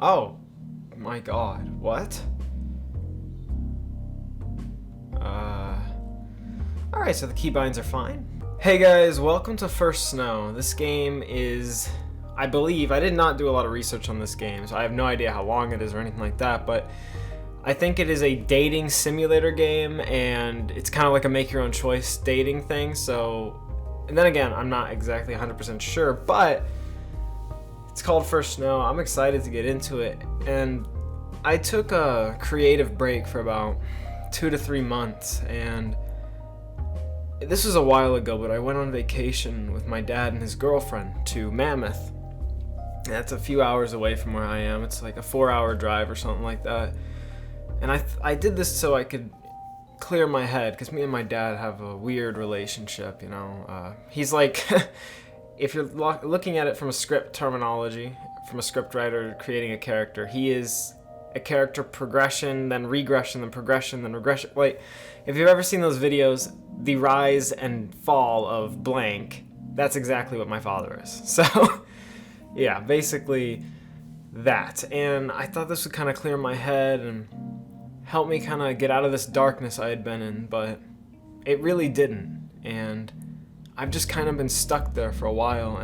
Oh, my God. What? Alright, so the keybinds are fine. Hey guys, welcome to First Snow. This game is, I believe, I did not do a lot of research on this game, so I have no idea how long it is or anything like that, but I think it is a dating simulator game, and it's kind of like a make your own choice dating thing, so, and then again, I'm not exactly 100% sure, but it's called First Snow. I'm excited to get into it, and I took a creative break for about 2 to 3 months, and this was a while ago, but I went on vacation with my dad and his girlfriend to Mammoth. And that's a few hours away from where I am. It's like a 4-hour drive or something like that. And I did this so I could clear my head, because me and my dad have a weird relationship, you know. He's like, if you're looking at it from a script terminology, from a script writer creating a character, he is a character progression, then regression, then progression, then regression. Like, if you've ever seen those videos, the rise and fall of blank, that's exactly what my father is. So, yeah, basically that. And I thought this would kind of clear my head and help me kind of get out of this darkness I had been in, but it really didn't. And I've just kind of been stuck there for a while,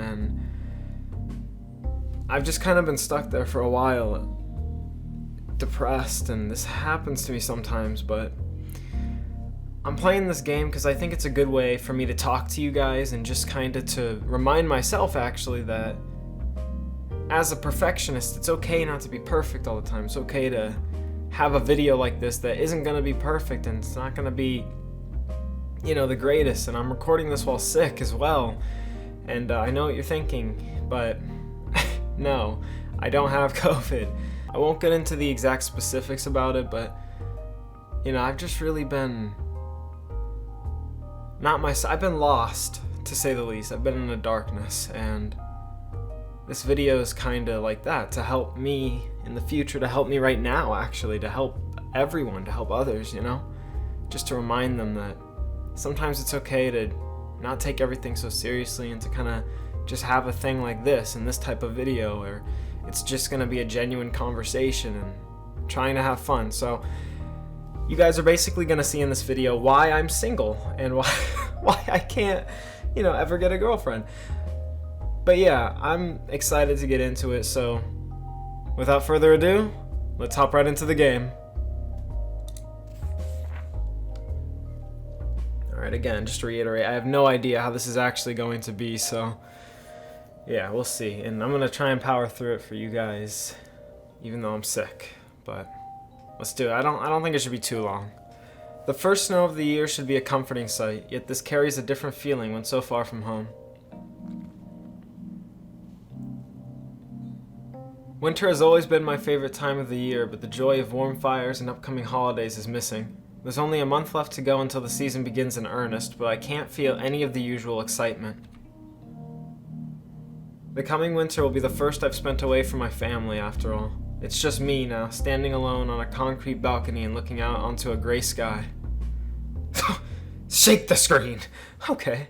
depressed, and this happens to me sometimes, but I'm playing this game because I think it's a good way for me to talk to you guys and just kind of to remind myself, actually, that as a perfectionist, it's okay not to be perfect all the time. It's okay to have a video like this that isn't going to be perfect, and it's not going to be, you know, the greatest. And I'm recording this while sick as well, and I know what you're thinking, but no, I don't have COVID. I won't get into the exact specifics about it, but, you know, I've just really been I've been lost, to say the least. I've been in the darkness, and this video is kind of like that, to help me in the future, to help me right now, actually, to help everyone, to help others, you know? Just to remind them that sometimes it's okay to not take everything so seriously, and to kind of just have a thing like this, and this type of video, where it's just going to be a genuine conversation and trying to have fun. So you guys are basically going to see in this video why I'm single and why I can't, you know, ever get a girlfriend. But yeah, I'm excited to get into it, so without further ado, let's hop right into the game. Alright, again, just to reiterate, I have no idea how this is actually going to be, so yeah, we'll see. And I'm going to try and power through it for you guys, even though I'm sick, but let's do it. I don't think it should be too long. The first snow of the year should be a comforting sight, yet this carries a different feeling when so far from home. Winter has always been my favorite time of the year, but the joy of warm fires and upcoming holidays is missing. There's only a month left to go until the season begins in earnest, but I can't feel any of the usual excitement. The coming winter will be the first I've spent away from my family, after all. It's just me now, standing alone on a concrete balcony and looking out onto a gray sky. Shake the screen! Okay.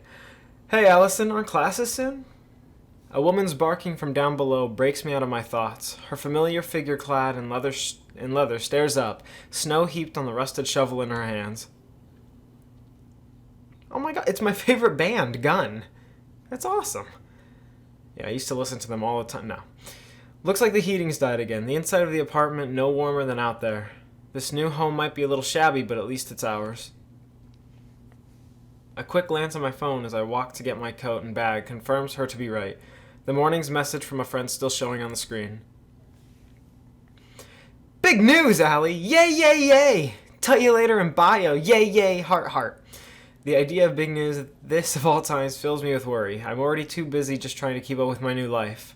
Hey, Allison, aren't classes soon? A woman's barking from down below breaks me out of my thoughts. Her familiar figure clad in leather stares up, snow heaped on the rusted shovel in her hands. Oh my god, it's my favorite band, Gun. That's awesome. Yeah, I used to listen to them all the time. No. Looks like the heating's died again. The inside of the apartment no warmer than out there. This new home might be a little shabby, but at least it's ours. A quick glance at my phone as I walk to get my coat and bag confirms her to be right. The morning's message from a friend still showing on the screen. Big news, Allie! Yay, yay, yay! Tell you later in bio. Yay, yay, heart, heart. The idea of big news at this of all times fills me with worry. I'm already too busy just trying to keep up with my new life.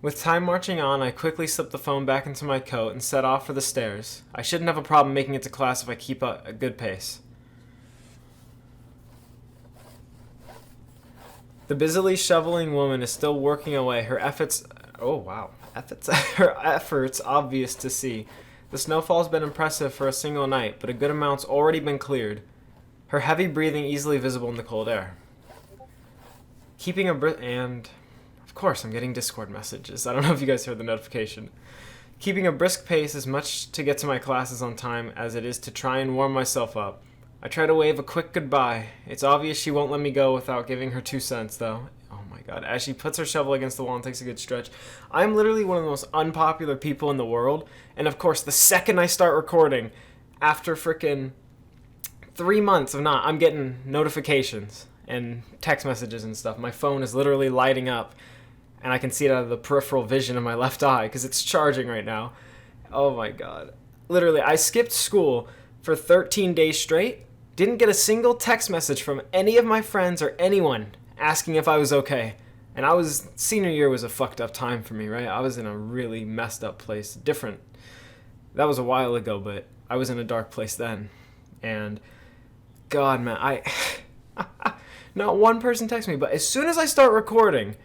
With time marching on, I quickly slip the phone back into my coat and set off for the stairs. I shouldn't have a problem making it to class if I keep a good pace. The busily shoveling woman is still working away, her efforts obvious to see. The snowfall's been impressive for a single night, but a good amount's already been cleared. Her heavy breathing easily visible in the cold air. Keeping a Of course, I'm getting Discord messages. I don't know if you guys heard the notification. Keeping a brisk pace as much to get to my classes on time as it is to try and warm myself up. I try to wave a quick goodbye. It's obvious she won't let me go without giving her 2 cents, though. Oh my god. As she puts her shovel against the wall and takes a good stretch. I'm literally one of the most unpopular people in the world. And of course, the second I start recording, after frickin' 3 months of not, I'm getting notifications and text messages and stuff. My phone is literally lighting up. And I can see it out of the peripheral vision of my left eye because it's charging right now. Oh my god. Literally, I skipped school for 13 days straight. Didn't get a single text message from any of my friends or anyone asking if I was okay. And senior year was a fucked up time for me, right? I was in a really messed up place. Different. That was a while ago, but I was in a dark place then. And god, man, not one person texted me, but as soon as I start recording,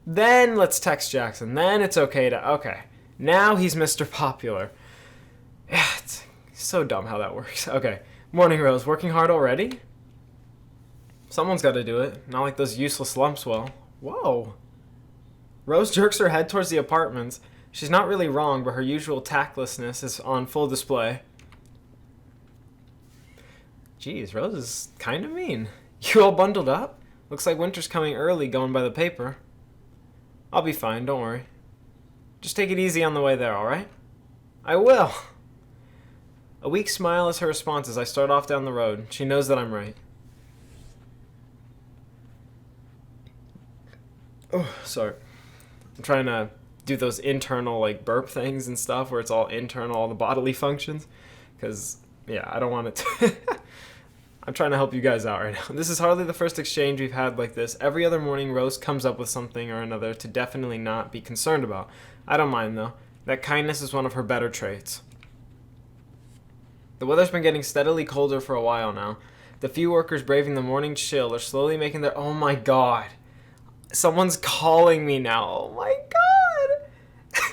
then let's text Jackson. Then it's okay to... Okay. Now he's Mr. Popular. Yeah, it's so dumb how that works. Okay. Morning, Rose. Working hard already? Someone's got to do it. Not like those useless lumps will. Whoa. Rose jerks her head towards the apartments. She's not really wrong, but her usual tactlessness is on full display. Jeez, Rose is kind of mean. You all bundled up? Looks like winter's coming early going by the paper. I'll be fine, don't worry. Just take it easy on the way there, alright? I will. A weak smile is her response as I start off down the road. She knows that I'm right. Oh, sorry. I'm trying to do those internal, like, burp things and stuff where it's all internal, all the bodily functions. Because, yeah, I don't want it to... I'm trying to help you guys out right now. This is hardly the first exchange we've had like this. Every other morning, Rose comes up with something or another to definitely not be concerned about. I don't mind, though. That kindness is one of her better traits. The weather's been getting steadily colder for a while now. The few workers braving the morning chill are slowly making their... Oh my god. Someone's calling me now. Oh my god.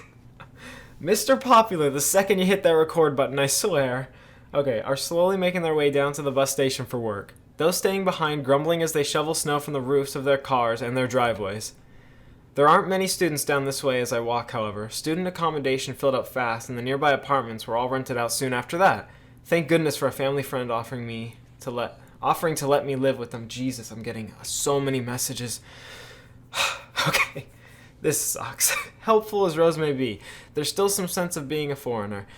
Mr. Popular, the second you hit that record button, I swear... Okay, are slowly making their way down to the bus station for work. Those staying behind grumbling as they shovel snow from the roofs of their cars and their driveways. There aren't many students down this way as I walk, however. Student accommodation filled up fast, and the nearby apartments were all rented out soon after that. Thank goodness for a family friend offering to let me live with them. Jesus, I'm getting so many messages. Okay, this sucks. Helpful as Rose may be, there's still some sense of being a foreigner.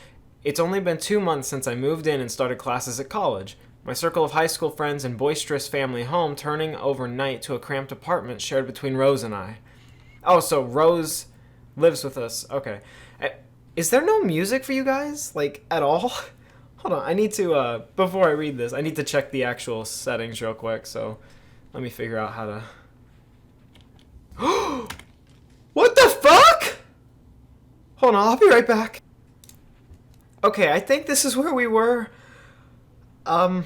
It's only been 2 months since I moved in and started classes at college. My circle of high school friends and boisterous family home turning overnight to a cramped apartment shared between Rose and I. Oh, so Rose lives with us. Okay. Is there no music for you guys? Like, at all? Hold on, I need to, before I read this, I need to check the actual settings real quick, so let me figure out how to... What the fuck? Hold on, I'll be right back. Okay, I think this is where we were. I'm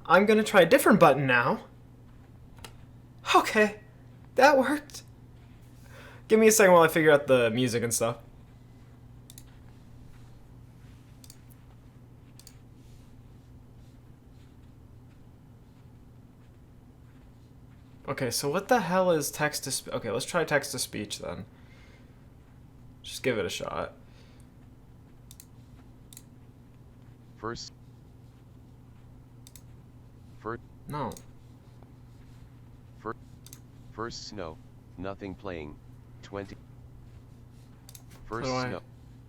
gonna try a different button now. Okay, that worked. Give me a second while I figure out the music and stuff. Okay, so what the hell is text to speech? Okay, let's try text to speech then. Just give it a shot. First. No. First snow, nothing playing. 20. First How do snow.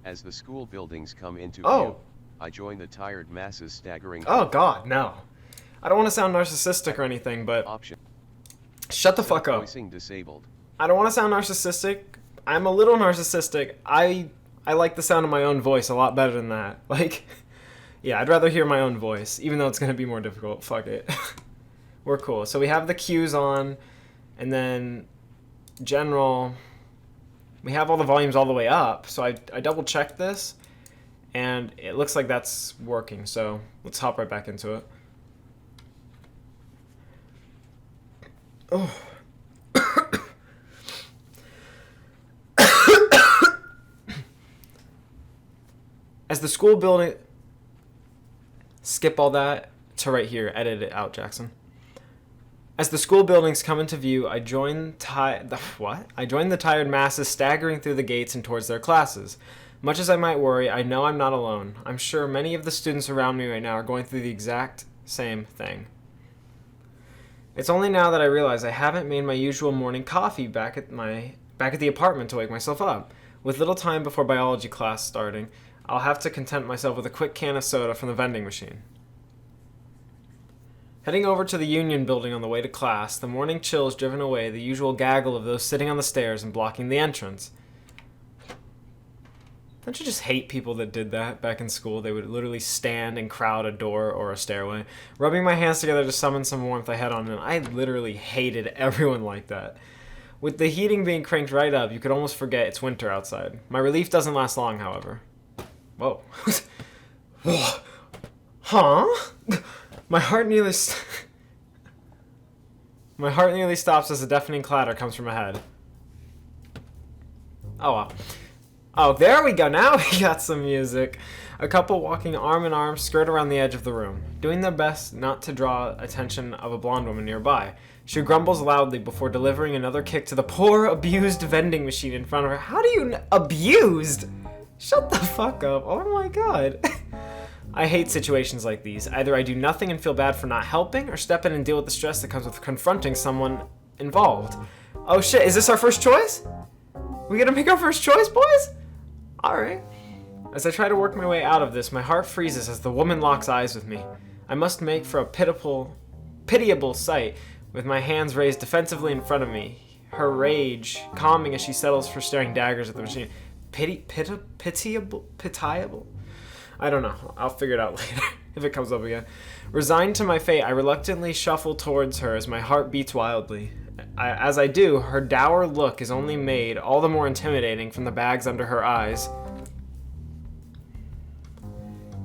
As the school buildings come into Oh. view, I join the tired masses staggering. Oh god, no. I don't want to sound narcissistic or anything, but Option. shut the fuck up. Voicing disabled. I don't want to sound narcissistic. I'm a little narcissistic. I like the sound of my own voice a lot better than that. Like, yeah, I'd rather hear my own voice, even though it's going to be more difficult. Fuck it. We're cool. So we have the cues on, and then general, we have all the volumes all the way up. So I double checked this, and it looks like that's working. So let's hop right back into it. Oh. As the school building... Skip all that to right here. Edit it out, Jackson. As the school buildings come into view, I join the tired masses staggering through the gates and towards their classes. Much as I might worry, I know I'm not alone. I'm sure many of the students around me right now are going through the exact same thing. It's only now that I realize I haven't made my usual morning coffee back at the apartment to wake myself up. With little time before biology class starting, I'll have to content myself with a quick can of soda from the vending machine. Heading over to the Union building on the way to class, the morning chill has driven away the usual gaggle of those sitting on the stairs and blocking the entrance. Don't you just hate people that did that back in school? They would literally stand and crowd a door or a stairway, rubbing my hands together to summon some warmth I had on them. I literally hated everyone like that. With the heating being cranked right up, you could almost forget it's winter outside. My relief doesn't last long, however. Whoa. Huh? My heart nearly stops as a deafening clatter comes from ahead. Oh, wow. Oh, there we go. Now we got some music. A couple walking arm in arm skirt around the edge of the room, doing their best not to draw attention of a blonde woman nearby. She grumbles loudly before delivering another kick to the poor, abused vending machine in front of her. How do you... Abused? Shut the fuck up. Oh my god. I hate situations like these. Either I do nothing and feel bad for not helping, or step in and deal with the stress that comes with confronting someone involved. Oh shit, is this our first choice? We gonna make our first choice, boys? Alright. As I try to work my way out of this, my heart freezes as the woman locks eyes with me. I must make for a pitiable sight, with my hands raised defensively in front of me, her rage calming as she settles for staring daggers at the machine. Pitiable? I don't know. I'll figure it out later if it comes up again. Resigned to my fate, I reluctantly shuffle towards her as my heart beats wildly. As I do, her dour look is only made all the more intimidating from the bags under her eyes.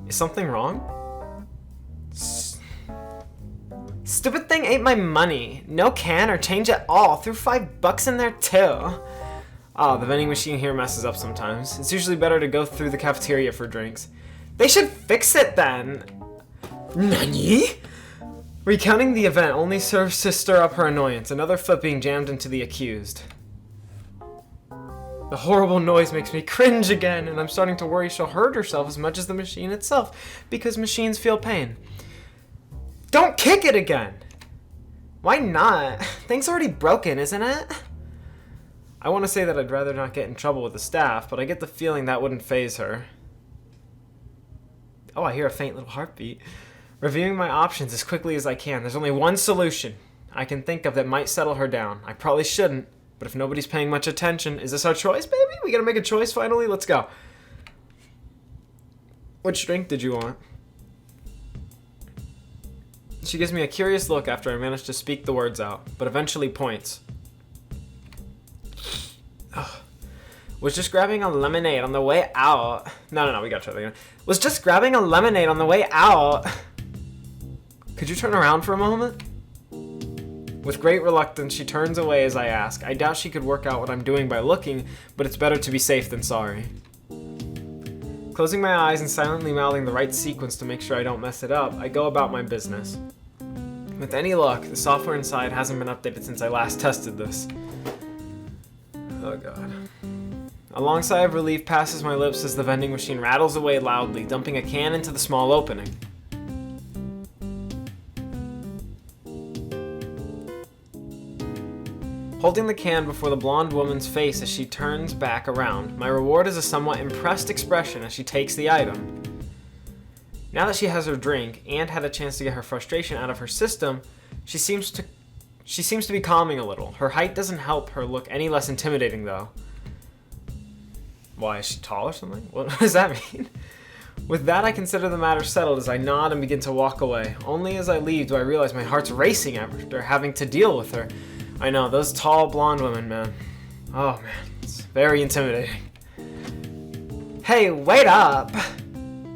Is something wrong? Stupid thing ate my money. No can or change at all. Threw $5 in there too. Oh, the vending machine here messes up sometimes. It's usually better to go through the cafeteria for drinks. They should fix it then. Nani? Recounting the event only serves to stir up her annoyance, another foot being jammed into the accused. The horrible noise makes me cringe again, and I'm starting to worry she'll hurt herself as much as the machine itself, because machines feel pain. Don't kick it again! Why not? Thing's already broken, isn't it? I want to say that I'd rather not get in trouble with the staff, but I get the feeling that wouldn't faze her. Oh, I hear a faint little heartbeat. Reviewing my options as quickly as I can. There's only one solution I can think of that might settle her down. I probably shouldn't, but if nobody's paying much attention, is this our choice, baby? We gotta make a choice finally? Let's go. Which drink did you want? She gives me a curious look after I manage to speak the words out, but eventually points. Ugh. Was just grabbing a lemonade on the way out. No, we gotta try that again. Was just grabbing a lemonade on the way out. Could you turn around for a moment? With great reluctance, she turns away as I ask. I doubt she could work out what I'm doing by looking, but it's better to be safe than sorry. Closing my eyes and silently mouthing the right sequence to make sure I don't mess it up, I go about my business. With any luck, the software inside hasn't been updated since I last tested this. Oh god. A long sigh of relief passes my lips as the vending machine rattles away loudly, dumping a can into the small opening. Holding the can before the blonde woman's face as she turns back around, my reward is a somewhat impressed expression as she takes the item. Now that she has her drink and had a chance to get her frustration out of her system, she seems to be calming a little. Her height doesn't help her look any less intimidating though. Why, is she tall or something? What does that mean? With that, I consider the matter settled as I nod and begin to walk away. Only as I leave do I realize my heart's racing after having to deal with her. I know, those tall blonde women, man. Oh man, it's very intimidating. Hey, wait up!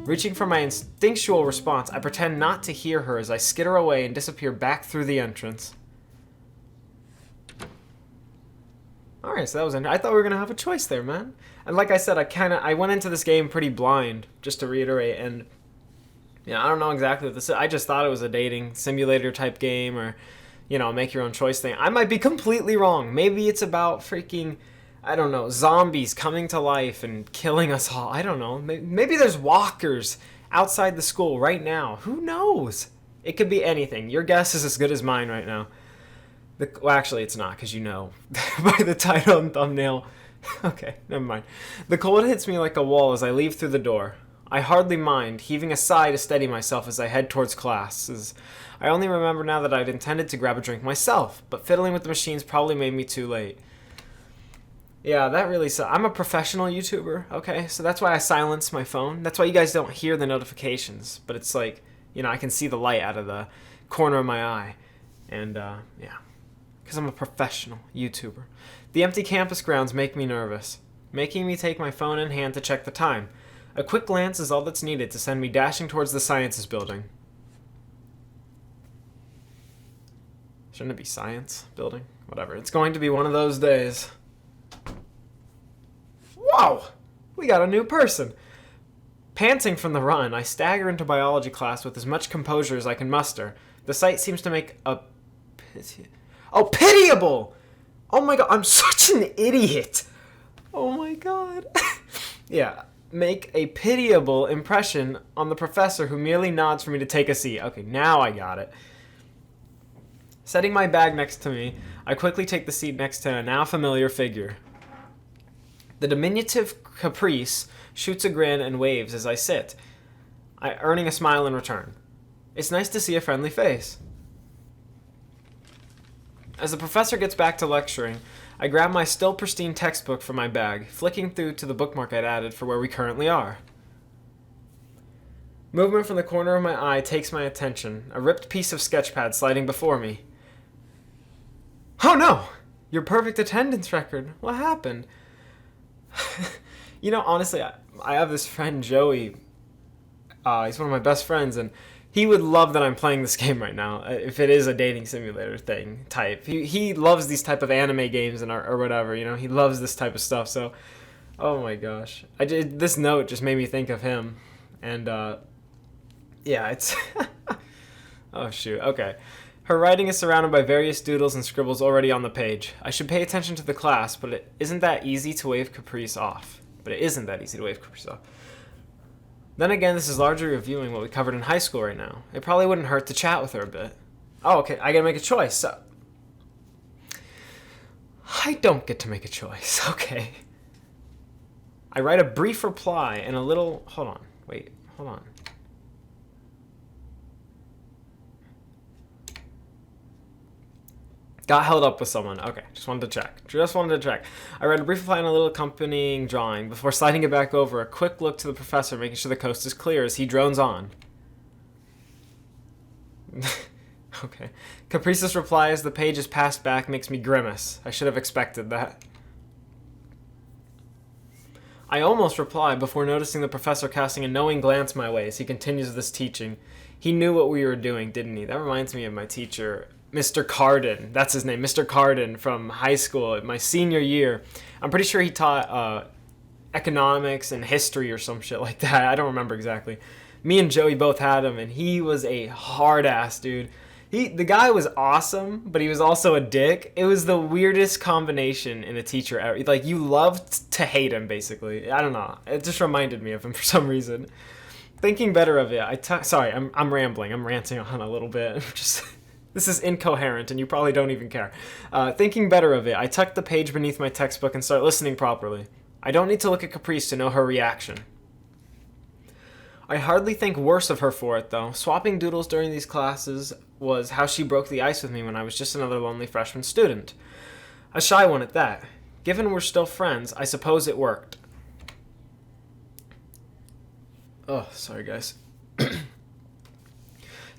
Reaching for my instinctual response, I pretend not to hear her as I skitter away and disappear back through the entrance. Alright, so that was I thought we were gonna have a choice there, man. And like I said, I went into this game pretty blind, just to reiterate, and I don't know exactly what this is. I just thought it was a dating simulator type game, or make your own choice thing. I might be completely wrong. Maybe it's about freaking, I don't know, zombies coming to life and killing us all. I don't know. Maybe there's walkers outside the school right now. Who knows? It could be anything. Your guess is as good as mine right now. Well, actually, it's not, because by the title and thumbnail. Okay, never mind. The cold hits me like a wall as I leave through the door. I hardly mind, heaving a sigh to steady myself as I head towards classes. I only remember now that I'd intended to grab a drink myself, but fiddling with the machines probably made me too late. Yeah, that really sucks. I'm a professional YouTuber, okay? So that's why I silence my phone. That's why you guys don't hear the notifications. But it's like, I can see the light out of the corner of my eye. And, yeah. Because I'm a professional YouTuber. The empty campus grounds make me nervous, making me take my phone in hand to check the time. A quick glance is all that's needed to send me dashing towards the Sciences building. Shouldn't it be Science building? Whatever. It's going to be one of those days. Whoa! We got a new person. Panting from the run, I stagger into biology class with as much composure as I can muster. The sight seems to make a... pitiable! Oh my god, I'm such an idiot! Oh my god. Yeah, make a pitiable impression on the professor who merely nods for me to take a seat. Okay, now I got it. Setting my bag next to me, I quickly take the seat next to a now familiar figure. The diminutive Caprice shoots a grin and waves as I sit, earning a smile in return. It's nice to see a friendly face. As the professor gets back to lecturing, I grab my still pristine textbook from my bag, flicking through to the bookmark I'd added for where we currently are. Movement from the corner of my eye takes my attention, a ripped piece of sketchpad sliding before me. Oh no! Your perfect attendance record. What happened? Honestly, I have this friend, Joey. He's one of my best friends, and he would love that I'm playing this game right now, if it is a dating simulator thing type. He loves these type of anime games or whatever, He loves this type of stuff, so... Oh my gosh. This note just made me think of him. And, yeah, it's... Oh, shoot. Okay. Her writing is surrounded by various doodles and scribbles already on the page. I should pay attention to the class, but it isn't that easy to wave Caprice off. Then again, this is largely reviewing what we covered in high school right now. It probably wouldn't hurt to chat with her a bit. Oh, okay, I gotta make a choice, so... I don't get to make a choice, okay. I write a brief reply and a little... Hold on. Got held up with someone. Okay, just wanted to check. I read a brief reply and a little accompanying drawing before sliding it back over, a quick look to the professor, making sure the coast is clear as he drones on. Okay. Caprice's reply as the page is passed back makes me grimace. I should have expected that. I almost reply before noticing the professor casting a knowing glance my way as he continues this teaching. He knew what we were doing, didn't he? That reminds me of my teacher... Mr. Carden, that's his name, Mr. Carden from high school, my senior year. I'm pretty sure he taught economics and history or some shit like that. I don't remember exactly. Me and Joey both had him, and he was a hard ass, dude. The guy was awesome, but he was also a dick. It was the weirdest combination in a teacher ever. Like, you loved to hate him, basically. I don't know. It just reminded me of him for some reason. Thinking better of it, sorry, I'm rambling. I'm ranting on a little bit. This is incoherent, and you probably don't even care. Thinking better of it, I tuck the page beneath my textbook and start listening properly. I don't need to look at Caprice to know her reaction. I hardly think worse of her for it, though. Swapping doodles during these classes was how she broke the ice with me when I was just another lonely freshman student. A shy one at that. Given we're still friends, I suppose it worked. Oh, sorry guys.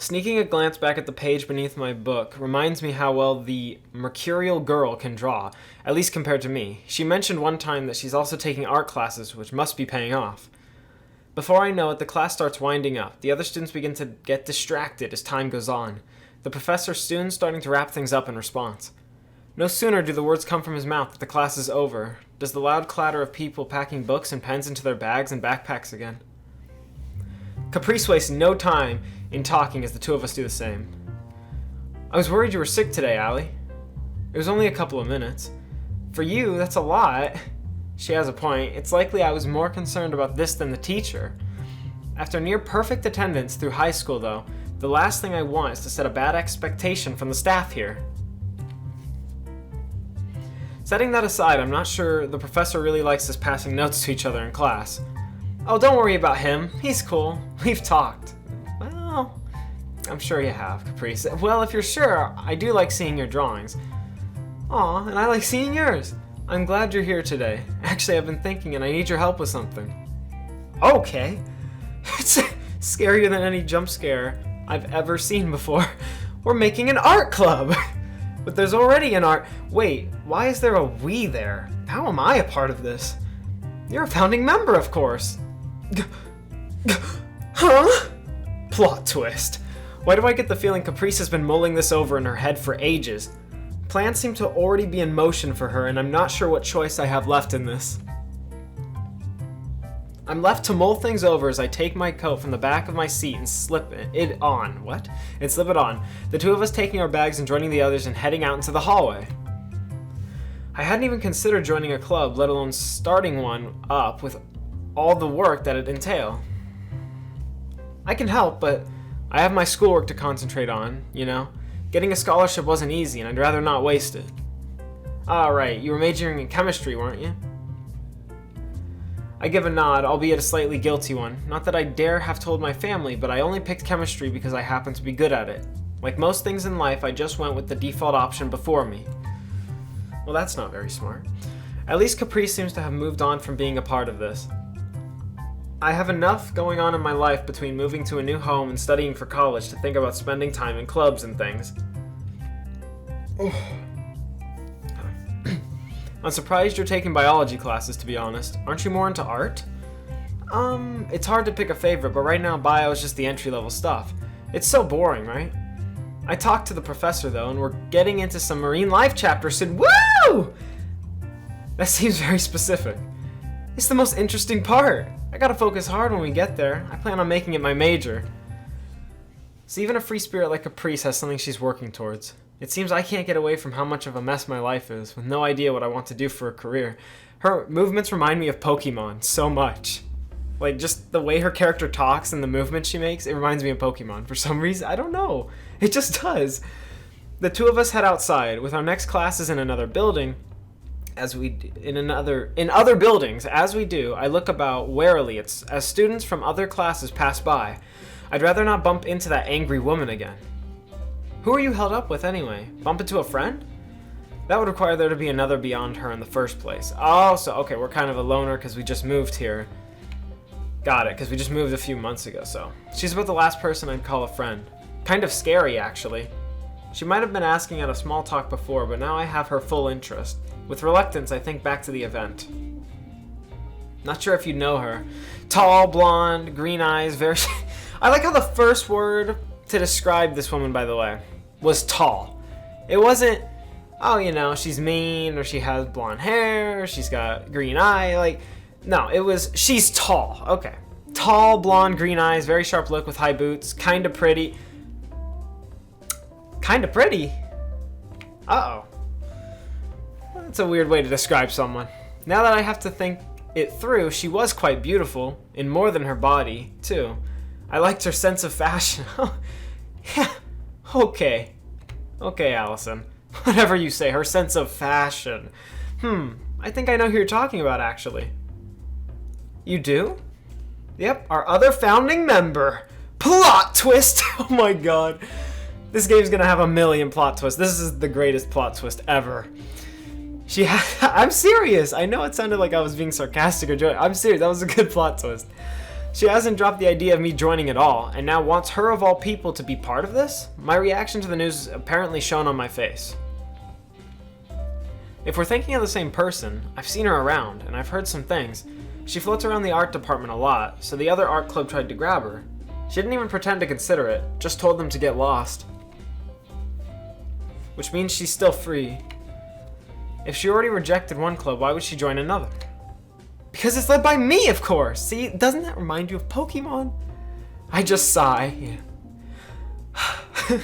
Sneaking a glance back at the page beneath my book reminds me how well the mercurial girl can draw, at least compared to me. She mentioned one time that she's also taking art classes, which must be paying off. Before I know it, the class starts winding up. The other students begin to get distracted as time goes on. The professor soon starting to wrap things up in response. No sooner do the words come from his mouth that the class is over, does the loud clatter of people packing books and pens into their bags and backpacks again. Caprice wastes no time in talking as the two of us do the same. I was worried you were sick today, Allie. It was only a couple of minutes. For you, that's a lot. She has a point. It's likely I was more concerned about this than the teacher. After near perfect attendance through high school, though, the last thing I want is to set a bad expectation from the staff here. Setting that aside, I'm not sure the professor really likes us passing notes to each other in class. Oh, don't worry about him. He's cool. We've talked. Well, I'm sure you have, Caprice. Well, if you're sure, I do like seeing your drawings. Aw, and I like seeing yours. I'm glad you're here today. Actually, I've been thinking and I need your help with something. Okay. It's scarier than any jump scare I've ever seen before. We're making an art club! But there's already an art... Wait, why is there a we there? How am I a part of this? You're a founding member, of course. Huh? Plot twist. Why do I get the feeling Caprice has been mulling this over in her head for ages? Plans seem to already be in motion for her, and I'm not sure what choice I have left in this. I'm left to mull things over as I take my coat from the back of my seat and slip it on. What? And slip it on. The two of us taking our bags and joining the others and heading out into the hallway. I hadn't even considered joining a club, let alone starting one up with all the work that it'd entail. I can help, but I have my schoolwork to concentrate on, you know? Getting a scholarship wasn't easy, and I'd rather not waste it. Ah, right, you were majoring in chemistry, weren't you? I give a nod, albeit a slightly guilty one. Not that I dare have told my family, but I only picked chemistry because I happen to be good at it. Like most things in life, I just went with the default option before me. Well, that's not very smart. At least Caprice seems to have moved on from being a part of this. I have enough going on in my life between moving to a new home and studying for college to think about spending time in clubs and things. I'm surprised you're taking biology classes, to be honest. Aren't you more into art? It's hard to pick a favorite, but right now bio is just the entry-level stuff. It's so boring, right? I talked to the professor, though, and we're getting into some marine life chapters soon. Woo! That seems very specific. It's the most interesting part. I gotta focus hard when we get there. I plan on making it my major. So even a free spirit like Caprice has something she's working towards. It seems I can't get away from how much of a mess my life is, with no idea what I want to do for a career. Her movements remind me of Pokemon so much. Like, just the way her character talks and the movements she makes, it reminds me of Pokemon. For some reason, I don't know. It just does. The two of us head outside, with our next classes in another building. In other buildings, as we do, I look about warily as students from other classes pass by. I'd rather not bump into that angry woman again. Who are you held up with anyway? Bump into a friend? That would require there to be another beyond her in the first place. Oh, so okay, we're kind of a loner because we just moved here. Got it, because we just moved a few months ago, so. She's about the last person I'd call a friend. Kind of scary, actually. She might have been asking out of small talk before, but now I have her full interest. With reluctance, I think back to the event. Not sure if you know her. Tall, blonde, green eyes, very... I like how the first word to describe this woman, by the way, was tall. It wasn't, oh, you know, she's mean, or she has blonde hair, or she's got green eye, like, no, it was, she's tall. Okay. Tall, blonde, green eyes, very sharp look with high boots, kinda pretty. Kinda pretty? Uh-oh. That's a weird way to describe someone. Now that I have to think it through, she was quite beautiful, in more than her body, too. I liked her sense of fashion. Yeah, okay. Okay, Allison. Whatever you say, her sense of fashion. I think I know who you're talking about, actually. You do? Yep, our other founding member. Plot twist! Oh my god. This game's gonna have a million plot twists. This is the greatest plot twist ever. I'm serious. I know it sounded like I was being sarcastic or joking. I'm serious. That was a good plot twist. She hasn't dropped the idea of me joining at all, and now wants her of all people to be part of this? My reaction to the news is apparently shown on my face. If we're thinking of the same person, I've seen her around, and I've heard some things. She floats around the art department a lot, so the other art club tried to grab her. She didn't even pretend to consider it, just told them to get lost. Which means she's still free. If she already rejected one club, why would she join another? Because it's led by me, of course! See, doesn't that remind you of Pokemon? I just sigh. Yeah.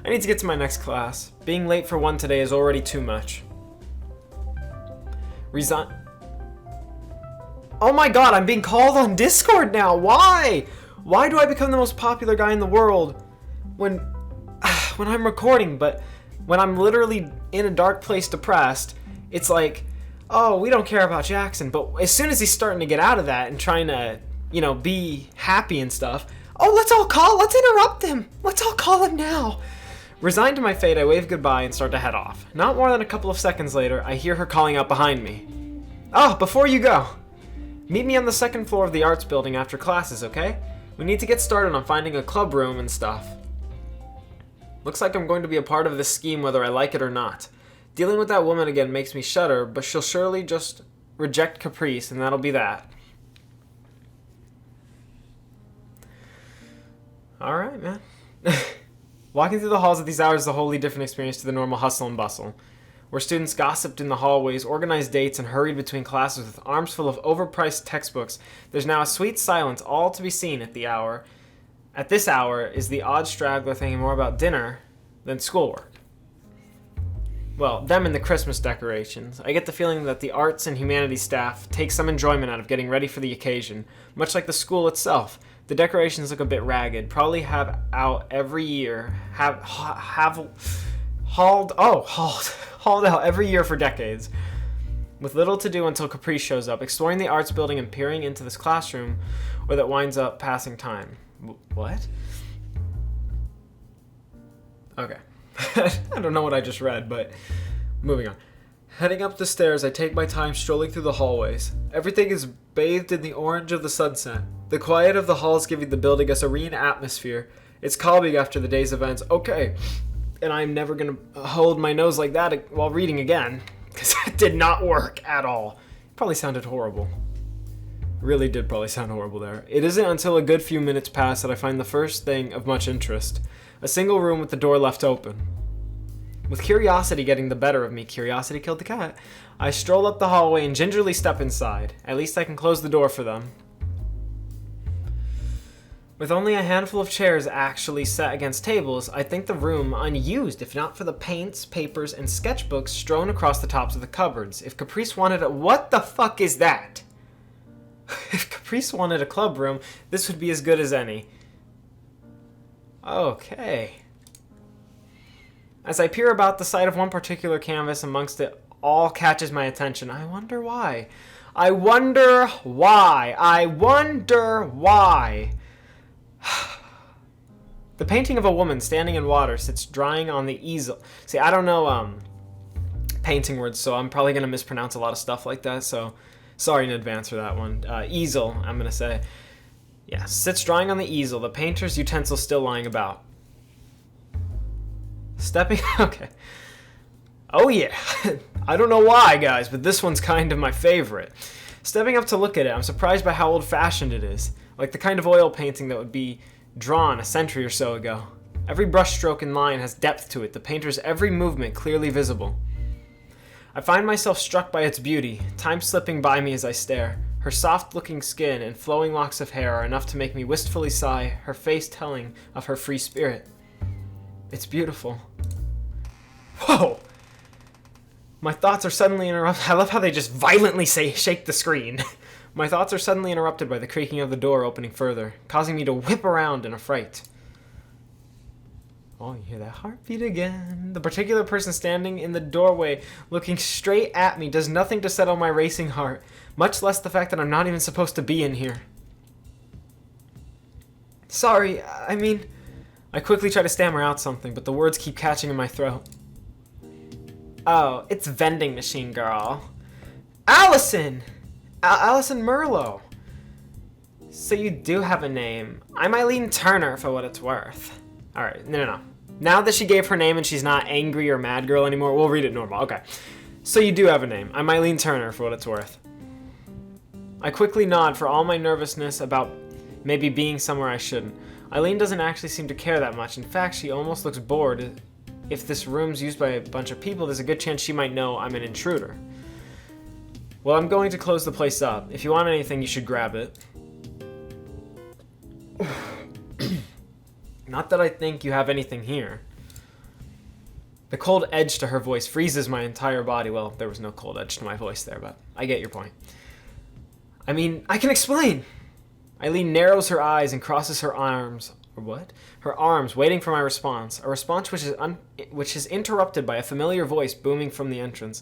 I need to get to my next class. Being late for one today is already too much. Resign. Oh my god, I'm being called on Discord now. Why? Why do I become the most popular guy in the world when I'm recording, but when I'm literally in a dark place depressed, it's like, oh, we don't care about Jackson. But as soon as he's starting to get out of that and trying to, be happy and stuff, oh, let's interrupt him. Let's all call him now. Resigned to my fate, I wave goodbye and start to head off. Not more than a couple of seconds later, I hear her calling out behind me. Oh, before you go, meet me on the second floor of the arts building after classes, okay? We need to get started on finding a club room and stuff. Looks like I'm going to be a part of this scheme whether I like it or not. Dealing with that woman again makes me shudder, but she'll surely just reject Caprice, and that'll be that. Alright, man. Walking through the halls at these hours is a wholly different experience to the normal hustle and bustle, where students gossiped in the hallways, organized dates, and hurried between classes with arms full of overpriced textbooks. There's now a sweet silence, all to be seen at the hour. At this hour is the odd straggler thinking more about dinner than schoolwork. Well, them and the Christmas decorations. I get the feeling that the arts and humanities staff take some enjoyment out of getting ready for the occasion, much like the school itself. The decorations look a bit ragged, probably have out every year, hauled out every year for decades. With little to do until Caprice shows up, exploring the arts building and peering into this classroom, or that winds up passing time. What? Okay. I don't know what I just read, but moving on. Heading up the stairs, I take my time strolling through the hallways. Everything is bathed in the orange of the sunset. The quiet of the halls giving the building a serene atmosphere. It's calming after the day's events. Okay. And I'm never going to hold my nose like that while reading again, because that did not work at all. Probably sounded horrible. Really did probably sound horrible there. It isn't until a good few minutes pass that I find the first thing of much interest. A single room with the door left open. With curiosity getting the better of me, curiosity killed the cat, I stroll up the hallway and gingerly step inside. At least I can close the door for them. With only a handful of chairs actually set against tables, I think the room unused, if not for the paints, papers, and sketchbooks strewn across the tops of the cupboards. If Caprice wanted what the fuck is that? If Caprice wanted a club room, this would be as good as any. Okay. As I peer about, the sight of one particular canvas amongst it all catches my attention. I wonder why. I wonder why. I wonder why. The painting of a woman standing in water sits drying on the easel. See, I don't know painting words, so I'm probably going to mispronounce a lot of stuff like that, so sorry in advance for that one. Easel, I'm going to say. Yeah, sits drying on the easel, the painter's utensil still lying about. Okay. Oh yeah. I don't know why, guys, but this one's kind of my favorite. Stepping up to look at it, I'm surprised by how old-fashioned it is. Like the kind of oil painting that would be drawn a century or so ago. Every brushstroke and line has depth to it, the painter's every movement clearly visible. I find myself struck by its beauty, time slipping by me as I stare. Her soft-looking skin and flowing locks of hair are enough to make me wistfully sigh, her face telling of her free spirit. It's beautiful. Whoa! My thoughts are suddenly interrupted. I love how they just violently shake the screen. My thoughts are suddenly interrupted by the creaking of the door opening further, causing me to whip around in a fright. Oh, you hear that heartbeat again. The particular person standing in the doorway, looking straight at me, does nothing to settle my racing heart, much less the fact that I'm not even supposed to be in here. Sorry, I quickly try to stammer out something, but the words keep catching in my throat. Oh, it's vending machine girl. Allison! Allison Merlot. So you do have a name. I'm Eileen Turner for what it's worth. Alright, no. Now that she gave her name and she's not angry or mad girl anymore, we'll read it normal. Okay. So you do have a name. I'm Eileen Turner for what it's worth. I quickly nod for all my nervousness about maybe being somewhere I shouldn't. Eileen doesn't actually seem to care that much. In fact, she almost looks bored. If this room's used by a bunch of people, there's a good chance she might know I'm an intruder. Well, I'm going to close the place up. If you want anything, you should grab it. Not that I think you have anything here. The cold edge to her voice freezes my entire body. Well, there was no cold edge to my voice there, but I get your point. I mean, I can explain. Eileen narrows her eyes and crosses her arms. Or what? Her arms, waiting for my response. A response which is interrupted by a familiar voice booming from the entrance.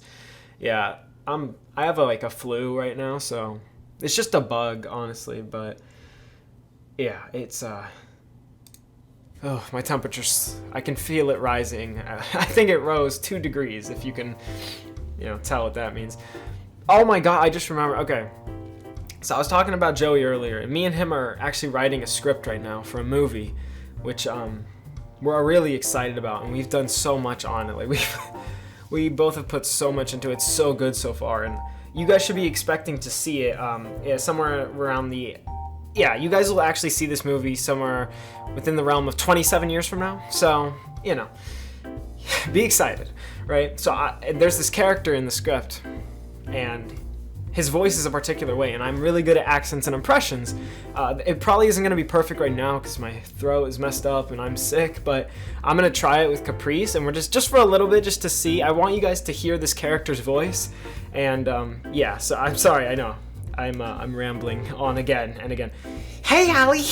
Yeah, I have a flu right now, so it's just a bug, honestly. But yeah, it's oh, my temperature's, I can feel it rising. I think it rose 2 degrees, if you can, tell what that means. Oh my god, I just remember. Okay. So I was talking about Joey earlier, and me and him are actually writing a script right now for a movie, which we're really excited about, and we've done so much on it. Like we both have put so much into it. It's so good so far, and you guys should be expecting to see it somewhere around the. Yeah, you guys will actually see this movie somewhere within the realm of 27 years from now. So, be excited, right? So there's this character in the script, and his voice is a particular way, and I'm really good at accents and impressions. It probably isn't going to be perfect right now because my throat is messed up and I'm sick, but I'm going to try it with Caprice, and we're just for a little bit, just to see. I want you guys to hear this character's voice, and yeah, so I'm sorry, I know. I'm rambling on again and again. Hey, Allie!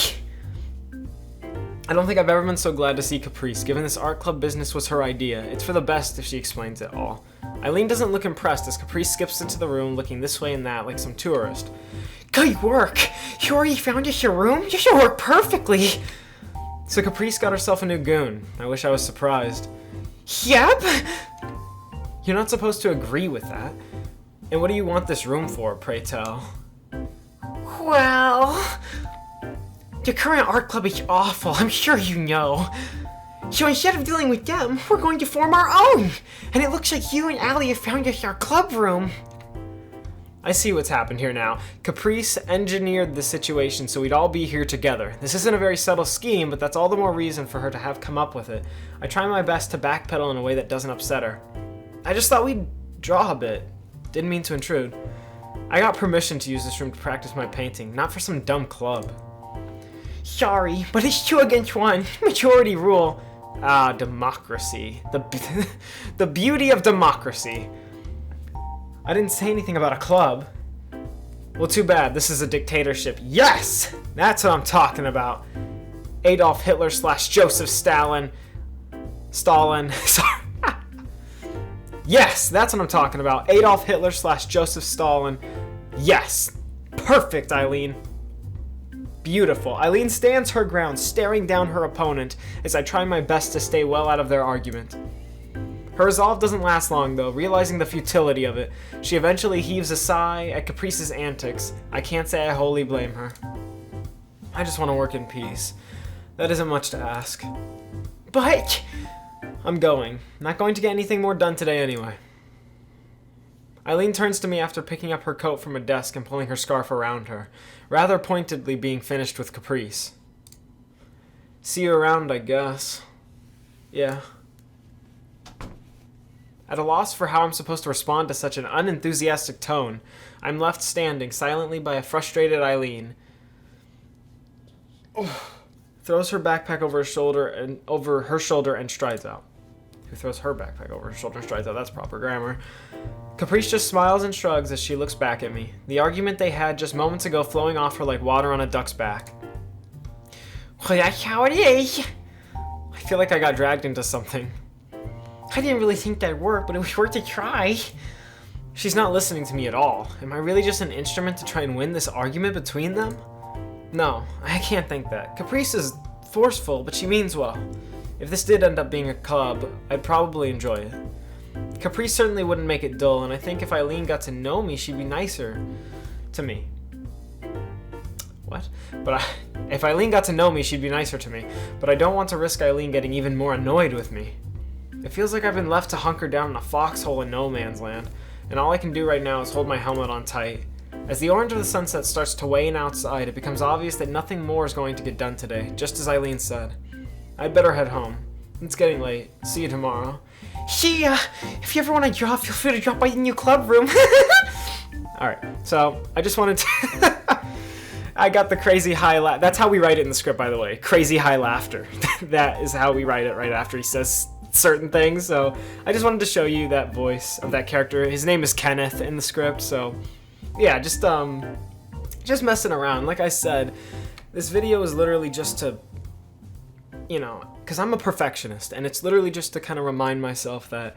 I don't think I've ever been so glad to see Caprice, given this art club business was her idea. It's for the best if she explains it all. Eileen doesn't look impressed as Caprice skips into the room looking this way and that like some tourist. Good work! You already found us your room? You should work perfectly! So Caprice got herself a new goon. I wish I was surprised. Yep! You're not supposed to agree with that. And what do you want this room for, pray tell? Well, your current art club is awful, I'm sure you know. So instead of dealing with them, we're going to form our own. And it looks like you and Allie have found us our club room. I see what's happened here now. Caprice engineered the situation so we'd all be here together. This isn't a very subtle scheme, but that's all the more reason for her to have come up with it. I try my best to backpedal in a way that doesn't upset her. I just thought we'd draw a bit. Didn't mean to intrude. I got permission to use this room to practice my painting, not for some dumb club. Sorry, but it's 2 against 1. Majority rule. Ah, democracy. The beauty of democracy. I didn't say anything about a club. Well, too bad. This is a dictatorship. Yes! That's what I'm talking about. Adolf Hitler / Joseph Stalin. Sorry. Yes, that's what I'm talking about. Adolf Hitler / Joseph Stalin. Yes. Perfect, Eileen. Beautiful. Eileen stands her ground, staring down her opponent as I try my best to stay well out of their argument. Her resolve doesn't last long, though. Realizing the futility of it, she eventually heaves a sigh at Caprice's antics. I can't say I wholly blame her. I just want to work in peace. That isn't much to ask. But I'm going. Not going to get anything more done today anyway. Eileen turns to me after picking up her coat from a desk and pulling her scarf around her, rather pointedly being finished with Caprice. See you around, I guess. Yeah. At a loss for how I'm supposed to respond to such an unenthusiastic tone, I'm left standing silently by a frustrated Eileen. Throws her backpack over her shoulder and strides out. Who throws her backpack over her shoulder and strides out? That's proper grammar. Caprice just smiles and shrugs as she looks back at me. The argument they had just moments ago flowing off her like water on a duck's back. Well, that's how it is. I feel like I got dragged into something. I didn't really think that'd work, but it was worth a try. She's not listening to me at all. Am I really just an instrument to try and win this argument between them? No, I can't think that. Caprice is forceful, but she means well. If this did end up being a club, I'd probably enjoy it. Caprice certainly wouldn't make it dull, and I think if Eileen got to know me, she'd be nicer to me. What? If Eileen got to know me, she'd be nicer to me, but I don't want to risk Eileen getting even more annoyed with me. It feels like I've been left to hunker down in a foxhole in no man's land, and all I can do right now is hold my helmet on tight. As the orange of the sunset starts to wane outside, it becomes obvious that nothing more is going to get done today, just as Eileen said. I'd better head home. It's getting late. See you tomorrow. See ya! If you ever want to drop, feel free to drop by the new club room. Alright, so I just wanted to... I got the crazy high laugh. That's how we write it in the script, by the way. Crazy high laughter. That is how we write it right after he says certain things. So I just wanted to show you that voice of that character. His name is Kenneth in the script. So yeah, just messing around. Like I said, this video is literally just to, you know, because I'm a perfectionist, and it's literally just to kind of remind myself that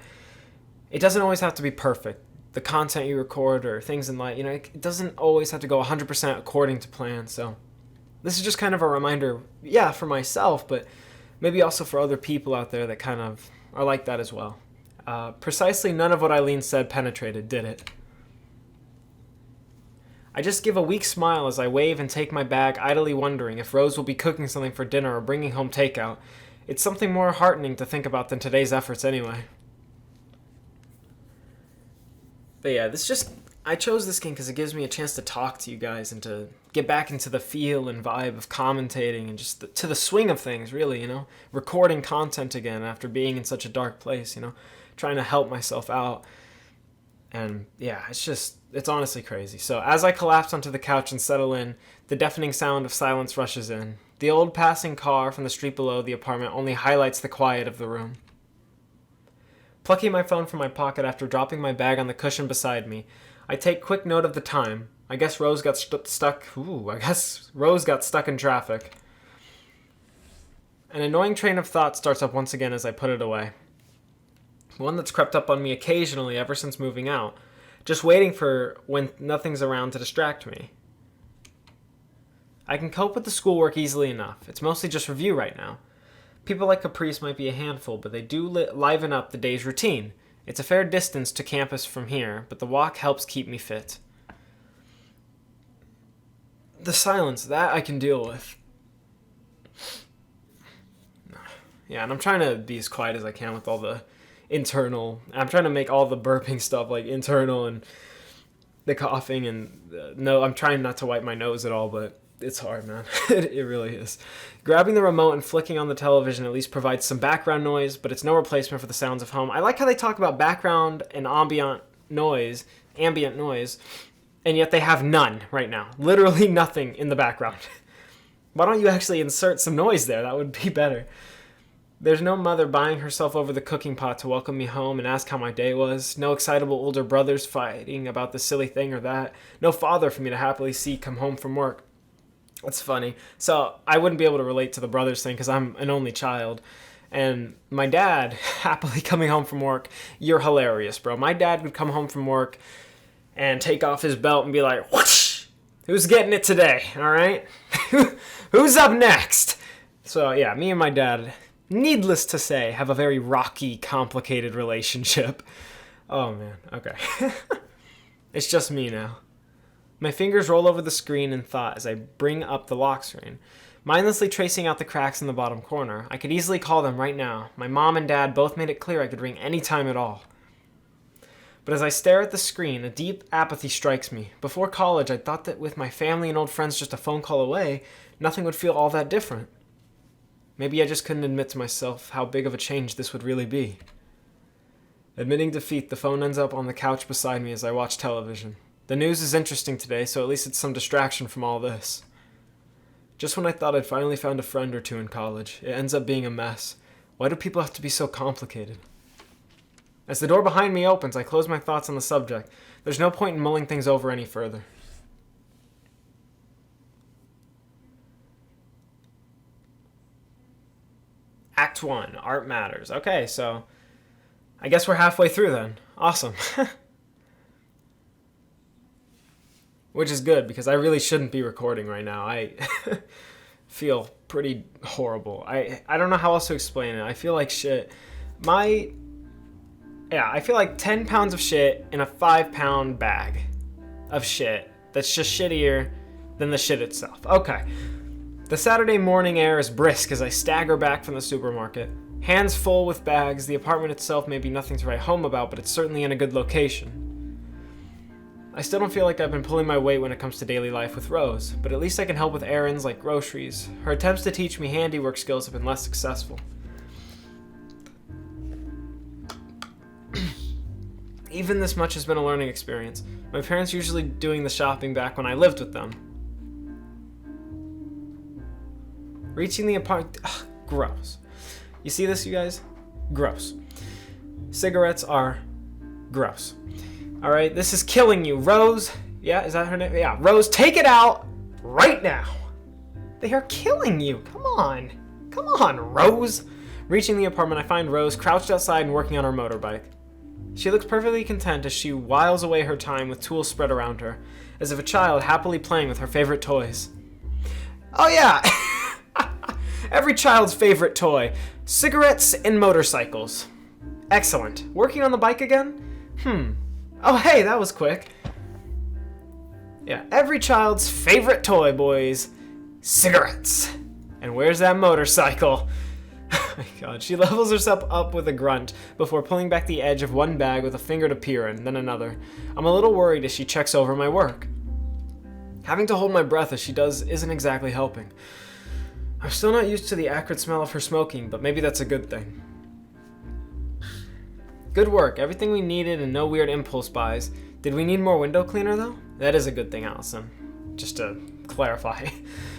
it doesn't always have to be perfect. The content you record or things in life, you know, it doesn't always have to go 100% according to plan. So this is just kind of a reminder, yeah, for myself, but maybe also for other people out there that kind of are like that as well. Precisely none of what Eileen said penetrated, did it? I just give a weak smile as I wave and take my bag, idly wondering if Rose will be cooking something for dinner or bringing home takeout. It's something more heartening to think about than today's efforts anyway. But yeah, I chose this game because it gives me a chance to talk to you guys and to get back into the feel and vibe of commentating and just to the swing of things, really, you know? Recording content again after being in such a dark place, you know? Trying to help myself out. And yeah, it's honestly crazy. So as I collapse onto the couch and settle in, the deafening sound of silence rushes in. The old passing car from the street below the apartment only highlights the quiet of the room. Plucking my phone from my pocket after dropping my bag on the cushion beside me, I take quick note of the time. I guess Rose got stuck in traffic. An annoying train of thought starts up once again as I put it away. One that's crept up on me occasionally ever since moving out, just waiting for when nothing's around to distract me. I can cope with the schoolwork easily enough. It's mostly just review right now. People like Caprice might be a handful, but they do liven up the day's routine. It's a fair distance to campus from here, but the walk helps keep me fit. The silence, that I can deal with. Yeah, and I'm trying to be as quiet as I can with all the internal... I'm trying to make all the burping stuff, like, internal and the coughing and... no, I'm trying not to wipe my nose at all, but it's hard, man. It really is. Grabbing the remote and flicking on the television at least provides some background noise, but it's no replacement for the sounds of home. I like how they talk about background and ambient noise, and yet they have none right now. Literally nothing in the background. Why don't you actually insert some noise there? That would be better. There's no mother buying herself over the cooking pot to welcome me home and ask how my day was. No excitable older brothers fighting about the silly thing or that. No father for me to happily see come home from work. That's funny. So I wouldn't be able to relate to the brothers thing because I'm an only child. And my dad happily coming home from work. You're hilarious, bro. My dad would come home from work and take off his belt and be like, whoosh! Who's getting it today? All right? Who's up next? So yeah, me and my dad, needless to say, have a very rocky, complicated relationship. Oh man, okay. It's just me now. My fingers roll over the screen in thought as I bring up the lock screen, mindlessly tracing out the cracks in the bottom corner. I could easily call them right now. My mom and dad both made it clear I could ring any time at all. But as I stare at the screen, a deep apathy strikes me. Before college, I thought that with my family and old friends just a phone call away, nothing would feel all that different. Maybe I just couldn't admit to myself how big of a change this would really be. Admitting defeat, the phone ends up on the couch beside me as I watch television. The news is interesting today, so at least it's some distraction from all this. Just when I thought I'd finally found a friend or two in college, it ends up being a mess. Why do people have to be so complicated? As the door behind me opens, I close my thoughts on the subject. There's no point in mulling things over any further. Act 1, Art Matters. Okay, so I guess we're halfway through then. Awesome. Which is good, because I really shouldn't be recording right now. I feel pretty horrible. I don't know how else to explain it. I feel like shit. I feel like 10 pounds of shit in a 5-pound bag of shit that's just shittier than the shit itself. Okay. The Saturday morning air is brisk as I stagger back from the supermarket. Hands full with bags, the apartment itself may be nothing to write home about, but it's certainly in a good location. I still don't feel like I've been pulling my weight when it comes to daily life with Rose, but at least I can help with errands like groceries. Her attempts to teach me handiwork skills have been less successful. Even this much has been a learning experience. My parents usually doing the shopping back when I lived with them. Reaching the apartment... Gross. You see this, you guys? Gross. Cigarettes are gross. All right, this is killing you. Rose, yeah, is that her name? Yeah, Rose, take it out right now. They are killing you. Come on. Come on, Rose. Reaching the apartment, I find Rose crouched outside and working on her motorbike. She looks perfectly content as she whiles away her time with tools spread around her, as if a child happily playing with her favorite toys. Oh yeah! Every child's favorite toy. Cigarettes and motorcycles. Excellent. Working on the bike again? Oh hey, that was quick. Yeah, every child's favorite toy, boys. Cigarettes. And where's that motorcycle? Oh my god, she levels herself up with a grunt before pulling back the edge of one bag with a finger to peer in, then another. I'm a little worried as she checks over my work. Having to hold my breath as she does isn't exactly helping. I'm still not used to the acrid smell of her smoking, but maybe that's a good thing. Good work, everything we needed and no weird impulse buys. Did we need more window cleaner though? That is a good thing, Allison. Just to clarify.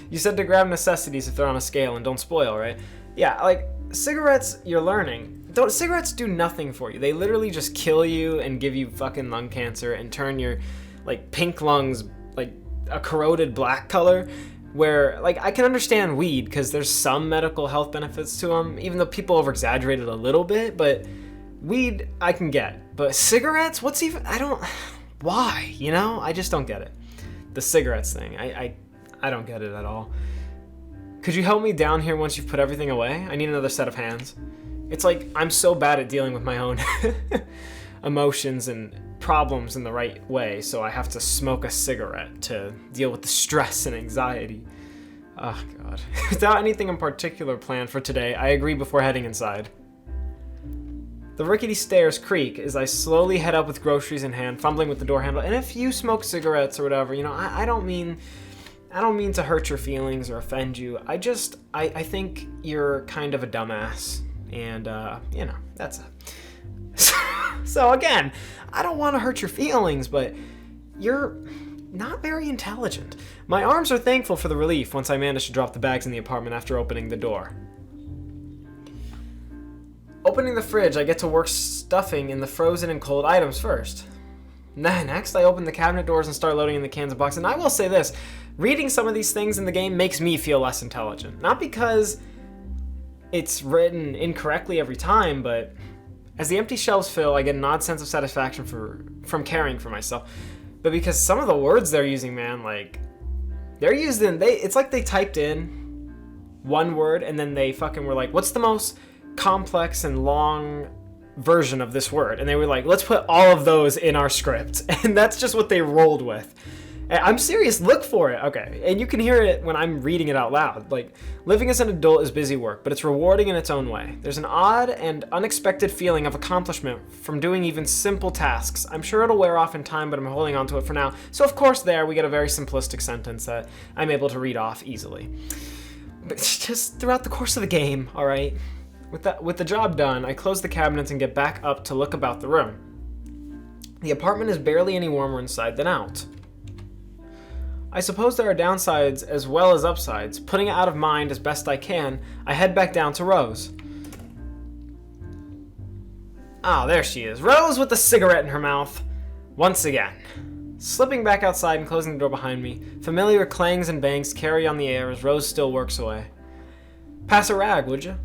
You said to grab necessities if they're on a scale and don't spoil, right? Yeah, like, cigarettes, you're learning. Cigarettes do nothing for you. They literally just kill you and give you fucking lung cancer and turn your, like, pink lungs, like, a corroded black color. Where, like, I can understand weed because there's some medical health benefits to them, even though people over-exaggerate it a little bit, but weed I can get. But cigarettes, why, you know? I just don't get it. The cigarettes thing, I don't get it at all. Could you help me down here once you've put everything away? I need another set of hands. It's like I'm so bad at dealing with my own emotions and problems in the right way, so I have to smoke a cigarette to deal with the stress and anxiety. Oh god. Without anything in particular planned for today, I agree before heading inside. The rickety stairs creak as I slowly head up with groceries in hand, fumbling with the door handle. And if you smoke cigarettes or whatever, you know, I don't mean to hurt your feelings or offend you. I think you're kind of a dumbass. And, you know, that's it. So again, I don't want to hurt your feelings, but you're not very intelligent. My arms are thankful for the relief once I managed to drop the bags in the apartment after opening the door. Opening the fridge, I get to work stuffing in the frozen and cold items first. Next, I open the cabinet doors and start loading in the cans and boxes. And I will say this, reading some of these things in the game makes me feel less intelligent. Not because it's written incorrectly every time, but as the empty shelves fill, I get an odd sense of satisfaction from caring for myself. But because some of the words they're using, man, like, it's like they typed in one word and then they fucking were like, what's the most complex and long version of this word? And they were like, let's put all of those in our script. And that's just what they rolled with. I'm serious, look for it. Okay, and you can hear it when I'm reading it out loud. Like, living as an adult is busy work, but it's rewarding in its own way. There's an odd and unexpected feeling of accomplishment from doing even simple tasks. I'm sure it'll wear off in time, but I'm holding on to it for now. So of course there we get a very simplistic sentence that I'm able to read off easily. But just throughout the course of the game, all right? With the job done, I close the cabinets and get back up to look about the room. The apartment is barely any warmer inside than out. I suppose there are downsides as well as upsides. Putting it out of mind as best I can, I head back down to Rose. Ah, there she is. Rose with a cigarette in her mouth. Once again. Slipping back outside and closing the door behind me, familiar clangs and bangs carry on the air as Rose still works away. Pass a rag, would you?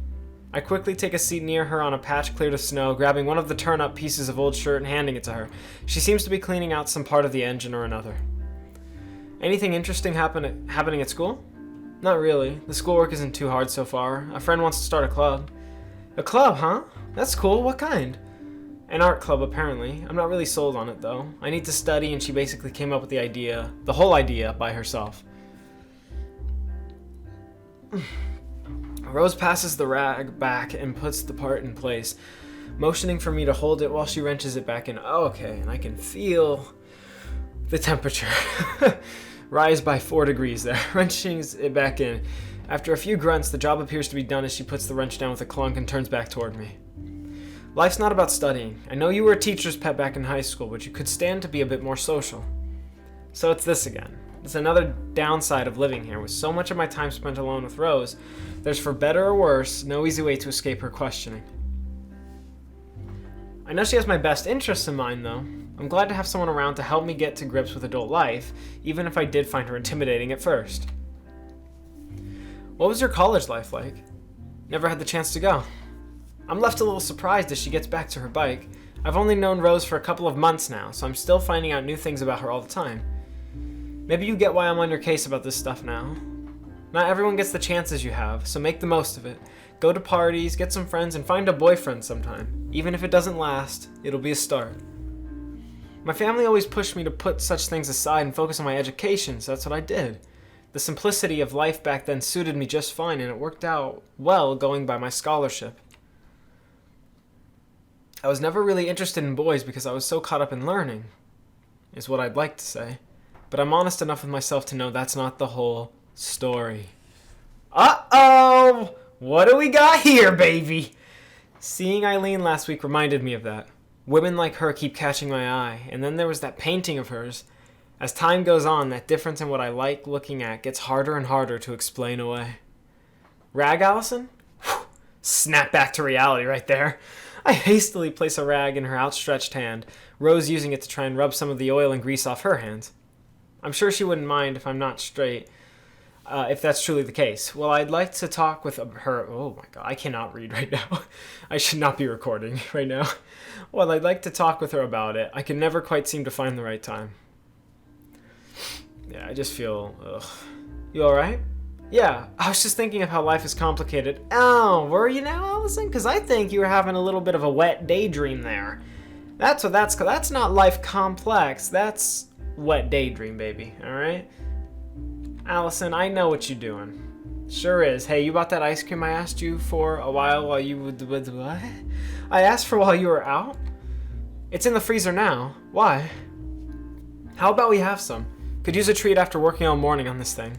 I quickly take a seat near her on a patch cleared of snow, grabbing one of the turn-up pieces of old shirt and handing it to her. She seems to be cleaning out some part of the engine or another. Anything interesting happening at school? Not really. The schoolwork isn't too hard so far. A friend wants to start a club. A club, huh? That's cool. What kind? An art club, apparently. I'm not really sold on it, though. I need to study, and she basically came up with the whole idea, by herself. Rose passes the rag back and puts the part in place, motioning for me to hold it while she wrenches it back in. Oh, okay, and I can feel the temperature rise by 4 degrees there, wrenching it back in. After a few grunts, the job appears to be done as she puts the wrench down with a clunk and turns back toward me. Life's not about studying. I know you were a teacher's pet back in high school, but you could stand to be a bit more social. So it's this again. It's another downside of living here. With so much of my time spent alone with Rose, there's, for better or worse, no easy way to escape her questioning. I know she has my best interests in mind, though. I'm glad to have someone around to help me get to grips with adult life, even if I did find her intimidating at first. What was your college life like? Never had the chance to go. I'm left a little surprised as she gets back to her bike. I've only known Rose for a couple of months now, so I'm still finding out new things about her all the time. Maybe you get why I'm on your case about this stuff now. Not everyone gets the chances you have, so make the most of it. Go to parties, get some friends, and find a boyfriend sometime. Even if it doesn't last, it'll be a start. My family always pushed me to put such things aside and focus on my education, so that's what I did. The simplicity of life back then suited me just fine, and it worked out well going by my scholarship. I was never really interested in boys because I was so caught up in learning, is what I'd like to say. But I'm honest enough with myself to know that's not the whole story. Uh-oh! What do we got here, baby? Seeing Eileen last week reminded me of that. Women like her keep catching my eye, and then there was that painting of hers. As time goes on, that difference in what I like looking at gets harder and harder to explain away. Rag, Allison? Whew. Snap back to reality right there. I hastily place a rag in her outstretched hand, Rose using it to try and rub some of the oil and grease off her hands. I'm sure she wouldn't mind if I'm not straight, if that's truly the case. Well, I'd like to talk with her. Oh my god, I cannot read right now. I should not be recording right now. Well, I'd like to talk with her about it. I can never quite seem to find the right time. Yeah, I just feel, ugh. You alright? Yeah, I was just thinking of how life is complicated. Oh, were you now, Allison? Because I think you were having a little bit of a wet daydream there. That's not life complex. That's wet daydream, baby, alright? Allison, I know what you're doing. Sure is. Hey, you bought that ice cream I asked you for a while you would... What? I asked for while you were out? It's in the freezer now. Why? How about we have some? Could use a treat after working all morning on this thing.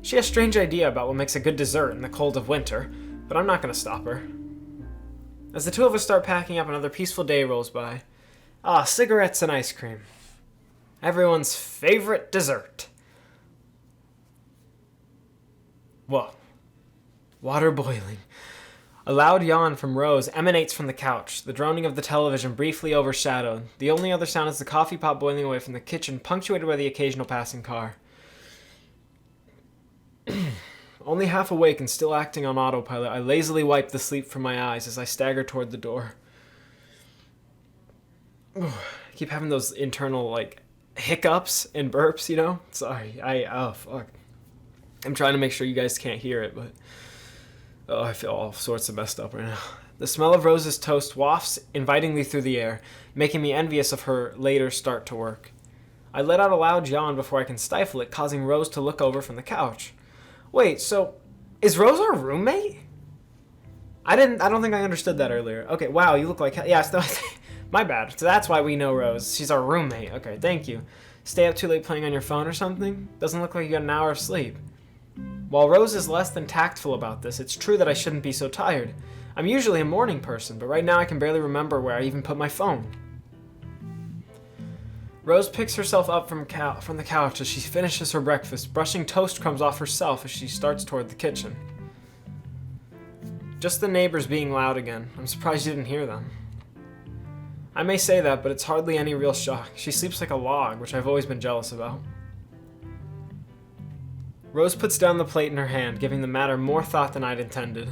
She has a strange idea about what makes a good dessert in the cold of winter, but I'm not going to stop her. As the two of us start packing up, another peaceful day rolls by. Ah, cigarettes and ice cream. Everyone's favorite dessert. Whoa. Water boiling. A loud yawn from Rose emanates from the couch, the droning of the television briefly overshadowed. The only other sound is the coffee pot boiling away from the kitchen, punctuated by the occasional passing car. Only half awake and still acting on autopilot, I lazily wipe the sleep from my eyes as I stagger toward the door. I keep having those internal, hiccups and burps, you know? Sorry, oh, fuck. I'm trying to make sure you guys can't hear it, but... Oh, I feel all sorts of messed up right now. The smell of Rose's toast wafts invitingly through the air, making me envious of her later start to work. I let out a loud yawn before I can stifle it, causing Rose to look over from the couch. Wait, so is Rose our roommate? I don't think I understood that earlier. Okay, wow, you look like yeah, my bad. So that's why we know Rose. She's our roommate. Okay, thank you. Stay up too late playing on your phone or something? Doesn't look like you got an hour of sleep. While Rose is less than tactful about this, it's true that I shouldn't be so tired. I'm usually a morning person, but right now I can barely remember where I even put my phone. Rose picks herself up from the couch as she finishes her breakfast, brushing toast crumbs off herself as she starts toward the kitchen. Just the neighbors being loud again. I'm surprised you didn't hear them. I may say that, but it's hardly any real shock. She sleeps like a log, which I've always been jealous about. Rose puts down the plate in her hand, giving the matter more thought than I'd intended.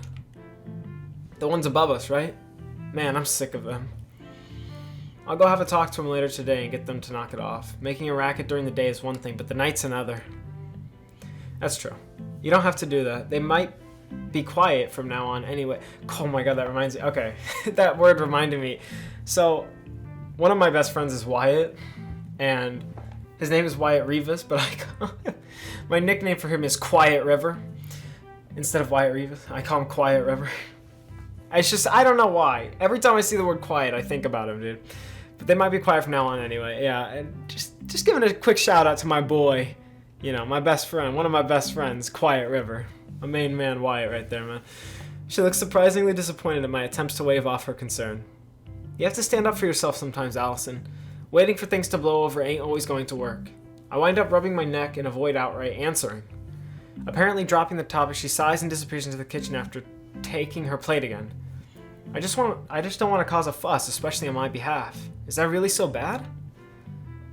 The ones above us, right? Man, I'm sick of them. I'll go have a talk to them later today and get them to knock it off. Making a racket during the day is one thing, but the night's another. That's true. You don't have to do that. They might be quiet from now on anyway. Oh my god, that reminds me. Okay, that word reminded me. So, one of my best friends is Wyatt, and his name is Wyatt Rivas, but my nickname for him is Quiet River. Instead of Wyatt Rivas, I call him Quiet River. It's just, I don't know why. Every time I see the word quiet, I think about him, dude. But they might be quiet from now on anyway. Yeah, and just giving a quick shout out to my boy, my best friend, one of my best friends, Quiet River. My main man, Wyatt, right there, man. She looks surprisingly disappointed at my attempts to wave off her concern. You have to stand up for yourself sometimes, Allison. Waiting for things to blow over ain't always going to work. I wind up rubbing my neck and avoid outright answering. Apparently dropping the topic, she sighs and disappears into the kitchen after taking her plate again. I just don't want to cause a fuss, especially on my behalf. Is that really so bad?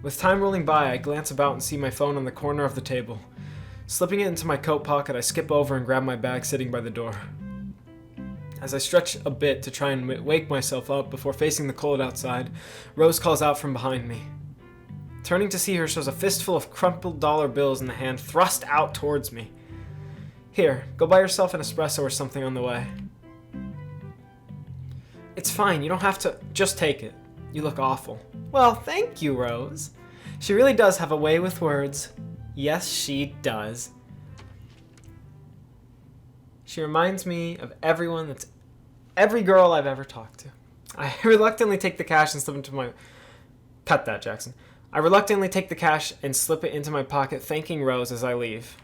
With time rolling by, I glance about and see my phone on the corner of the table. Slipping it into my coat pocket, I skip over and grab my bag sitting by the door. As I stretch a bit to try and wake myself up before facing the cold outside, Rose calls out from behind me. Turning to see her shows a fistful of crumpled dollar bills in the hand thrust out towards me. Here, go buy yourself an espresso or something on the way. It's fine, you don't have to. Just take it. You look awful. Well, thank you, Rose. She really does have a way with words. Yes, she does. She reminds me of every girl I've ever talked to. I reluctantly take the cash and slip into my... Cut that, Jackson. I reluctantly take the cash and slip it into my pocket, thanking Rose as I leave.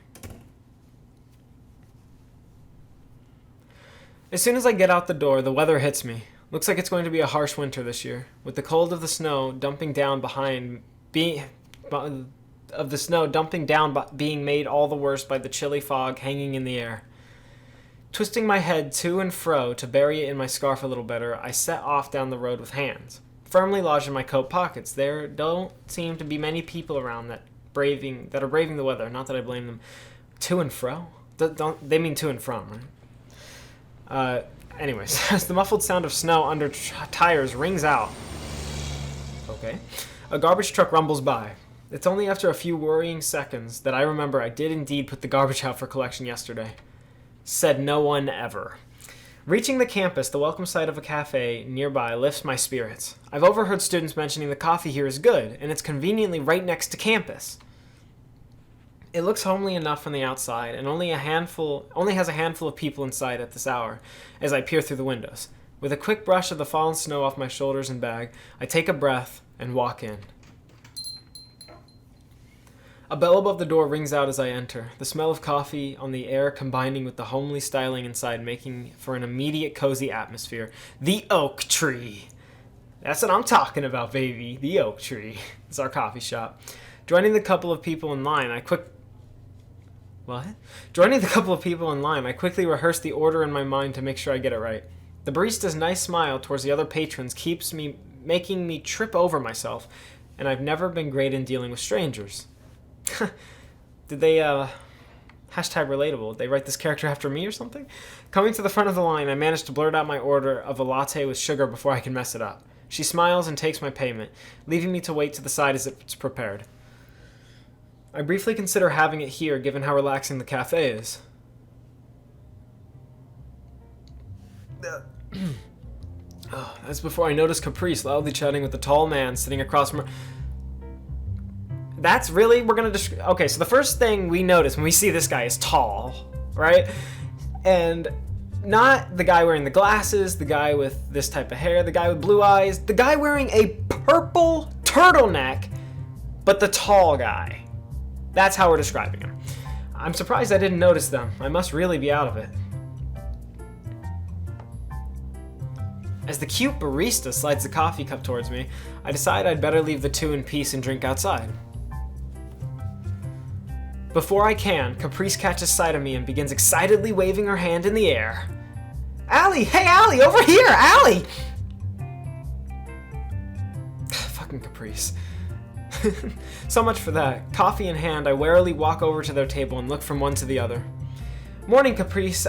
As soon as I get out the door, the weather hits me. Looks like it's going to be a harsh winter this year, with the cold of the snow dumping down being made all the worse by the chilly fog hanging in the air. Twisting my head to and fro to bury it in my scarf a little better, I set off down the road with hands firmly lodged in my coat pockets. There don't seem to be many people around that are braving the weather. Not that I blame them. To and fro? They mean to and from, right? Anyways, as the muffled sound of snow under tires rings out, okay, a garbage truck rumbles by. It's only after a few worrying seconds that I remember I did indeed put the garbage out for collection yesterday. Said no one ever. Reaching the campus, the welcome sight of a cafe nearby lifts my spirits. I've overheard students mentioning the coffee here is good, and it's conveniently right next to campus. It looks homely enough from the outside, and only has a handful of people inside at this hour, as I peer through the windows. With a quick brush of the fallen snow off my shoulders and bag, I take a breath and walk in. A bell above the door rings out as I enter, the smell of coffee on the air combining with the homely styling inside, making for an immediate cozy atmosphere. The Oak Tree! That's what I'm talking about, baby. The Oak Tree. It's our coffee shop. Joining the couple of people in line, I quickly rehearse the order in my mind to make sure I get it right. The barista's nice smile towards the other patrons keeps making me trip over myself, and I've never been great in dealing with strangers. Did they, hashtag relatable, did they write this character after me or something? Coming to the front of the line, I manage to blurt out my order of a latte with sugar before I can mess it up. She smiles and takes my payment, leaving me to wait to the side as it's prepared. I briefly consider having it here, given how relaxing the cafe is. That's before I notice Caprice loudly chatting with the tall man sitting across from her. That's really, okay, so the first thing we notice when we see this guy is tall, right? And not the guy wearing the glasses, the guy with this type of hair, the guy with blue eyes, the guy wearing a purple turtleneck, but the tall guy. That's how we're describing him. I'm surprised I didn't notice them. I must really be out of it. As the cute barista slides the coffee cup towards me, I decide I'd better leave the two in peace and drink outside. Before I can, Caprice catches sight of me and begins excitedly waving her hand in the air. Allie! Hey, Allie! Over here! Allie! Fucking Caprice. So much for that. Coffee in hand, I warily walk over to their table and look from one to the other. Morning, Caprice.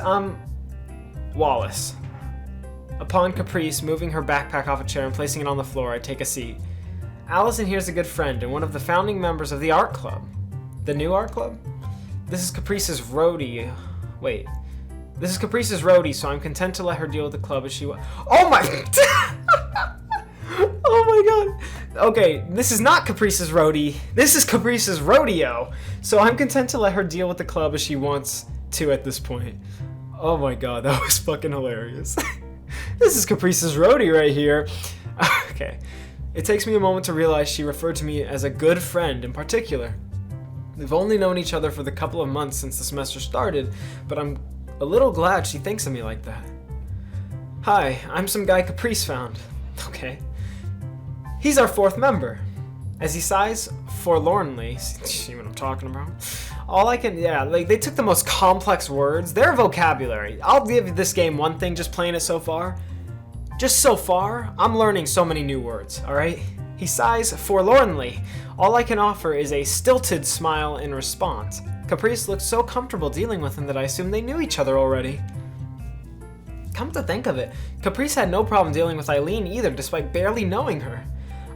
Wallace. Upon Caprice moving her backpack off a chair and placing it on the floor, I take a seat. Allison here's a good friend and one of the founding members of the art club. The new art club? This is Caprice's roadie. Wait. This is Caprice's roadie, so I'm content to let her deal with the club as she wants. Oh my... Oh my god. Okay, this is not Caprice's roadie. This is Caprice's rodeo. So I'm content to let her deal with the club as she wants to at this point. Oh my god, that was fucking hilarious. This is Caprice's roadie right here. Okay. It takes me a moment to realize she referred to me as a good friend in particular. We've only known each other for the couple of months since the semester started, but I'm a little glad she thinks of me like that. Hi, I'm some guy Caprice found. Okay. He's our fourth member. As he sighs forlornly, see what I'm talking about? They took the most complex words. Their vocabulary. I'll give this game one thing just playing it so far. Just so far, I'm learning so many new words, alright? He sighs forlornly. All I can offer is a stilted smile in response. Caprice looks so comfortable dealing with him that I assume they knew each other already. Come to think of it, Caprice had no problem dealing with Eileen either, despite barely knowing her.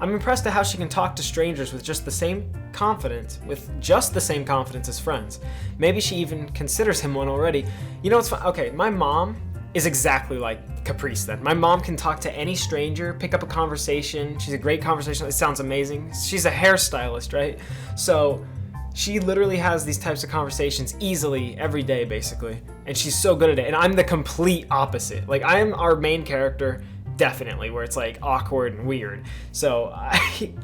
I'm impressed at how she can talk to strangers with just the same confidence as friends. Maybe she even considers him one already. You know what's fun? Okay, my mom is exactly like Caprice then. My mom can talk to any stranger, pick up a conversation. She's a great conversationalist. It sounds amazing. She's a hairstylist, right? So she literally has these types of conversations easily every day, basically. And she's so good at it. And I'm the complete opposite. Like, I am our main character, definitely, where it's like awkward and weird. So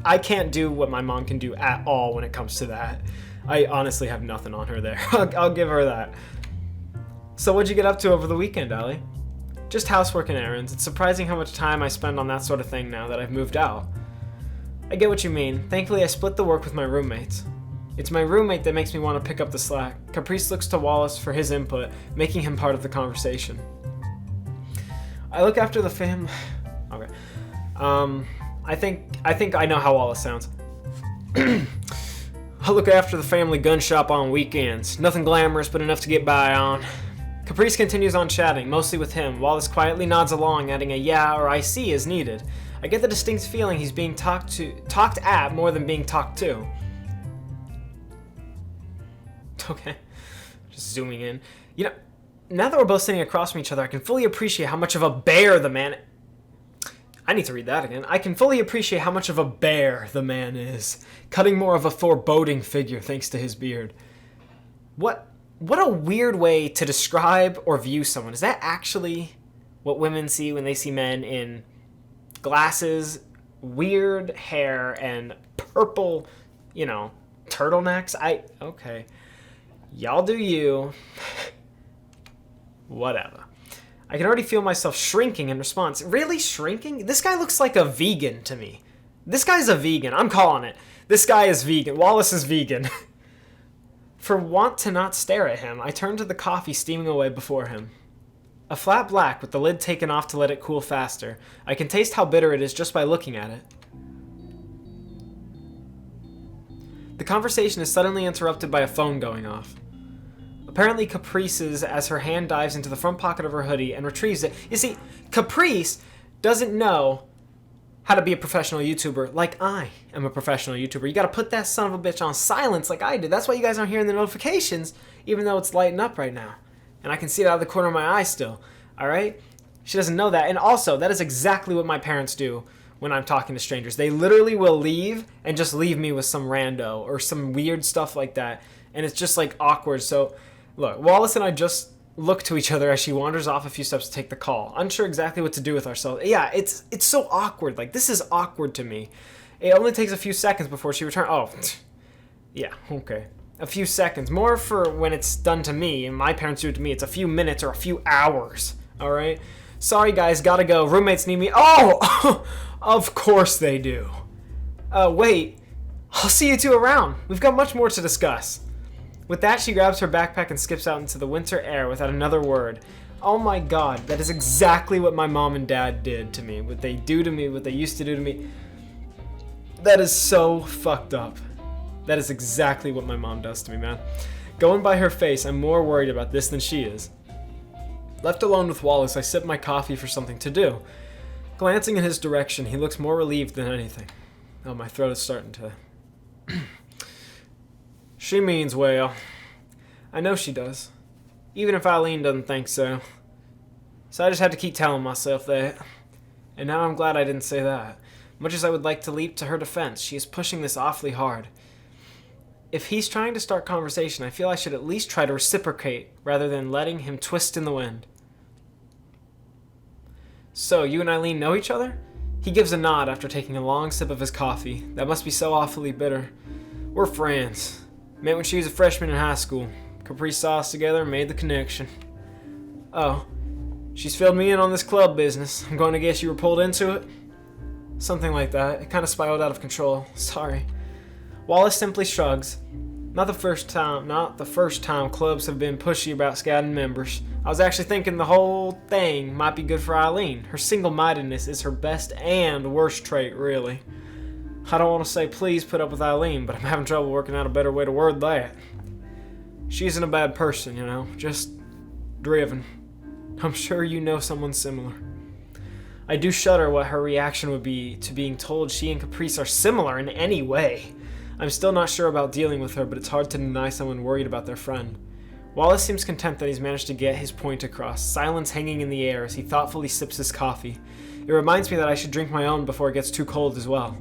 I can't do what my mom can do at all when it comes to that. I honestly have nothing on her there. I'll give her that. So what'd you get up to over the weekend, Allie? Just housework and errands. It's surprising how much time I spend on that sort of thing now that I've moved out. I get what you mean. Thankfully, I split the work with my roommates. It's my roommate that makes me want to pick up the slack. Caprice looks to Wallace for his input, making him part of the conversation. I look after the family. Okay. I think I know how Wallace sounds. I look after the family gun shop on weekends. Nothing glamorous, but enough to get by on. Caprice continues on chatting, mostly with him. Wallace quietly nods along, adding a yeah or I see as needed. I get the distinct feeling he's being talked at more than being talked to. Okay, just zooming in. You know, now that we're both sitting across from each other, I can fully appreciate how much of a bear the man... I need to read that again. I can fully appreciate how much of a bear the man is, cutting more of a foreboding figure thanks to his beard. What a weird way to describe or view someone. Is that actually what women see when they see men in glasses, weird hair, and purple, turtlenecks? Okay. Y'all do you. Whatever. I can already feel myself shrinking in response. Really shrinking? This guy looks like a vegan to me. This guy's a vegan. I'm calling it. This guy is vegan. Wallace is vegan. For want to not stare at him, I turn to the coffee steaming away before him. A flat black with the lid taken off to let it cool faster. I can taste how bitter it is just by looking at it. The conversation is suddenly interrupted by a phone going off. Apparently Caprice's, as her hand dives into the front pocket of her hoodie and retrieves it. You see, Caprice doesn't know how to be a professional YouTuber like I am a professional YouTuber. You gotta put that son of a bitch on silence like I did. That's why you guys aren't hearing the notifications, even though it's lighting up right now. And I can see it out of the corner of my eye still, alright? She doesn't know that. And also, that is exactly what my parents do when I'm talking to strangers. They literally will leave and just leave me with some rando or some weird stuff like that. And it's just like awkward. So, look, Wallace and I just look to each other as she wanders off a few steps to take the call, unsure exactly what to do with ourselves. Yeah, it's so awkward. Like, this is awkward to me. It only takes a few seconds before she returns. Oh, yeah, okay. A few seconds. More for when it's done to me, and my parents do it to me. It's a few minutes or a few hours, all right? Sorry, guys, gotta go. Roommates need me. Oh, of course they do. Wait. I'll see you two around. We've got much more to discuss. With that, she grabs her backpack and skips out into the winter air without another word. Oh my god, that is exactly what my mom and dad did to me. What they do to me, what they used to do to me. That is so fucked up. That is exactly what my mom does to me, man. Going by her face, I'm more worried about this than she is. Left alone with Wallace, I sip my coffee for something to do. Glancing in his direction, he looks more relieved than anything. Oh, my throat is starting to... She means well. I know she does. Even if Eileen doesn't think so. So I just had to keep telling myself that. And now I'm glad I didn't say that. Much as I would like to leap to her defense, she is pushing this awfully hard. If he's trying to start conversation, I feel I should at least try to reciprocate rather than letting him twist in the wind. So, you and Eileen know each other? He gives a nod after taking a long sip of his coffee. That must be so awfully bitter. We're friends. Met when she was a freshman in high school. Caprice saw us together and made the connection. Oh, she's filled me in on this club business. I'm going to guess you were pulled into it? Something like that. It kind of spiraled out of control. Sorry. Wallace simply shrugs. Not the first time clubs have been pushy about scouting members. I was actually thinking the whole thing might be good for Eileen. Her single-mindedness is her best and worst trait, really. I don't want to say please put up with Eileen, but I'm having trouble working out a better way to word that. She isn't a bad person, you know, just driven. I'm sure you know someone similar. I do shudder what her reaction would be to being told she and Caprice are similar in any way. I'm still not sure about dealing with her, but it's hard to deny someone worried about their friend. Wallace seems content that he's managed to get his point across, silence hanging in the air as he thoughtfully sips his coffee. It reminds me that I should drink my own before it gets too cold as well.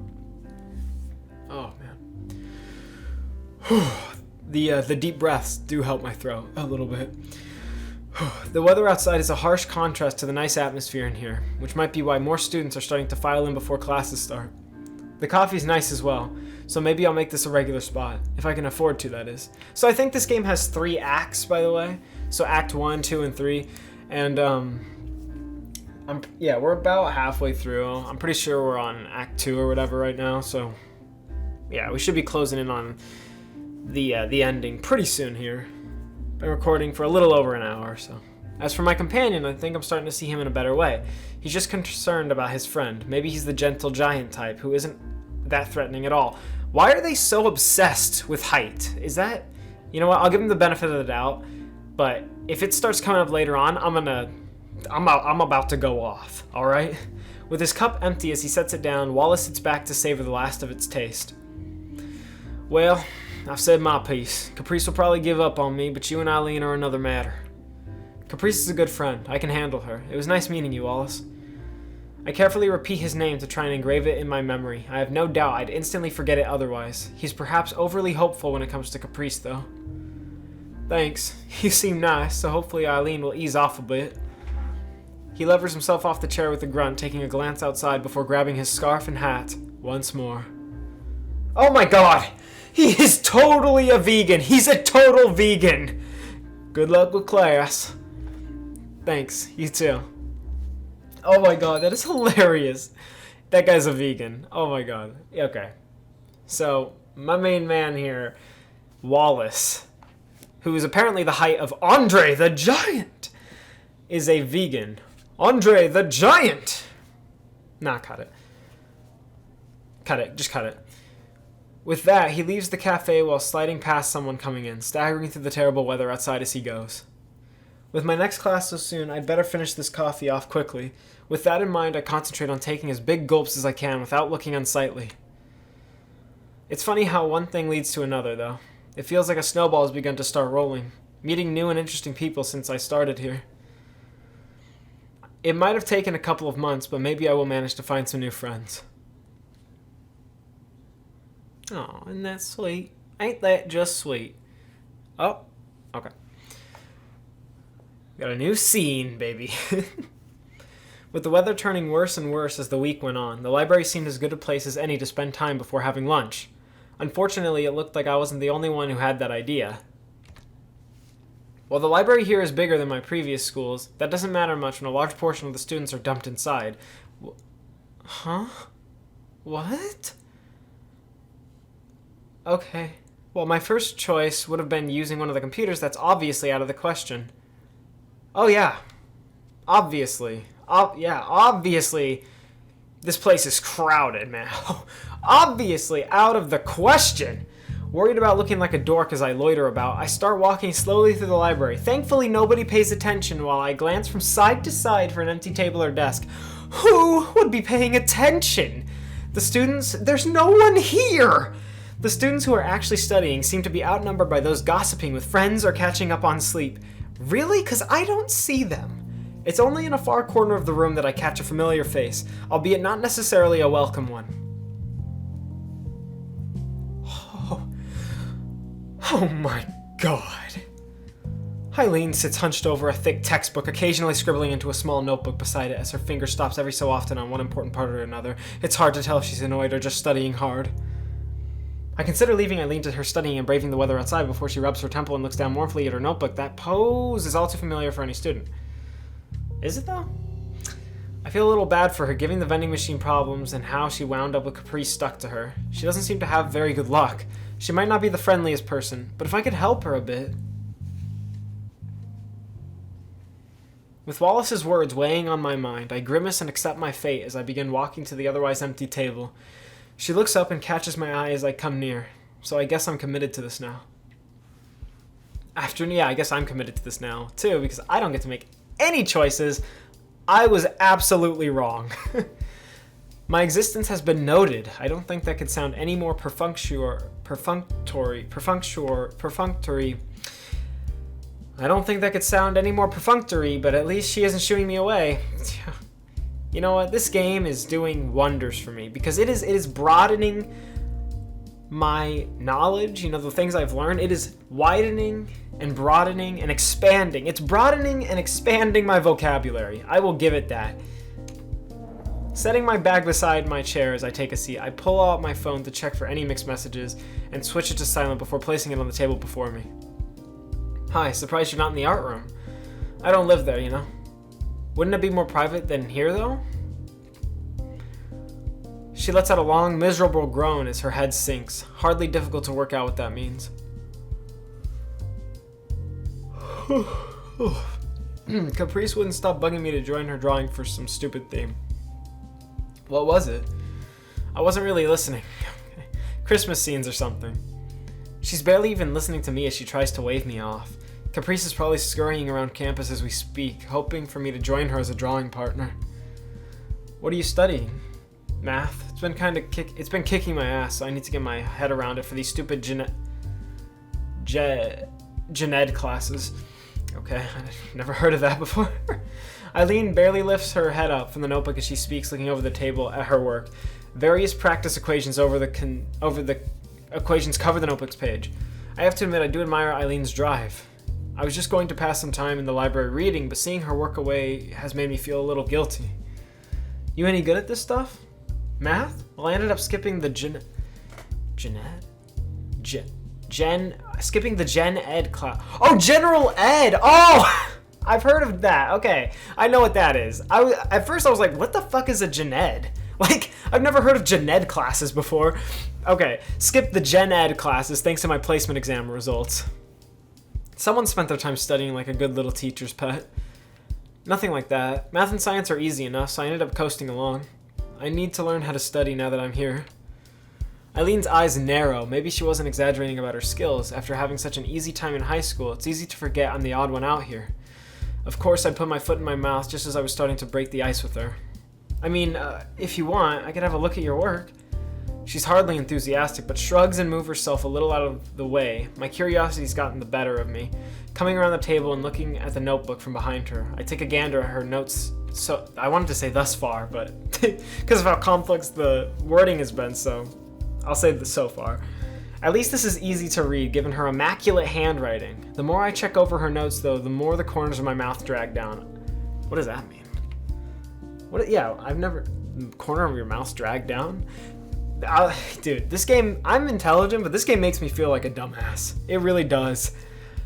Oh, man. The deep breaths do help my throat a little bit. The weather outside is a harsh contrast to the nice atmosphere in here, which might be why more students are starting to file in before classes start. The coffee's nice as well, so maybe I'll make this a regular spot, if I can afford to, that is. So I think this game has 3 acts, by the way. So Act 1, 2, and 3. And, we're about halfway through. I'm pretty sure we're on Act 2 or whatever right now, so yeah, we should be closing in on the ending pretty soon here. Been recording for a little over an hour, so. As for my companion, I think I'm starting to see him in a better way. He's just concerned about his friend. Maybe he's the gentle giant type who isn't that threatening at all. Why are they so obsessed with height? Is that... You know what, I'll give him the benefit of the doubt, but if it starts coming up later on, I'm about to go off, alright? With his cup empty as he sets it down, Wallace sits back to savor the last of its taste. Well, I've said my piece. Caprice will probably give up on me, but you and Eileen are another matter. Caprice is a good friend. I can handle her. It was nice meeting you, Wallace. I carefully repeat his name to try and engrave it in my memory. I have no doubt I'd instantly forget it otherwise. He's perhaps overly hopeful when it comes to Caprice, though. Thanks. You seem nice, so hopefully Eileen will ease off a bit. He levers himself off the chair with a grunt, taking a glance outside before grabbing his scarf and hat once more. Oh my god! He is totally a vegan! He's a total vegan! Good luck with class. Thanks, you too. Oh my god, that is hilarious. That guy's a vegan. Oh my god. Okay. So, my main man here, Wallace, who is apparently the height of Andre the Giant, is a vegan. Andre the Giant! Nah, cut it. Cut it. Just cut it. With that, he leaves the cafe while sliding past someone coming in, staggering through the terrible weather outside as he goes. With my next class so soon, I'd better finish this coffee off quickly. With that in mind, I concentrate on taking as big gulps as I can without looking unsightly. It's funny how one thing leads to another, though. It feels like a snowball has begun to start rolling, meeting new and interesting people since I started here. It might have taken a couple of months, but maybe I will manage to find some new friends. Oh, isn't that sweet? Ain't that just sweet? Oh, okay. Got a new scene, baby. With the weather turning worse and worse as the week went on, the library seemed as good a place as any to spend time before having lunch. Unfortunately, it looked like I wasn't the only one who had that idea. While the library here is bigger than my previous schools, that doesn't matter much when a large portion of the students are dumped inside. Huh? What? Okay. Well, my first choice would have been using one of the computers. That's obviously out of the question. Oh, yeah. Obviously. Obviously. This place is crowded, man. Obviously out of the question. Worried about looking like a dork as I loiter about, I start walking slowly through the library. Thankfully, nobody pays attention while I glance from side to side for an empty table or desk. Who would be paying attention? The students? There's no one here! The students who are actually studying seem to be outnumbered by those gossiping with friends or catching up on sleep. Really? 'Cause I don't see them. It's only in a far corner of the room that I catch a familiar face, albeit not necessarily a welcome one. Oh my god. Eileen sits hunched over a thick textbook, occasionally scribbling into a small notebook beside it as her finger stops every so often on one important part or another. It's hard to tell if she's annoyed or just studying hard. I consider leaving Eileen to her studying and braving the weather outside before she rubs her temple and looks down mournfully at her notebook. That pose is all too familiar for any student. Is it, though? I feel a little bad for her, given the vending machine problems and how she wound up with Caprice stuck to her. She doesn't seem to have very good luck. She might not be the friendliest person, but if I could help her a bit. With Wallace's words weighing on my mind, I grimace and accept my fate as I begin walking to the otherwise empty table. She looks up and catches my eye as I come near, so I guess I'm committed to this now. I guess I'm committed to this now, too, because I don't get to make any choices. I was absolutely wrong. My existence has been noted. I don't think that could sound any more perfunctory. I don't think that could sound any more perfunctory, but at least she isn't shooing me away. You know what? This game is doing wonders for me because it is broadening my knowledge, the things I've learned. It is widening and broadening and expanding. It's broadening and expanding my vocabulary. I will give it that. Setting my bag beside my chair as I take a seat, I pull out my phone to check for any mixed messages and switch it to silent before placing it on the table before me. Hi, surprised you're not in the art room. I don't live there, Wouldn't it be more private than here, though? She lets out a long, miserable groan as her head sinks. Hardly difficult to work out what that means. Caprice wouldn't stop bugging me to join her drawing for some stupid theme. What was it? I wasn't really listening. Christmas scenes or something. She's barely even listening to me as she tries to wave me off. Caprice is probably scurrying around campus as we speak, hoping for me to join her as a drawing partner. What are you studying? Math. It's been kicking my ass, so I need to get my head around it for these stupid gen ed classes. Okay, I've never heard of that before. Eileen barely lifts her head up from the notebook as she speaks, looking over the table at her work. Various practice equations over the equations cover the notebook's page. I have to admit, I do admire Eileen's drive. I was just going to pass some time in the library reading, but seeing her work away has made me feel a little guilty. You any good at this stuff? Math? Well, I ended up skipping the skipping the gen ed class. Oh, general ed! Oh! I've heard of that. Okay, I know what that is. At first I was like, what the fuck is a gen ed? Like, I've never heard of gen ed classes before. Okay, skip the gen ed classes thanks to my placement exam results. Someone spent their time studying like a good little teacher's pet. Nothing like that. Math and science are easy enough, so I ended up coasting along. I need to learn how to study now that I'm here. Eileen's eyes narrow. Maybe she wasn't exaggerating about her skills. After having such an easy time in high school, it's easy to forget I'm the odd one out here. Of course, I'd put my foot in my mouth just as I was starting to break the ice with her. I mean, if you want, I could have a look at your work. She's hardly enthusiastic, but shrugs and moves herself a little out of the way. My curiosity's gotten the better of me. Coming around the table and looking at the notebook from behind her, I take a gander at her notes. So I wanted to say thus far, but because of how complex the wording has been, so I'll say the so far. At least this is easy to read, given her immaculate handwriting. The more I check over her notes, though, the more the corners of my mouth drag down. What does that mean? I've never... Corner of your mouth drag down? Dude, this game... I'm intelligent, but this game makes me feel like a dumbass. It really does.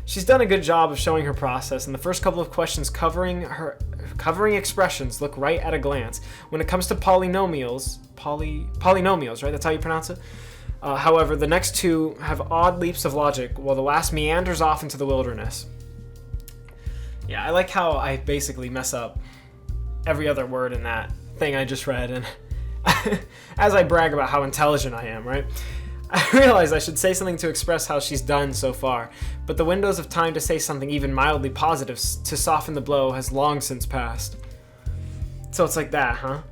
She's done a good job of showing her process, and the first couple of questions covering expressions look right at a glance. When it comes to polynomials, right? That's how you pronounce it? However, the next two have odd leaps of logic, while the last meanders off into the wilderness. Yeah, I like how I basically mess up every other word in that thing I just read, and as I brag about how intelligent I am, right? I realize I should say something to express how she's done so far, but the windows of time to say something even mildly positive to soften the blow has long since passed. So it's like that, huh?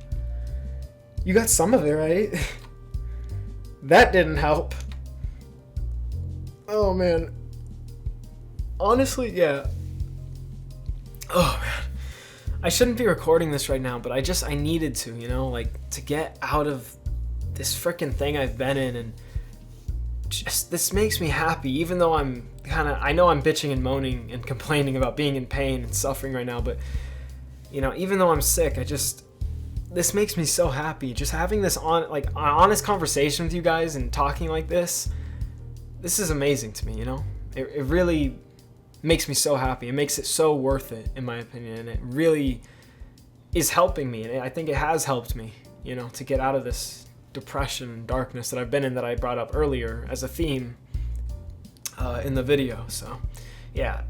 You got some of it, right? That didn't help. Oh, man. Honestly, yeah. Oh, man. I shouldn't be recording this right now, but I needed to, to get out of this frickin' thing I've been in, and just, this makes me happy, even though I know I'm bitching and moaning and complaining about being in pain and suffering right now, but, even though I'm sick, this makes me so happy. Just having this honest conversation with you guys and talking like this is amazing to me, It really makes me so happy. It makes it so worth it, in my opinion, and it really is helping me, and I think it has helped me, to get out of this depression and darkness that I've been in that I brought up earlier as a theme in the video. So, yeah.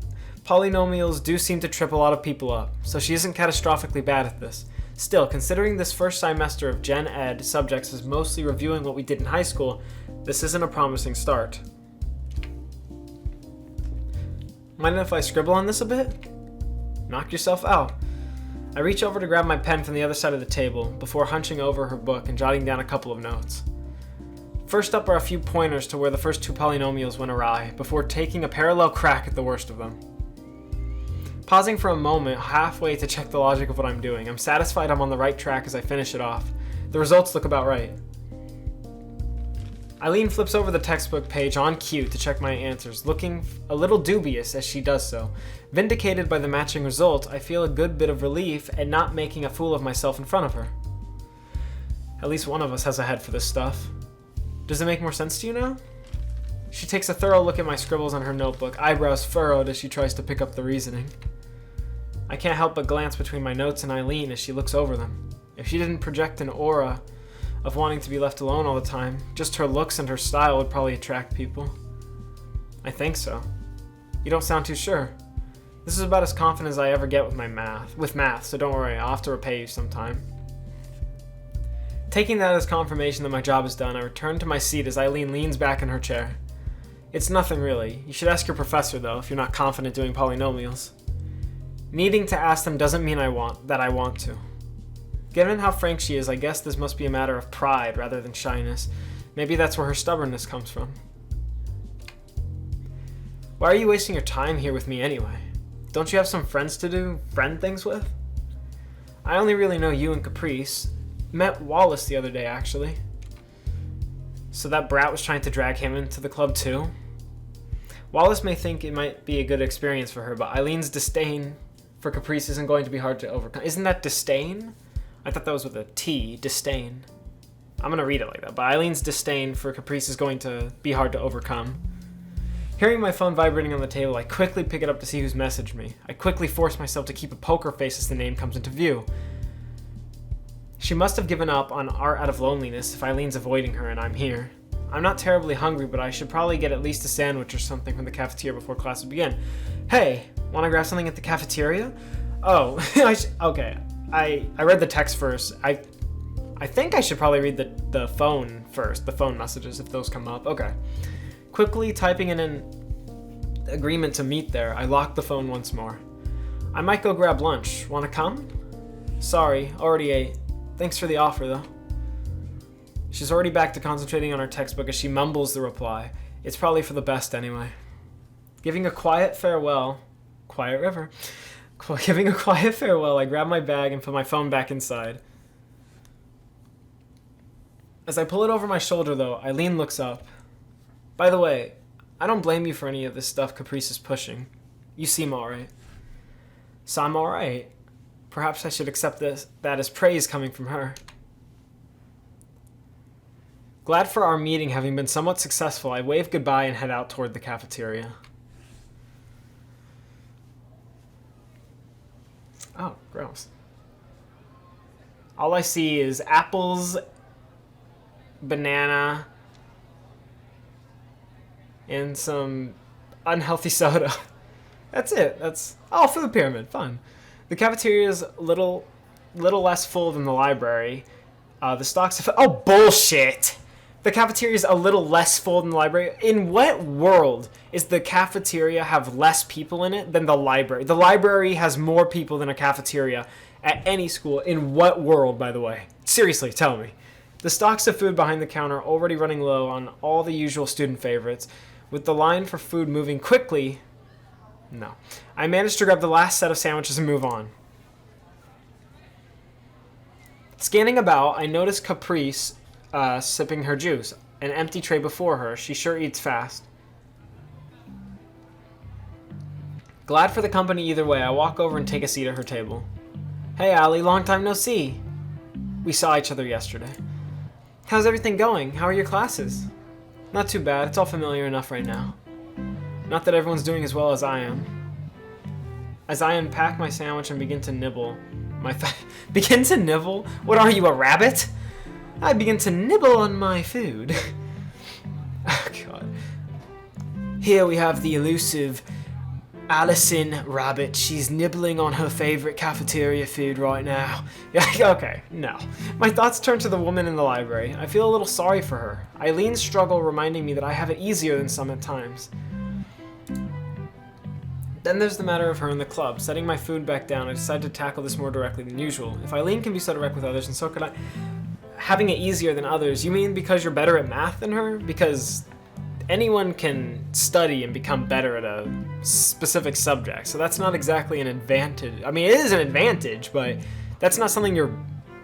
Polynomials do seem to trip a lot of people up, so she isn't catastrophically bad at this. Still, considering this first semester of Gen Ed subjects is mostly reviewing what we did in high school, this isn't a promising start. Mind if I scribble on this a bit? Knock yourself out. I reach over to grab my pen from the other side of the table before hunching over her book and jotting down a couple of notes. First up are a few pointers to where the first two polynomials went awry, before taking a parallel crack at the worst of them. Pausing for a moment halfway to check the logic of what I'm doing, I'm satisfied I'm on the right track as I finish it off. The results look about right. Eileen flips over the textbook page on cue to check my answers, looking a little dubious as she does so. Vindicated by the matching result, I feel a good bit of relief at not making a fool of myself in front of her. At least one of us has a head for this stuff. Does it make more sense to you now? She takes a thorough look at my scribbles on her notebook, eyebrows furrowed as she tries to pick up the reasoning. I can't help but glance between my notes and Eileen as she looks over them. If she didn't project an aura of wanting to be left alone all the time, just her looks and her style would probably attract people. I think so. You don't sound too sure. This is about as confident as I ever get with math, so don't worry, I'll have to repay you sometime. Taking that as confirmation that my job is done, I return to my seat as Eileen leans back in her chair. It's nothing really. You should ask your professor though, if you're not confident doing polynomials. Needing to ask them doesn't mean I want to. Given how frank she is, I guess this must be a matter of pride rather than shyness. Maybe that's where her stubbornness comes from. Why are you wasting your time here with me anyway? Don't you have some friends to do friend things with? I only really know you and Caprice. Met Wallace the other day, actually. So that brat was trying to drag him into the club too? Wallace may think it might be a good experience for her, but Eileen's disdain for Caprice isn't going to be hard to overcome. Isn't that disdain? I thought that was with a T, disdain. I'm going to read it like that, but Eileen's disdain for Caprice is going to be hard to overcome. Hearing my phone vibrating on the table, I quickly pick it up to see who's messaged me. I quickly force myself to keep a poker face as the name comes into view. She must have given up on art out of loneliness if Eileen's avoiding her and I'm here. I'm not terribly hungry, but I should probably get at least a sandwich or something from the cafeteria before class will begin. Hey, want to grab something at the cafeteria? Oh, okay. I read the text first. I think I should probably read the phone first, the phone messages if those come up. Okay. Quickly typing in an agreement to meet there, I lock the phone once more. I might go grab lunch. Want to come? Sorry, already ate. Thanks for the offer, though. She's already back to concentrating on her textbook as she mumbles the reply. It's probably for the best anyway. Giving a quiet farewell, quiet river. Giving a quiet farewell, I grab my bag and put my phone back inside. As I pull it over my shoulder, though, Eileen looks up. By the way, I don't blame you for any of this stuff Caprice is pushing. You seem alright. So I'm alright. Perhaps I should accept that as praise coming from her. Glad for our meeting having been somewhat successful, I wave goodbye and head out toward the cafeteria. Oh, gross. All I see is apples, banana, and some unhealthy soda. That's it. For the pyramid. Fun. The cafeteria is a little less full than the library. The stocks of... Oh, bullshit! The cafeteria is a little less full than the library. In what world is the cafeteria have less people in it than the library? The library has more people than a cafeteria at any school. In what world, by the way? Seriously, tell me. The stocks of food behind the counter are already running low on all the usual student favorites. With the line for food moving quickly... No. I managed to grab the last set of sandwiches and move on. Scanning about, I notice Caprice sipping her juice. An empty tray before her. She sure eats fast. Glad for the company either way, I walk over and take a seat at her table. Hey, Allie, long time no see. We saw each other yesterday. How's everything going? How are your classes? Not too bad. It's all familiar enough right now. Not that everyone's doing as well as I am. As I unpack my sandwich and begin to nibble, begin to nibble? What are you, a rabbit? I begin to nibble on my food. Oh, God. Here we have the elusive Allison Rabbit. She's nibbling on her favorite cafeteria food right now. Okay, no. My thoughts turn to the woman in the library. I feel a little sorry for her. Eileen's struggle reminding me that I have it easier than some at times. Then there's the matter of her in the club. Setting my food back down, I decide to tackle this more directly than usual. If Eileen can be so direct with others, and so could I. Having it easier than others, you mean because you're better at math than her? Because anyone can study and become better at a specific subject, so that's not exactly an advantage. I mean, it is an advantage, but that's not something you're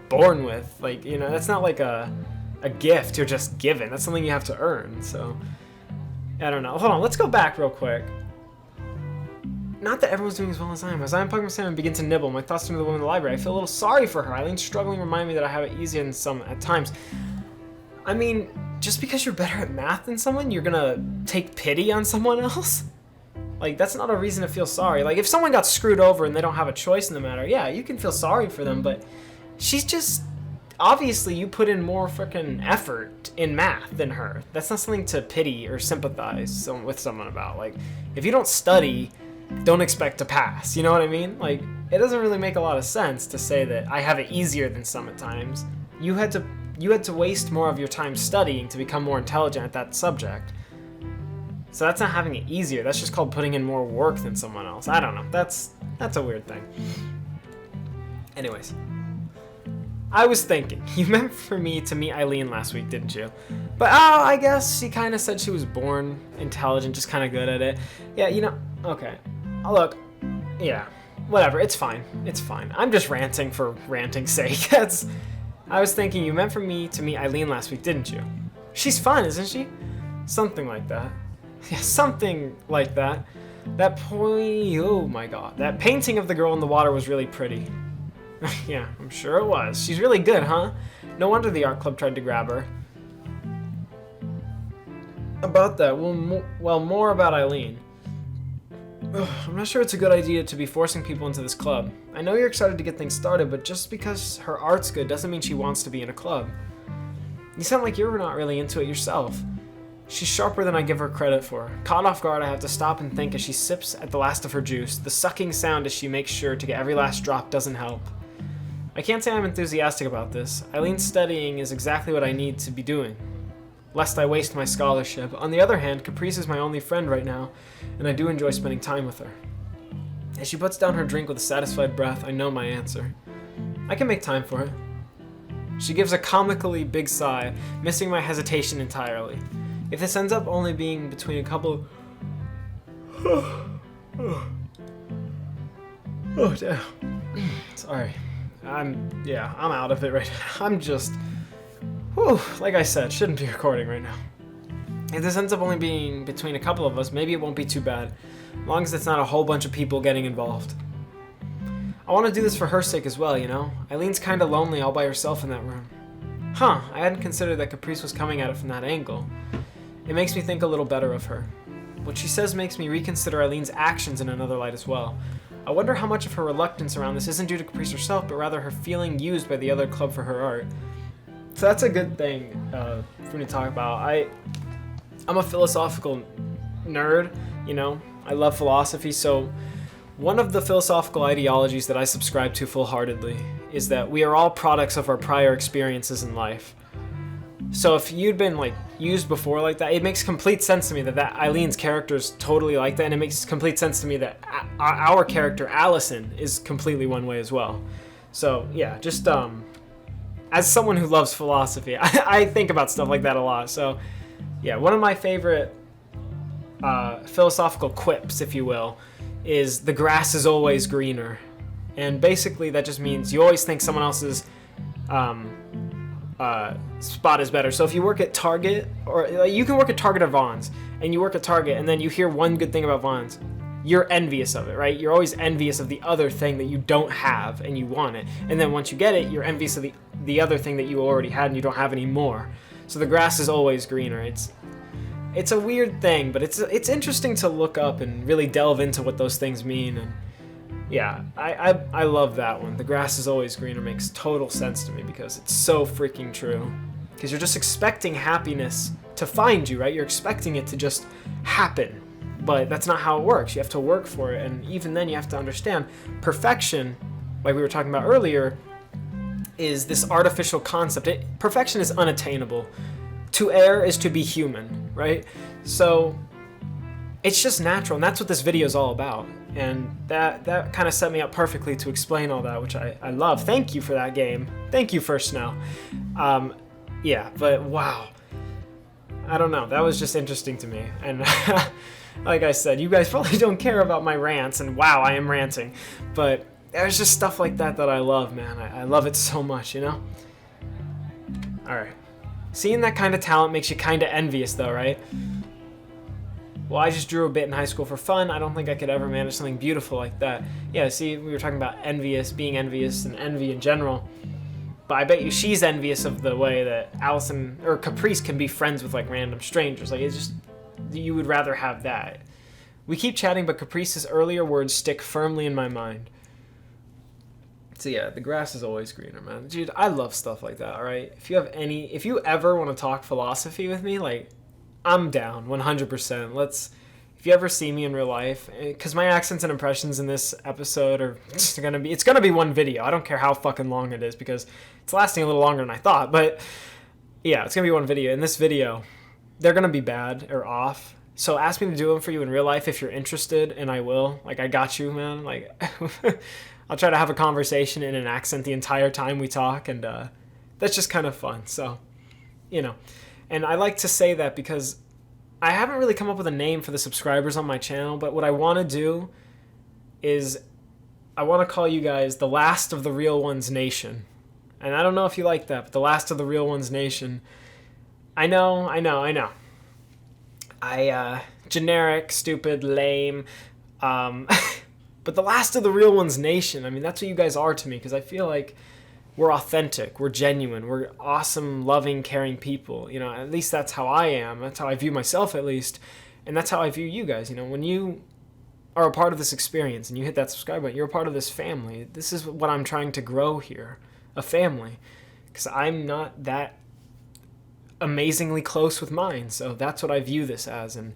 born with. Like, you know, that's not like a gift you're just given. That's something you have to earn, so I don't know. Hold on, let's go back real quick. Not that everyone's doing as well as I am. As I unplug my salmon and begin to nibble, my thoughts turn to the woman in the library. I feel a little sorry for her. Eileen's struggling remind me that I have it easier than some at times. I mean, just because you're better at math than someone, you're gonna take pity on someone else? Like, that's not a reason to feel sorry. Like, if someone got screwed over and they don't have a choice in the matter, yeah, you can feel sorry for them, but she's just... Obviously, you put in more freaking effort in math than her. That's not something to pity or sympathize with someone about. Like, if you don't study, don't expect to pass. You know what I mean? Like, it doesn't really make a lot of sense to say that I have it easier than some at times. You had to waste more of your time studying to become more intelligent at that subject. So that's not having it easier. That's just called putting in more work than someone else. I don't know. That's a weird thing. Anyways. I was thinking, you meant for me to meet Eileen last week, didn't you? But, oh, I guess she kind of said she was born intelligent, just kind of good at it. Yeah, you know, okay. Look, yeah, whatever, it's fine. It's fine. I'm just ranting for ranting's sake. I was thinking, you meant for me to meet Eileen last week, didn't you? She's fun, isn't she? Something like that. Yeah, something like that. Oh my god. That painting of the girl in the water was really pretty. Yeah, I'm sure it was. She's really good, huh? No wonder the art club tried to grab her. About that, well, more about Eileen. Ugh, I'm not sure it's a good idea to be forcing people into this club. I know you're excited to get things started, but just because her art's good doesn't mean she wants to be in a club. You sound like you're not really into it yourself. She's sharper than I give her credit for. Caught off guard, I have to stop and think as she sips at the last of her juice. The sucking sound as she makes sure to get every last drop doesn't help. I can't say I'm enthusiastic about this. Eileen's studying is exactly what I need to be doing, lest I waste my scholarship. On the other hand, Caprice is my only friend right now, and I do enjoy spending time with her. As she puts down her drink with a satisfied breath, I know my answer. I can make time for it. She gives a comically big sigh, missing my hesitation entirely. If this ends up only being between a couple... Oh, damn. Sorry. I'm out of it right now. I'm just... Whew, like I said, shouldn't be recording right now. If this ends up only being between a couple of us, maybe it won't be too bad, as long as it's not a whole bunch of people getting involved. I want to do this for her sake as well, you know? Eileen's kinda lonely all by herself in that room. Huh, I hadn't considered that Caprice was coming at it from that angle. It makes me think a little better of her. What she says makes me reconsider Eileen's actions in another light as well. I wonder how much of her reluctance around this isn't due to Caprice herself, but rather her feeling used by the other club for her art. So that's a good thing for me to talk about. I'm a philosophical nerd, you know? I love philosophy, so one of the philosophical ideologies that I subscribe to full-heartedly is that we are all products of our prior experiences in life. So if you'd been like used before like that, it makes complete sense to me that Eileen's character is totally like that, and it makes complete sense to me that our character Allison is completely one way as well. So yeah, just as someone who loves philosophy, I think about stuff like that a lot. So yeah, one of my favorite philosophical quips, if you will, is the grass is always greener, and basically that just means you always think someone else's spot is better. So if you work at Target, or like, you can work at Target or Vons, and you work at Target and then you hear one good thing about Vons, you're envious of it, right? You're always envious of the other thing that you don't have and you want it. And then once you get it, you're envious of the other thing that you already had and you don't have anymore. So the grass is always greener. It's a weird thing, but it's interesting to look up and really delve into what those things mean. And Yeah, I love that one. The grass is always greener makes total sense to me because it's so freaking true. Because you're just expecting happiness to find you, right? You're expecting it to just happen. But that's not how it works. You have to work for it. And even then, you have to understand perfection, like we were talking about earlier, is this artificial concept. Perfection is unattainable. To err is to be human, right? So it's just natural, and that's what this video is all about. And that kind of set me up perfectly to explain all that, which I love. Thank you for that game. Thank you, First Snow. Yeah, but wow. I don't know. That was just interesting to me. And like I said, you guys probably don't care about my rants, and wow, I am ranting. But there's just stuff like that I love, man. I love it so much, you know? Alright. Seeing that kind of talent makes you kind of envious, though, right? Well, I just drew a bit in high school for fun. I don't think I could ever manage something beautiful like that. Yeah, see, we were talking about being envious, and envy in general. But I bet you she's envious of the way that Allison, or Caprice, can be friends with, like, random strangers. Like, it's just, you would rather have that. We keep chatting, but Caprice's earlier words stick firmly in my mind. So yeah, the grass is always greener, man. Dude, I love stuff like that, alright? If you ever want to talk philosophy with me, like, I'm down, 100%. If you ever see me in real life, because my accents and impressions in this episode are it's gonna be one video. I don't care how fucking long it is, because it's lasting a little longer than I thought, but yeah, it's gonna be one video. In this video, they're gonna be bad or off. So ask me to do them for you in real life if you're interested, and I will. Like, I got you, man. Like, I'll try to have a conversation in an accent the entire time we talk, and that's just kind of fun. So, you know. And I like to say that because I haven't really come up with a name for the subscribers on my channel, but what I want to do is I want to call you guys the Last of the Real Ones Nation. And I don't know if you like that, but the Last of the Real Ones Nation. I know. Generic, stupid, lame, but the Last of the Real Ones Nation, I mean, that's what you guys are to me, because I feel like we're authentic, we're genuine, we're awesome, loving, caring people, you know, at least that's how I am, that's how I view myself at least, and that's how I view you guys, you know, when you are a part of this experience and you hit that subscribe button, you're a part of this family. This is what I'm trying to grow here, a family, because I'm not that amazingly close with mine, so that's what I view this as. And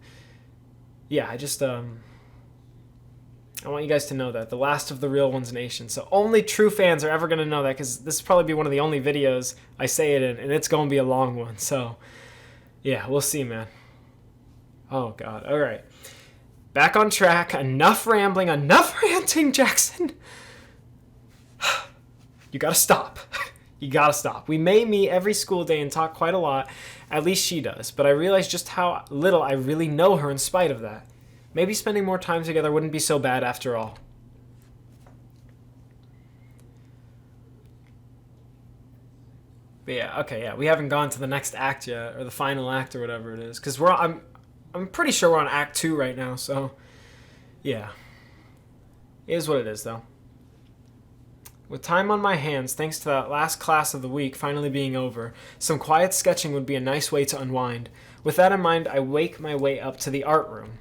yeah, I just I want you guys to know that the Last of the Real Ones Nation. So only true fans are ever going to know that, because this will probably be one of the only videos I say it in, and it's going to be a long one. So yeah, we'll see, man. Oh god. All right, back on track. Enough rambling, enough ranting, Jackson. You gotta stop. You gotta stop. We may meet every school day and talk quite a lot. At least she does. But I realize just how little I really know her in spite of that. Maybe spending more time together wouldn't be so bad after all. But yeah, okay, yeah. We haven't gone to the next act yet, or the final act, or whatever it is. Because I'm pretty sure we're on Act 2 right now, so yeah. It is what it is, though. With time on my hands, thanks to that last class of the week finally being over, some quiet sketching would be a nice way to unwind. With that in mind, I wake my way up to the art room.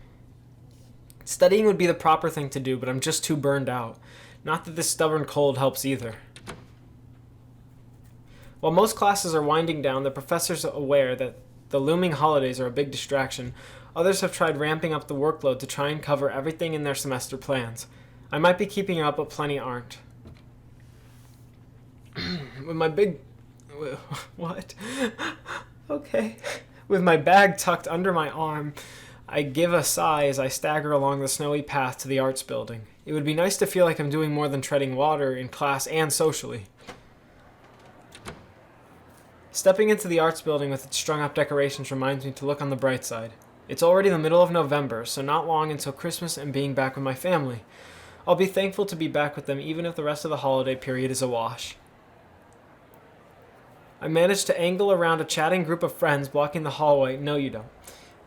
Studying would be the proper thing to do, but I'm just too burned out. Not that this stubborn cold helps either. While most classes are winding down, the professors are aware that the looming holidays are a big distraction. Others have tried ramping up the workload to try and cover everything in their semester plans. I might be keeping up, but plenty aren't. With my big... What? Okay. With my bag tucked under my arm, I give a sigh as I stagger along the snowy path to the arts building. It would be nice to feel like I'm doing more than treading water in class and socially. Stepping into the arts building with its strung-up decorations reminds me to look on the bright side. It's already the middle of November, so not long until Christmas and being back with my family. I'll be thankful to be back with them even if the rest of the holiday period is a wash. I managed to angle around a chatting group of friends blocking the hallway, no you don't,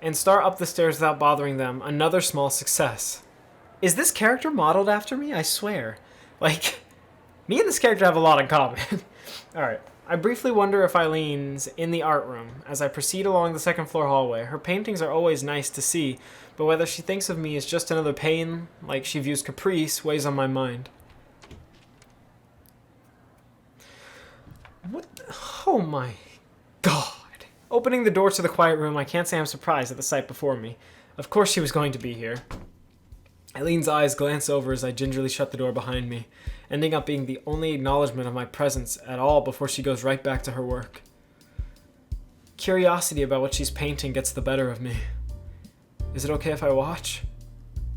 and start up the stairs without bothering them, another small success. Is this character modeled after me? I swear. Like, me and this character have a lot in common. Alright. I briefly wonder if Eileen's in the art room. As I proceed along the second floor hallway, her paintings are always nice to see, but whether she thinks of me as just another pain, like she views Caprice, weighs on my mind. What? Oh my god. Opening the door to the quiet room, I can't say I'm surprised at the sight before me. Of course she was going to be here. Eileen's eyes glance over as I gingerly shut the door behind me, ending up being the only acknowledgement of my presence at all before she goes right back to her work. Curiosity about what she's painting gets the better of me. Is it okay if I watch?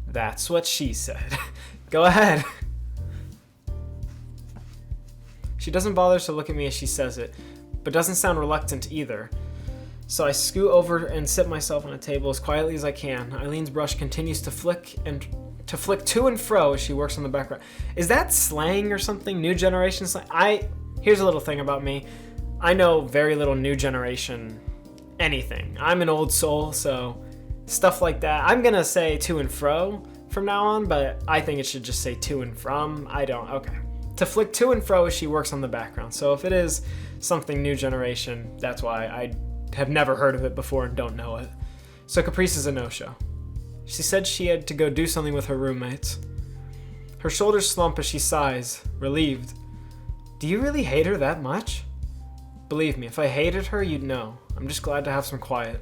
That's what she said. Go ahead. She doesn't bother to look at me as she says it, but doesn't sound reluctant either. So I scoot over and sit myself on a table as quietly as I can. Eileen's brush continues to flick to and fro as she works on the background. Is that slang or something? New generation slang? Here's a little thing about me. I know very little new generation anything. I'm an old soul, so stuff like that. I'm gonna say to and fro from now on, but I think it should just say to and from. Okay. To flick to and fro as she works on the background. So if it is something new generation, that's why I have never heard of it before and don't know it. So Caprice is a no-show. She said she had to go do something with her roommates. Her shoulders slump as she sighs, relieved. Do you really hate her that much? Believe me, if I hated her, you'd know. I'm just glad to have some quiet.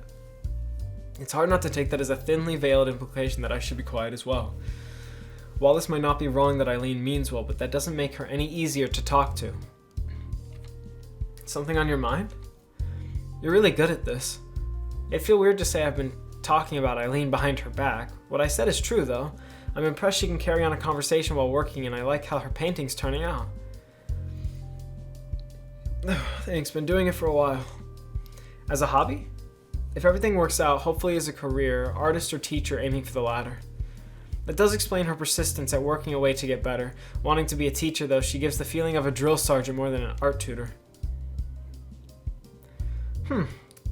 It's hard not to take that as a thinly veiled implication that I should be quiet as well. While this might not be wrong that Eileen means well, but that doesn't make her any easier to talk to. Something on your mind? You're really good at this. It'd feel weird to say I've been talking about Eileen behind her back. What I said is true, though. I'm impressed she can carry on a conversation while working, and I like how her painting's turning out. Thanks, been doing it for a while. As a hobby? If everything works out, hopefully as a career, artist or teacher aiming for the latter. That does explain her persistence at working away to get better. Wanting to be a teacher, though, she gives the feeling of a drill sergeant more than an art tutor.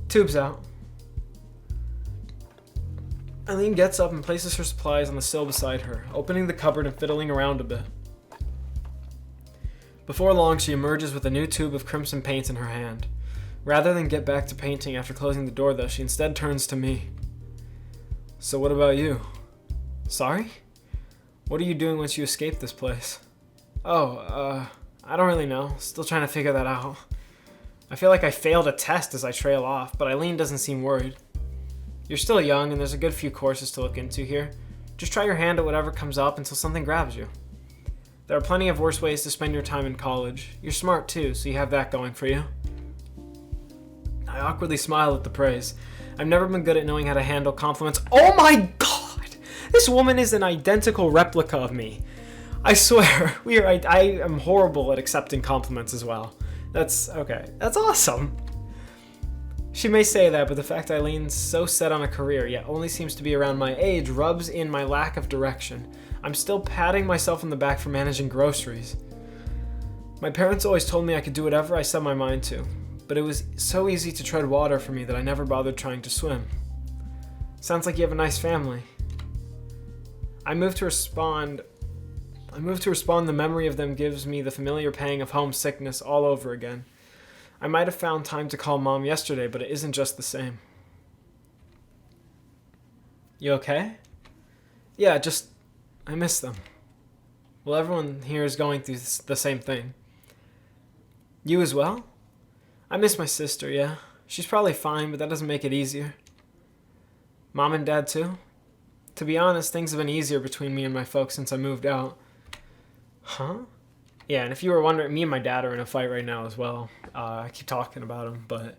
Tube's out. Eileen gets up and places her supplies on the sill beside her, opening the cupboard and fiddling around a bit. Before long, she emerges with a new tube of crimson paint in her hand. Rather than get back to painting after closing the door, though, she instead turns to me. So what about you? Sorry? What are you doing once you escape this place? I don't really know. Still trying to figure that out. I feel like I failed a test as I trail off, but Eileen doesn't seem worried. You're still young, and there's a good few courses to look into here. Just try your hand at whatever comes up until something grabs you. There are plenty of worse ways to spend your time in college. You're smart too, so you have that going for you. I awkwardly smile at the praise. I've never been good at knowing how to handle compliments. Oh my god! This woman is an identical replica of me. I swear, I am horrible at accepting compliments as well. That's okay. That's awesome. She may say that, but the fact Eileen's so set on a career, yet only seems to be around my age, rubs in my lack of direction. I'm still patting myself on the back for managing groceries. My parents always told me I could do whatever I set my mind to, but it was so easy to tread water for me that I never bothered trying to swim. Sounds like you have a nice family. I move to respond. The memory of them gives me the familiar pang of homesickness all over again. I might have found time to call Mom yesterday, but it isn't just the same. You okay? Yeah, I miss them. Well, everyone here is going through the same thing. You as well? I miss my sister, yeah. She's probably fine, but that doesn't make it easier. Mom and Dad too? To be honest, things have been easier between me and my folks since I moved out. Huh? Yeah, and if you were wondering, me and my dad are in a fight right now as well. I keep talking about him, but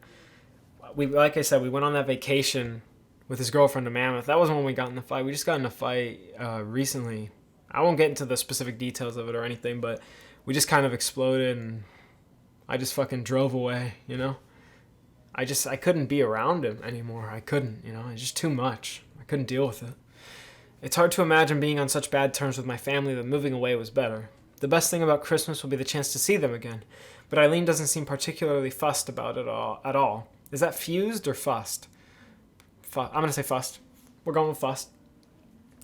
like I said, we went on that vacation with his girlfriend to Mammoth. That wasn't when we got in the fight. We just got in a fight recently. I won't get into the specific details of it or anything, but we just kind of exploded, and I just fucking drove away, you know? I couldn't be around him anymore. I couldn't, you know? It's just too much. I couldn't deal with it. It's hard to imagine being on such bad terms with my family that moving away was better. The best thing about Christmas will be the chance to see them again, but Eileen doesn't seem particularly fussed about it at all. Is that fused or fussed? I'm going to say fussed. We're going with fussed.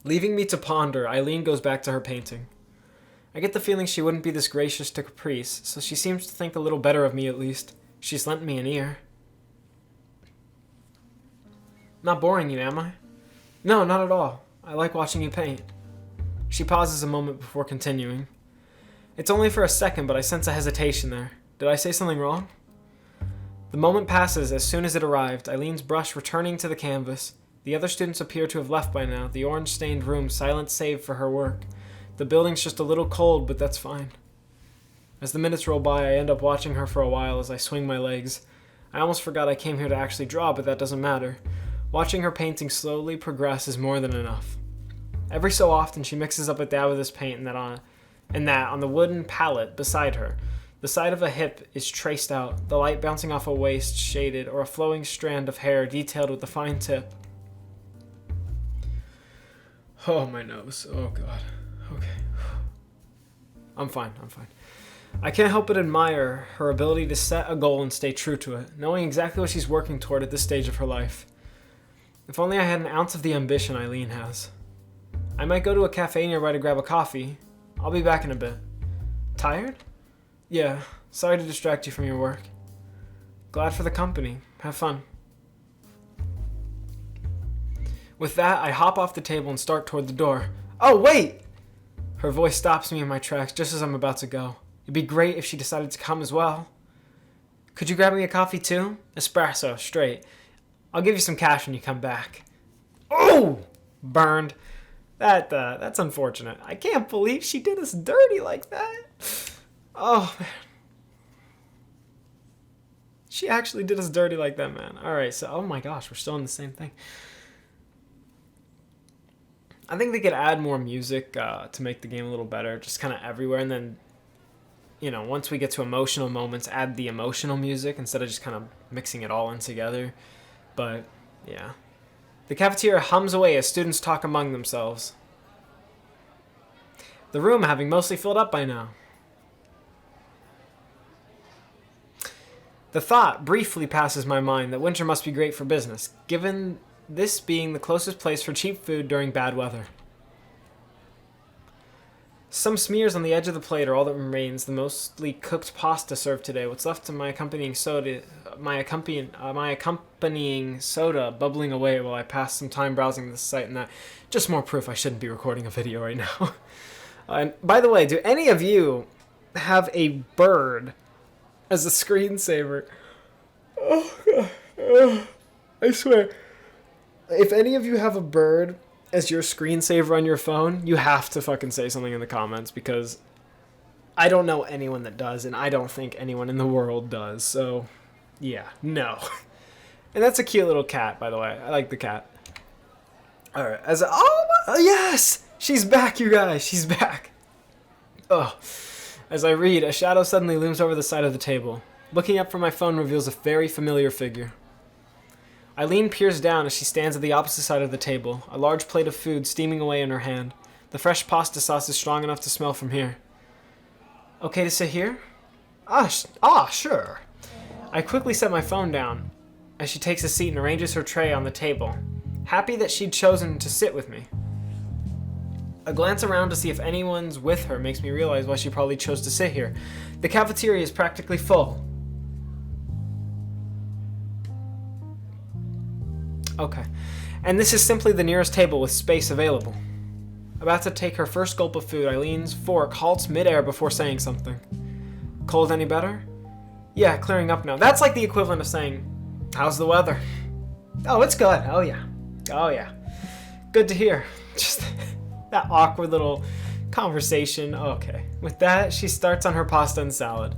Leaving me to ponder, Eileen goes back to her painting. I get the feeling she wouldn't be this gracious to Caprice, so she seems to think a little better of me at least. She's lent me an ear. Not boring you, am I? No, not at all. I like watching you paint. She pauses a moment before continuing. It's only for a second, but I sense a hesitation there. Did I say something wrong? The moment passes as soon as it arrived, Eileen's brush returning to the canvas. The other students appear to have left by now, the orange-stained room silent save for her work. The building's just a little cold, but that's fine. As the minutes roll by, I end up watching her for a while as I swing my legs. I almost forgot I came here to actually draw, but that doesn't matter. Watching her painting slowly progress is more than enough. Every so often, she mixes up a dab of this paint and that on the wooden palette beside her. The side of a hip is traced out, the light bouncing off a waist shaded, or a flowing strand of hair detailed with a fine tip. Oh, my nose. Oh, God. Okay. I'm fine. I can't help but admire her ability to set a goal and stay true to it, knowing exactly what she's working toward at this stage of her life. If only I had an ounce of the ambition Eileen has. I might go to a cafe nearby to grab a coffee. I'll be back in a bit. Tired? Yeah, sorry to distract you from your work. Glad for the company. Have fun. With that, I hop off the table and start toward the door. Oh, wait! Her voice stops me in my tracks just as I'm about to go. It'd be great if she decided to come as well. Could you grab me a coffee too? Espresso, straight. I'll give you some cash when you come back. Oh! Burned. That's unfortunate. I can't believe she did us dirty like that. Oh, man. She actually did us dirty like that, man. Alright, so, oh my gosh, we're still in the same thing. I think they could add more music to make the game a little better, just kind of everywhere, and then, once we get to emotional moments, add the emotional music instead of just kind of mixing it all in together. But, yeah. The cafeteria hums away as students talk among themselves. The room having mostly filled up by now. The thought briefly passes my mind that winter must be great for business, given this being the closest place for cheap food during bad weather. Some smears on the edge of the plate are all that remains, the mostly cooked pasta served today. What's left of my accompanying soda bubbling away while I pass some time browsing this site and that. Just more proof I shouldn't be recording a video right now. And by the way, do any of you have a bird as a screensaver? Oh, God. I swear. If any of you have a bird as your screensaver on your phone, you have to fucking say something in the comments, because I don't know anyone that does, and I don't think anyone in the world does. So, yeah, no. And that's a cute little cat, by the way. I like the cat. All right. Yes! She's back, you guys. She's back. Oh. As I read, a shadow suddenly looms over the side of the table. Looking up from my phone reveals a very familiar figure. Eileen peers down as she stands at the opposite side of the table, a large plate of food steaming away in her hand. The fresh pasta sauce is strong enough to smell from here. Okay to sit here? Sure. I quickly set my phone down as she takes a seat and arranges her tray on the table, happy that she'd chosen to sit with me. A glance around to see if anyone's with her makes me realize why she probably chose to sit here. The cafeteria is practically full. Okay. And this is simply the nearest table with space available. About to take her first gulp of food, Eileen's fork halts midair before saying something. Cold any better? Yeah, clearing up now. That's like the equivalent of saying, how's the weather? Oh, it's good. Oh, yeah. Good to hear. Just that awkward little conversation. Okay. With that, she starts on her pasta and salad.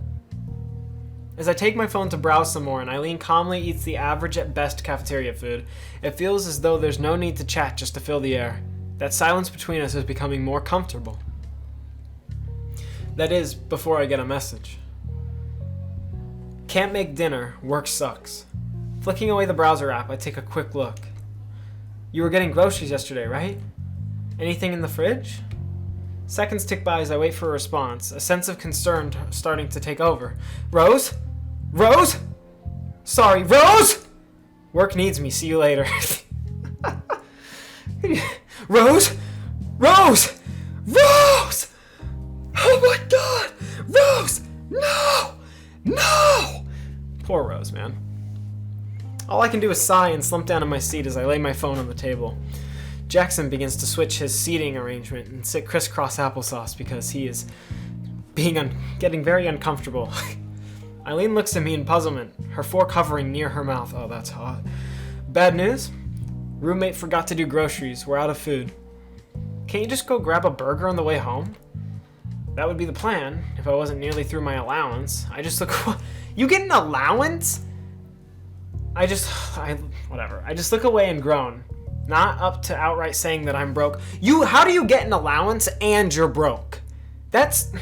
As I take my phone to browse some more and Eileen calmly eats the average at best cafeteria food, it feels as though there's no need to chat just to fill the air. That silence between us is becoming more comfortable. That is, before I get a message. Can't make dinner, work sucks. Flicking away the browser app, I take a quick look. You were getting groceries yesterday, right? Anything in the fridge? Seconds tick by as I wait for a response, a sense of concern starting to take over. Rose? Rose? Sorry, Rose? Work needs me, see you later. Rose? Rose! Rose! Rose! No! No! Poor Rose, man. All I can do is sigh and slump down in my seat as I lay my phone on the table. Jackson begins to switch his seating arrangement and sit crisscross applesauce because he is getting very uncomfortable. Eileen looks at me in puzzlement, her fork hovering near her mouth. Oh, that's hot. Bad news? Roommate forgot to do groceries. We're out of food. Can't you just go grab a burger on the way home? That would be the plan, if I wasn't nearly through my allowance. I just look... You get an allowance? Whatever. I just look away and groan. Not up to outright saying that I'm broke. How do you get an allowance and you're broke? That's...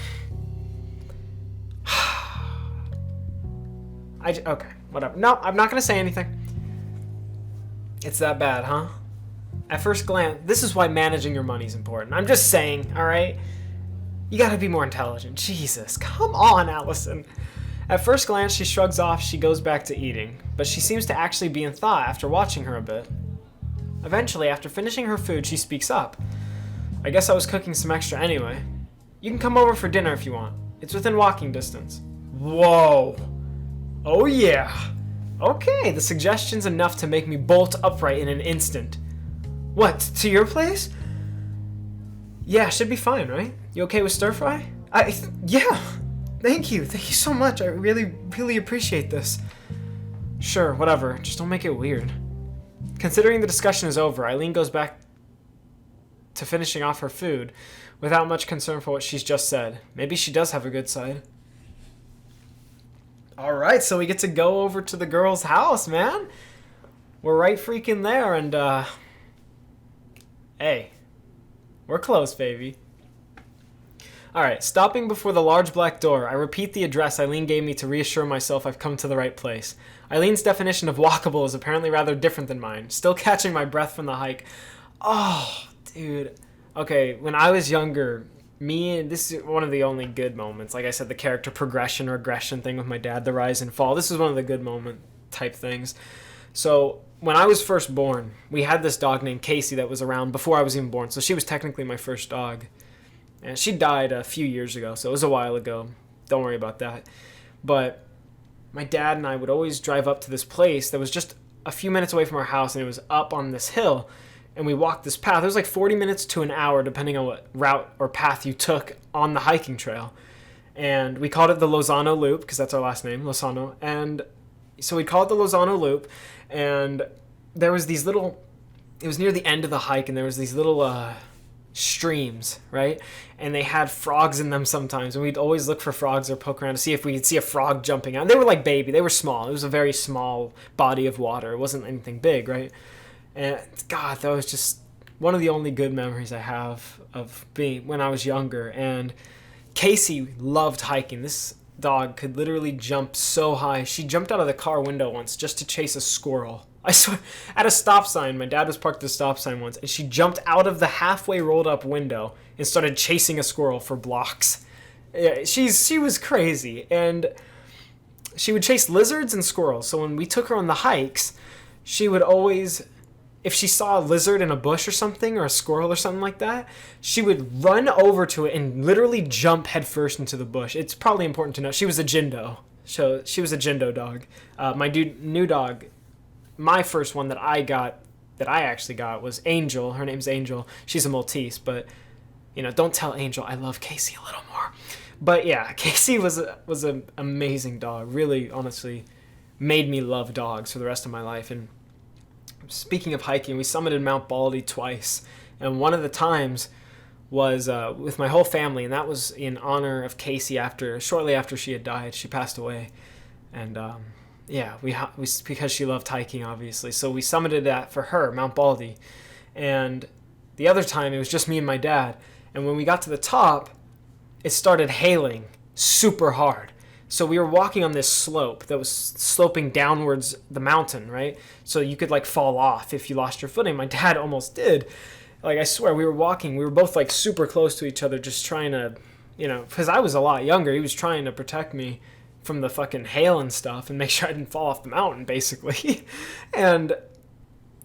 Okay, whatever. No, I'm not gonna say anything. It's that bad, huh? At first glance, this is why managing your money is important. I'm just saying, alright? You gotta be more intelligent. Jesus, come on, Allison. At first glance, she shrugs off, she goes back to eating. But she seems to actually be in thought after watching her a bit. Eventually, after finishing her food, she speaks up. I guess I was cooking some extra anyway. You can come over for dinner if you want. It's within walking distance. Whoa. Oh yeah. Okay, the suggestion's enough to make me bolt upright in an instant. What, to your place? Yeah, should be fine, right? You okay with stir fry? Yeah. Thank you so much. I really appreciate this. Sure, whatever. Just don't make it weird. Considering the discussion is over, Eileen goes back to finishing off her food without much concern for what she's just said. Maybe she does have a good side. Alright, so we get to go over to the girl's house, man. We're right freaking there, and, hey. We're close, baby. Alright, stopping before the large black door, I repeat the address Eileen gave me to reassure myself I've come to the right place. Eileen''s definition of walkable is apparently rather different than mine. Still catching my breath from the hike. Oh, dude. Okay, when I was younger... this is one of the only good moments. Like I said, the character progression, regression thing with my dad, the rise and fall. This is one of the good moment type things. So when I was first born, we had this dog named Casey that was around before I was even born. So she was technically my first dog. And she died a few years ago, so it was a while ago. Don't worry about that. But my dad and I would always drive up to this place that was just a few minutes away from our house, and it was up on this hill. And we walked this path. It was like 40 minutes to an hour, depending on what route or path you took on the hiking trail. And we called it the Lozano Loop, because that's our last name, Lozano. And so we called it the Lozano Loop, and there was these little... It was near the end of the hike, and there was these little streams, right? And they had frogs in them sometimes, and we'd always look for frogs or poke around to see if we could see a frog jumping out. They were like baby. They were small. It was a very small body of water. It wasn't anything big, right? And God, that was just one of the only good memories I have of being when I was younger. And Casey loved hiking. This dog could literally jump so high. She jumped out of the car window once just to chase a squirrel. I swear, at a stop sign. My dad was parked at a stop sign once, and she jumped out of the halfway rolled up window and started chasing a squirrel for blocks. Yeah, she was crazy, and she would chase lizards and squirrels. So when we took her on the hikes, she would always... If she saw a lizard in a bush or something, or a squirrel or something like that, she would run over to it and literally jump headfirst into the bush. It's probably important to know she was a Jindo. So she was a Jindo dog. My new dog, my first one that I actually got was Angel. Her name's Angel. She's a Maltese, but don't tell Angel I love Casey a little more. But yeah, Casey was an amazing dog. Really, honestly, made me love dogs for the rest of my life. And speaking of hiking, we summited Mount Baldy twice, and one of the times was with my whole family, and that was in honor of Casey. Shortly after she had died, she passed away, and we because she loved hiking, obviously. So we summited that for her, Mount Baldy, and the other time it was just me and my dad. And when we got to the top, it started hailing super hard. So we were walking on this slope that was sloping downwards the mountain, right? So you could fall off if you lost your footing. My dad almost did. I swear, we were walking. We were both super close to each other, just trying to, because I was a lot younger. He was trying to protect me from the fucking hail and stuff and make sure I didn't fall off the mountain, basically. And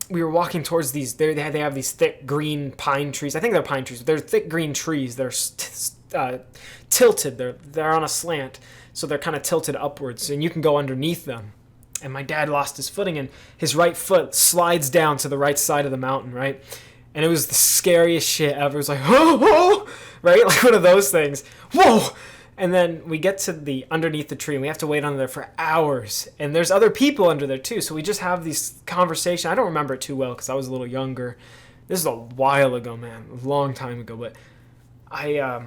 we were walking towards these, they have these thick green pine trees. I think they're pine trees. They're thick green trees. They're tilted. They're on a slant, so they're kind of tilted upwards, and you can go underneath them. And my dad lost his footing, and his right foot slides down to the right side of the mountain, right? And it was the scariest shit ever. It was like, oh, oh, right? Like one of those things. Whoa! And then we get to the underneath the tree, and we have to wait under there for hours. And there's other people under there, too. So we just have these conversations. I don't remember it too well because I was a little younger. This is a while ago, man. A long time ago. But I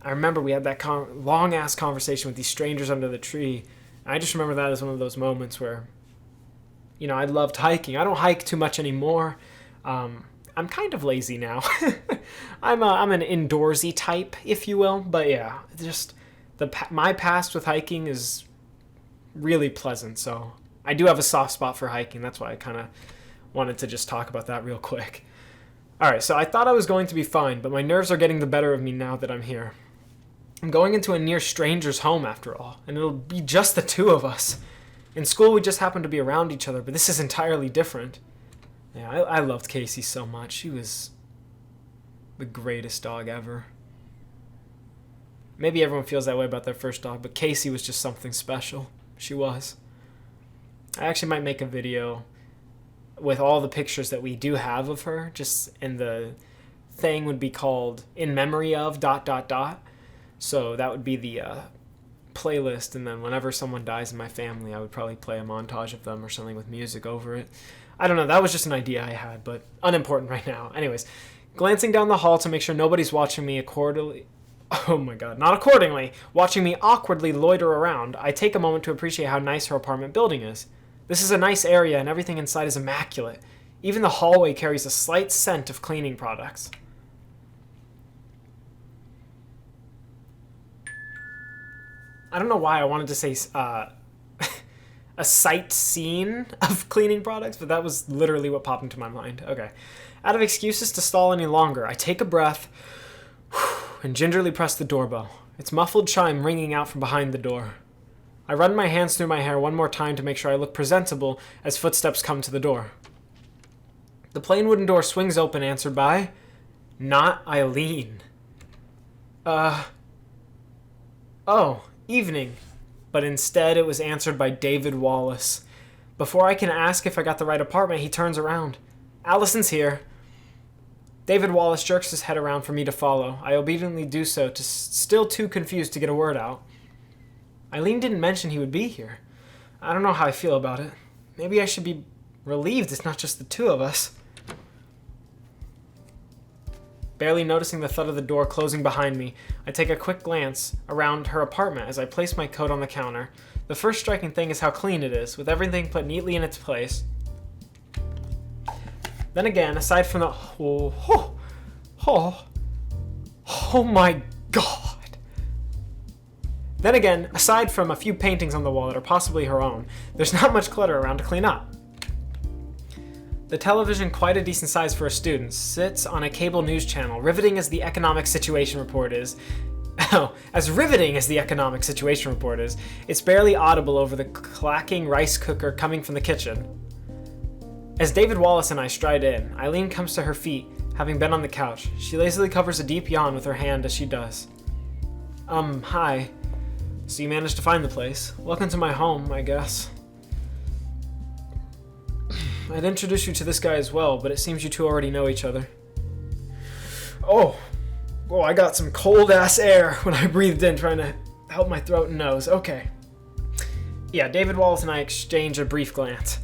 remember we had that long-ass conversation with these strangers under the tree. I just remember that as one of those moments where, you know, I loved hiking. I don't hike too much anymore. I'm kind of lazy now. I'm an indoorsy type, if you will. But yeah, just my past with hiking is really pleasant. So I do have a soft spot for hiking. That's why I kind of wanted to just talk about that real quick. All right, so I thought I was going to be fine, but my nerves are getting the better of me now that I'm here. I'm going into a near stranger's home after all, and it'll be just the two of us. In school, we just happened to be around each other, but this is entirely different. Yeah, I loved Casey so much. She was the greatest dog ever. Maybe everyone feels that way about their first dog, but Casey was just something special. She was. I actually might make a video with all the pictures that we do have of her, and the thing would be called In Memory of ... So that would be the playlist, and then whenever someone dies in my family, I would probably play a montage of them or something with music over it. I don't know, that was just an idea I had, but unimportant right now. Anyways, glancing down the hall to make sure nobody's watching me not accordingly, watching me awkwardly loiter around, I take a moment to appreciate how nice her apartment building is. This is a nice area, and everything inside is immaculate. Even the hallway carries a slight scent of cleaning products. I don't know why I wanted to say a sight scene of cleaning products, but that was literally what popped into my mind. Okay. Out of excuses to stall any longer, I take a breath and gingerly press the doorbell. Its muffled chime ringing out from behind the door. I run my hands through my hair one more time to make sure I look presentable as footsteps come to the door. The plain wooden door swings open, answered by, not Eileen. Oh, evening. But instead it was answered by David Wallace. Before I can ask if I got the right apartment, he turns around. Allison's here. David Wallace jerks his head around for me to follow. I obediently do so, still too confused to get a word out. Eileen didn't mention he would be here. I don't know how I feel about it. Maybe I should be relieved it's not just the two of us. Barely noticing the thud of the door closing behind me, I take a quick glance around her apartment as I place my coat on the counter. The first striking thing is how clean it is, with everything put neatly in its place. Then again, aside from the... Oh my god! Then again, aside from a few paintings on the wall that are possibly her own, there's not much clutter around to clean up. The television, quite a decent size for a student, sits on a cable news channel, riveting as the economic situation report is. Oh, as riveting as the economic situation report is, it's barely audible over the clacking rice cooker coming from the kitchen. As David Wallace and I stride in, Eileen comes to her feet, having been on the couch. She lazily covers a deep yawn with her hand as she does. Hi. So you managed to find the place. Welcome to my home, I guess. I'd introduce you to this guy as well, but it seems you two already know each other. Oh, I got some cold-ass air when I breathed in, trying to help my throat and nose. Okay. Yeah, David Wallace and I exchanged a brief glance.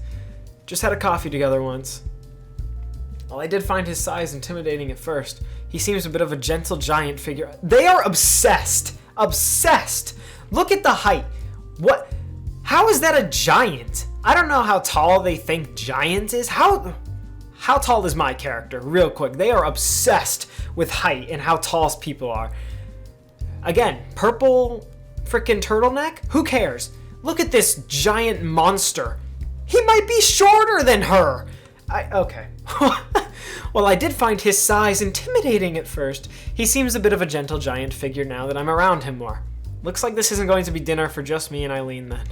Just had a coffee together once. While I did find his size intimidating at first, he seems a bit of a gentle giant figure. They are obsessed! Obsessed! Look at the height. What? How is that a giant? I don't know how tall they think giant is. How tall is my character? Real quick. They are obsessed with height and how tall people are. Again, purple freaking turtleneck? Who cares? Look at this giant monster. He might be shorter than her. Okay. Well, I did find his size intimidating at first. He seems a bit of a gentle giant figure now that I'm around him more. Looks like this isn't going to be dinner for just me and Eileen then.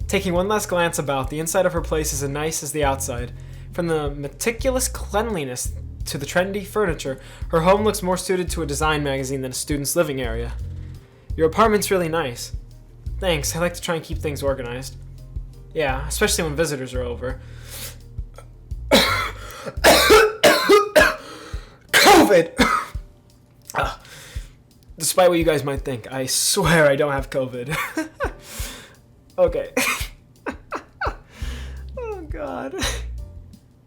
Taking one last glance about, the inside of her place is as nice as the outside. From the meticulous cleanliness to the trendy furniture, her home looks more suited to a design magazine than a student's living area. Your apartment's really nice. Thanks, I like to try and keep things organized. Yeah, especially when visitors are over. COVID! Despite what you guys might think, I swear I don't have COVID. Okay. Oh god.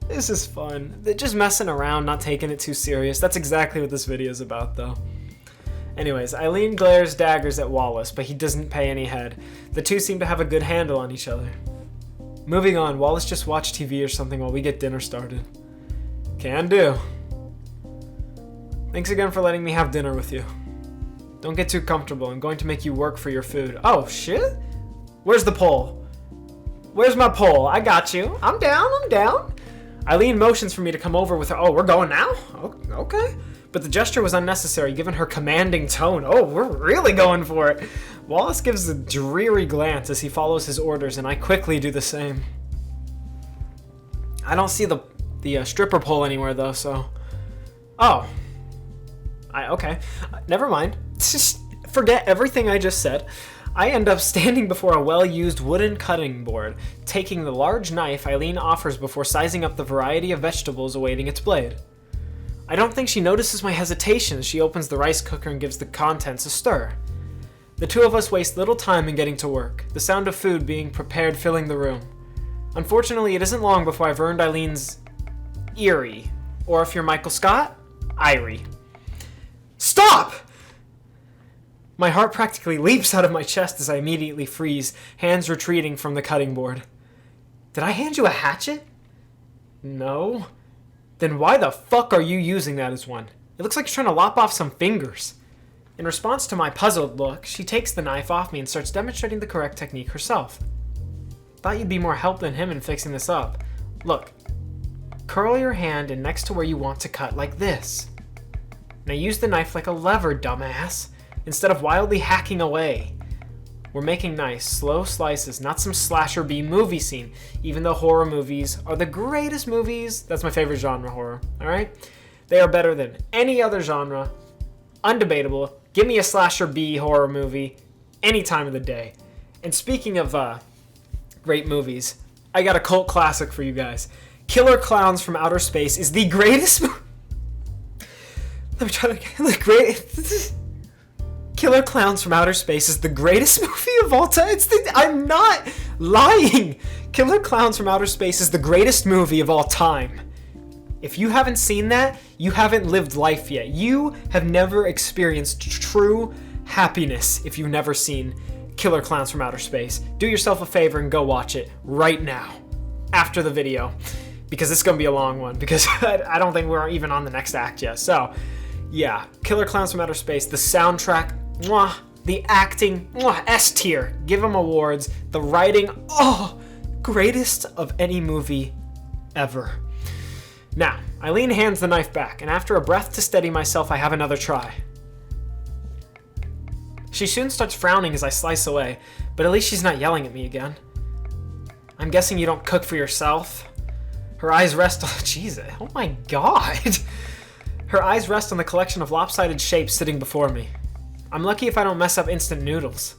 This is fun. They're just messing around, not taking it too serious. That's exactly what this video is about, though. Anyways, Eileen glares daggers at Wallace, but he doesn't pay any head. The two seem to have a good handle on each other. Moving on, Wallace just watch TV or something while we get dinner started. Can do. Thanks again for letting me have dinner with you. Don't get too comfortable. I'm going to make you work for your food. Oh, shit? Where's the pole? Where's my pole? I got you. I'm down. Eileen motions for me to come over with her. Oh, we're going now? Okay. But the gesture was unnecessary given her commanding tone. Oh, we're really going for it. Wallace gives a dreary glance as he follows his orders, and I quickly do the same. I don't see the stripper pole anywhere, though, so... Oh. Okay. Never mind. Just forget everything I just said. I end up standing before a well-used wooden cutting board, taking the large knife Eileen offers before sizing up the variety of vegetables awaiting its blade. I don't think she notices my hesitation as she opens the rice cooker and gives the contents a stir. The two of us waste little time in getting to work, the sound of food being prepared filling the room. Unfortunately, it isn't long before I've earned Eileen's eerie, or if you're Michael Scott, Irie. Stop! My heart practically leaps out of my chest as I immediately freeze, hands retreating from the cutting board. Did I hand you a hatchet? No. Then why the fuck are you using that as one? It looks like you're trying to lop off some fingers. In response to my puzzled look, she takes the knife off me and starts demonstrating the correct technique herself. Thought you'd be more help than him in fixing this up. Look, curl your hand in next to where you want to cut like this. Now use the knife like a lever, dumbass, instead of wildly hacking away. We're making nice, slow slices, not some slasher B movie scene, even though horror movies are the greatest movies. That's my favorite genre, horror, alright? They are better than any other genre. Undebatable. Give me a slasher B horror movie any time of the day. And speaking of great movies, I got a cult classic for you guys. Killer Clowns from Outer Space is the greatest movie. Let me try that again. Killer Clowns from Outer Space is the greatest movie of all time. I'm not lying. Killer Clowns from Outer Space is the greatest movie of all time. If you haven't seen that, you haven't lived life yet. You have never experienced true happiness if you've never seen Killer Clowns from Outer Space. Do yourself a favor and go watch it right now, after the video, because it's going to be a long one, because I don't think we're even on the next act yet. So, yeah, Killer Clowns from Outer Space, the soundtrack, mwah, the acting, mwah, S tier. Give them awards. The writing, oh, greatest of any movie ever. Now, Eileen hands the knife back, and after a breath to steady myself, I have another try. She soon starts frowning as I slice away, but at least she's not yelling at me again. I'm guessing you don't cook for yourself? Her eyes rest on... Jesus, oh my god! Her eyes rest on the collection of lopsided shapes sitting before me. I'm lucky if I don't mess up instant noodles.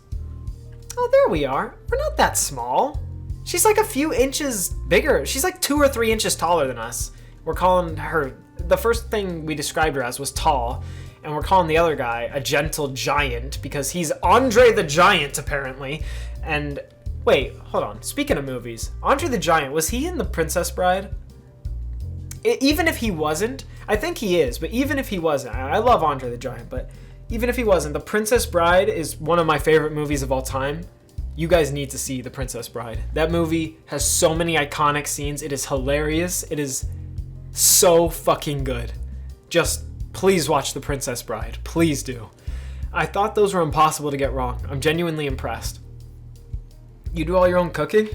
Oh, there we are. We're not that small. She's like a few inches bigger. She's like 2 or 3 inches taller than us. We're calling her... The first thing we described her as was tall, and we're calling the other guy a gentle giant because he's Andre the Giant, apparently. And... Wait, hold on. Speaking of movies, Andre the Giant, was he in The Princess Bride? Even if he wasn't, I think he is, but even if he wasn't, I love Andre the Giant, but even if he wasn't, The Princess Bride is one of my favorite movies of all time. You guys need to see The Princess Bride. That movie has so many iconic scenes. It is hilarious. It is so fucking good. Just please watch The Princess Bride. Please do. I thought those were impossible to get wrong. I'm genuinely impressed. You do all your own cooking?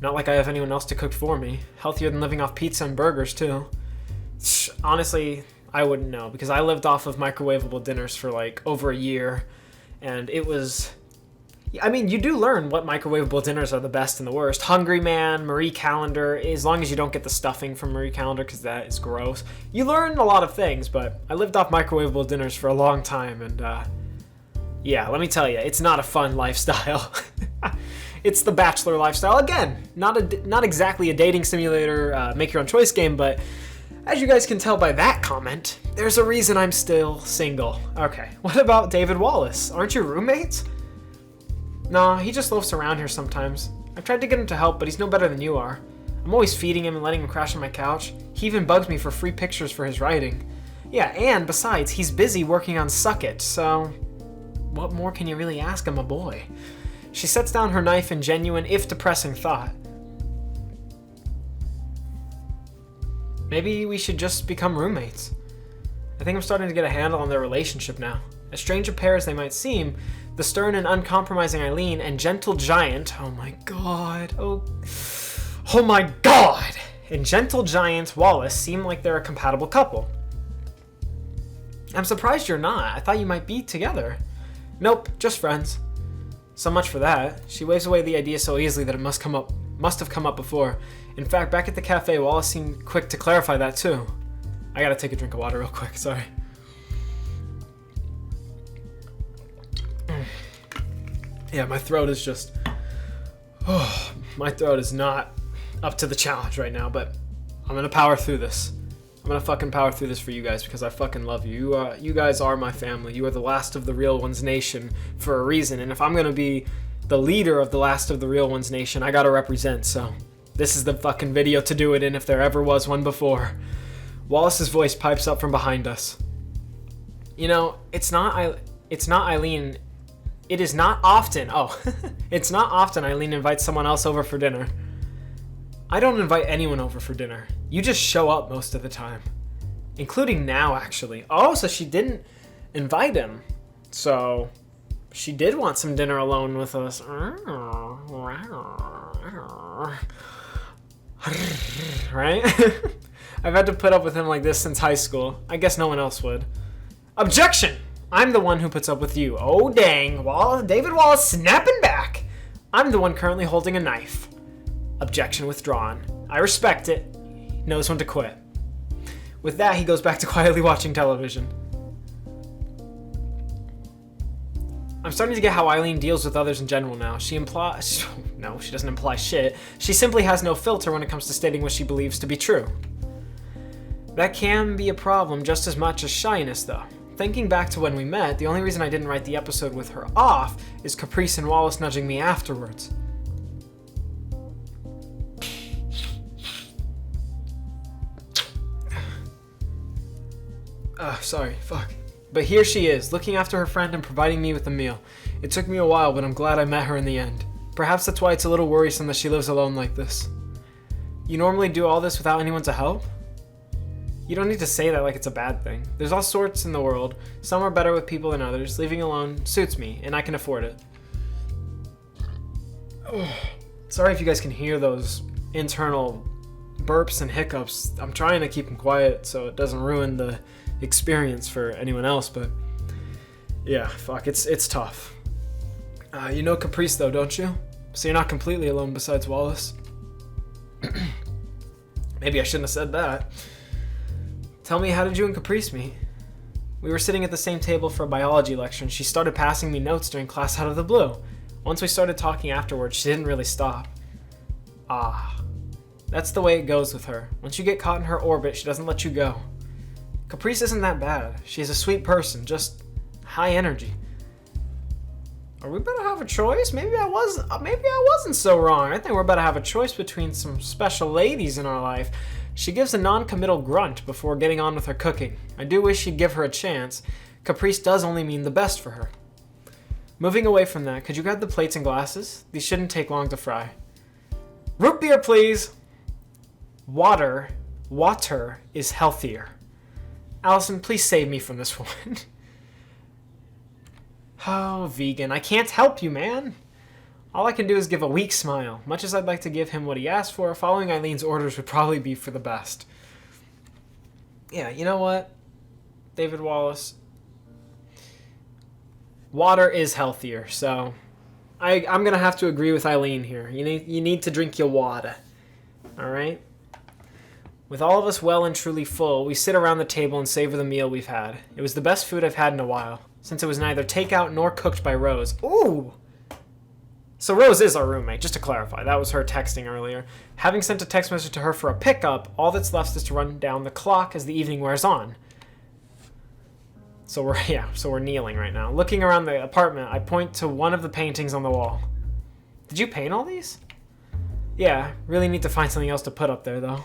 Not like I have anyone else to cook for me. Healthier than living off pizza and burgers, too. Honestly, I wouldn't know, because I lived off of microwavable dinners for like over a year, and it was I mean, you do learn what microwavable dinners are the best and the worst. Hungry Man, Marie Callender, as long as you don't get the stuffing from Marie Callender, because that is gross. You learn a lot of things, but I lived off microwavable dinners for a long time, and yeah, let me tell you, it's not a fun lifestyle. It's the bachelor lifestyle. Again, not exactly a dating simulator, make your own choice game, but as you guys can tell by that comment, there's a reason I'm still single. Okay, what about David Wallace? Aren't you roommates? No, he just loafs around here sometimes. I've tried to get him to help, but he's no better than you are. I'm always feeding him and letting him crash on my couch. He even bugs me for free pictures for his writing. Yeah, and besides, he's busy working on Suck It, so what more can you really ask of my boy? She sets down her knife in genuine, if depressing, thought. Maybe we should just become roommates. I think I'm starting to get a handle on their relationship now. As strange a pair as they might seem, the stern and uncompromising Eileen and gentle giant, oh my god, oh my god, and gentle giant Wallace seem like they're a compatible couple. I'm surprised you're not. I thought you might be together. Nope, just friends. So much for that. She waves away the idea so easily that it must have come up before. In fact, back at the cafe, Wallace seemed quick to clarify that too. I gotta take a drink of water real quick, sorry. Yeah, my throat is just... Oh, my throat is not up to the challenge right now, but I'm gonna power through this. I'm gonna fucking power through this for you guys because I fucking love you. You guys are my family. You are the last of the real ones nation for a reason, and if I'm gonna be the leader of the last of the real ones nation, I gotta represent, so this is the fucking video to do it in if there ever was one before. Wallace's voice pipes up from behind us. You know, it's not Eileen. It is not often, it's not often Eileen invites someone else over for dinner. I don't invite anyone over for dinner. You just show up most of the time. Including now, actually. Oh, so she didn't invite him. So, she did want some dinner alone with us. Right? I've had to put up with him like this since high school. I guess no one else would. Objection! I'm the one who puts up with you. Oh, dang. David Wallace snapping back. I'm the one currently holding a knife. Objection withdrawn. I respect it. He knows when to quit. With that, he goes back to quietly watching television. I'm starting to get how Eileen deals with others in general now. No, she doesn't imply shit. She simply has no filter when it comes to stating what she believes to be true. That can be a problem just as much as shyness, though. Thinking back to when we met, the only reason I didn't write the episode with her off is Caprice and Wallace nudging me afterwards. Sorry, fuck. But here she is, looking after her friend and providing me with a meal. It took me a while, but I'm glad I met her in the end. Perhaps that's why it's a little worrisome that she lives alone like this. You normally do all this without anyone to help? You don't need to say that like it's a bad thing. There's all sorts in the world. Some are better with people than others. Leaving alone suits me, and I can afford it. Oh, sorry if you guys can hear those internal burps and hiccups. I'm trying to keep them quiet so it doesn't ruin the experience for anyone else, but yeah, fuck, it's tough. You know Caprice though, don't you? So you're not completely alone besides Wallace. Maybe I shouldn't have said that. Tell me, how did you and Caprice meet? We were sitting at the same table for a biology lecture, and she started passing me notes during class out of the blue. Once we started talking afterwards, she didn't really stop. Ah, that's the way it goes with her. Once you get caught in her orbit, she doesn't let you go. Caprice isn't that bad. She's a sweet person, just high energy. Are we about to have a choice? Maybe I wasn't so wrong. I think we're about to have a choice between some special ladies in our life. She gives a non-committal grunt before getting on with her cooking. I do wish she'd give her a chance. Caprice does only mean the best for her. Moving away from that, could you grab the plates and glasses? These shouldn't take long to fry. Root beer, please! Water is healthier. Allison, please save me from this one. Oh, vegan, I can't help you, man. All I can do is give a weak smile. Much as I'd like to give him what he asked for, following Eileen's orders would probably be for the best. Yeah, you know what, David Wallace? Water is healthier, so I'm gonna have to agree with Eileen here. You need to drink your water. All right? With all of us well and truly full, we sit around the table and savor the meal we've had. It was the best food I've had in a while, since it was neither takeout nor cooked by Rose. Ooh! So Rose is our roommate, just to clarify. That was her texting earlier. Having sent a text message to her for a pickup, all that's left is to run down the clock as the evening wears on. So we're kneeling right now. Looking around the apartment, I point to one of the paintings on the wall. Did you paint all these? Yeah, really need to find something else to put up there, though.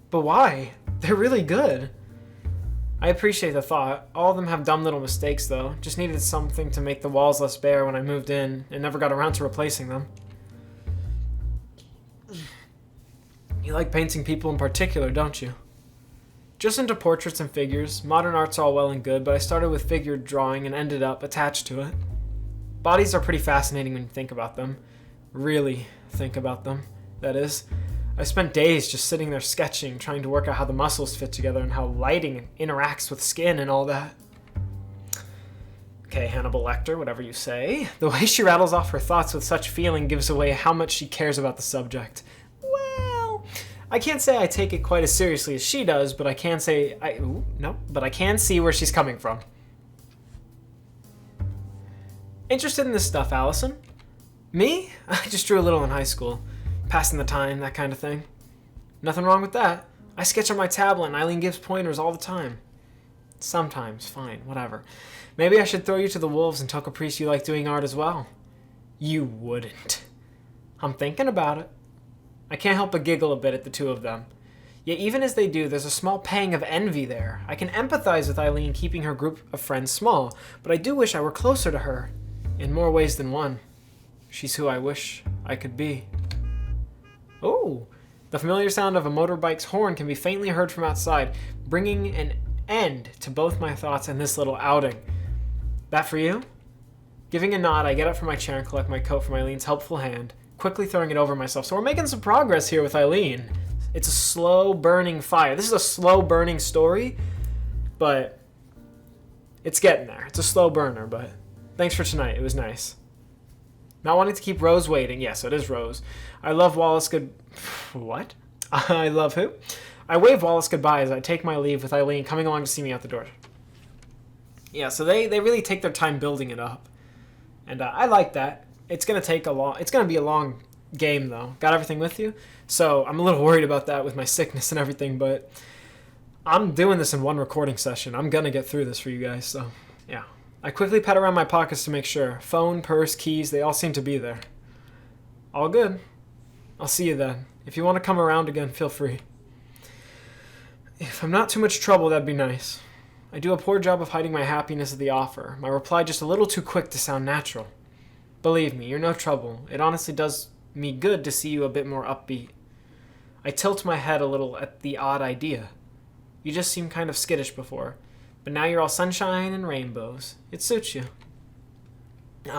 But why? They're really good. I appreciate the thought. All of them have dumb little mistakes, though. Just needed something to make the walls less bare when I moved in, and never got around to replacing them. You like painting people in particular, don't you? Just into portraits and figures. Modern art's all well and good, but I started with figure drawing and ended up attached to it. Bodies are pretty fascinating when you think about them. Really think about them, that is. I spent days just sitting there sketching, trying to work out how the muscles fit together and how lighting interacts with skin and all that. Okay, Hannibal Lecter, whatever you say. The way she rattles off her thoughts with such feeling gives away how much she cares about the subject. Well, I can't say I take it quite as seriously as she does, but I can say but I can see where she's coming from. Interested in this stuff, Allison? Me? I just drew a little in high school. Passing the time, that kind of thing. Nothing wrong with that. I sketch on my tablet and Eileen gives pointers all the time. Sometimes, fine, whatever. Maybe I should throw you to the wolves and tell Caprice you like doing art as well. You wouldn't. I'm thinking about it. I can't help but giggle a bit at the two of them. Yet even as they do, there's a small pang of envy there. I can empathize with Eileen keeping her group of friends small, but I do wish I were closer to her. In more ways than one. She's who I wish I could be. Oh, the familiar sound of a motorbike's horn can be faintly heard from outside, bringing an end to both my thoughts and this little outing. That for you? Giving a nod, I get up from my chair and collect my coat from Eileen's helpful hand, quickly throwing it over myself. So we're making some progress here with Eileen. It's a slow burning fire. This is a slow burning story, but it's getting there. It's a slow burner, but thanks for tonight. It was nice. Not wanting to keep Rose waiting. Yes, it is Rose. I love Wallace What? I love who? I wave Wallace goodbye as I take my leave with Eileen coming along to see me out the door. Yeah, so they really take their time building it up. And I like that. It's going to be a long game, though. Got everything with you? So I'm a little worried about that with my sickness and everything, but I'm doing this in one recording session. I'm going to get through this for you guys, so yeah. I quickly pat around my pockets to make sure. Phone, purse, keys, they all seem to be there. All good. I'll see you then. If you want to come around again, feel free. If I'm not too much trouble, that'd be nice. I do a poor job of hiding my happiness at the offer. My reply just a little too quick to sound natural. Believe me, you're no trouble. It honestly does me good to see you a bit more upbeat. I tilt my head a little at the odd idea. You just seemed kind of skittish before. But now you're all sunshine and rainbows. It suits you.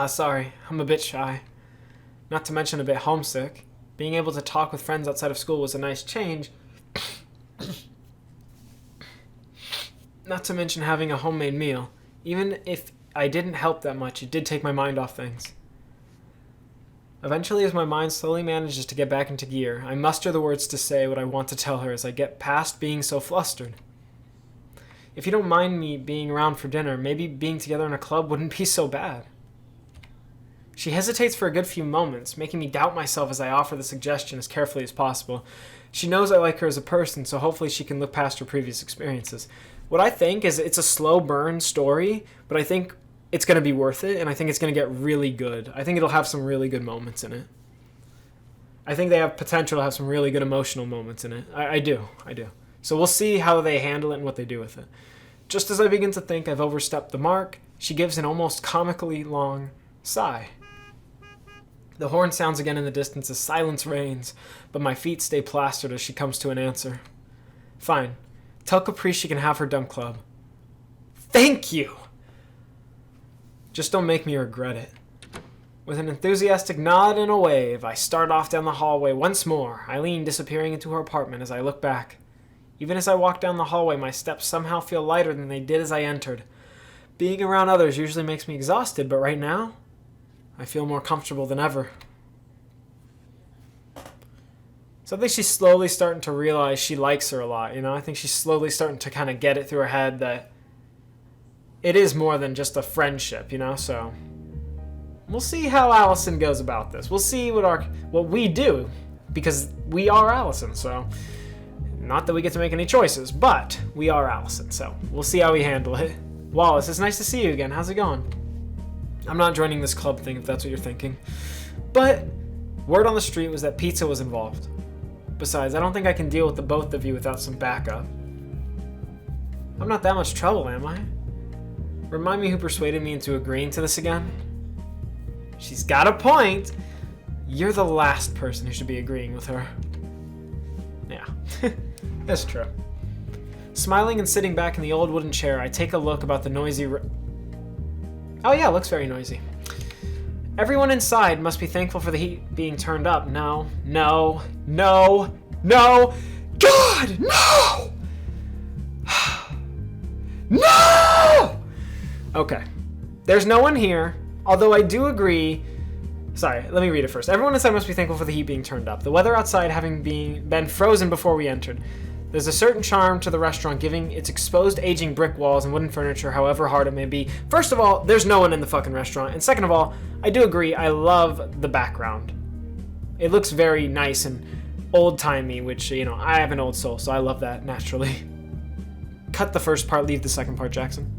Sorry, I'm a bit shy. Not to mention a bit homesick. Being able to talk with friends outside of school was a nice change. Not to mention having a homemade meal. Even if I didn't help that much, it did take my mind off things. Eventually, as my mind slowly manages to get back into gear, I muster the words to say what I want to tell her as I get past being so flustered. If you don't mind me being around for dinner, maybe being together in a club wouldn't be so bad. She hesitates for a good few moments, making me doubt myself as I offer the suggestion as carefully as possible. She knows I like her as a person, so hopefully she can look past her previous experiences. What I think is it's a slow burn story, but I think it's going to be worth it, and I think it's going to get really good. I think it'll have some really good moments in it. I think they have potential to have some really good emotional moments in it. I do. So we'll see how they handle it and what they do with it. Just as I begin to think I've overstepped the mark, she gives an almost comically long sigh. The horn sounds again in the distance as silence reigns, but my feet stay plastered as she comes to an answer. Fine. Tell Caprice she can have her dumb club. Thank you! Just don't make me regret it. With an enthusiastic nod and a wave, I start off down the hallway once more, Eileen disappearing into her apartment as I look back. Even as I walk down the hallway, my steps somehow feel lighter than they did as I entered. Being around others usually makes me exhausted, but right now, I feel more comfortable than ever. So I think she's slowly starting to realize she likes her a lot, you know? I think she's slowly starting to kind of get it through her head that it is more than just a friendship, you know? So we'll see how Allison goes about this. We'll see what we do, because we are Allison, so not that we get to make any choices, but we are Allison, so we'll see how we handle it. Wallace, it's nice to see you again. How's it going? I'm not joining this club thing, if that's what you're thinking. But word on the street was that pizza was involved. Besides, I don't think I can deal with the both of you without some backup. I'm not that much trouble, am I? Remind me who persuaded me into agreeing to this again? She's got a point. You're the last person who should be agreeing with her. Yeah, that's true. Smiling and sitting back in the old wooden chair, I take a look about the noisy Oh yeah, it looks very noisy. Everyone inside must be thankful for the heat being turned up. No, no, no, no! God, no! No! Okay. There's no one here, although I do agree. Sorry, let me read it first. Everyone inside must be thankful for the heat being turned up. The weather outside having been frozen before we entered. There's a certain charm to the restaurant, giving its exposed aging brick walls and wooden furniture, however hard it may be. First of all, there's no one in the fucking restaurant. And second of all, I do agree, I love the background. It looks very nice and old-timey, which, you know, I have an old soul, so I love that naturally. Cut the first part, leave the second part, Jackson.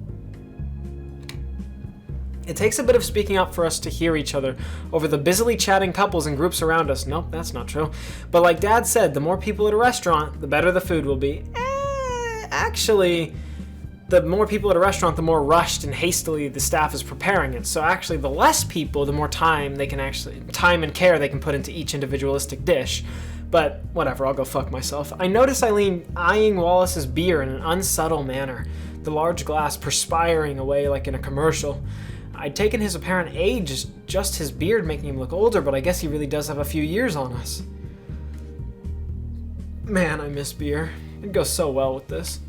It takes a bit of speaking up for us to hear each other over the busily chatting couples and groups around us. Nope, that's not true. But like Dad said, the more people at a restaurant, the better the food will be. Actually, the more people at a restaurant, the more rushed and hastily the staff is preparing it. So actually, the less people, the more time and care they can put into each individualistic dish. But whatever, I'll go fuck myself. I notice Eileen eyeing Wallace's beer in an unsubtle manner, the large glass perspiring away like in a commercial. I'd taken his apparent age as just his beard making him look older, but I guess he really does have a few years on us. Man, I miss beer. It goes so well with this.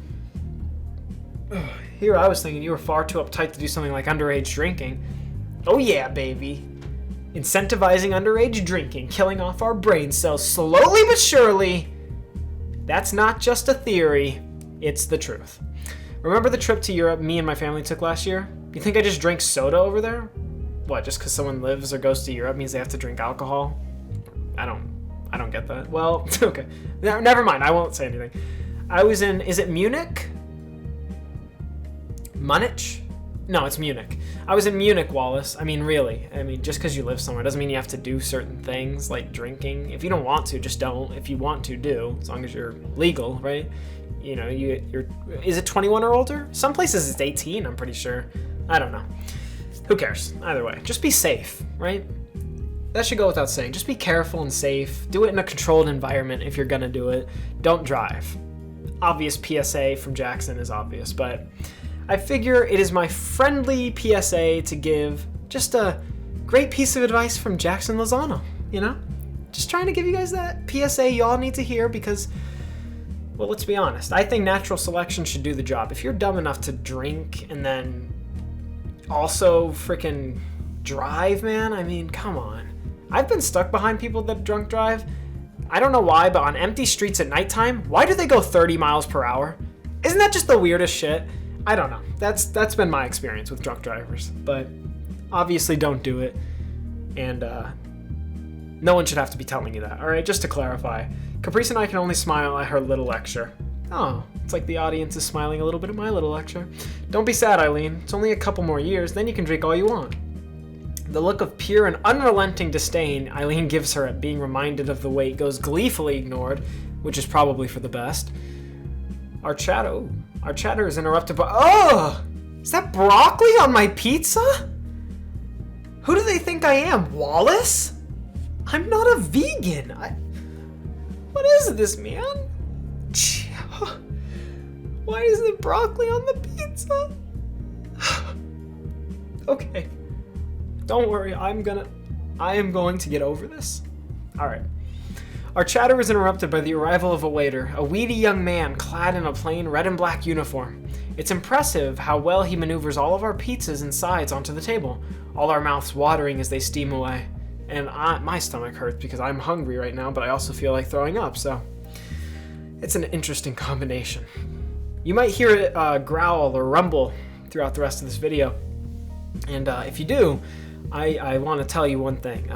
Ugh, here I was thinking you were far too uptight to do something like underage drinking. Oh yeah, baby. Incentivizing underage drinking, killing off our brain cells slowly but surely. That's not just a theory, it's the truth. Remember the trip to Europe me and my family took last year? You think I just drink soda over there? What, just because someone lives or goes to Europe means they have to drink alcohol? I don't get that. Well, okay. Never mind, I won't say anything. I was in, is it Munich? Munich? No, it's Munich. I was in Munich, Wallace. I mean, really. I mean, just because you live somewhere doesn't mean you have to do certain things, like drinking. If you don't want to, just don't. If you want to, do. As long as you're legal, right? You know, you're... Is it 21 or older? Some places it's 18, I'm pretty sure. I don't know. Who cares? Either way. Just be safe, right? That should go without saying. Just be careful and safe. Do it in a controlled environment if you're gonna do it. Don't drive. Obvious PSA from Jackson is obvious, but I figure it is my friendly PSA to give just a great piece of advice from Jackson Lozano, you know? Just trying to give you guys that PSA y'all need to hear because, well, let's be honest. I think natural selection should do the job. If you're dumb enough to drink and then also freaking drive, man, I mean, come on. I've been stuck behind people that drunk drive. I don't know why, but on empty streets at nighttime, why do they go 30 miles per hour? Isn't that just the weirdest shit? I don't know. That's been my experience with drunk drivers, but obviously don't do it. And no one should have to be telling you that. All right, just to clarify, Caprice and I can only smile at her little lecture. Oh, it's like the audience is smiling a little bit at my little lecture. Don't be sad, Eileen. It's only a couple more years, then you can drink all you want. The look of pure and unrelenting disdain Eileen gives her at being reminded of the wait goes gleefully ignored, which is probably for the best. Our chatter is interrupted by... Oh! Is that broccoli on my pizza? Who do they think I am, Wallace? I'm not a vegan. What is this, man? Why is there broccoli on the pizza? Okay. Don't worry, I am going to get over this. All right. Our chatter was interrupted by the arrival of a waiter, a weedy young man clad in a plain red and black uniform. It's impressive how well he maneuvers all of our pizzas and sides onto the table, all our mouths watering as they steam away. And my stomach hurts because I'm hungry right now, but I also feel like throwing up, so it's an interesting combination. You might hear it growl or rumble throughout the rest of this video. And if you do, I want to tell you one thing.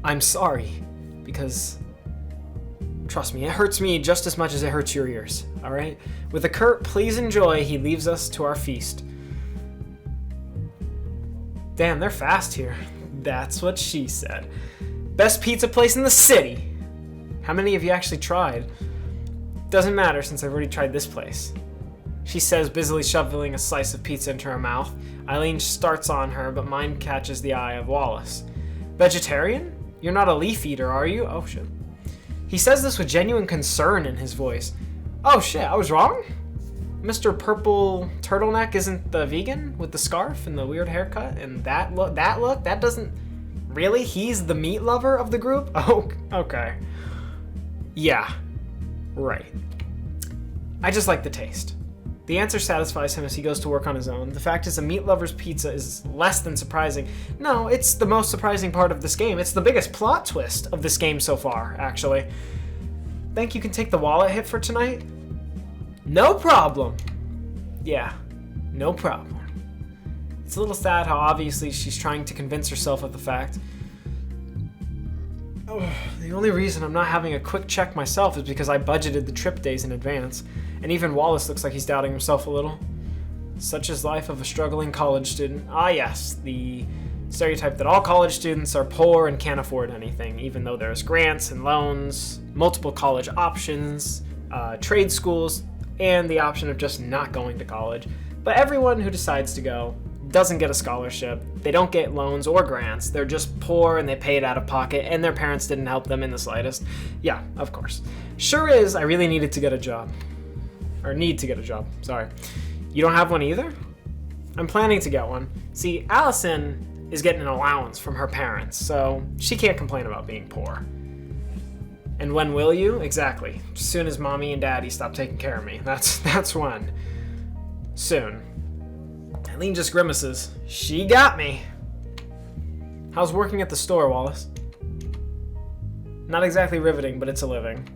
I'm sorry, because trust me, it hurts me just as much as it hurts your ears, all right? With a curt please enjoy, he leaves us to our feast. Damn, they're fast here. That's what she said. Best pizza place in the city. How many of you actually tried? Doesn't matter since I've already tried this place. She says, busily shoveling a slice of pizza into her mouth. Eileen starts on her, but mine catches the eye of Wallace. Vegetarian? You're not a leaf eater, are you? Oh, shit. He says this with genuine concern in his voice. Oh, shit, I was wrong? Mr. Purple Turtleneck isn't the vegan with the scarf and the weird haircut and that look? That doesn't... Really? He's the meat lover of the group? Oh, okay. Yeah. Right. I just like the taste. The answer satisfies him as he goes to work on his own. The fact is, a meat lover's pizza is less than surprising. No, it's the most surprising part of this game. It's the biggest plot twist of this game so far, actually. Think you can take the wallet hit for tonight? No problem. Yeah, no problem. It's a little sad how obviously she's trying to convince herself of the fact. Oh, the only reason I'm not having a quick check myself is because I budgeted the trip days in advance, and even Wallace looks like he's doubting himself a little. Such is life of a struggling college student. Ah yes, the stereotype that all college students are poor and can't afford anything, even though there's grants and loans, multiple college options, trade schools, and the option of just not going to college. But everyone who decides to go doesn't get a scholarship, they don't get loans or grants, they're just poor and they pay it out of pocket and their parents didn't help them in the slightest. Yeah, of course. Sure is, I really needed to get a job. Or need to get a job, sorry. You don't have one either? I'm planning to get one. See, Allison is getting an allowance from her parents, so she can't complain about being poor. And when will you? Exactly. As soon as mommy and daddy stop taking care of me. That's when. Soon. Eileen just grimaces. She got me. How's working at the store, Wallace? Not exactly riveting, but it's a living.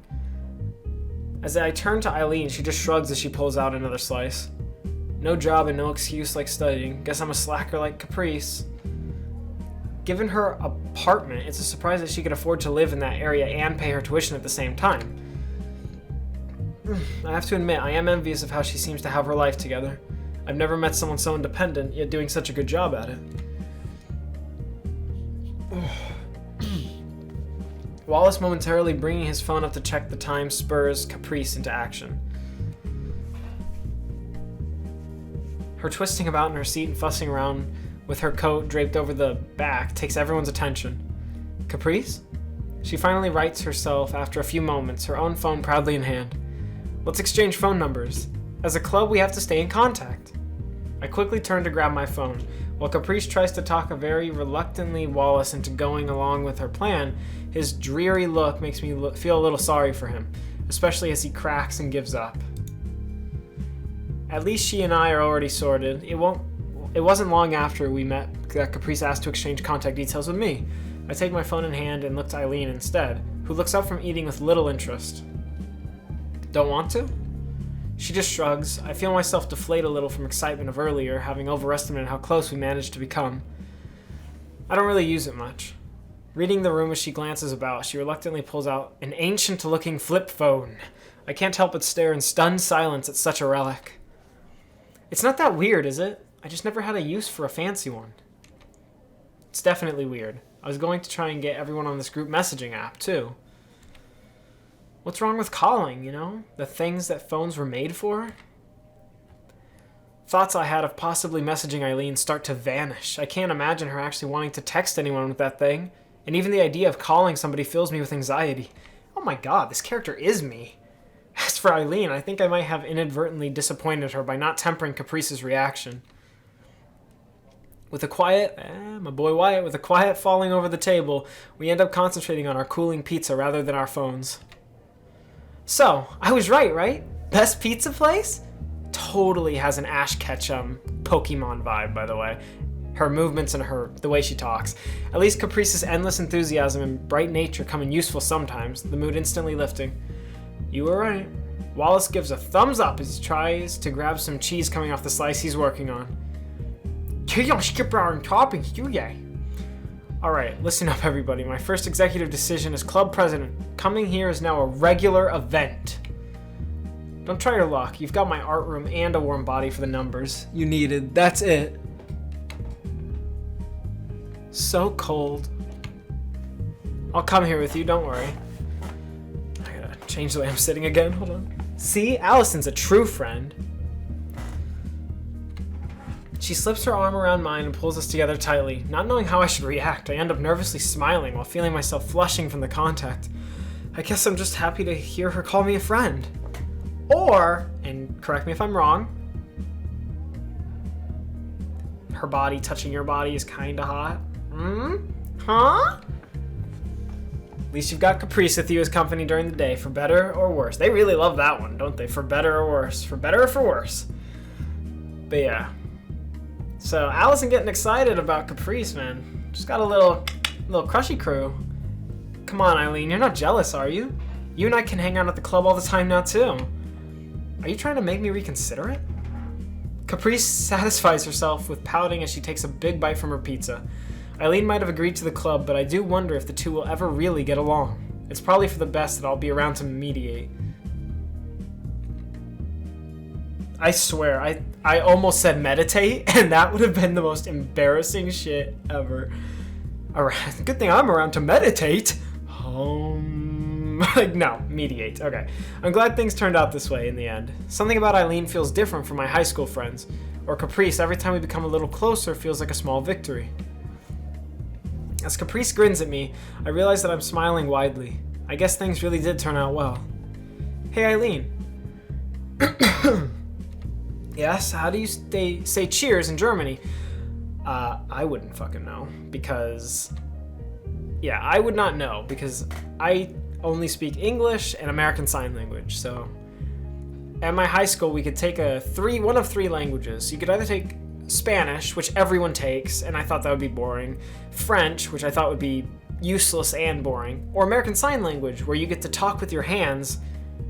As I turn to Eileen, she just shrugs as she pulls out another slice. No job and no excuse like studying. Guess I'm a slacker like Caprice. Given her apartment, it's a surprise that she could afford to live in that area and pay her tuition at the same time. I have to admit, I am envious of how she seems to have her life together. I've never met someone so independent, yet doing such a good job at it. Wallace momentarily bringing his phone up to check the time spurs Caprice into action. Her twisting about in her seat and fussing around with her coat draped over the back takes everyone's attention. Caprice? She finally rights herself after a few moments, her own phone proudly in hand. Let's exchange phone numbers. As a club, we have to stay in contact. I quickly turn to grab my phone. While Caprice tries to talk very reluctantly Wallace into going along with her plan, his dreary look makes me feel a little sorry for him, especially as he cracks and gives up. At least she and I are already sorted. It wasn't long after we met that Caprice asked to exchange contact details with me. I take my phone in hand and look to Eileen instead, who looks up from eating with little interest. Don't want to? She just shrugs. I feel myself deflate a little from excitement of earlier, having overestimated how close we managed to become. I don't really use it much. Reading the room as she glances about, she reluctantly pulls out an ancient-looking flip phone. I can't help but stare in stunned silence at such a relic. It's not that weird, is it? I just never had a use for a fancy one. It's definitely weird. I was going to try and get everyone on this group messaging app, too. What's wrong with calling, you know? The things that phones were made for? Thoughts I had of possibly messaging Eileen start to vanish. I can't imagine her actually wanting to text anyone with that thing. And even the idea of calling somebody fills me with anxiety. Oh my god, this character is me. As for Eileen, I think I might have inadvertently disappointed her by not tempering Caprice's reaction. With a quiet, my boy Wyatt, with a quiet falling over the table, we end up concentrating on our cooling pizza rather than our phones. So, I was right? Best pizza place? Totally has an Ash Ketchum Pokemon vibe, by the way. Her movements and the way she talks. At least Caprice's endless enthusiasm and bright nature come in useful sometimes, the mood instantly lifting. You were right. Wallace gives a thumbs up as he tries to grab some cheese coming off the slice he's working on. You don't skip around toppings, do ya? Alright, listen up everybody. My first executive decision as club president. Coming here is now a regular event. Don't try your luck. You've got my art room and a warm body for the numbers you needed. That's it. So cold. I'll come here with you, don't worry. I gotta change the way I'm sitting again. Hold on. See? Allison's a true friend. She slips her arm around mine and pulls us together tightly. Not knowing how I should react, I end up nervously smiling while feeling myself flushing from the contact. I guess I'm just happy to hear her call me a friend. Or, and correct me if I'm wrong, her body touching your body is kinda hot. Huh? At least you've got Caprice with you as company during the day, for better or worse. They really love that one, don't they? For better or worse. For better or for worse. But yeah. So, Allison getting excited about Caprice, man. Just got a little crushy crew. Come on, Eileen, you're not jealous, are you? You and I can hang out at the club all the time now, too. Are you trying to make me reconsider it? Caprice satisfies herself with pouting as she takes a big bite from her pizza. Eileen might have agreed to the club, but I do wonder if the two will ever really get along. It's probably for the best that I'll be around to mediate. I swear, I almost said meditate, and that would have been the most embarrassing shit ever. Alright, good thing I'm around to meditate. Like, no, mediate. Okay. I'm glad things turned out this way in the end. Something about Eileen feels different from my high school friends. Or Caprice, every time we become a little closer, feels like a small victory. As Caprice grins at me, I realize that I'm smiling widely. I guess things really did turn out well. Hey, Eileen. Yes, how do you say cheers in Germany? I wouldn't fucking know, because... Yeah, I would not know, because I only speak English and American Sign Language, so... At my high school, we could take one of three languages. You could either take Spanish, which everyone takes, and I thought that would be boring, French, which I thought would be useless and boring, or American Sign Language, where you get to talk with your hands,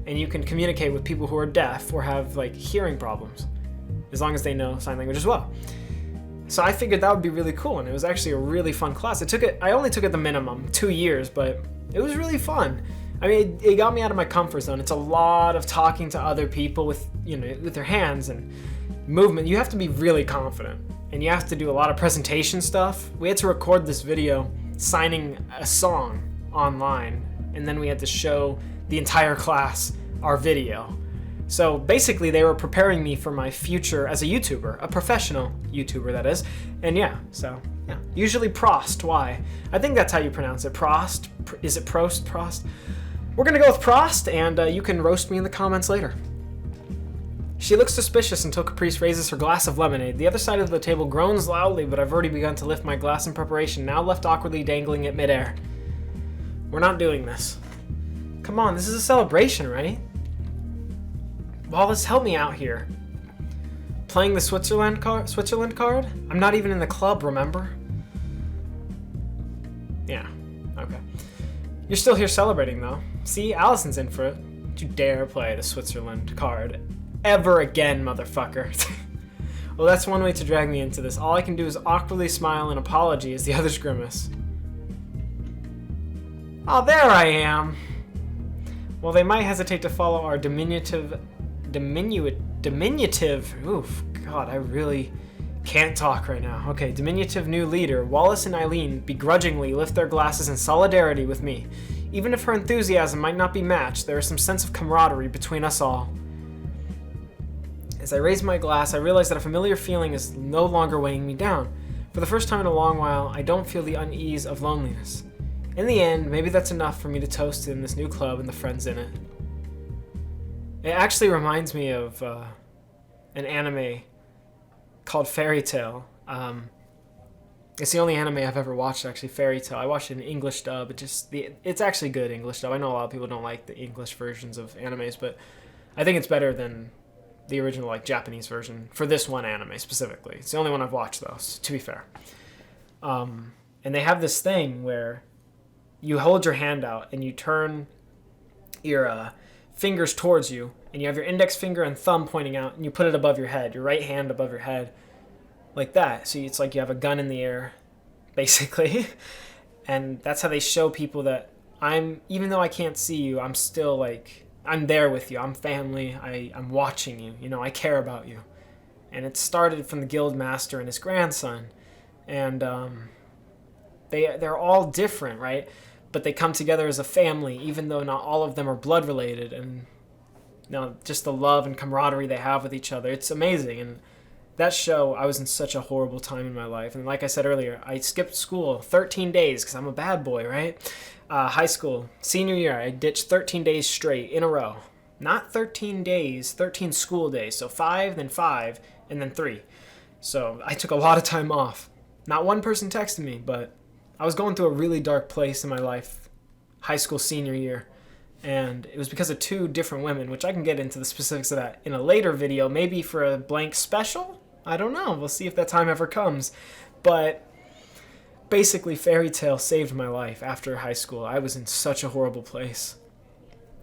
and you can communicate with people who are deaf or have, like, hearing problems, as long as they know sign language as well. So I figured that would be really cool, and it was actually a really fun class. I only took it the minimum, 2 years, but it was really fun. I mean, it got me out of my comfort zone. It's a lot of talking to other people with their hands and movement. You have to be really confident, and you have to do a lot of presentation stuff. We had to record this video signing a song online, and then we had to show the entire class our video. So basically, they were preparing me for my future as a YouTuber, a professional YouTuber, that is. And yeah, so yeah. Usually Prost, why? I think that's how you pronounce it. Prost? Is it Prost? Prost? We're gonna go with Prost, and you can roast me in the comments later. She looks suspicious until Caprice raises her glass of lemonade. The other side of the table groans loudly, but I've already begun to lift my glass in preparation, now left awkwardly dangling at midair. We're not doing this. Come on, this is a celebration, right? Wallace, help me out here. Playing the Switzerland card? I'm not even in the club, remember? Yeah, okay. You're still here celebrating, though. See, Allison's in for it. Don't you dare play the Switzerland card ever again, motherfucker. Well, that's one way to drag me into this. All I can do is awkwardly smile in apology as the others grimace. Oh, there I am. Well, they might hesitate to follow our diminutive, oof, God, I really can't talk right now. Okay, diminutive new leader, Wallace and Eileen begrudgingly lift their glasses in solidarity with me. Even if her enthusiasm might not be matched, there is some sense of camaraderie between us all. As I raise my glass, I realize that a familiar feeling is no longer weighing me down. For the first time in a long while, I don't feel the unease of loneliness. In the end, maybe that's enough for me to toast in this new club and the friends in it. It actually reminds me of an anime called Fairy Tail. It's the only anime I've ever watched, actually, Fairy Tail. I watched it in English dub. It's actually good English dub. I know a lot of people don't like the English versions of animes, but I think it's better than the original, like, Japanese version for this one anime specifically. It's the only one I've watched, though, so, to be fair. And they have this thing where you hold your hand out and you turn your fingers towards you, and you have your index finger and thumb pointing out, and you put it above your head, your right hand above your head, like that. So it's like you have a gun in the air, basically. And that's how they show people that even though I can't see you, I'm still like, I'm there with you. I'm family. I'm watching you. You know, I care about you. And it started from the guild master and his grandson. And they're all different, right? But they come together as a family, even though not all of them are blood related. And just the love and camaraderie they have with each other. It's amazing. And that show, I was in such a horrible time in my life. And like I said earlier, I skipped school 13 days because I'm a bad boy, right? High school, senior year, I ditched 13 days straight in a row. Not 13 days, 13 school days. So 5, then 5, and then 3. So I took a lot of time off. Not one person texted me, but I was going through a really dark place in my life, high school senior year. And it was because of 2 different women, which I can get into the specifics of that in a later video, maybe for a blank special? I don't know. We'll see if that time ever comes. But basically, Fairy Tail saved my life after high school. I was in such a horrible place.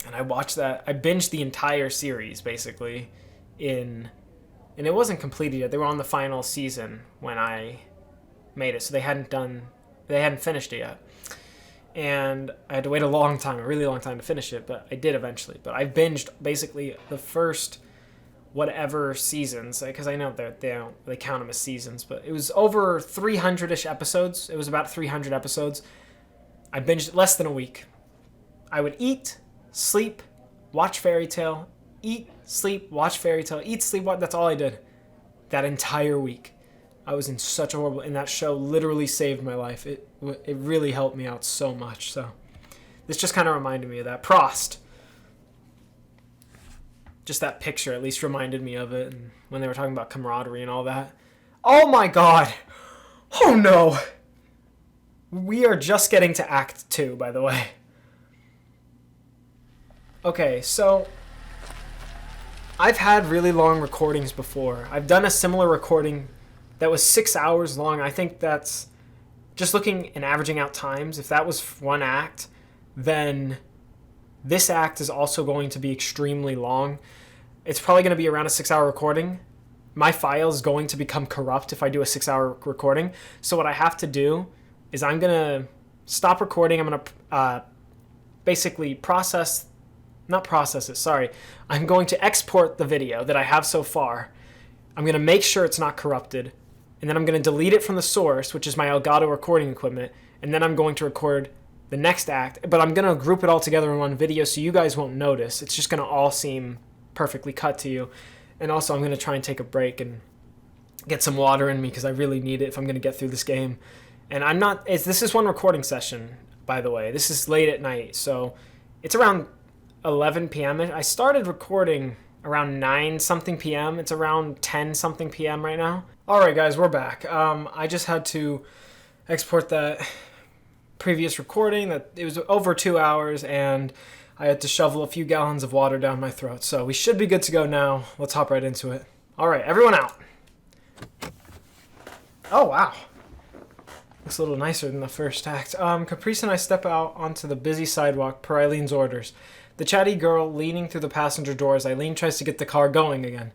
And I watched that. I binged the entire series, basically, and it wasn't completed yet. They were on the final season when I made it, so they hadn't finished it yet. And I had to wait a really long time to finish it, but I did eventually. But I binged basically the first whatever seasons, because I know they count them as seasons, but it was over 300-ish episodes. It was about 300 episodes. I binged less than a week. I would eat, sleep, watch Fairy Tail, eat, sleep, watch Fairy Tail, eat, sleep, that's all I did that entire week. I was in such a horrible, and that show literally saved my life. It really helped me out so much. So this just kind of reminded me of that. Prost. Just that picture at least reminded me of it, and when they were talking about camaraderie and all that. Oh my god! Oh no! We are just getting to Act 2, by the way. Okay, so I've had really long recordings before. I've done a similar recording that was 6 hours long. I think that's, just looking and averaging out times, if that was one act, then this act is also going to be extremely long. It's probably going to be around a 6-hour recording. My file is going to become corrupt if I do a 6-hour recording. So what I have to do is I'm going to stop recording. I'm going to basically I'm going to export the video that I have so far. I'm going to make sure it's not corrupted. And then I'm going to delete it from the source, which is my Elgato recording equipment. And then I'm going to record the next act. But I'm going to group it all together in one video so you guys won't notice. It's just going to all seem perfectly cut to you. And also I'm going to try and take a break and get some water in me because I really need it if I'm going to get through this game. And this is one recording session, by the way. This is late at night. So it's around 11 p.m. I started recording around 9-something p.m. It's around 10-something p.m. right now. Alright guys, we're back. I just had to export that previous recording. That it was over 2 hours, and I had to shovel a few gallons of water down my throat. So we should be good to go now. Let's hop right into it. Alright, everyone out. Oh, wow. Looks a little nicer than the first act. Caprice and I step out onto the busy sidewalk per Eileen's orders. The chatty girl leaning through the passenger door as Eileen tries to get the car going again.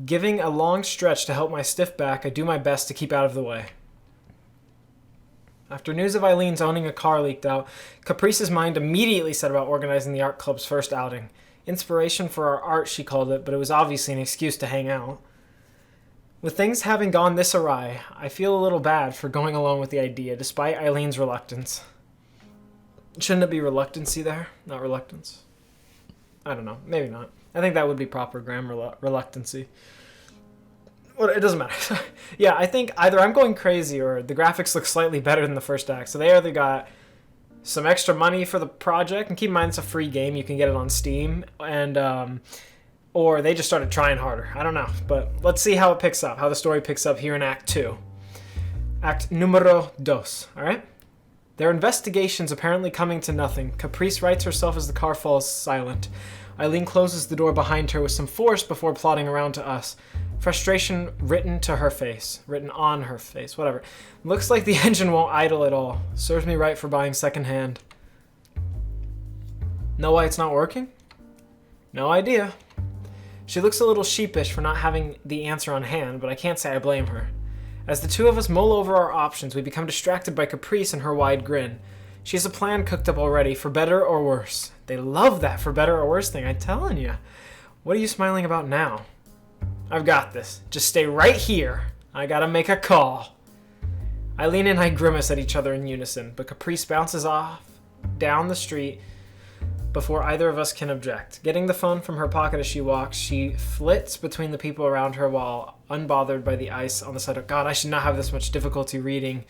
Giving a long stretch to help my stiff back, I do my best to keep out of the way. After news of Eileen's owning a car leaked out, Caprice's mind immediately set about organizing the art club's first outing. Inspiration for our art, she called it, but it was obviously an excuse to hang out. With things having gone this awry, I feel a little bad for going along with the idea, despite Eileen's reluctance. Shouldn't it be reluctancy there, not reluctance? I don't know. Maybe not. I think that would be proper grammar, reluctancy. Well, it doesn't matter. Yeah, I think either I'm going crazy or the graphics look slightly better than the first act. So they either got some extra money for the project, and keep in mind it's a free game. You can get it on Steam, and or they just started trying harder. I don't know. But let's see how it picks up, how the story picks up here in Act 2. Act numero dos, alright? Their investigation's apparently coming to nothing. Caprice rights herself as the car falls silent. Eileen closes the door behind her with some force before plodding around to us. Frustration written on her face, whatever. Looks like the engine won't idle at all. Serves me right for buying secondhand. Know why it's not working? No idea. She looks a little sheepish for not having the answer on hand, but I can't say I blame her. As the two of us mull over our options, we become distracted by Caprice and her wide grin. She has a plan cooked up already, for better or worse. They love that for better or worse thing, I'm telling you. What are you smiling about now? I've got this. Just stay right here. I gotta make a call. Eileen and I grimace at each other in unison, but Caprice bounces off down the street before either of us can object. Getting the phone from her pocket as she walks, she flits between the people around her while unbothered by the ice on the side of... God, I should not have this much difficulty reading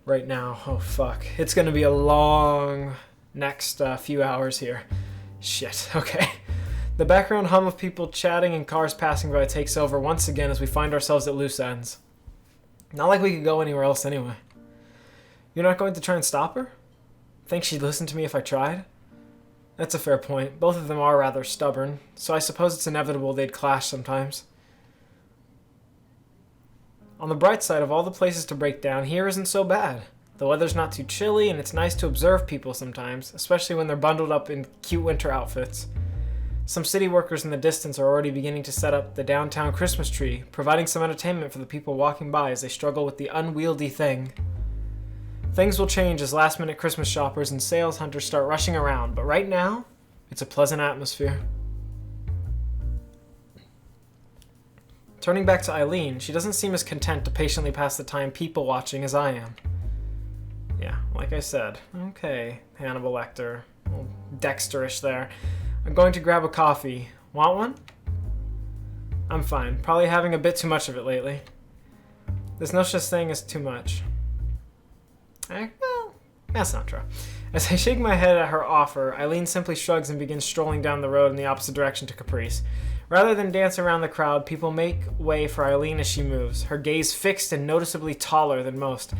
right now. Oh, fuck. It's going to be a long next few hours here. Shit, okay. The background hum of people chatting and cars passing by takes over once again as we find ourselves at loose ends. Not like we could go anywhere else anyway. You're not going to try and stop her? Think she'd listen to me if I tried? That's a fair point. Both of them are rather stubborn, so I suppose it's inevitable they'd clash sometimes. On the bright side of all the places to break down, here isn't so bad. The weather's not too chilly, and it's nice to observe people sometimes, especially when they're bundled up in cute winter outfits. Some city workers in the distance are already beginning to set up the downtown Christmas tree, providing some entertainment for the people walking by as they struggle with the unwieldy thing. Things will change as last-minute Christmas shoppers and sales hunters start rushing around, but right now, it's a pleasant atmosphere. Turning back to Eileen, she doesn't seem as content to patiently pass the time people-watching as I am. Yeah, like I said. Okay, Hannibal Lecter. A little Dexterish there. I'm going to grab a coffee. Want one? I'm fine. Probably having a bit too much of it lately. There's no such thing as too much. Well, that's not true. As I shake my head at her offer, Eileen simply shrugs and begins strolling down the road in the opposite direction to Caprice. Rather than dance around the crowd, people make way for Eileen as she moves, her gaze fixed and noticeably taller than most.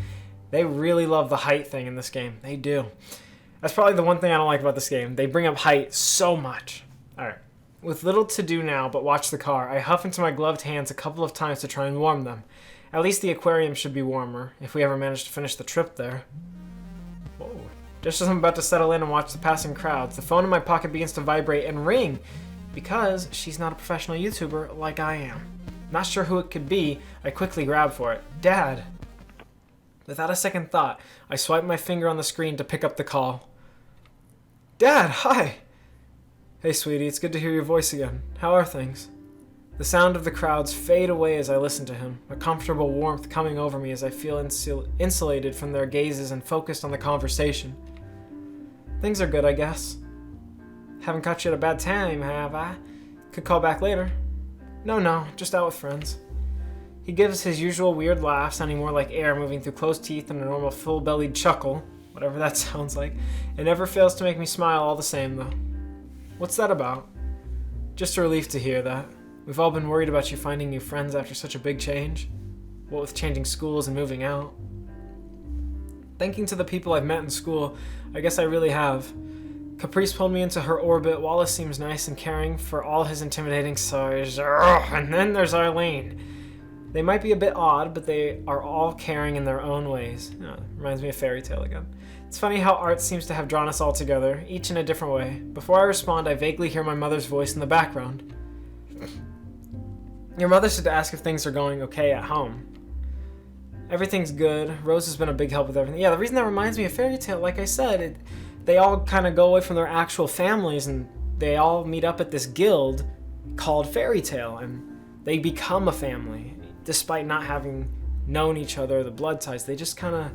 They really love the height thing in this game. They do. That's probably the one thing I don't like about this game. They bring up height so much. Alright. With little to do now but watch the car, I huff into my gloved hands a couple of times to try and warm them. At least the aquarium should be warmer, if we ever manage to finish the trip there. Whoa. Just as I'm about to settle in and watch the passing crowds, the phone in my pocket begins to vibrate and ring, because she's not a professional YouTuber like I am. Not sure who it could be, I quickly grab for it. Dad! Without a second thought, I swipe my finger on the screen to pick up the call. Dad, hi! Hey sweetie, it's good to hear your voice again. How are things? The sound of the crowds fade away as I listen to him, a comfortable warmth coming over me as I feel insulated from their gazes and focused on the conversation. Things are good, I guess. Haven't caught you at a bad time, have I? Could call back later. No, just out with friends. He gives his usual weird laugh, sounding more like air moving through closed teeth than a normal full-bellied chuckle, whatever that sounds like. It never fails to make me smile all the same, though. What's that about? Just a relief to hear that. We've all been worried about you finding new friends after such a big change. What with changing schools and moving out. Thinking to the people I've met in school, I guess I really have. Caprice pulled me into her orbit. Wallace seems nice and caring for all his intimidating size. And then there's Eileen. They might be a bit odd, but they are all caring in their own ways. Reminds me of Fairy Tale again. It's funny how art seems to have drawn us all together, each in a different way. Before I respond, I vaguely hear my mother's voice in the background. Your mother said to ask if things are going okay at home. Everything's good. Rose has been a big help with everything. Yeah, the reason that reminds me of Fairy Tale, like I said, they all kind of go away from their actual families and they all meet up at this guild called Fairy Tale, and they become a family. Despite not having known each other, the blood ties, they just kind of,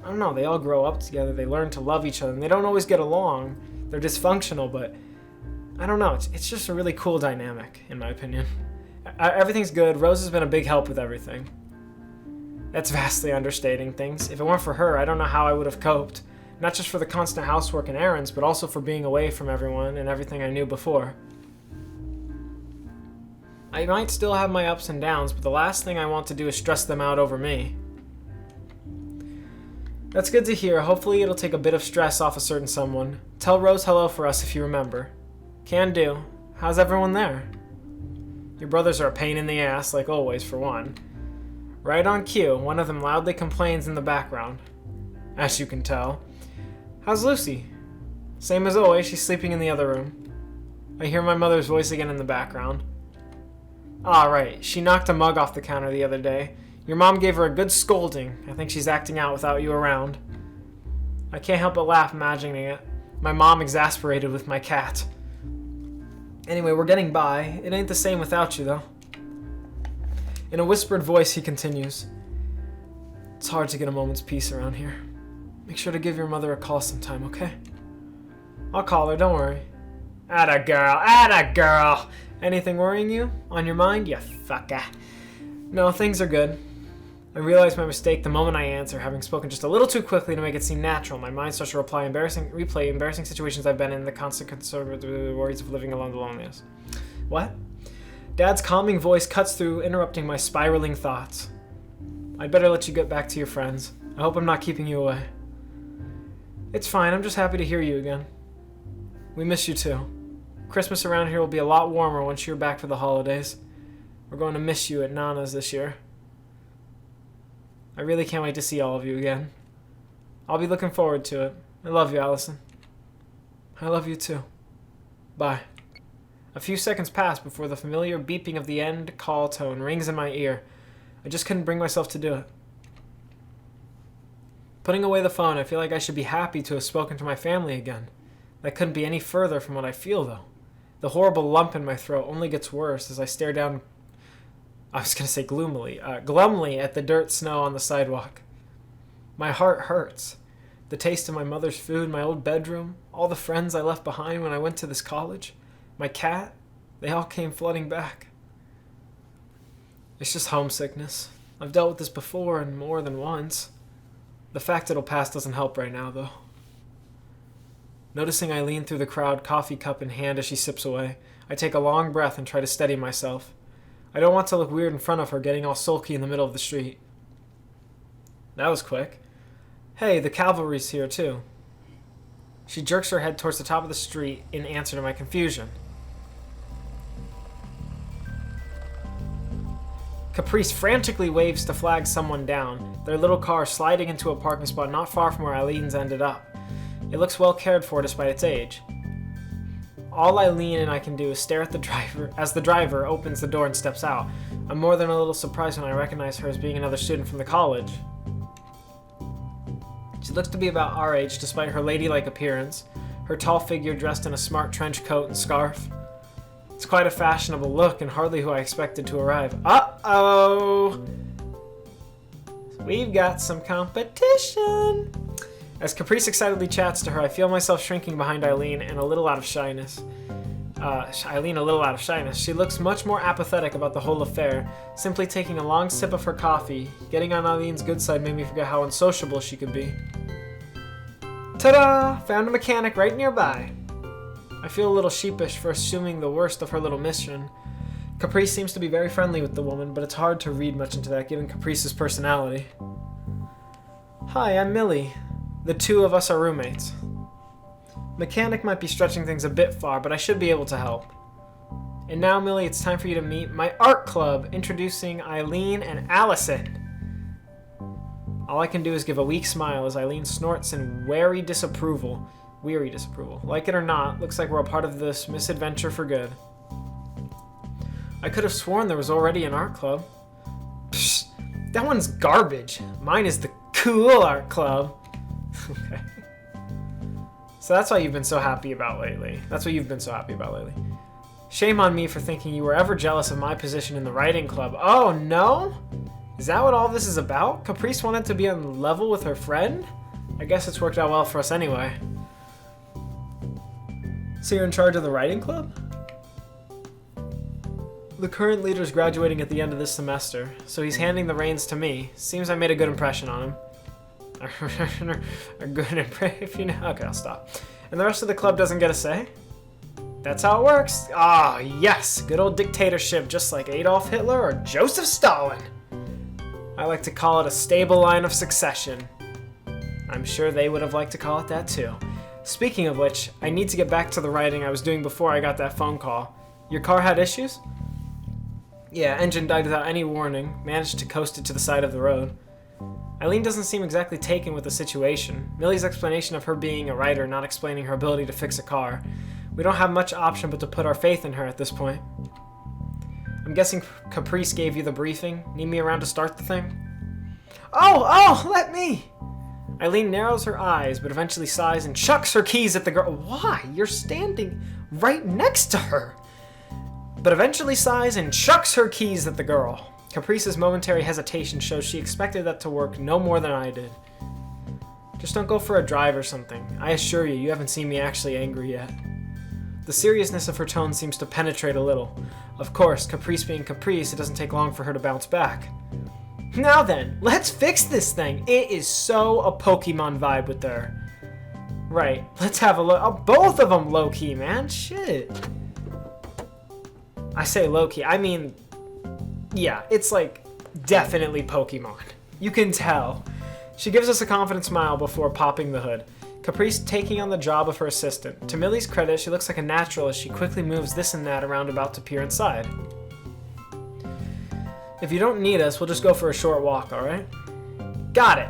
I don't know, they all grow up together, they learn to love each other, and they don't always get along. They're dysfunctional, but I don't know, it's just a really cool dynamic, in my opinion. Everything's good. Rose has been a big help with everything. That's vastly understating things. If it weren't for her, I don't know how I would have coped. Not just for the constant housework and errands, but also for being away from everyone and everything I knew before. I might still have my ups and downs, but the last thing I want to do is stress them out over me. That's good to hear. Hopefully it'll take a bit of stress off a certain someone. Tell Rose hello for us if you remember. Can do. How's everyone there? Your brothers are a pain in the ass, like always, for one. Right on cue, one of them loudly complains in the background. As you can tell. How's Lucy? Same as always, she's sleeping in the other room. I hear my mother's voice again in the background. Ah, right, she knocked a mug off the counter the other day. Your mom gave her a good scolding. I think she's acting out without you around. I can't help but laugh imagining it. My mom exasperated with my cat. Anyway, we're getting by. It ain't the same without you, though. In a whispered voice, he continues. It's hard to get a moment's peace around here. Make sure to give your mother a call sometime, okay? I'll call her, don't worry. Atta girl, atta girl! Anything worrying you? On your mind, you fucker? No, things are good. I realize my mistake the moment I answer, having spoken just a little too quickly to make it seem natural. My mind starts to replay embarrassing situations I've been in, the constant concern with the worries of living alone, the loneliness. What? Dad's calming voice cuts through, interrupting my spiraling thoughts. I'd better let you get back to your friends. I hope I'm not keeping you away. It's fine, I'm just happy to hear you again. We miss you too. Christmas around here will be a lot warmer once you're back for the holidays. We're going to miss you at Nana's this year. I really can't wait to see all of you again. I'll be looking forward to it. I love you, Allison. I love you too. Bye. A few seconds pass before the familiar beeping of the end call tone rings in my ear. I just couldn't bring myself to do it. Putting away the phone, I feel like I should be happy to have spoken to my family again. That couldn't be any further from what I feel, though. The horrible lump in my throat only gets worse as I stare down, I was going to say glumly at the dirt snow on the sidewalk. My heart hurts. The taste of my mother's food, my old bedroom, all the friends I left behind when I went to this college, my cat, they all came flooding back. It's just homesickness. I've dealt with this before and more than once. The fact it'll pass doesn't help right now, though. Noticing Eileen through the crowd, coffee cup in hand as she sips away, I take a long breath and try to steady myself. I don't want to look weird in front of her, getting all sulky in the middle of the street. That was quick. Hey, the cavalry's here, too. She jerks her head towards the top of the street in answer to my confusion. Caprice frantically waves to flag someone down, their little car sliding into a parking spot not far from where Eileen's ended up. It looks well cared for despite its age. All Eileen and I can do is stare at the driver as the driver opens the door and steps out. I'm more than a little surprised when I recognize her as being another student from the college. She looks to be about our age despite her ladylike appearance, her tall figure dressed in a smart trench coat and scarf. It's quite a fashionable look and hardly who I expected to arrive. Uh-oh! We've got some competition! As Caprice excitedly chats to her, I feel myself shrinking behind Eileen and a little out of shyness. She looks much more apathetic about the whole affair, simply taking a long sip of her coffee. Getting on Eileen's good side made me forget how unsociable she could be. Ta-da! Found a mechanic right nearby. I feel a little sheepish for assuming the worst of her little mission. Caprice seems to be very friendly with the woman, but it's hard to read much into that given Caprice's personality. Hi, I'm Millie. The two of us are roommates. Mechanic might be stretching things a bit far, but I should be able to help. And now, Millie, it's time for you to meet my art club, introducing Eileen and Allison. All I can do is give a weak smile as Eileen snorts in weary disapproval. Like it or not, looks like we're a part of this misadventure for good. I could have sworn there was already an art club. Psh, that one's garbage. Mine is the cool art club. Okay. So that's what you've been so happy about lately. Shame on me for thinking you were ever jealous of my position in the writing club. Oh, no? Is that what all this is about? Caprice wanted to be on level with her friend? I guess it's worked out well for us anyway. So you're in charge of the writing club? The current leader's graduating at the end of this semester, so he's handing the reins to me. Seems I made a good impression on him. A good impression, if you know. Okay, I'll stop. And the rest of the club doesn't get a say? That's how it works. Ah, yes, good old dictatorship, just like Adolf Hitler or Joseph Stalin. I like to call it a stable line of succession. I'm sure they would have liked to call it that too. Speaking of which, I need to get back to the writing I was doing before I got that phone call. Your car had issues? Yeah, engine died without any warning. Managed to coast it to the side of the road. Eileen doesn't seem exactly taken with the situation. Millie's explanation of her being a writer not explaining her ability to fix a car. We don't have much option but to put our faith in her at this point. I'm guessing Caprice gave you the briefing. Need me around to start the thing? Oh, let me! Eileen narrows her eyes, but eventually sighs and chucks her keys at the girl. Why? You're standing right next to her. But eventually sighs and chucks her keys at the girl. Caprice's momentary hesitation shows she expected that to work no more than I did. Just don't go for a drive or something. I assure you, you haven't seen me actually angry yet. The seriousness of her tone seems to penetrate a little. Of course, Caprice being Caprice, it doesn't take long for her to bounce back. Now then, let's fix this thing. It is so a Pokemon vibe with her. Right, let's have a look. Oh, both of them low-key, man. Shit. I say low-key, I mean, yeah, it's like definitely Pokemon. You can tell. She gives us a confident smile before popping the hood. Caprice taking on the job of her assistant. To Millie's credit, she looks like a natural as she quickly moves this and that around about to peer inside. If you don't need us, we'll just go for a short walk, alright? Got it!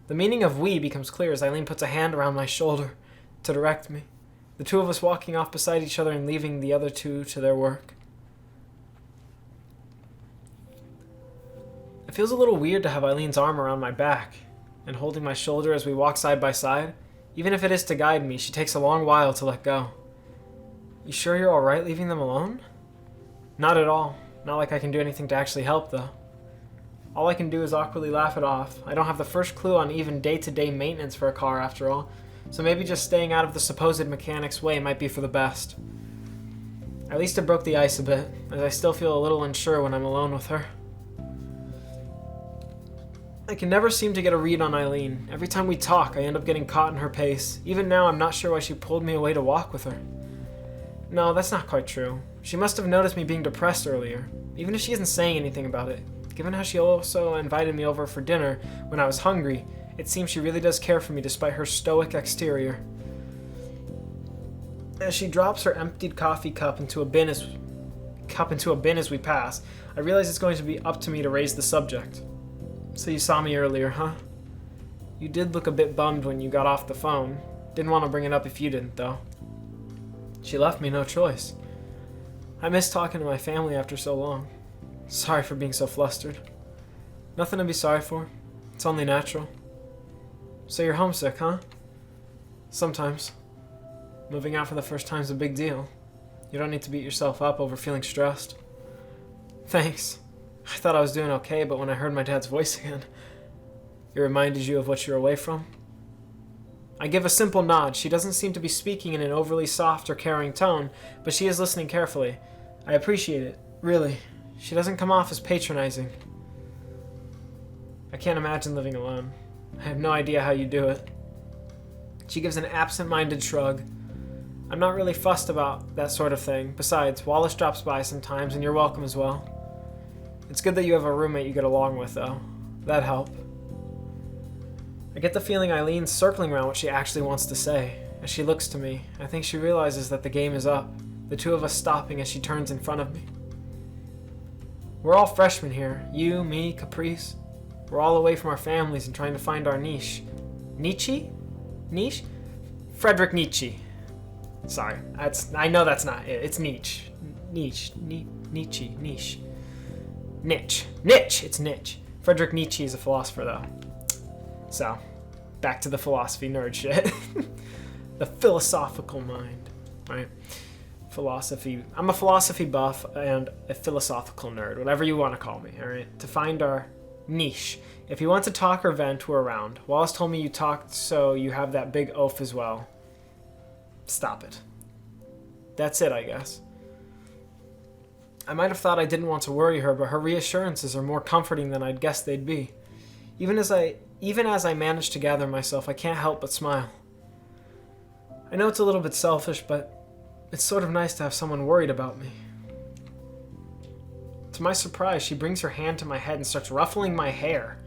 The meaning of we becomes clear as Eileen puts a hand around my shoulder to direct me. The two of us walking off beside each other and leaving the other two to their work. It feels a little weird to have Eileen's arm around my back and holding my shoulder as we walk side by side. Even if it is to guide me, she takes a long while to let go. You sure you're alright leaving them alone? Not at all. Not like I can do anything to actually help, though. All I can do is awkwardly laugh it off. I don't have the first clue on even day-to-day maintenance for a car, after all, so maybe just staying out of the supposed mechanic's way might be for the best. At least it broke the ice a bit, as I still feel a little unsure when I'm alone with her. I can never seem to get a read on Eileen. Every time we talk, I end up getting caught in her pace. Even now, I'm not sure why she pulled me away to walk with her. No, that's not quite true. She must have noticed me being depressed earlier, even if she isn't saying anything about it. Given how she also invited me over for dinner when I was hungry, it seems she really does care for me despite her stoic exterior. As she drops her emptied coffee cup into a bin as we pass, I realize it's going to be up to me to raise the subject. So you saw me earlier, huh? You did look a bit bummed when you got off the phone. Didn't want to bring it up if you didn't, though. She left me no choice. I miss talking to my family after so long. Sorry for being so flustered. Nothing to be sorry for. It's only natural. So you're homesick, huh? Sometimes. Moving out for the first time's a big deal. You don't need to beat yourself up over feeling stressed. Thanks. I thought I was doing okay, but when I heard my dad's voice again, it reminded you of what you're away from? I give a simple nod. She doesn't seem to be speaking in an overly soft or caring tone, but she is listening carefully. I appreciate it, really. She doesn't come off as patronizing. I can't imagine living alone. I have no idea how you do it. She gives an absent-minded shrug. I'm not really fussed about that sort of thing. Besides, Wallace drops by sometimes, and you're welcome as well. It's good that you have a roommate you get along with, though. That'd help. I get the feeling Eileen's circling around what she actually wants to say. As she looks to me, I think she realizes that the game is up, the two of us stopping as she turns in front of me. We're all freshmen here. You, me, Caprice. We're all away from our families and trying to find our niche. Nietzsche? Niche? Friedrich Nietzsche. Sorry, I know that's not it. It's Nietzsche. Nietzsche. Nietzsche. Niche. Niche. It's niche. Friedrich Nietzsche is a philosopher, though. So, back to the philosophy nerd shit. The philosophical mind, right? Philosophy. I'm a philosophy buff and a philosophical nerd, whatever you want to call me, all right? To find our niche. If you want to talk or vent, we're around. Wallace told me you talked, so you have that big oaf as well. Stop it. That's it, I guess. I might have thought I didn't want to worry her, but her reassurances are more comforting than I'd guessed they'd be. Even as I manage to gather myself, I can't help but smile. I know it's a little bit selfish, but it's sort of nice to have someone worried about me. To my surprise, she brings her hand to my head and starts ruffling my hair.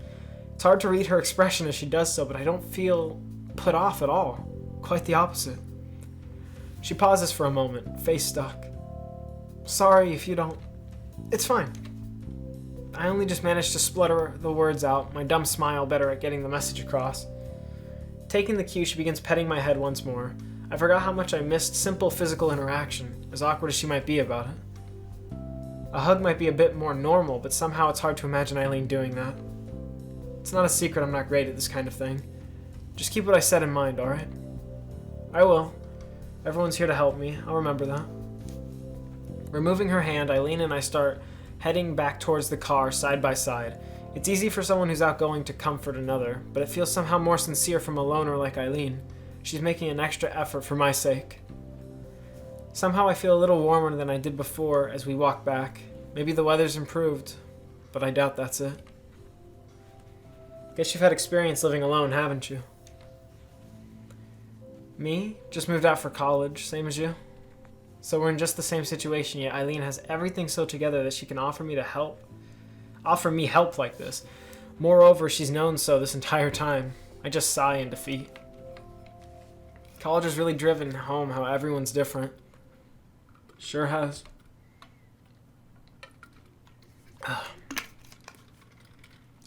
It's hard to read her expression as she does so, but I don't feel put off at all. Quite the opposite. She pauses for a moment, face stuck. Sorry if you don't... It's fine. I only just managed to splutter the words out, my dumb smile better at getting the message across. Taking the cue, she begins petting my head once more. I forgot how much I missed simple physical interaction, as awkward as she might be about it. A hug might be a bit more normal, but somehow it's hard to imagine Eileen doing that. It's not a secret I'm not great at this kind of thing. Just keep what I said in mind, alright? I will. Everyone's here to help me. I'll remember that. Removing her hand, Eileen and I start heading back towards the car side by side. It's easy for someone who's outgoing to comfort another, but it feels somehow more sincere from a loner like Eileen. She's making an extra effort for my sake. Somehow I feel a little warmer than I did before as we walk back. Maybe the weather's improved, but I doubt that's it. Guess you've had experience living alone, haven't you? Me? Just moved out for college, same as you. So we're in just the same situation, yet Eileen has everything so together that she can offer me help like this. Moreover, she's known so this entire time. I just sigh in defeat. College has really driven home how everyone's different. Sure has. Had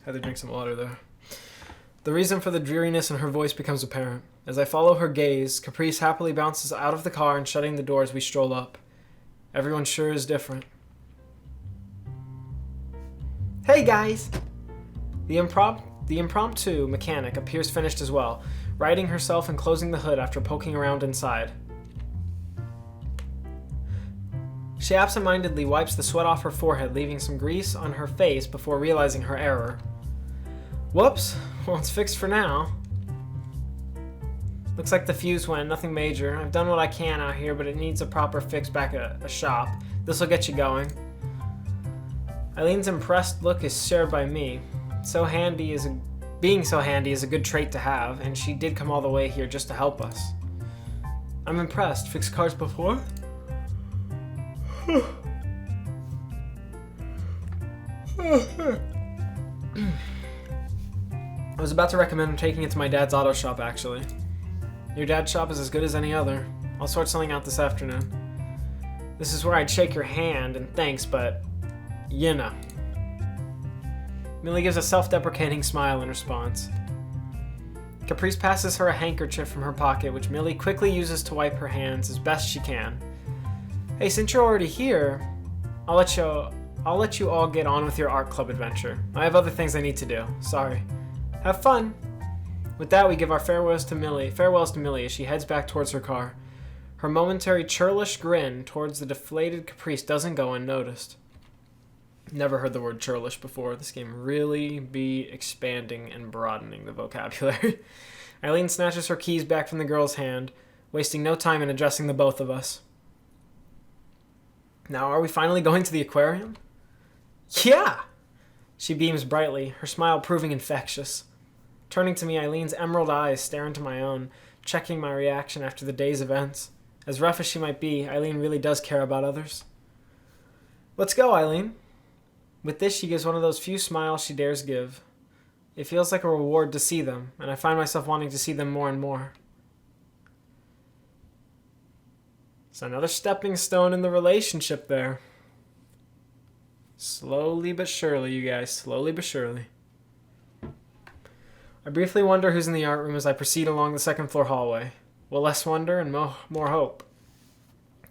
to drink some water there. The reason for the dreariness in her voice becomes apparent. As I follow her gaze, Caprice happily bounces out of the car and shutting the door as we stroll up. Everyone sure is different. Hey guys! The impromptu mechanic appears finished as well, righting herself and closing the hood after poking around inside. She absentmindedly wipes the sweat off her forehead, leaving some grease on her face before realizing her error. Whoops! Well, it's fixed for now. Looks like the fuse went, nothing major. I've done what I can out here, but it needs a proper fix back at a shop. This'll get you going. Eileen's impressed look is shared by me. Being so handy is a good trait to have, and she did come all the way here just to help us. I'm impressed. Fixed cars before? I was about to recommend taking it to my dad's auto shop, actually. Your dad's shop is as good as any other. I'll sort something out this afternoon. This is where I'd shake your hand and thanks, but you know. Millie gives a self-deprecating smile in response. Caprice passes her a handkerchief from her pocket, which Millie quickly uses to wipe her hands as best she can. Hey, since you're already here, I'll let you all get on with your art club adventure. I have other things I need to do. Sorry. Have fun. With that, we give our farewells to Millie as she heads back towards her car. Her momentary churlish grin towards the deflated Caprice doesn't go unnoticed. Never heard the word churlish before. This game really be expanding and broadening the vocabulary. Eileen snatches her keys back from the girl's hand, wasting no time in addressing the both of us. Now, are we finally going to the aquarium? Yeah! She beams brightly, her smile proving infectious. Turning to me, Eileen's emerald eyes stare into my own, checking my reaction after the day's events. As rough as she might be, Eileen really does care about others. Let's go, Eileen. With this, she gives one of those few smiles she dares give. It feels like a reward to see them, and I find myself wanting to see them more and more. It's another stepping stone in the relationship there. Slowly but surely, you guys. Slowly but surely. I briefly wonder who's in the art room as I proceed along the second-floor hallway. Well, less wonder and more hope.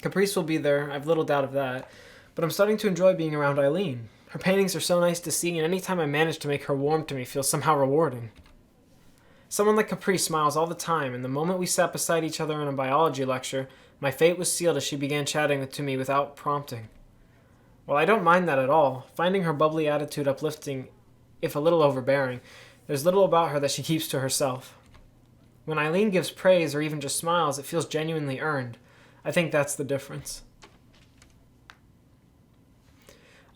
Caprice will be there, I've little doubt of that, but I'm starting to enjoy being around Eileen. Her paintings are so nice to see, and any time I manage to make her warm to me feels somehow rewarding. Someone like Caprice smiles all the time, and the moment we sat beside each other in a biology lecture, my fate was sealed as she began chatting to me without prompting. While I don't mind that at all, finding her bubbly attitude uplifting, if a little overbearing, there's little about her that she keeps to herself. When Eileen gives praise or even just smiles, it feels genuinely earned. I think that's the difference.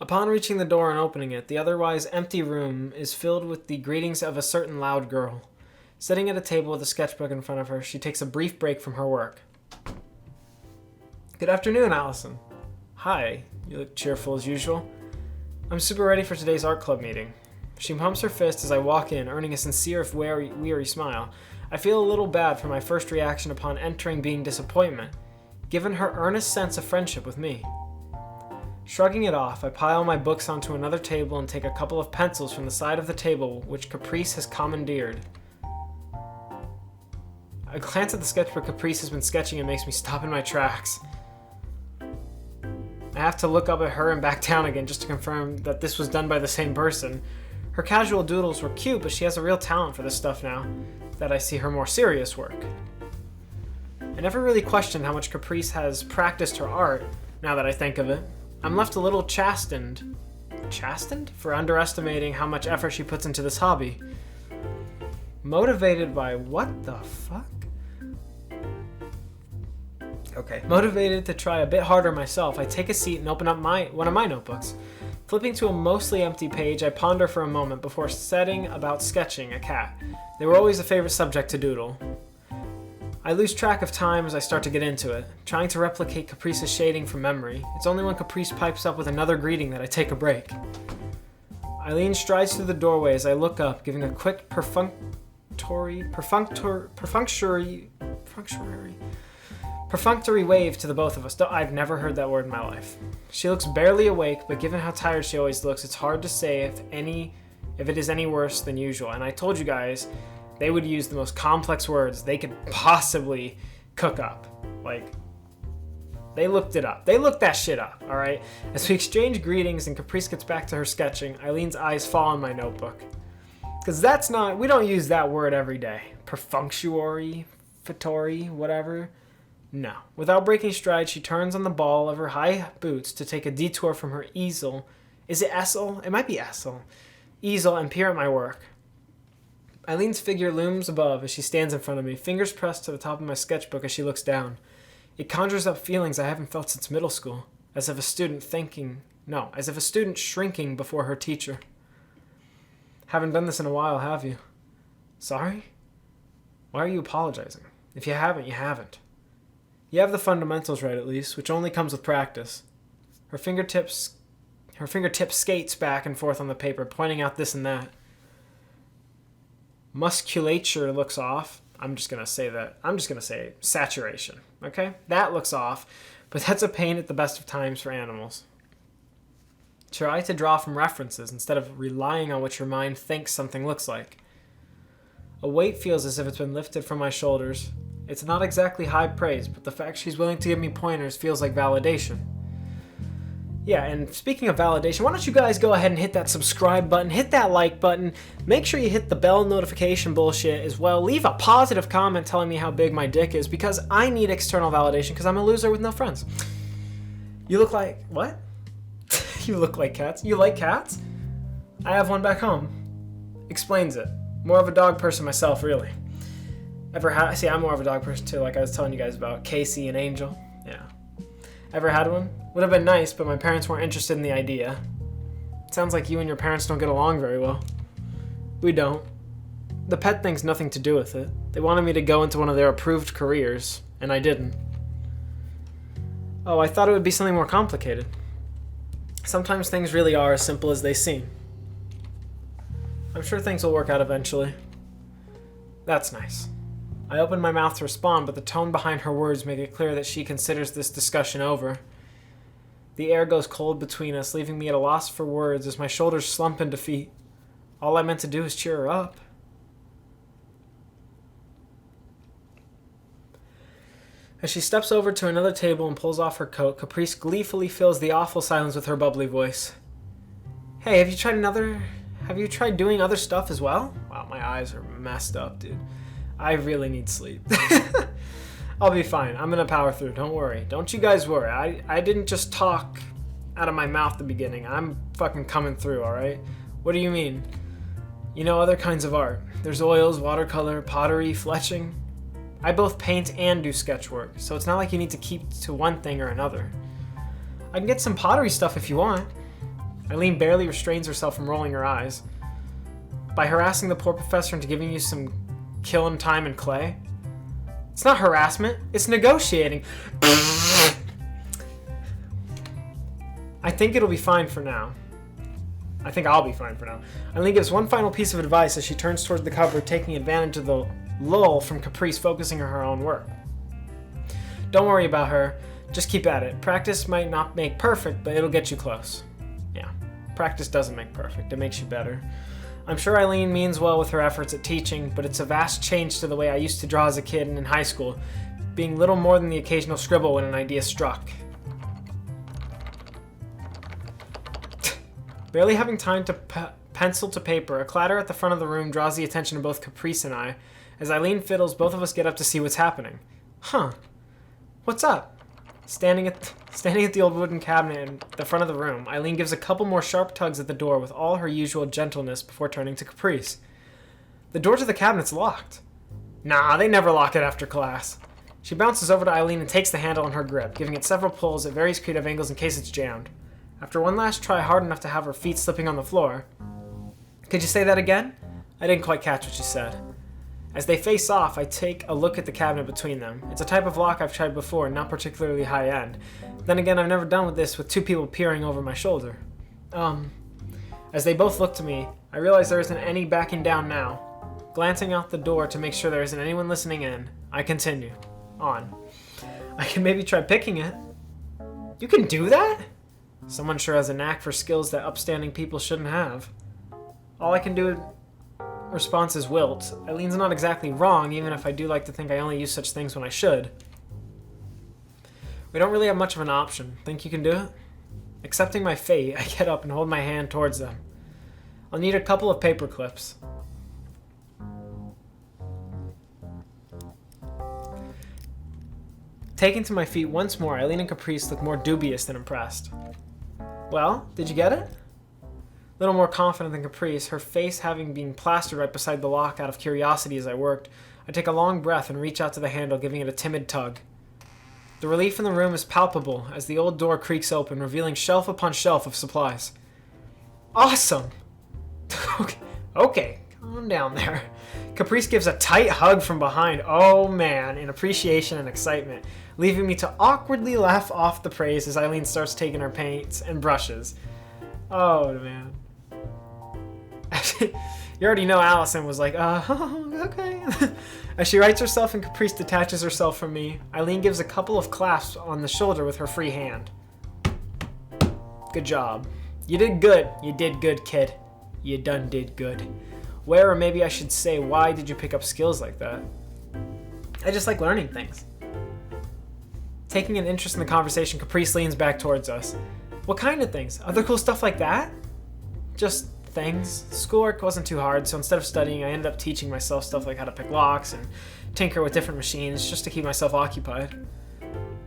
Upon reaching the door and opening it, the otherwise empty room is filled with the greetings of a certain loud girl. Sitting at a table with a sketchbook in front of her, she takes a brief break from her work. Good afternoon, Allison. Hi, you look cheerful as usual. I'm super ready for today's art club meeting. She pumps her fist as I walk in, earning a sincere if weary smile. I feel a little bad for my first reaction upon entering being disappointment, given her earnest sense of friendship with me. Shrugging it off, I pile my books onto another table and take a couple of pencils from the side of the table which Caprice has commandeered. A glance at the sketchbook Caprice has been sketching and makes me stop in my tracks. I have to look up at her and back down again just to confirm that this was done by the same person. Her casual doodles were cute, but she has a real talent for this stuff now that I see her more serious work. I never really questioned how much Caprice has practiced her art, now that I think of it. I'm left a little chastened for underestimating how much effort she puts into this hobby. Motivated by what the fuck? Okay. Motivated to try a bit harder myself, I take a seat and open up one of my notebooks. Flipping to a mostly empty page, I ponder for a moment before setting about sketching a cat. They were always a favorite subject to doodle. I lose track of time as I start to get into it, trying to replicate Caprice's shading from memory. It's only when Caprice pipes up with another greeting that I take a break. Eileen strides through the doorway as I look up, giving a quick perfunctory wave to the both of us. I've never heard that word in my life. She looks barely awake, but given how tired she always looks, it's hard to say if it is any worse than usual. And I told you guys, they would use the most complex words they could possibly cook up. Like, they looked it up. They looked that shit up, all right? As we exchange greetings and Caprice gets back to her sketching, Eileen's eyes fall on my notebook. Because we don't use that word every day. Perfunctory, whatever. No. Without breaking stride, she turns on the ball of her high boots to take a detour from her easel. Is it easel? It might be easel. Easel and peer at my work. Eileen's figure looms above as she stands in front of me, fingers pressed to the top of my sketchbook as she looks down. It conjures up feelings I haven't felt since middle school, as if a student shrinking before her teacher. Haven't done this in a while, have you? Sorry? Why are you apologizing? If you haven't, you haven't. You have the fundamentals right at least, which only comes with practice. Her fingertip skates back and forth on the paper, pointing out this and that. Musculature looks off. I'm just going to say saturation, okay? That looks off, but that's a pain at the best of times for animals. Try to draw from references instead of relying on what your mind thinks something looks like. A weight feels as if it's been lifted from my shoulders. It's not exactly high praise, but the fact she's willing to give me pointers feels like validation. Yeah, and speaking of validation, why don't you guys go ahead and hit that subscribe button, hit that like button, make sure you hit the bell notification bullshit as well. Leave a positive comment telling me how big my dick is, because I need external validation because I'm a loser with no friends. You look like... what? You look like cats? You like cats? I have one back home. Explains it. More of a dog person myself, really. See, I'm more of a dog person too, like I was telling you guys about Casey and Angel. Yeah. Ever had one? Would have been nice, but my parents weren't interested in the idea. Sounds like you and your parents don't get along very well. We don't. The pet thing's nothing to do with it. They wanted me to go into one of their approved careers, and I didn't. Oh, I thought it would be something more complicated. Sometimes things really are as simple as they seem. I'm sure things will work out eventually. That's nice. I open my mouth to respond, but the tone behind her words make it clear that she considers this discussion over. The air goes cold between us, leaving me at a loss for words as my shoulders slump in defeat. All I meant to do is cheer her up. As she steps over to another table and pulls off her coat, Caprice gleefully fills the awful silence with her bubbly voice. Hey, have you tried doing other stuff as well? Wow, my eyes are messed up, dude. I really need sleep. I'll be fine. I'm gonna power through. Don't worry. Don't you guys worry. I didn't just talk out of my mouth at the beginning. I'm fucking coming through, alright? What do you mean? You know, other kinds of art. There's oils, watercolor, pottery, fletching. I both paint and do sketch work, so it's not like you need to keep to one thing or another. I can get some pottery stuff if you want. Eileen barely restrains herself from rolling her eyes. By harassing the poor professor into giving you some killing time and clay? It's not harassment, it's negotiating. I think it'll be fine for now. I think I'll be fine for now. Eileen gives one final piece of advice as she turns towards the cupboard, taking advantage of the lull from Caprice focusing on her own work. Don't worry about her. Just keep at it. Practice might not make perfect, but it'll get you close. Yeah, practice doesn't make perfect. It makes you better. I'm sure Eileen means well with her efforts at teaching, but it's a vast change to the way I used to draw as a kid and in high school, being little more than the occasional scribble when an idea struck. Barely having time to pencil to paper, a clatter at the front of the room draws the attention of both Caprice and I. As Eileen fiddles, both of us get up to see what's happening. Huh. What's up? Standing at the old wooden cabinet in the front of the room, Eileen gives a couple more sharp tugs at the door with all her usual gentleness before turning to Caprice. The door to the cabinet's locked. Nah, they never lock it after class. She bounces over to Eileen and takes the handle in her grip, giving it several pulls at various creative angles in case it's jammed. After one last try hard enough to have her feet slipping on the floor. Could you say that again? I didn't quite catch what she said. As they face off, I take a look at the cabinet between them. It's a type of lock I've tried before, not particularly high-end. Then again, I've never done with this with two people peering over my shoulder. As they both look to me, I realize there isn't any backing down now. Glancing out the door to make sure there isn't anyone listening in, I continue. On. I can maybe try picking it. You can do that? Someone sure has a knack for skills that upstanding people shouldn't have. All I can do in response is wilt. Eileen's not exactly wrong, even if I do like to think I only use such things when I should. We don't really have much of an option. Think you can do it? Accepting my fate, I get up and hold my hand towards them. I'll need a couple of paper clips. Taking to my feet once more, Eileen and Caprice look more dubious than impressed. Well, did you get it? A little more confident than Caprice, her face having been plastered right beside the lock out of curiosity as I worked, I take a long breath and reach out to the handle, giving it a timid tug. The relief in the room is palpable as the old door creaks open, revealing shelf upon shelf of supplies. Awesome! Okay, calm down there. Caprice gives a tight hug from behind, oh man, in appreciation and excitement, leaving me to awkwardly laugh off the praise as Eileen starts taking her paints and brushes. Oh man. You already know Allison was like, okay. As she rights herself and Caprice detaches herself from me, Eileen gives a couple of clasps on the shoulder with her free hand. Good job. You did good. You did good, kid. You done did good. Where, or maybe I should say, why did you pick up skills like that? I just like learning things. Taking an interest in the conversation, Caprice leans back towards us. What kind of things? Other cool stuff like that? Just things. Schoolwork wasn't too hard, so instead of studying, I ended up teaching myself stuff like how to pick locks and tinker with different machines just to keep myself occupied.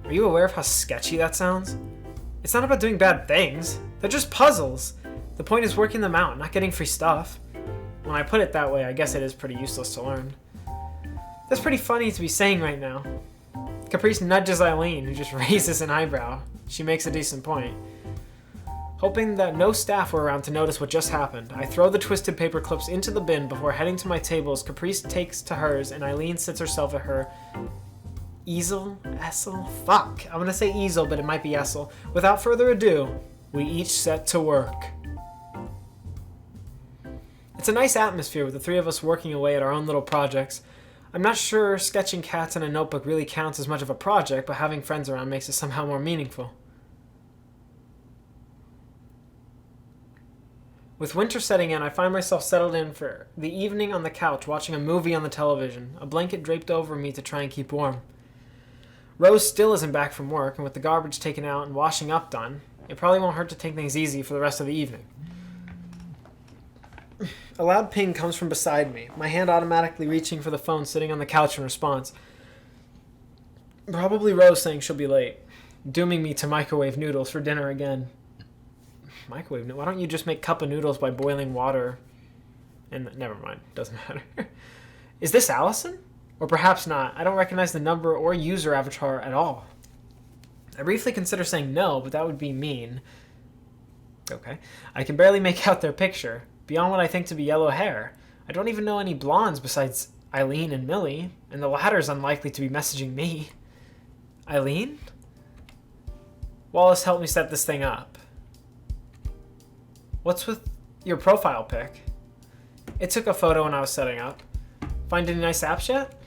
Are you aware of how sketchy that sounds? It's not about doing bad things. They're just puzzles. The point is working them out, not getting free stuff. When I put it that way, I guess it is pretty useless to learn. That's pretty funny to be saying right now. Caprice nudges Eileen, who just raises an eyebrow. She makes a decent point. Hoping that no staff were around to notice what just happened, I throw the twisted paper clips into the bin before heading to my table as Caprice takes to hers and Eileen sits herself at her easel? Essel? Fuck. I'm gonna say easel, but it might be essel. Without further ado, we each set to work. It's a nice atmosphere with the three of us working away at our own little projects. I'm not sure sketching cats in a notebook really counts as much of a project, but having friends around makes it somehow more meaningful. With winter setting in, I find myself settled in for the evening on the couch watching a movie on the television, a blanket draped over me to try and keep warm. Rose still isn't back from work, and with the garbage taken out and washing up done, it probably won't hurt to take things easy for the rest of the evening. A loud ping comes from beside me, my hand automatically reaching for the phone sitting on the couch in response. Probably Rose saying she'll be late, dooming me to microwave noodles for dinner again. Microwave noodles? Why don't you just make cup of noodles by boiling water? And never mind, doesn't matter. Is this Allison? Or perhaps not. I don't recognize the number or user avatar at all. I briefly consider saying no, but that would be mean. Okay. I can barely make out their picture. Beyond what I think to be yellow hair. I don't even know any blondes besides Eileen and Millie, and the latter's unlikely to be messaging me. Eileen? Wallace helped me set this thing up. What's with Your profile pic. It took a photo when I was setting up. Find any nice apps yet?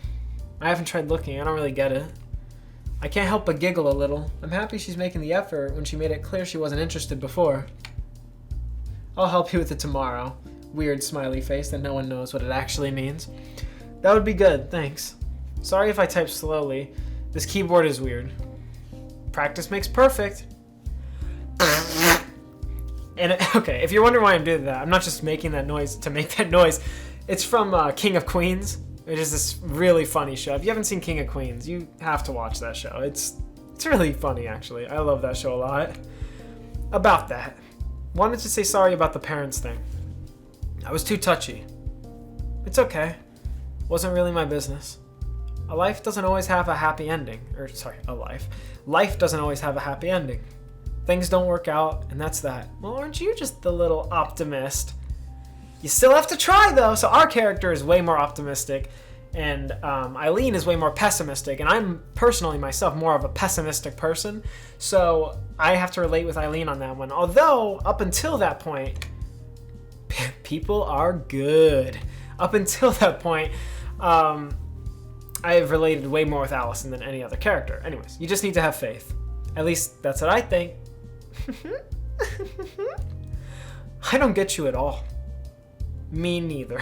I haven't tried looking. I don't really get it. I can't help but giggle a little. I'm happy she's making the effort when she made it clear she wasn't interested before. I'll help you with it tomorrow. Weird smiley face that no one knows what it actually means. That would be good, thanks. Sorry if I type slowly. This keyboard is weird. Practice makes perfect. And okay, if you're wondering why I'm doing that, I'm not just making that noise to make that noise. It's from King of Queens, which is this really funny show. If you haven't seen King of Queens, you have to watch that show. It's really funny, actually. I love that show a lot. About that, wanted to say sorry about the parents thing. I was too touchy. It's okay. Wasn't really my business. A life doesn't always have a happy ending. Life doesn't always have a happy ending. Things don't work out, and that's that. Well, aren't you just the little optimist? You still have to try, though. So our character is way more optimistic, and Eileen is way more pessimistic, and I'm personally myself more of a pessimistic person. So I have to relate with Eileen on that one. Although, up until that point, people are good. Up until that point, I have related way more with Allison than any other character. Anyways, you just need to have faith. At least that's what I think. I don't get you at all. Me neither.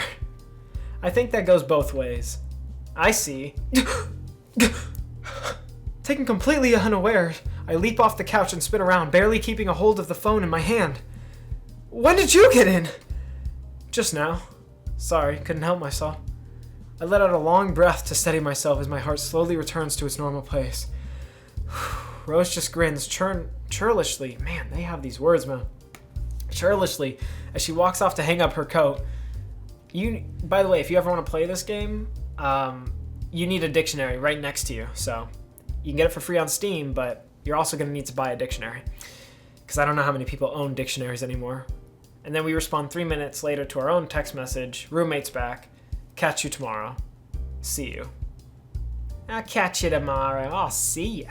I think that goes both ways. I see. Taken completely unaware, I leap off the couch and spin around, barely keeping a hold of the phone in my hand. When did you get in? Just now. Sorry, couldn't help myself. I let out a long breath to steady myself as my heart slowly returns to its normal place. Rose just grins churlishly. Man, they have these words, man. Churlishly, as she walks off to hang up her coat. By the way, if you ever want to play this game, you need a dictionary right next to you. So you can get it for free on Steam, but you're also going to need to buy a dictionary. Because I don't know how many people own dictionaries anymore. And then we respond 3 minutes later to our own text message. Roommate's back. Catch you tomorrow. See you. I'll catch you tomorrow. I'll see ya.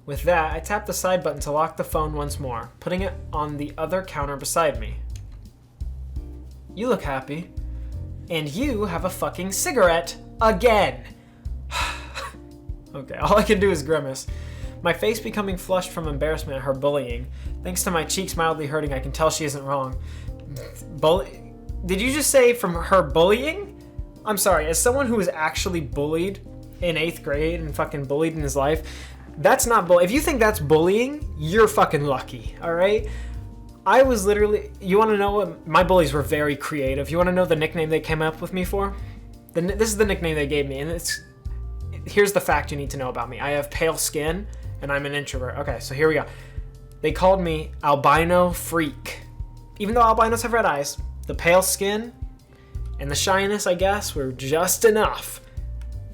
With that, I tap the side button to lock the phone once more, putting it on the other counter beside me. You look happy. And you have a fucking cigarette again. Okay, all I can do is grimace. My face becoming flushed from embarrassment at her bullying. Thanks to my cheeks mildly hurting, I can tell she isn't wrong. Did you just say from her bullying? I'm sorry, as someone who was actually bullied in 8th grade and fucking bullied in his life, that's not bullying. If you think that's bullying, you're fucking lucky, alright? I was literally... You want to know what... My bullies were very creative. You want to know the nickname they came up with me for? This is the nickname they gave me, and it's... Here's the fact you need to know about me. I have pale skin, and I'm an introvert. Okay, so here we go. They called me Albino Freak. Even though albinos have red eyes, the pale skin and the shyness, I guess, were just enough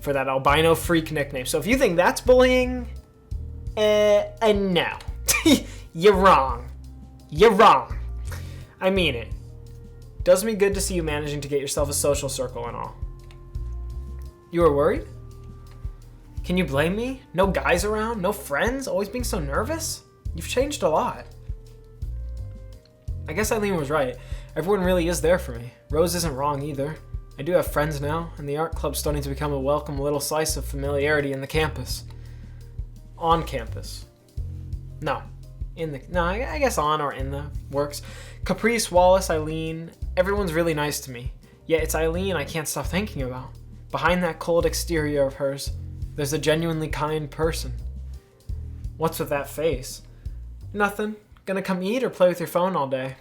for that Albino Freak nickname. So if you think that's bullying, no. You're wrong. You're wrong. I mean it. Does me good to see you managing to get yourself a social circle and all. You were worried? Can you blame me? No guys around? No friends? Always being so nervous? You've changed a lot. I guess Eileen was right. Everyone really is there for me. Rose isn't wrong either. I do have friends now, and the art club's starting to become a welcome little slice of familiarity in the campus. On campus. No. I guess on or in the works. Caprice, Wallace, Eileen, everyone's really nice to me. Yet it's Eileen I can't stop thinking about. Behind that cold exterior of hers, there's a genuinely kind person. What's with that face? Nothing. Gonna come eat or play with your phone all day?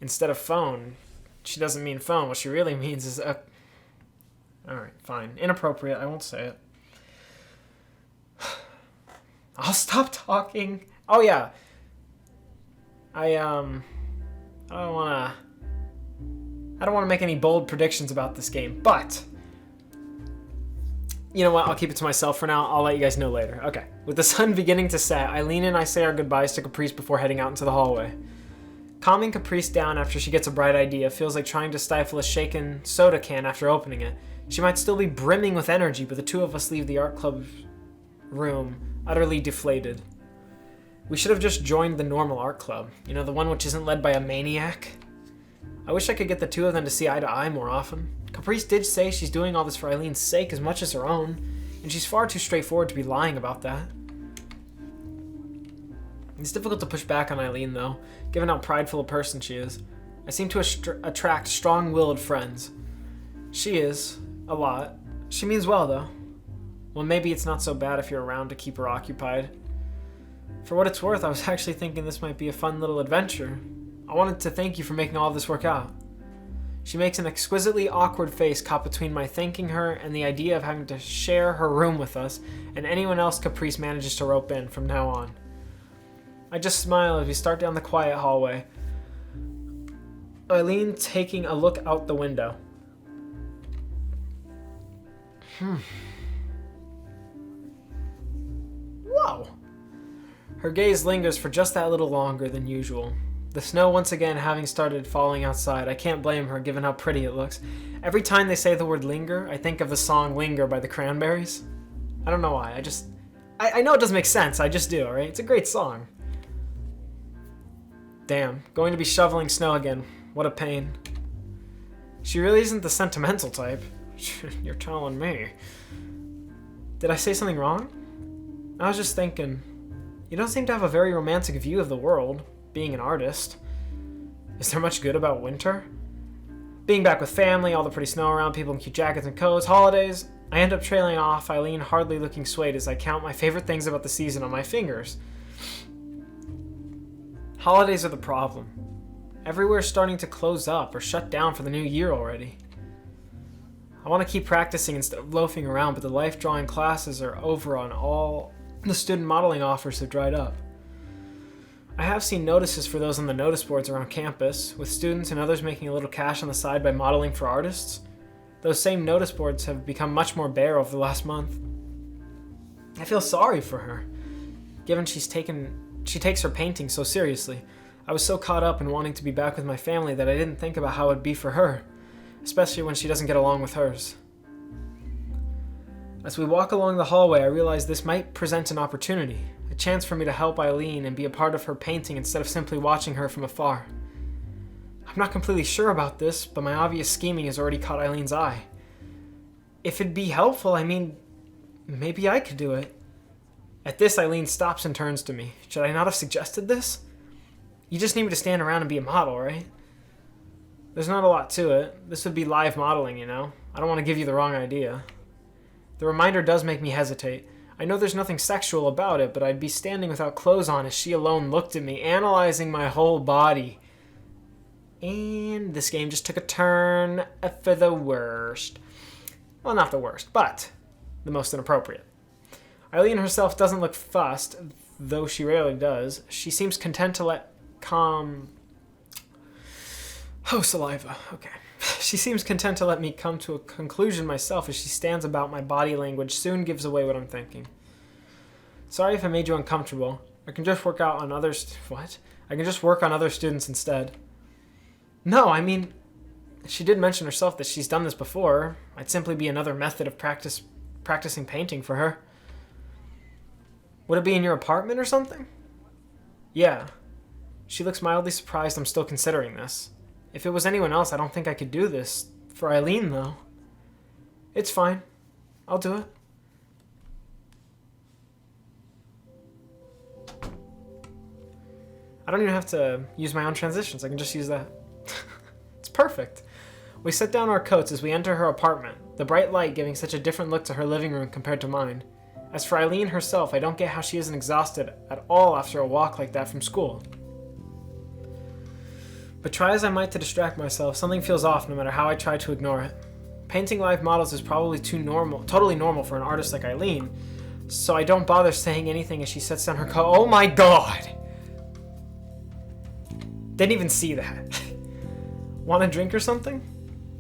Instead of phone, she doesn't mean phone. What she really means is Alright, fine. Inappropriate. I won't say it. I'll stop talking. Oh yeah. I don't wanna make any bold predictions about this game, but you know what? I'll keep it to myself for now. I'll let you guys know later. Okay. With the sun beginning to set, Eileen and I say our goodbyes to Caprice before heading out into the hallway. Calming Caprice down after she gets a bright idea feels like trying to stifle a shaken soda can after opening it. She might still be brimming with energy, but the two of us leave the art club room utterly deflated. We should have just joined the normal art club. You know, the one which isn't led by a maniac. I wish I could get the two of them to see eye to eye more often. Caprice did say she's doing all this for Eileen's sake as much as her own, and she's far too straightforward to be lying about that. It's difficult to push back on Eileen, though, given how prideful a person she is. I seem to attract strong-willed friends. She is. A lot. She means well, though. Well, maybe it's not so bad if you're around to keep her occupied. For what it's worth, I was actually thinking this might be a fun little adventure. I wanted to thank you for making all of this work out. She makes an exquisitely awkward face caught between my thanking her and the idea of having to share her room with us and anyone else Caprice manages to rope in from now on. I just smile as we start down the quiet hallway. Eileen taking a look out the window. Whoa! Her gaze lingers for just that little longer than usual. The snow once again having started falling outside. I can't blame her given how pretty it looks. Every time they say the word linger, I think of the song Linger by the Cranberries. I don't know why, I know it doesn't make sense, I just do, alright? It's a great song. Damn, going to be shoveling snow again. What a pain. She really isn't the sentimental type. You're telling me. Did I say something wrong? I was just thinking, you don't seem to have a very romantic view of the world, being an artist. Is there much good about winter? Being back with family, all the pretty snow around, people in cute jackets and coats, holidays. I end up trailing off, Eileen hardly looking swayed as I count my favorite things about the season on my fingers. Holidays are the problem. Everywhere's starting to close up or shut down for the new year already. I want to keep practicing instead of loafing around, but the life drawing classes are over and all the student modeling offers have dried up. I have seen notices for those on the notice boards around campus, with students and others making a little cash on the side by modeling for artists. Those same notice boards have become much more bare over the last month. I feel sorry for her, given she takes her painting so seriously. I was so caught up in wanting to be back with my family that I didn't think about how it'd be for her, especially when she doesn't get along with hers. As we walk along the hallway, I realize this might present an opportunity, a chance for me to help Eileen and be a part of her painting instead of simply watching her from afar. I'm not completely sure about this, but my obvious scheming has already caught Eileen's eye. If it'd be helpful, I mean, maybe I could do it. At this, Eileen stops and turns to me. Should I not have suggested this? You just need me to stand around and be a model, right? There's not a lot to it. This would be live modeling, you know? I don't want to give you the wrong idea. The reminder does make me hesitate. I know there's nothing sexual about it, but I'd be standing without clothes on as she alone looked at me, analyzing my whole body. And this game just took a turn for the worst. Well, not the worst, but the most inappropriate. Eileen herself doesn't look fussed, though she rarely does. She seems content to let saliva. Okay. She seems content to let me come to a conclusion myself as she stands about. My body language soon gives away what I'm thinking. Sorry if I made you uncomfortable. I can just work out on others. What? I can just work on other students instead. No, I mean, she did mention herself that she's done this before. I'd simply be another method of practicing painting for her. Would it be in your apartment or something? Yeah. She looks mildly surprised I'm still considering this. If it was anyone else, I don't think I could do this. For Eileen, though. It's fine. I'll do it. I don't even have to use my own transitions. I can just use that. It's perfect. We set down our coats as we enter her apartment, the bright light giving such a different look to her living room compared to mine. As for Eileen herself, I don't get how she isn't exhausted at all after a walk like that from school. But try as I might to distract myself, something feels off no matter how I try to ignore it. Painting live models is probably totally normal for an artist like Eileen, so I don't bother saying anything as she sets down her coat. Oh my god! Didn't even see that. Want a drink or something?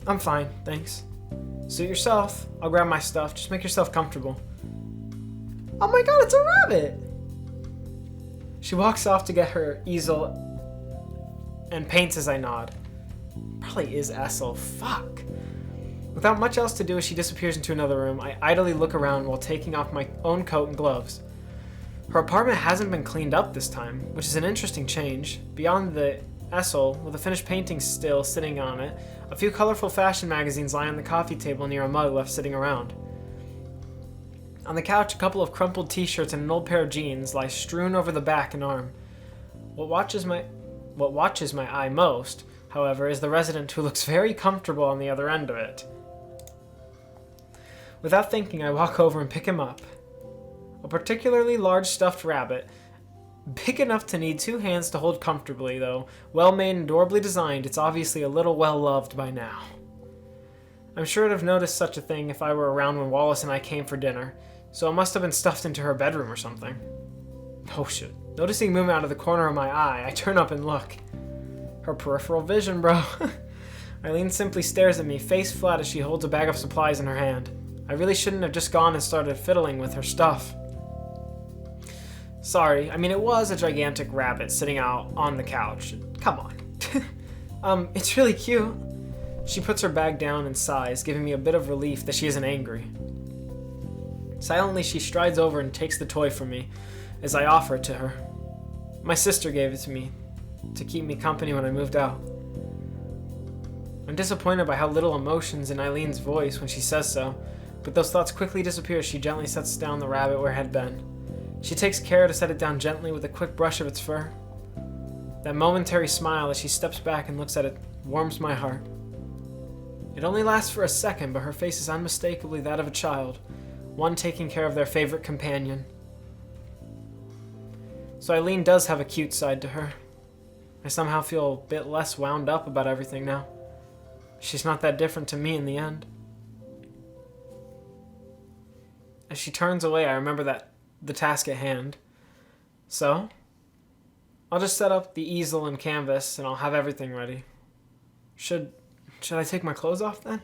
I'm fine, thanks. Suit yourself. I'll grab my stuff. Just make yourself comfortable. Oh my god, it's a rabbit! She walks off to get her easel and paints as I nod. Probably is Essel. Fuck. Without much else to do as she disappears into another room, I idly look around while taking off my own coat and gloves. Her apartment hasn't been cleaned up this time, which is an interesting change. Beyond the easel, with a finished painting still sitting on it, a few colorful fashion magazines lie on the coffee table near a mug left sitting around. On the couch, a couple of crumpled t-shirts and an old pair of jeans lie strewn over the back and arm. What watches my eye most, however, is the resident who looks very comfortable on the other end of it. Without thinking, I walk over and pick him up. A particularly large stuffed rabbit, big enough to need 2 hands to hold comfortably, though well made and adorably designed, it's obviously a little well loved by now. I'm sure I'd have noticed such a thing if I were around when Wallace and I came for dinner, so it must have been stuffed into her bedroom or something. Oh shit. Noticing movement out of the corner of my eye, I turn up and look. Her peripheral vision, bro. Eileen simply stares at me, face flat, as she holds a bag of supplies in her hand. I really shouldn't have just gone and started fiddling with her stuff. Sorry, I mean, it was a gigantic rabbit sitting out on the couch. Come on. It's really cute. She puts her bag down and sighs, giving me a bit of relief that she isn't angry. Silently, she strides over and takes the toy from me as I offer it to her. My sister gave it to me to keep me company when I moved out. I'm disappointed by how little emotion's in Eileen's voice when she says so, but those thoughts quickly disappear as she gently sets down the rabbit where it had been. She takes care to set it down gently with a quick brush of its fur. That momentary smile as she steps back and looks at it warms my heart. It only lasts for a second, but her face is unmistakably that of a child, one taking care of their favorite companion. So Eileen does have a cute side to her. I somehow feel a bit less wound up about everything now. She's not that different to me in the end. As she turns away, I remember the task at hand. So, I'll just set up the easel and canvas and I'll have everything ready. Should I take my clothes off then?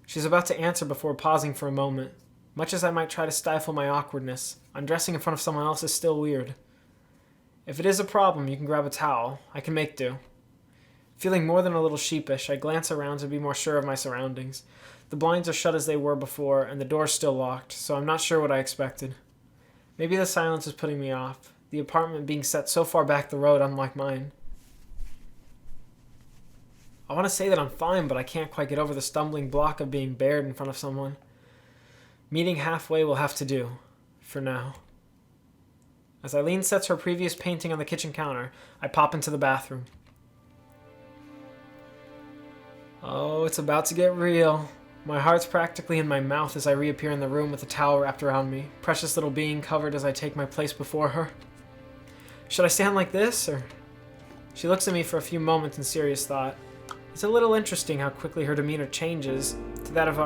She's about to answer before pausing for a moment. Much as I might try to stifle my awkwardness, undressing in front of someone else is still weird. If it is a problem, you can grab a towel. I can make do. Feeling more than a little sheepish, I glance around to be more sure of my surroundings. The blinds are shut as they were before, and the door's still locked, so I'm not sure what I expected. Maybe the silence is putting me off, the apartment being set so far back the road, unlike mine. I want to say that I'm fine, but I can't quite get over the stumbling block of being bared in front of someone. Meeting halfway will have to do, for now. As Eileen sets her previous painting on the kitchen counter, I pop into the bathroom. Oh, it's about to get real. My heart's practically in my mouth as I reappear in the room with a towel wrapped around me, precious little being covered as I take my place before her. Should I stand like this, or... She looks at me for a few moments in serious thought. It's a little interesting how quickly her demeanor changes to that of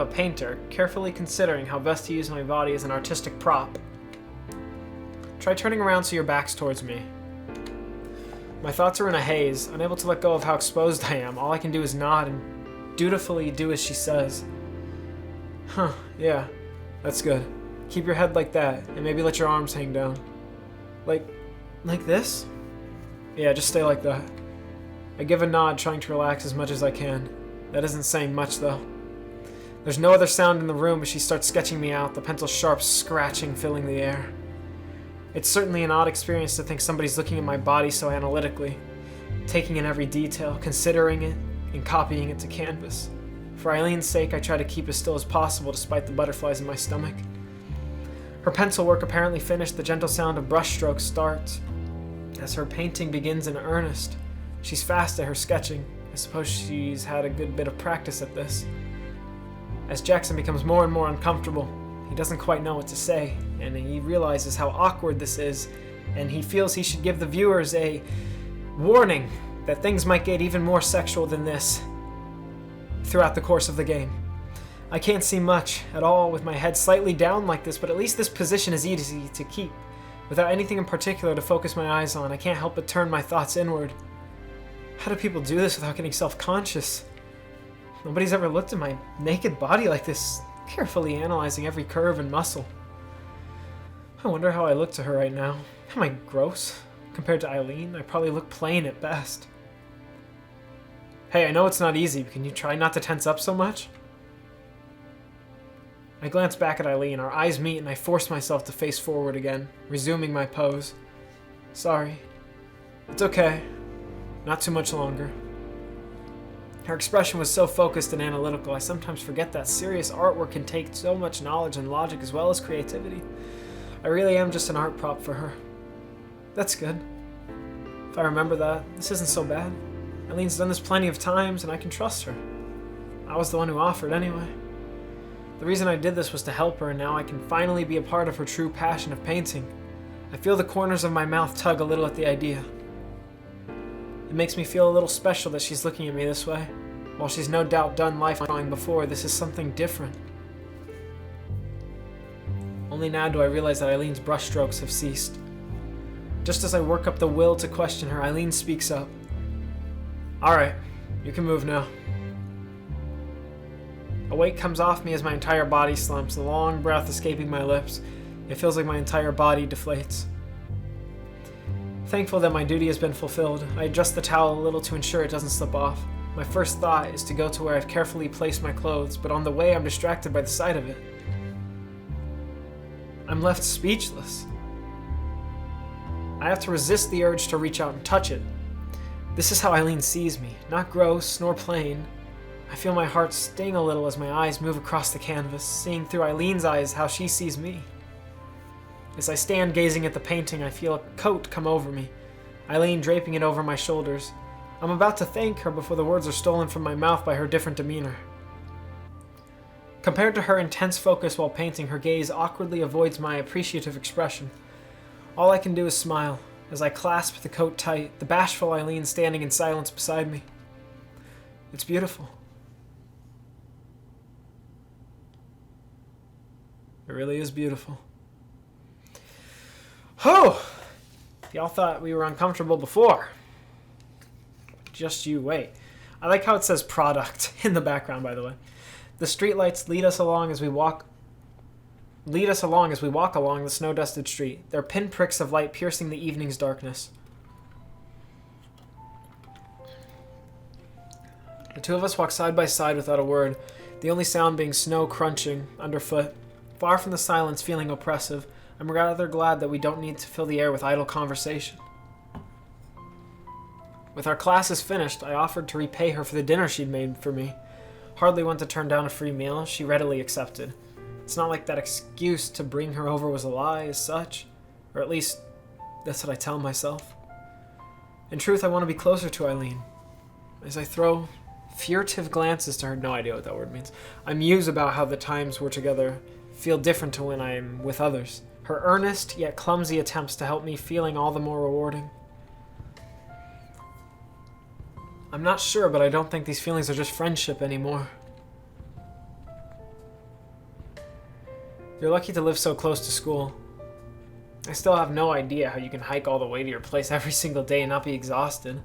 a painter, carefully considering how best to use my body as an artistic prop. Try turning around so your back's towards me. My thoughts are in a haze, unable to let go of how exposed I am. All I can do is nod and dutifully do as she says. Huh, yeah, that's good. Keep your head like that, and maybe let your arms hang down. Like this? Yeah, just stay like that. I give a nod, trying to relax as much as I can. That isn't saying much, though. There's no other sound in the room as she starts sketching me out, the pencil's sharp scratching filling the air. It's certainly an odd experience to think somebody's looking at my body so analytically, taking in every detail, considering it, and copying it to canvas. For Eileen's sake, I try to keep as still as possible despite the butterflies in my stomach. Her pencil work apparently finished, the gentle sound of brushstrokes starts. As her painting begins in earnest, she's fast at her sketching. I suppose she's had a good bit of practice at this. As Jackson becomes more and more uncomfortable, he doesn't quite know what to say, and he realizes how awkward this is, and he feels he should give the viewers a warning that things might get even more sexual than this throughout the course of the game. I can't see much at all with my head slightly down like this, but at least this position is easy to keep. Without anything in particular to focus my eyes on, I can't help but turn my thoughts inward. How do people do this without getting self-conscious? Nobody's ever looked at my naked body like this, carefully analyzing every curve and muscle. I wonder how I look to her right now. Am I gross? Compared to Eileen, I probably look plain at best. Hey, I know it's not easy, but can you try not to tense up so much? I glance back at Eileen, our eyes meet, and I force myself to face forward again, resuming my pose. Sorry. It's okay. Not too much longer. Her expression was so focused and analytical, I sometimes forget that serious artwork can take so much knowledge and logic as well as creativity. I really am just an art prop for her. That's good. If I remember that, this isn't so bad. Eileen's done this plenty of times, and I can trust her. I was the one who offered anyway. The reason I did this was to help her, and now I can finally be a part of her true passion of painting. I feel the corners of my mouth tug a little at the idea. It makes me feel a little special that she's looking at me this way. While she's no doubt done life drawing before, this is something different. Only now do I realize that Eileen's brushstrokes have ceased. Just as I work up the will to question her, Eileen speaks up. Alright, you can move now. A weight comes off me as my entire body slumps, a long breath escaping my lips. It feels like my entire body deflates. Thankful that my duty has been fulfilled, I adjust the towel a little to ensure it doesn't slip off. My first thought is to go to where I've carefully placed my clothes, but on the way I'm distracted by the sight of it. I'm left speechless. I have to resist the urge to reach out and touch it. This is how Eileen sees me, not gross nor plain. I feel my heart sting a little as my eyes move across the canvas, seeing through Eileen's eyes how she sees me. As I stand gazing at the painting, I feel a coat come over me, Eileen draping it over my shoulders. I'm about to thank her before the words are stolen from my mouth by her different demeanor. Compared to her intense focus while painting, her gaze awkwardly avoids my appreciative expression. All I can do is smile as I clasp the coat tight, the bashful Eileen standing in silence beside me. It's beautiful. It really is beautiful. Oh! Y'all thought we were uncomfortable before. Just you wait. I like how it says product in the background, by the way. The streetlights lead us along as we walk along the snow-dusted street, their pinpricks of light piercing the evening's darkness. The two of us walk side by side without a word, the only sound being snow crunching underfoot. Far from the silence feeling oppressive, I'm rather glad that we don't need to fill the air with idle conversation. With our classes finished, I offered to repay her for the dinner she'd made for me. Hardly one to turn down a free meal, she readily accepted. It's not like that excuse to bring her over was a lie as such, or at least that's what I tell myself. In truth, I want to be closer to Eileen. As I throw furtive glances to her, no idea what that word means, I muse about how the times we're together feel different to when I'm with others. Her earnest yet clumsy attempts to help me feeling all the more rewarding. I'm not sure, but I don't think these feelings are just friendship anymore. You're lucky to live so close to school. I still have no idea how you can hike all the way to your place every single day and not be exhausted.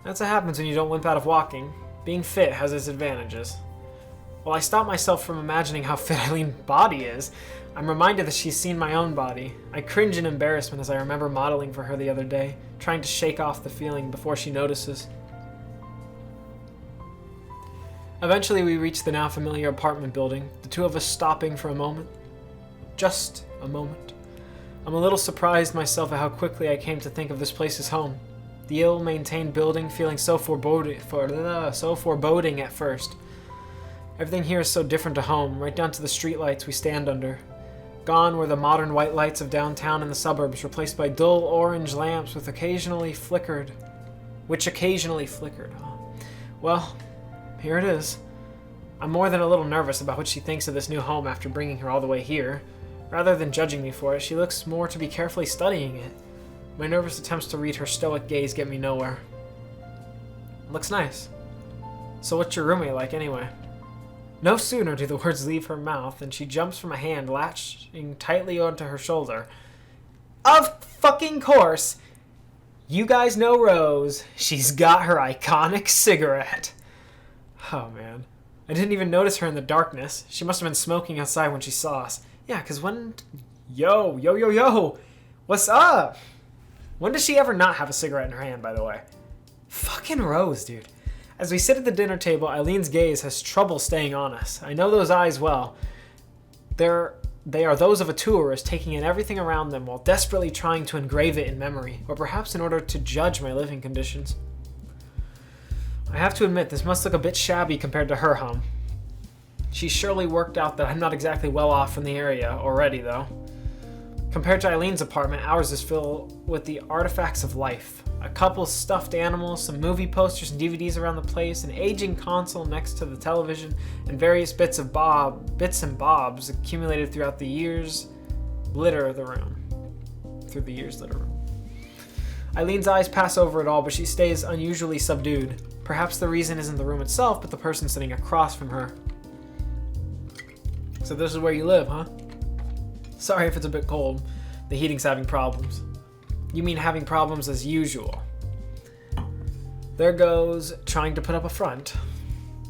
That's what happens when you don't limp out of walking. Being fit has its advantages. While I stop myself from imagining how fit Eileen's body is, I'm reminded that she's seen my own body. I cringe in embarrassment as I remember modeling for her the other day, trying to shake off the feeling before she notices. Eventually we reach the now familiar apartment building, the two of us stopping for a moment. Just a moment. I'm a little surprised myself at how quickly I came to think of this place as home. The ill-maintained building feeling so foreboding at first. Everything here is so different to home, right down to the streetlights we stand under. Gone were the modern white lights of downtown and the suburbs, replaced by dull orange lamps which occasionally flickered. Well, here it is. I'm more than a little nervous about what she thinks of this new home after bringing her all the way here. Rather than judging me for it, she looks more to be carefully studying it. My nervous attempts to read her stoic gaze get me nowhere. Looks nice. So what's your roommate like anyway? No sooner do the words leave her mouth than she jumps from a hand latching tightly onto her shoulder. Of fucking course! You guys know Rose. She's got her iconic cigarette. Oh man. I didn't even notice her in the darkness. She must have been smoking outside when she saw us. Yeah, cause when... Yo! What's up? When does she ever not have a cigarette in her hand, by the way? Fucking Rose, dude. As we sit at the dinner table, Eileen's gaze has trouble staying on us. I know those eyes well. They are those of a tourist taking in everything around them while desperately trying to engrave it in memory, or perhaps in order to judge my living conditions. I have to admit, this must look a bit shabby compared to her home. She's surely worked out that I'm not exactly well off from the area already, though. Compared to Eileen's apartment, ours is filled with the artifacts of life. A couple stuffed animals, some movie posters and DVDs around the place, an aging console next to the television, and various bits and bobs accumulated throughout the years litter the room. Eileen's eyes pass over it all, but she stays unusually subdued. Perhaps the reason isn't the room itself, but the person sitting across from her. So this is where you live, huh? Sorry if it's a bit cold. The heating's having problems. You mean having problems as usual. There goes trying to put up a front.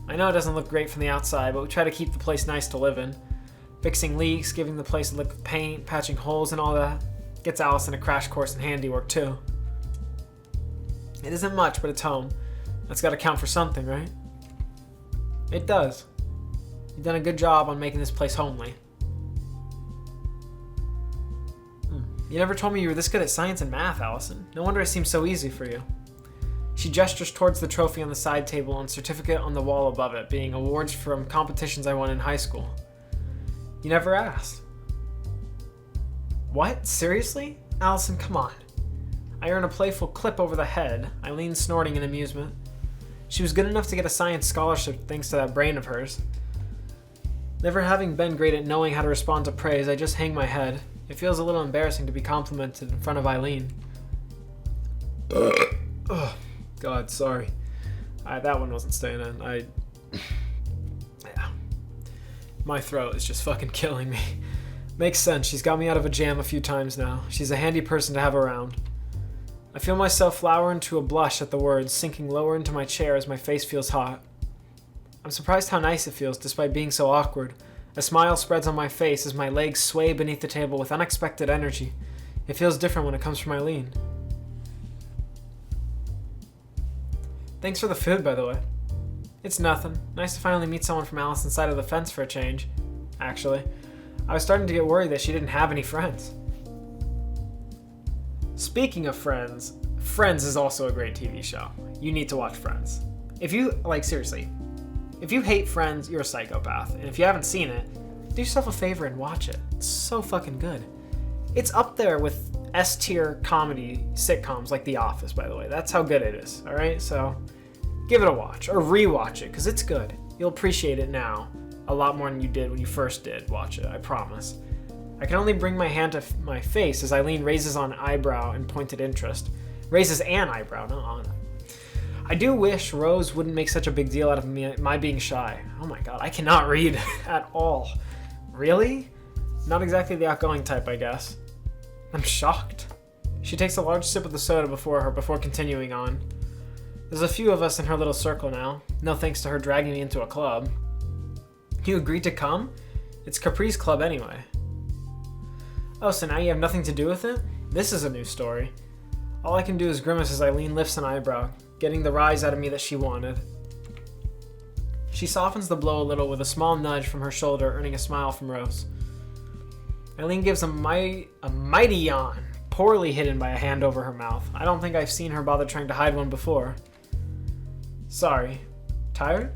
I know it doesn't look great from the outside, but we try to keep the place nice to live in. Fixing leaks, giving the place a lick of paint, patching holes and all that. Gets Allison a crash course in handiwork too. It isn't much, but it's home. That's gotta count for something, right? It does. You've done a good job on making this place homely. You never told me you were this good at science and math, Allison. No wonder it seems so easy for you. She gestures towards the trophy on the side table and certificate on the wall above it, being awards from competitions I won in high school. You never asked. What? Seriously? Allison, come on. I earn a playful clip over the head, Eileen snorting in amusement. She was good enough to get a science scholarship thanks to that brain of hers. Never having been great at knowing how to respond to praise, I just hang my head. It feels a little embarrassing to be complimented in front of Eileen. Oh, God, sorry. That one wasn't staying in. Yeah. My throat is just fucking killing me. Makes sense. She's got me out of a jam a few times now. She's a handy person to have around. I feel myself flower into a blush at the words, sinking lower into my chair as my face feels hot. I'm surprised how nice it feels, despite being so awkward. A smile spreads on my face as my legs sway beneath the table with unexpected energy. It feels different when it comes from Eileen. Thanks for the food, by the way. It's nothing. Nice to finally meet someone from Allison's side of the fence for a change. Actually, I was starting to get worried that she didn't have any friends. Speaking of Friends, Friends is also a great TV show. You need to watch Friends. If you, seriously, if you hate Friends, you're a psychopath. And if you haven't seen it, do yourself a favor and watch it. It's so fucking good. It's up there with S-tier comedy sitcoms like The Office, by the way. That's how good it is, alright? So, give it a watch, or rewatch it, because it's good. You'll appreciate it now a lot more than you did when you first did watch it, I promise. I can only bring my hand to my face as Eileen raises an eyebrow in pointed interest. Raises an eyebrow, not on. I do wish Rose wouldn't make such a big deal out of my being shy. Oh my god, I cannot read at all. Really? Not exactly the outgoing type, I guess. I'm shocked. She takes a large sip of the soda before continuing on. There's a few of us in her little circle now. No thanks to her dragging me into a club. You agreed to come? It's Capri's club anyway. Oh, so now you have nothing to do with it? This is a new story. All I can do is grimace as Eileen lifts an eyebrow, getting the rise out of me that she wanted. She softens the blow a little with a small nudge from her shoulder, earning a smile from Rose. Eileen gives a mighty yawn, poorly hidden by a hand over her mouth. I don't think I've seen her bother trying to hide one before. Sorry. Tired?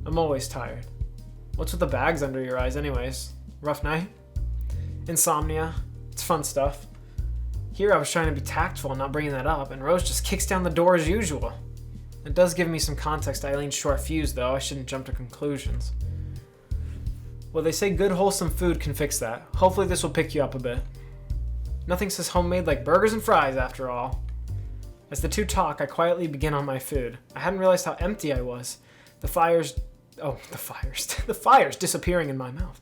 I'm always tired. What's with the bags under your eyes anyways? Rough night? Insomnia? It's fun stuff. Here I was trying to be tactful and not bringing that up, and Rose just kicks down the door as usual. It does give me some context to Eileen's short fuse, though. I shouldn't jump to conclusions. Well, they say good wholesome food can fix that. Hopefully this will pick you up a bit. Nothing says homemade like burgers and fries, after all. As the two talk, I quietly begin on my food. I hadn't realized how empty I was. The fires disappearing in my mouth.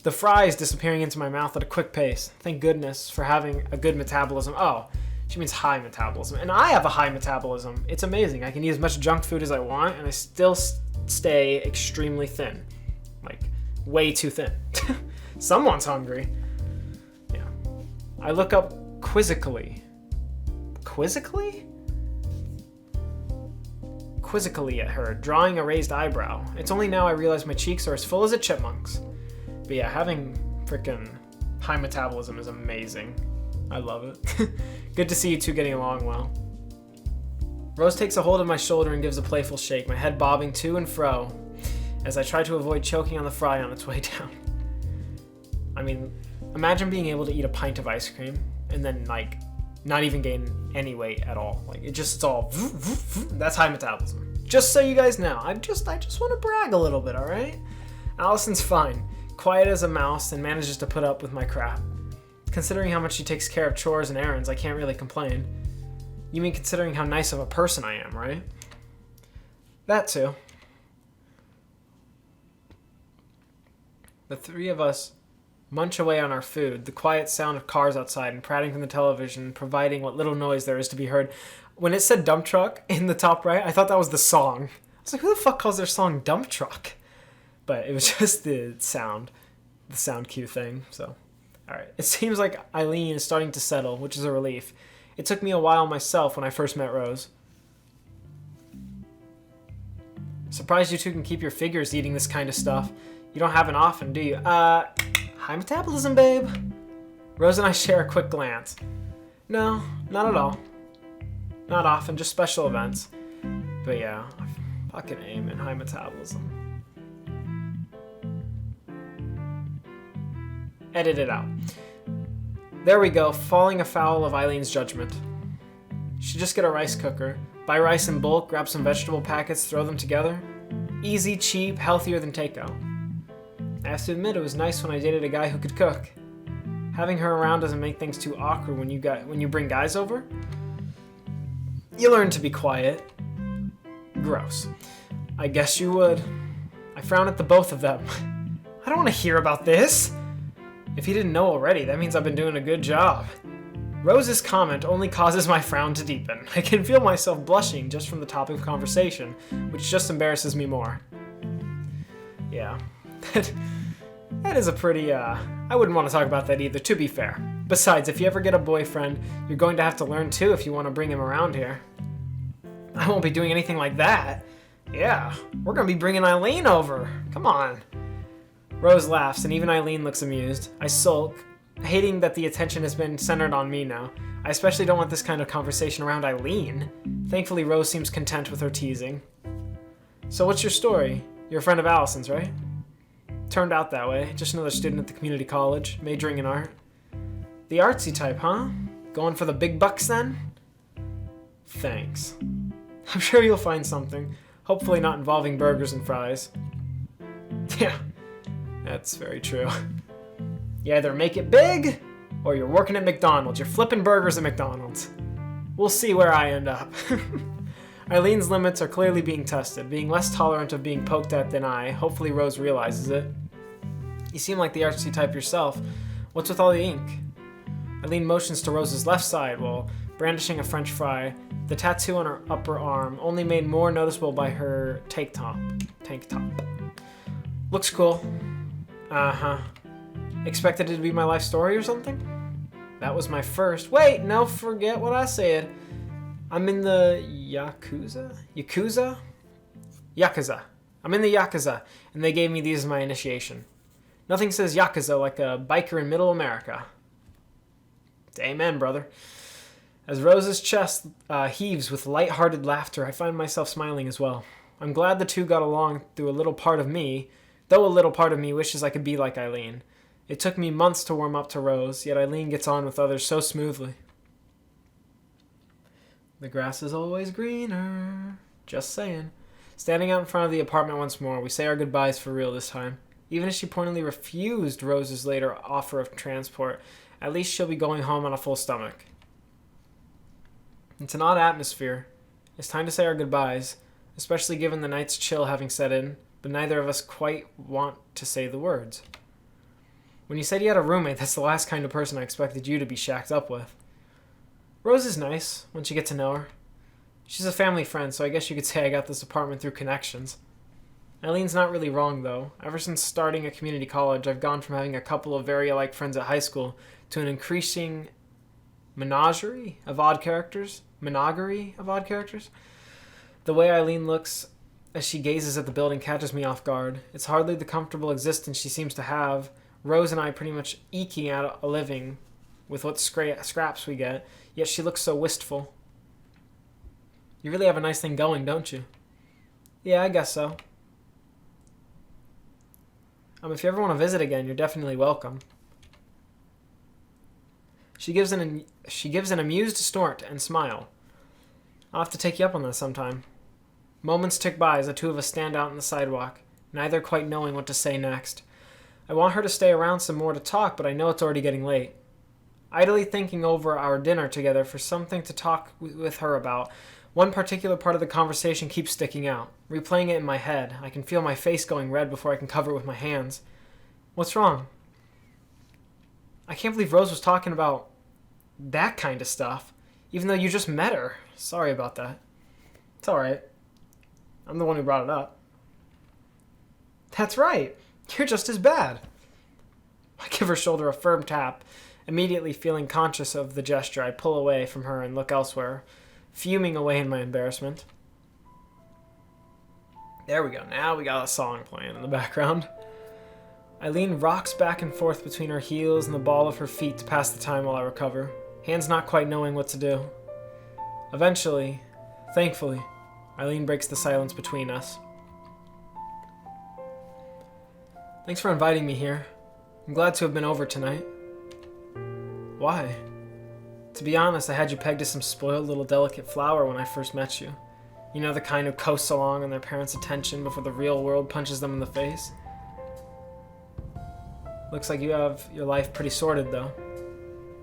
The fries disappearing into my mouth at a quick pace. Thank goodness for having a good metabolism. Oh, she means high metabolism. And I have a high metabolism. It's amazing. I can eat as much junk food as I want, and I still stay extremely thin. Like, way too thin. Someone's hungry. Yeah. I look up quizzically. Quizzically? Quizzically at her, drawing a raised eyebrow. It's only now I realize my cheeks are as full as a chipmunk's. But yeah, having freaking high metabolism is amazing. I love it. Good to see you two getting along well. Rose takes a hold of my shoulder and gives a playful shake, my head bobbing to and fro as I try to avoid choking on the fry on its way down. I mean, imagine being able to eat a pint of ice cream and then, like, not even gain any weight at all. Like, it's all... That's high metabolism. Just so you guys know. I just want to brag a little bit, alright? Allison's fine. Quiet as a mouse and manages to put up with my crap. Considering how much she takes care of chores and errands, I can't really complain. You mean considering how nice of a person I am, right? That too. The three of us munch away on our food, the quiet sound of cars outside and prattling from the television providing what little noise there is to be heard. When it said dump truck in the top right, I thought that was the song. I was like, who the fuck calls their song dump truck? But it was just the sound cue thing, so. Alright, it seems like Eileen is starting to settle, which is a relief. It took me a while myself when I first met Rose. Surprised you two can keep your figures eating this kind of stuff. You don't have it often, do you? High metabolism, babe. Rose and I share a quick glance. No, not at all. Not often, just special events. But yeah, fucking amen, high metabolism. Edit it out. There we go, falling afoul of Eileen's judgment. Should just get a rice cooker, buy rice in bulk, grab some vegetable packets, throw them together. Easy, cheap, healthier than takeout. I have to admit it was nice when I dated a guy who could cook. Having her around doesn't make things too awkward when you bring guys over. You learn to be quiet. Gross. I guess you would. I frown at the both of them. I don't want to hear about this. If you didn't know already, that means I've been doing a good job. Rose's comment only causes my frown to deepen. I can feel myself blushing just from the topic of conversation, which just embarrasses me more. Yeah. That is a pretty, I wouldn't want to talk about that either, to be fair. Besides, if you ever get a boyfriend, you're going to have to learn too if you want to bring him around here. I won't be doing anything like that. Yeah, we're going to be bringing Eileen over. Come on. Rose laughs, and even Eileen looks amused. I sulk, hating that the attention has been centered on me now. I especially don't want this kind of conversation around Eileen. Thankfully, Rose seems content with her teasing. So what's your story? You're a friend of Allison's, right? Turned out that way. Just another student at the community college, majoring in art. The artsy type, huh? Going for the big bucks then? Thanks. I'm sure you'll find something. Hopefully not involving burgers and fries. Yeah, that's very true. You either make it big, or you're working at McDonald's. You're flipping burgers at McDonald's. We'll see where I end up. Eileen's limits are clearly being tested, being less tolerant of being poked at than I. Hopefully Rose realizes it. You seem like the artsy type yourself. What's with all the ink? Eileen motions to Rose's left side while brandishing a French fry, the tattoo on her upper arm only made more noticeable by her tank top. Looks cool. Uh-huh. Expected it to be my life story or something? That was my first. Wait, no, forget what I said. I'm in the Yakuza? Yakuza. I'm in the Yakuza, and they gave me these as my initiation. Nothing says Yakuza like a biker in middle America. Amen, brother. As Rose's chest heaves with light-hearted laughter, I find myself smiling as well. I'm glad the two got along though a little part of me wishes I could be like Eileen. It took me months to warm up to Rose, yet Eileen gets on with others so smoothly. The grass is always greener. Just saying. Standing out in front of the apartment once more, we say our goodbyes for real this time. Even as she pointedly refused Rose's later offer of transport, at least she'll be going home on a full stomach. It's an odd atmosphere. It's time to say our goodbyes, especially given the night's chill having set in, but neither of us quite want to say the words. When you said you had a roommate, that's the last kind of person I expected you to be shacked up with. Rose is nice, once you get to know her. She's a family friend, so I guess you could say I got this apartment through connections. Eileen's not really wrong, though. Ever since starting a community college, I've gone from having a couple of very alike friends at high school to an increasing menagerie of odd characters. The way Eileen looks as she gazes at the building catches me off guard. It's hardly the comfortable existence she seems to have. Rose and I pretty much eking out a living with what scraps we get, yet she looks so wistful. You really have a nice thing going, don't you? Yeah, I guess so. If you ever want to visit again, you're definitely welcome. She gives an amused snort and smile. I'll have to take you up on that sometime. Moments tick by as the two of us stand out on the sidewalk, neither quite knowing what to say next. I want her to stay around some more to talk, but I know it's already getting late. Idly thinking over our dinner together for something to talk with her about, one particular part of the conversation keeps sticking out. Replaying it in my head, I can feel my face going red before I can cover it with my hands. What's wrong? I can't believe Rose was talking about that kind of stuff, even though you just met her. Sorry about that. It's alright. I'm the one who brought it up. That's right. You're just as bad. I give her shoulder a firm tap. Immediately feeling conscious of the gesture, I pull away from her and look elsewhere, fuming away in my embarrassment. There we go. Now we got a song playing in the background. Eileen rocks back and forth between her heels and the ball of her feet to pass the time while I recover, hands not quite knowing what to do. Eventually, thankfully, Eileen breaks the silence between us. Thanks for inviting me here. I'm glad to have been over tonight. Why? To be honest, I had you pegged as some spoiled little delicate flower when I first met you. You know, the kind who coasts along on their parents' attention before the real world punches them in the face. Looks like you have your life pretty sorted, though.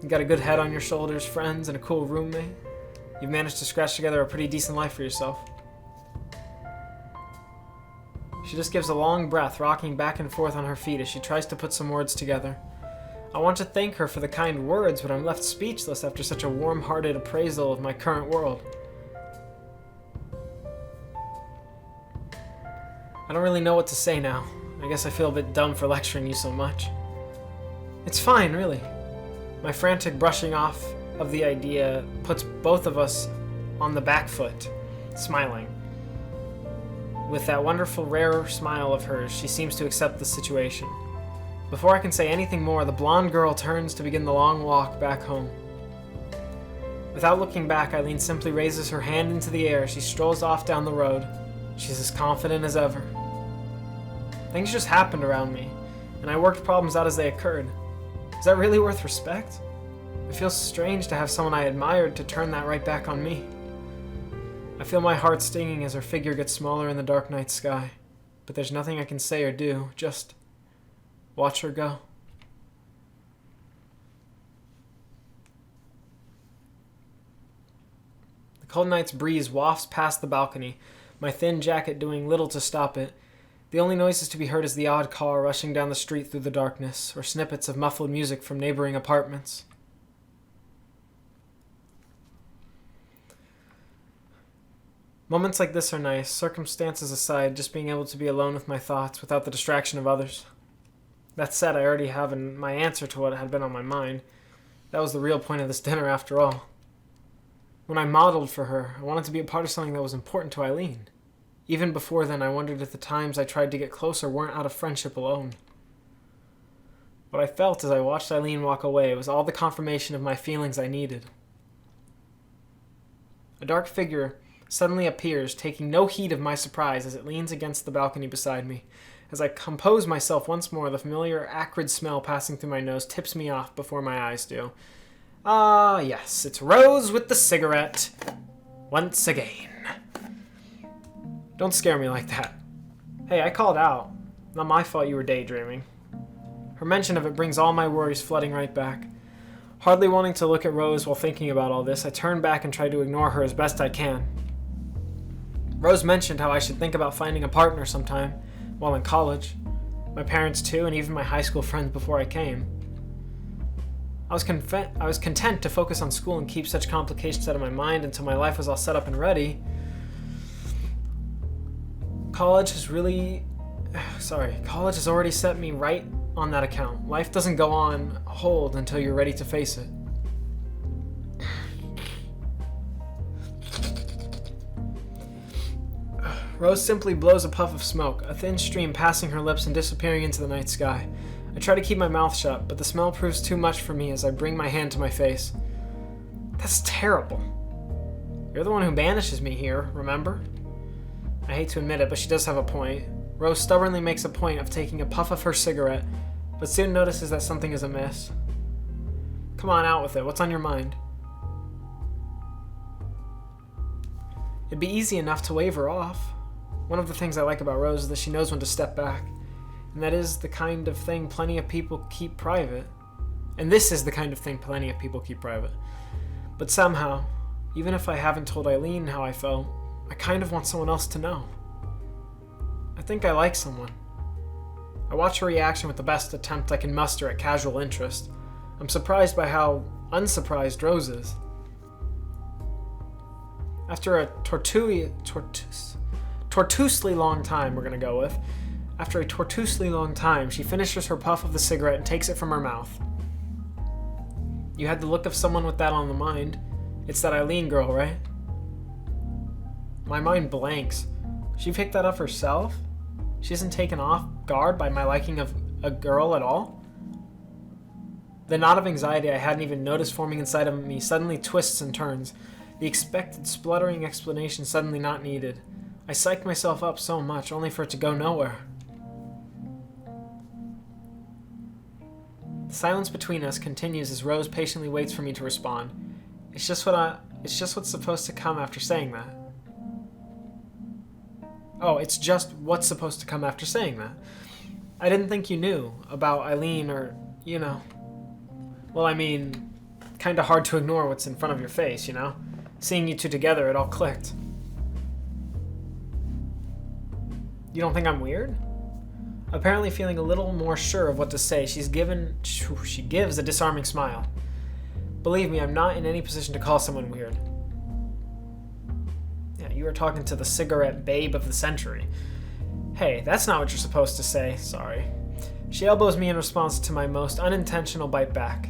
You got a good head on your shoulders, friends, and a cool roommate. You've managed to scratch together a pretty decent life for yourself. She just gives a long breath, rocking back and forth on her feet as she tries to put some words together. I want to thank her for the kind words, but I'm left speechless after such a warm-hearted appraisal of my current world. I don't really know what to say now. I guess I feel a bit dumb for lecturing you so much. It's fine, really. My frantic brushing off of the idea puts both of us on the back foot, smiling. With that wonderful, rare smile of hers, she seems to accept the situation. Before I can say anything more, the blonde girl turns to begin the long walk back home. Without looking back, Eileen simply raises her hand into the air as she strolls off down the road. She's as confident as ever. Things just happened around me, and I worked problems out as they occurred. Is that really worth respect? It feels strange to have someone I admired to turn that right back on me. I feel my heart stinging as her figure gets smaller in the dark night sky, but there's nothing I can say or do, just watch her go. The cold night's breeze wafts past the balcony, my thin jacket doing little to stop it. The only noises to be heard is the odd car rushing down the street through the darkness, or snippets of muffled music from neighboring apartments. Moments like this are nice, circumstances aside, just being able to be alone with my thoughts without the distraction of others. That said, I already have my answer to what had been on my mind. That was the real point of this dinner after all. When I modeled for her, I wanted to be a part of something that was important to Eileen. Even before then, I wondered if the times I tried to get closer weren't out of friendship alone. What I felt as I watched Eileen walk away was all the confirmation of my feelings I needed. A dark figure suddenly appears, taking no heed of my surprise as it leans against the balcony beside me. As I compose myself once more, the familiar acrid smell passing through my nose tips me off before my eyes do. Ah, yes, it's Rose with the cigarette. Once again. Don't scare me like that. Hey, I called out. Not my fault you were daydreaming. Her mention of it brings all my worries flooding right back. Hardly wanting to look at Rose while thinking about all this, I turn back and try to ignore her as best I can. Rose mentioned how I should think about finding a partner sometime while in college. My parents too, and even my high school friends before I came. I was content to focus on school and keep such complications out of my mind until my life was all set up and ready. College has already set me right on that account. Life doesn't go on hold until you're ready to face it. Rose simply blows a puff of smoke, a thin stream passing her lips and disappearing into the night sky. I try to keep my mouth shut, but the smell proves too much for me as I bring my hand to my face. That's terrible. You're the one who banishes me here, remember? I hate to admit it, but she does have a point. Rose stubbornly makes a point of taking a puff of her cigarette, but soon notices that something is amiss. Come on, out with it. What's on your mind? It'd be easy enough to wave her off. One of the things I like about Rose is that she knows when to step back. And that is the kind of thing plenty of people keep private. And this is the kind of thing plenty of people keep private. But somehow, even if I haven't told Eileen how I felt, I kind of want someone else to know. I think I like someone. I watch her reaction with the best attempt I can muster at casual interest. I'm surprised by how unsurprised Rose is. After a tortuously long time, we're gonna go with. After a tortuously long time, she finishes her puff of the cigarette and takes it from her mouth. You had the look of someone with that on the mind. It's that Eileen girl, right? My mind blanks. She picked that up herself? She isn't taken off guard by my liking of a girl at all? The knot of anxiety I hadn't even noticed forming inside of me suddenly twists and turns. The expected spluttering explanation suddenly not needed. I psyched myself up so much, only for it to go nowhere. The silence between us continues as Rose patiently waits for me to respond. It's just what's supposed to come after saying that. Oh, it's just what's supposed to come after saying that. I didn't think you knew about Eileen or, you know. Well, I mean, kinda hard to ignore what's in front of your face, you know? Seeing you two together, it all clicked. You don't think I'm weird? Apparently feeling a little more sure of what to say, she gives a disarming smile. Believe me, I'm not in any position to call someone weird. Yeah, you are talking to the cigarette babe of the century. Hey, that's not what you're supposed to say, sorry. She elbows me in response to my most unintentional bite back.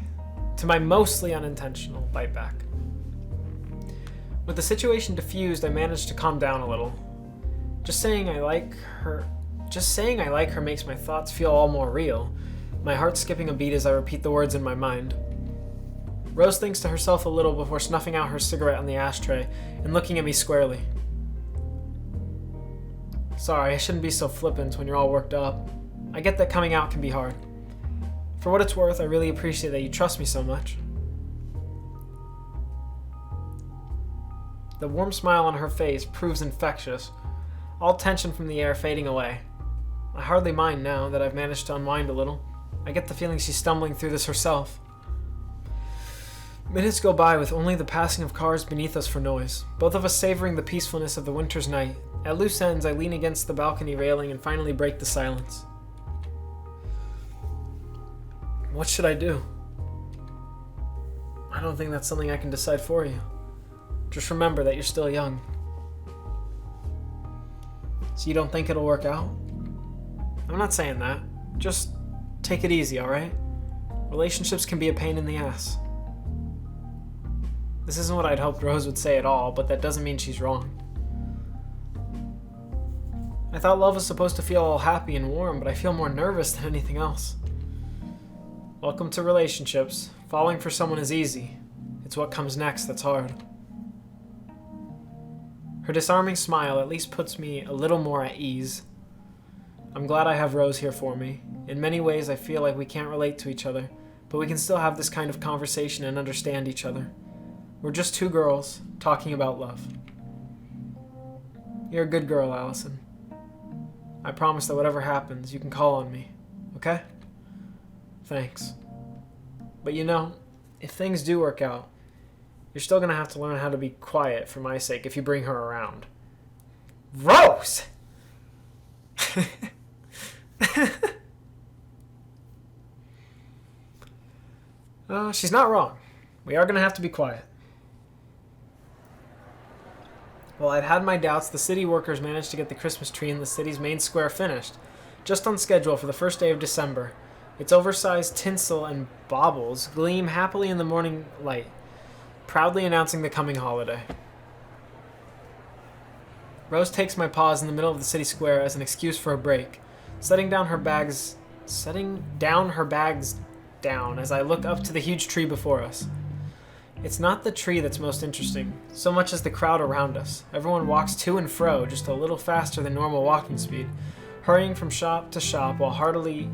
To my mostly unintentional bite back. With the situation diffused, I managed to calm down a little. Just saying I like her makes my thoughts feel all more real, my heart skipping a beat as I repeat the words in my mind. Rose thinks to herself a little before snuffing out her cigarette on the ashtray and looking at me squarely. Sorry, I shouldn't be so flippant when you're all worked up. I get that coming out can be hard. For what it's worth, I really appreciate that you trust me so much. The warm smile on her face proves infectious, all tension from the air fading away. I hardly mind now that I've managed to unwind a little. I get the feeling she's stumbling through this herself. Minutes go by with only the passing of cars beneath us for noise, both of us savoring the peacefulness of the winter's night. At loose ends, I lean against the balcony railing and finally break the silence. What should I do? I don't think that's something I can decide for you. Just remember that you're still young. So you don't think it'll work out? I'm not saying that. Just take it easy, alright? Relationships can be a pain in the ass. This isn't what I'd hoped Rose would say at all, but that doesn't mean she's wrong. I thought love was supposed to feel all happy and warm, but I feel more nervous than anything else. Welcome to relationships. Falling for someone is easy. It's what comes next that's hard. Her disarming smile at least puts me a little more at ease. I'm glad I have Rose here for me. In many ways, I feel like we can't relate to each other, but we can still have this kind of conversation and understand each other. We're just two girls talking about love. You're a good girl, Allison. I promise that whatever happens, you can call on me, okay? Thanks. But you know, if things do work out, you're still gonna have to learn how to be quiet for my sake if you bring her around. Rose! She's not wrong. We are gonna have to be quiet. While I'd had my doubts, the city workers managed to get the Christmas tree in the city's main square finished, just on schedule for the first day of December. Its oversized tinsel and baubles gleam happily in the morning light, proudly announcing the coming holiday. Rose takes my pause in the middle of the city square as an excuse for a break. Setting down her bags setting down her bags down as I look up to the huge tree before us. It's not the tree that's most interesting, so much as the crowd around us. Everyone walks to and fro, just a little faster than normal walking speed, hurrying from shop to shop while hardly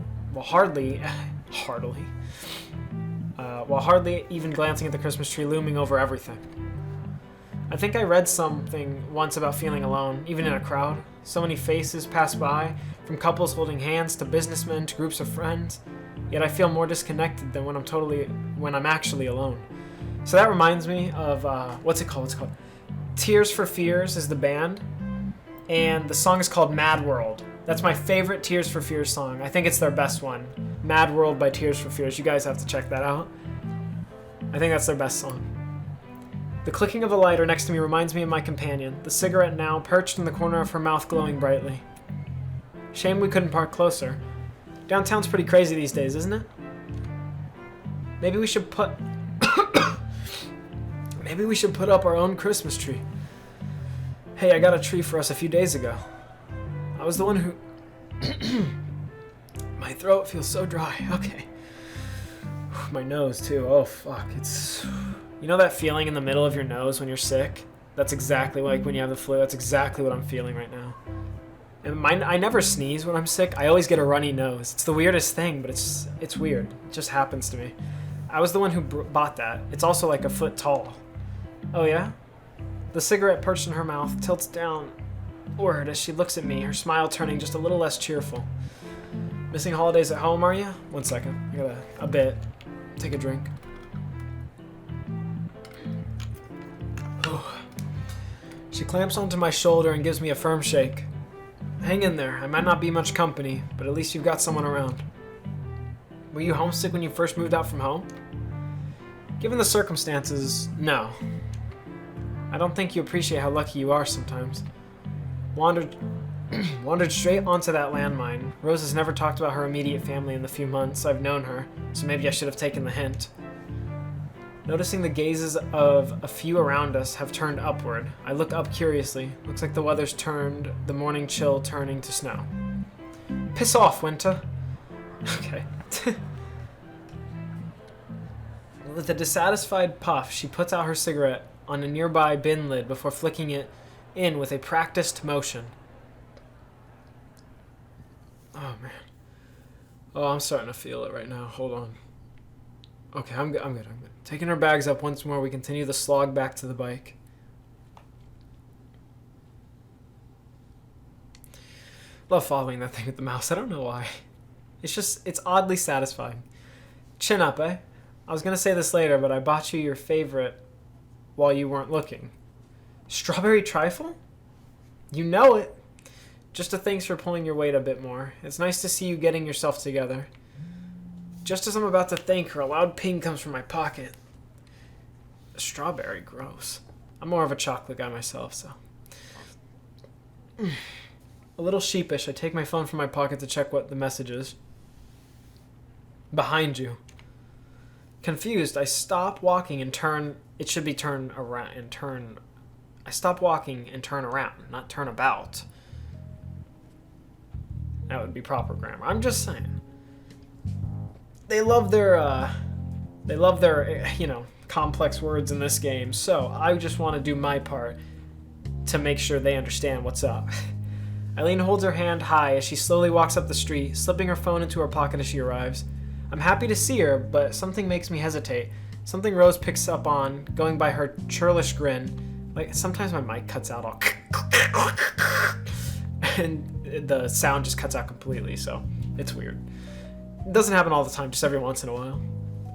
even glancing at the Christmas tree looming over everything. I think I read something once about feeling alone, even in a crowd. So many faces pass by, from couples holding hands to businessmen to groups of friends. Yet I feel more disconnected than when I'm actually alone. So that reminds me of what's it called? Tears for Fears is the band, and the song is called Mad World. That's my favorite Tears for Fears song. I think it's their best one. Mad World by Tears for Fears. You guys have to check that out. I think that's their best song. The clicking of a lighter next to me reminds me of my companion, the cigarette now perched in the corner of her mouth glowing brightly. Shame we couldn't park closer. Downtown's pretty crazy these days, isn't it? Maybe we should put up our own Christmas tree. Hey, I got a tree for us a few days ago. I was the one who... My throat feels so dry. Okay. My nose, too. Oh, fuck. It's... You know that feeling in the middle of your nose when you're sick? That's exactly like when you have the flu. That's exactly what I'm feeling right now. And I never sneeze when I'm sick. I always get a runny nose. It's the weirdest thing, but it's weird. It just happens to me. I was the one who bought that. It's also like a foot tall. Oh, yeah? The cigarette perched in her mouth tilts downward as she looks at me, her smile turning just a little less cheerful. Missing holidays at home, are you? 1 second. I got a bit. Take a drink. She clamps onto my shoulder and gives me a firm shake. Hang in there. I might not be much company, but at least you've got someone around. Were you homesick when you first moved out from home? Given the circumstances, no. I don't think you appreciate how lucky you are sometimes. Wandered straight onto that landmine. Rose has never talked about her immediate family in the few months I've known her, so maybe I should have taken the hint. Noticing the gazes of a few around us have turned upward, I look up curiously. Looks like the weather's turned, the morning chill turning to snow. Piss off, Winter. Okay. With a dissatisfied puff, she puts out her cigarette on a nearby bin lid before flicking it in with a practiced motion. Oh, man. Oh, I'm starting to feel it right now. Hold on. Okay, I'm good. Taking our bags up once more, we continue the slog back to the bike. Love following that thing with the mouse. I don't know why. It's oddly satisfying. Chin up, eh? I was going to say this later, but I bought you your favorite while you weren't looking. Strawberry trifle? You know it. Just a thanks for pulling your weight a bit more. It's nice to see you getting yourself together. Just as I'm about to thank her, a loud ping comes from my pocket. Strawberry, gross. I'm more of a chocolate guy myself, so. A little sheepish, I take my phone from my pocket to check what the message is. Behind you. Confused, I stop walking and turn. It should be turn around and turn. I stop walking and turn around, not turn about. That would be proper grammar. I'm just saying. They love their, complex words in this game, so I just want to do my part to make sure they understand what's up. Eileen holds her hand high as she slowly walks up the street, slipping her phone into her pocket as she arrives. I'm happy to see her, but something makes me hesitate. Something Rose picks up on, going by her churlish grin. Like, sometimes my mic cuts out all and the sound just cuts out completely, so it's weird. It doesn't happen all the time, just every once in a while.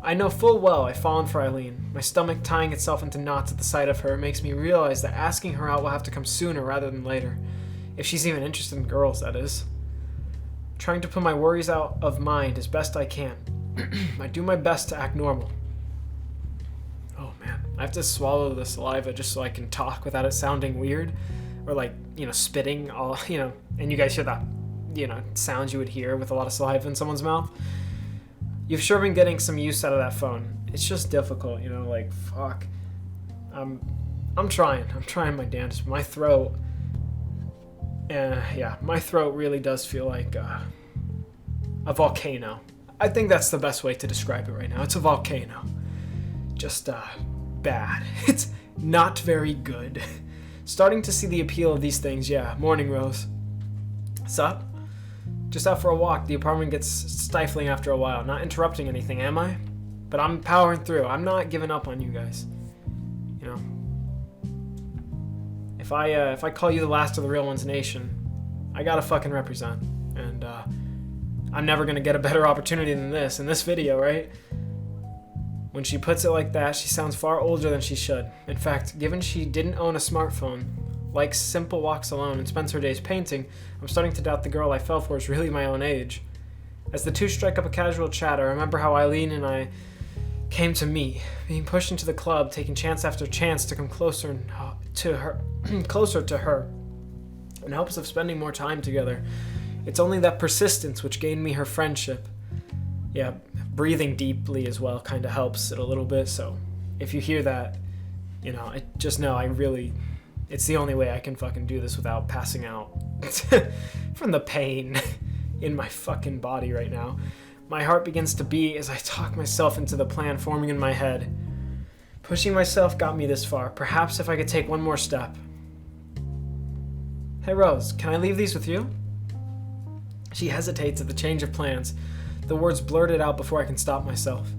I know full well I've fallen for Eileen. My stomach tying itself into knots at the sight of her makes me realize that asking her out will have to come sooner rather than later. If she's even interested in girls, that is. Trying to put my worries out of mind as best I can. I do my best to act normal. Oh man, I have to swallow the saliva just so I can talk without it sounding weird. Or like, spitting all, and you guys hear that, sounds you would hear with a lot of saliva in someone's mouth. You've sure been getting some use out of that phone. It's just difficult, fuck. I'm trying my damnedest. My throat, my throat really does feel like, A volcano. I think that's the best way to describe it right now. It's a volcano. Just, bad. It's not very good. Starting to see the appeal of these things, yeah. Morning, Rose. Sup? Just out for a walk. The apartment gets stifling after a while. Not interrupting anything, am I? But I'm powering through. I'm not giving up on you guys. You know? If I call you the last of the real ones nation, I gotta fucking represent. And, I'm never gonna get a better opportunity than this. In this video, right? When she puts it like that, she sounds far older than she should. In fact, given she didn't own a smartphone, likes simple walks alone, and spends her days painting, I'm starting to doubt the girl I fell for is really my own age. As the two strike up a casual chat, I remember how Eileen and I came to meet, being pushed into the club, taking chance after chance to come closer to her, in hopes of spending more time together. It's only that persistence which gained me her friendship. Yeah, breathing deeply as well kind of helps it a little bit, so if you hear that, you know, just know it's the only way I can fucking do this without passing out from the pain in my fucking body right now. My heart begins to beat as I talk myself into the plan forming in my head. Pushing myself got me this far. Perhaps if I could take one more step. Hey Rose, can I leave these with you? She hesitates at the change of plans. The words blurted out before I can stop myself.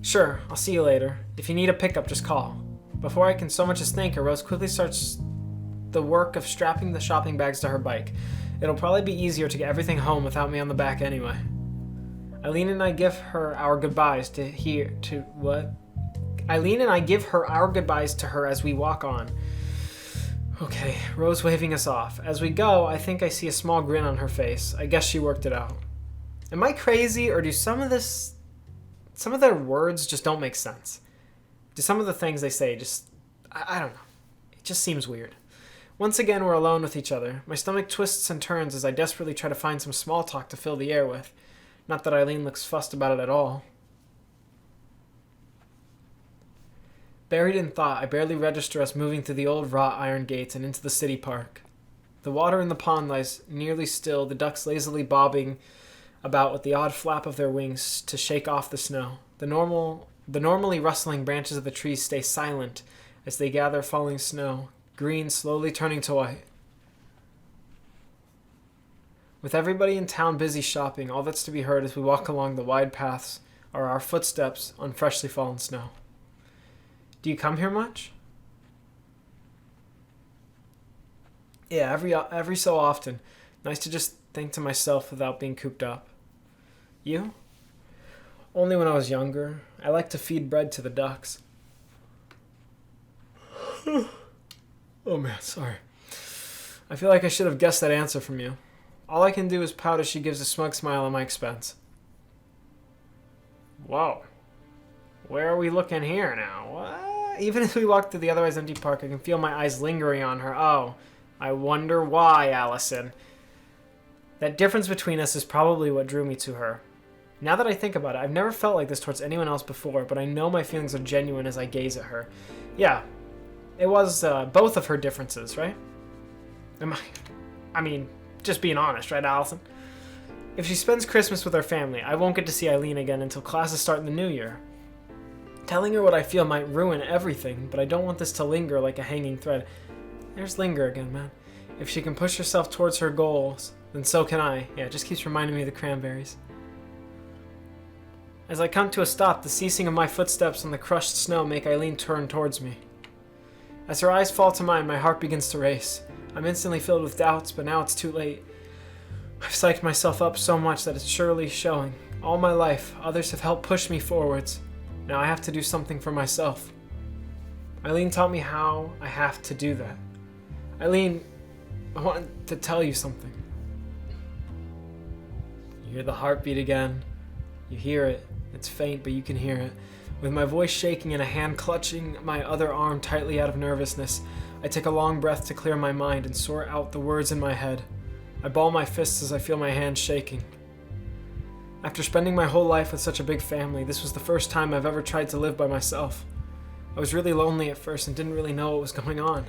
Sure, I'll see you later. If you need a pickup, just call. Before I can so much as thank her, Rose quickly starts the work of strapping the shopping bags to her bike. It'll probably be easier to get everything home without me on the back anyway. Eileen and I give her our goodbyes Eileen and I give her our goodbyes to her as we walk on. Okay, Rose waving us off. As we go, I think I see a small grin on her face. I guess she worked it out. Am I crazy, or do some of their words just don't make sense? Do some of the things they say I don't know. It just seems weird. Once again, we're alone with each other. My stomach twists and turns as I desperately try to find some small talk to fill the air with. Not that Eileen looks fussed about it at all. Buried in thought, I barely register us moving through the old wrought iron gates and into the city park. The water in the pond lies nearly still, the ducks lazily bobbing about with the odd flap of their wings to shake off the snow. The normally rustling branches of the trees stay silent as they gather falling snow, green slowly turning to white. With everybody in town busy shopping, all that's to be heard as we walk along the wide paths are our footsteps on freshly fallen snow. Do you come here much? Yeah, every so often. Nice to just think to myself without being cooped up. You? Only when I was younger. I like to feed bread to the ducks. Oh man, sorry. I feel like I should have guessed that answer from you. All I can do is pout as she gives a smug smile at my expense. Whoa. Where are we looking here now? What? Even as we walk through the otherwise empty park, I can feel my eyes lingering on her. Oh, I wonder why, Allison. That difference between us is probably what drew me to her. Now that I think about it, I've never felt like this towards anyone else before, but I know my feelings are genuine as I gaze at her. Yeah, it was both of her differences, right? I mean, just being honest, right, Allison? If she spends Christmas with her family, I won't get to see Eileen again until classes start in the new year. Telling her what I feel might ruin everything, but I don't want this to linger like a hanging thread. There's linger again, man. If she can push herself towards her goals, then so can I. Yeah, it just keeps reminding me of the cranberries. As I come to a stop, the ceasing of my footsteps on the crushed snow make Eileen turn towards me. As her eyes fall to mine, my heart begins to race. I'm instantly filled with doubts, but now it's too late. I've psyched myself up so much that it's surely showing. All my life, others have helped push me forwards. Now I have to do something for myself. Eileen taught me how I have to do that. Eileen, I want to tell you something. You hear the heartbeat again. You hear it. It's faint, but you can hear it. With my voice shaking and a hand clutching my other arm tightly out of nervousness, I take a long breath to clear my mind and sort out the words in my head. I ball my fists as I feel my hands shaking. After spending my whole life with such a big family, this was the first time I've ever tried to live by myself. I was really lonely at first and didn't really know what was going on.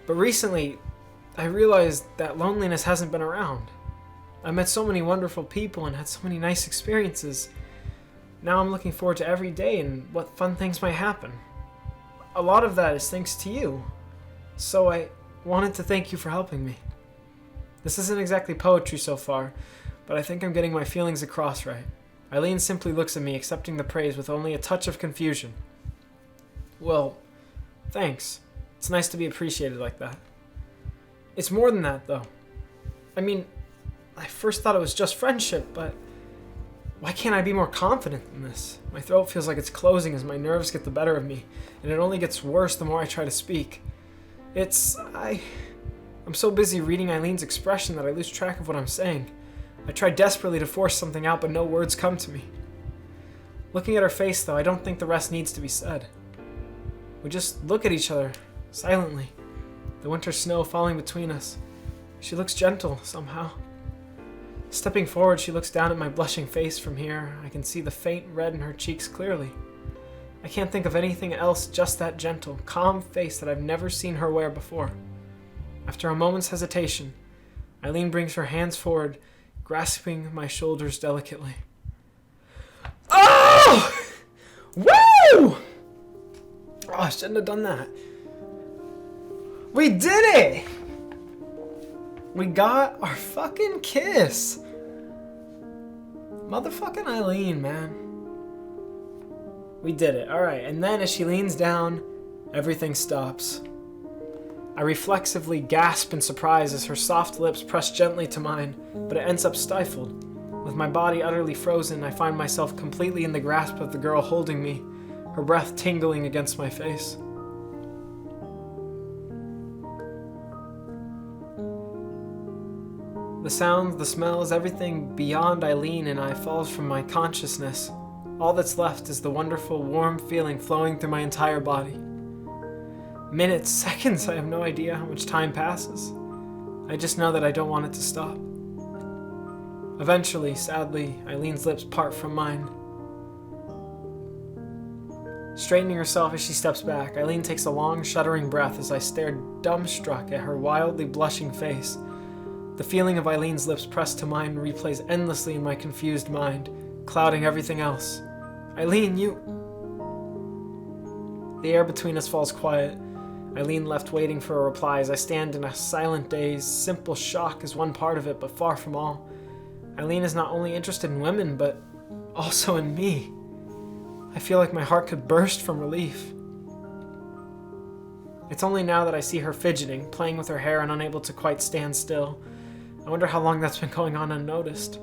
But recently, I realized that loneliness hasn't been around. I met so many wonderful people and had so many nice experiences. Now I'm looking forward to every day and what fun things might happen. A lot of that is thanks to you. So I wanted to thank you for helping me. This isn't exactly poetry so far, but I think I'm getting my feelings across right. Eileen simply looks at me, accepting the praise with only a touch of confusion. Well, thanks. It's nice to be appreciated like that. It's more than that, though. I mean, I first thought it was just friendship, but why can't I be more confident in this? My throat feels like it's closing as my nerves get the better of me, and it only gets worse the more I try to speak. I'm so busy reading Eileen's expression that I lose track of what I'm saying. I try desperately to force something out, but no words come to me. Looking at her face, though, I don't think the rest needs to be said. We just look at each other, silently, the winter snow falling between us. She looks gentle, somehow. Stepping forward, she looks down at my blushing face from here. I can see the faint red in her cheeks clearly. I can't think of anything else, just that gentle, calm face that I've never seen her wear before. After a moment's hesitation, Eileen brings her hands forward, grasping my shoulders delicately. Oh! Woo! Oh, I shouldn't have done that. We did it! We got our fucking kiss. Motherfucking Eileen, man. We did it. Alright, and then as she leans down, everything stops. I reflexively gasp in surprise as her soft lips press gently to mine, but it ends up stifled. With my body utterly frozen, I find myself completely in the grasp of the girl holding me, her breath tingling against my face. The sounds, the smells, everything beyond Eileen and I falls from my consciousness. All that's left is the wonderful, warm feeling flowing through my entire body. Minutes, seconds, I have no idea how much time passes. I just know that I don't want it to stop. Eventually, sadly, Eileen's lips part from mine. Straightening herself as she steps back, Eileen takes a long, shuddering breath as I stare dumbstruck at her wildly blushing face. The feeling of Eileen's lips pressed to mine replays endlessly in my confused mind, clouding everything else. Eileen, you... The air between us falls quiet. Eileen left waiting for a reply as I stand in a silent daze. Simple shock is one part of it, but far from all. Eileen is not only interested in women, but also in me. I feel like my heart could burst from relief. It's only now that I see her fidgeting, playing with her hair and unable to quite stand still. I wonder how long that's been going on unnoticed.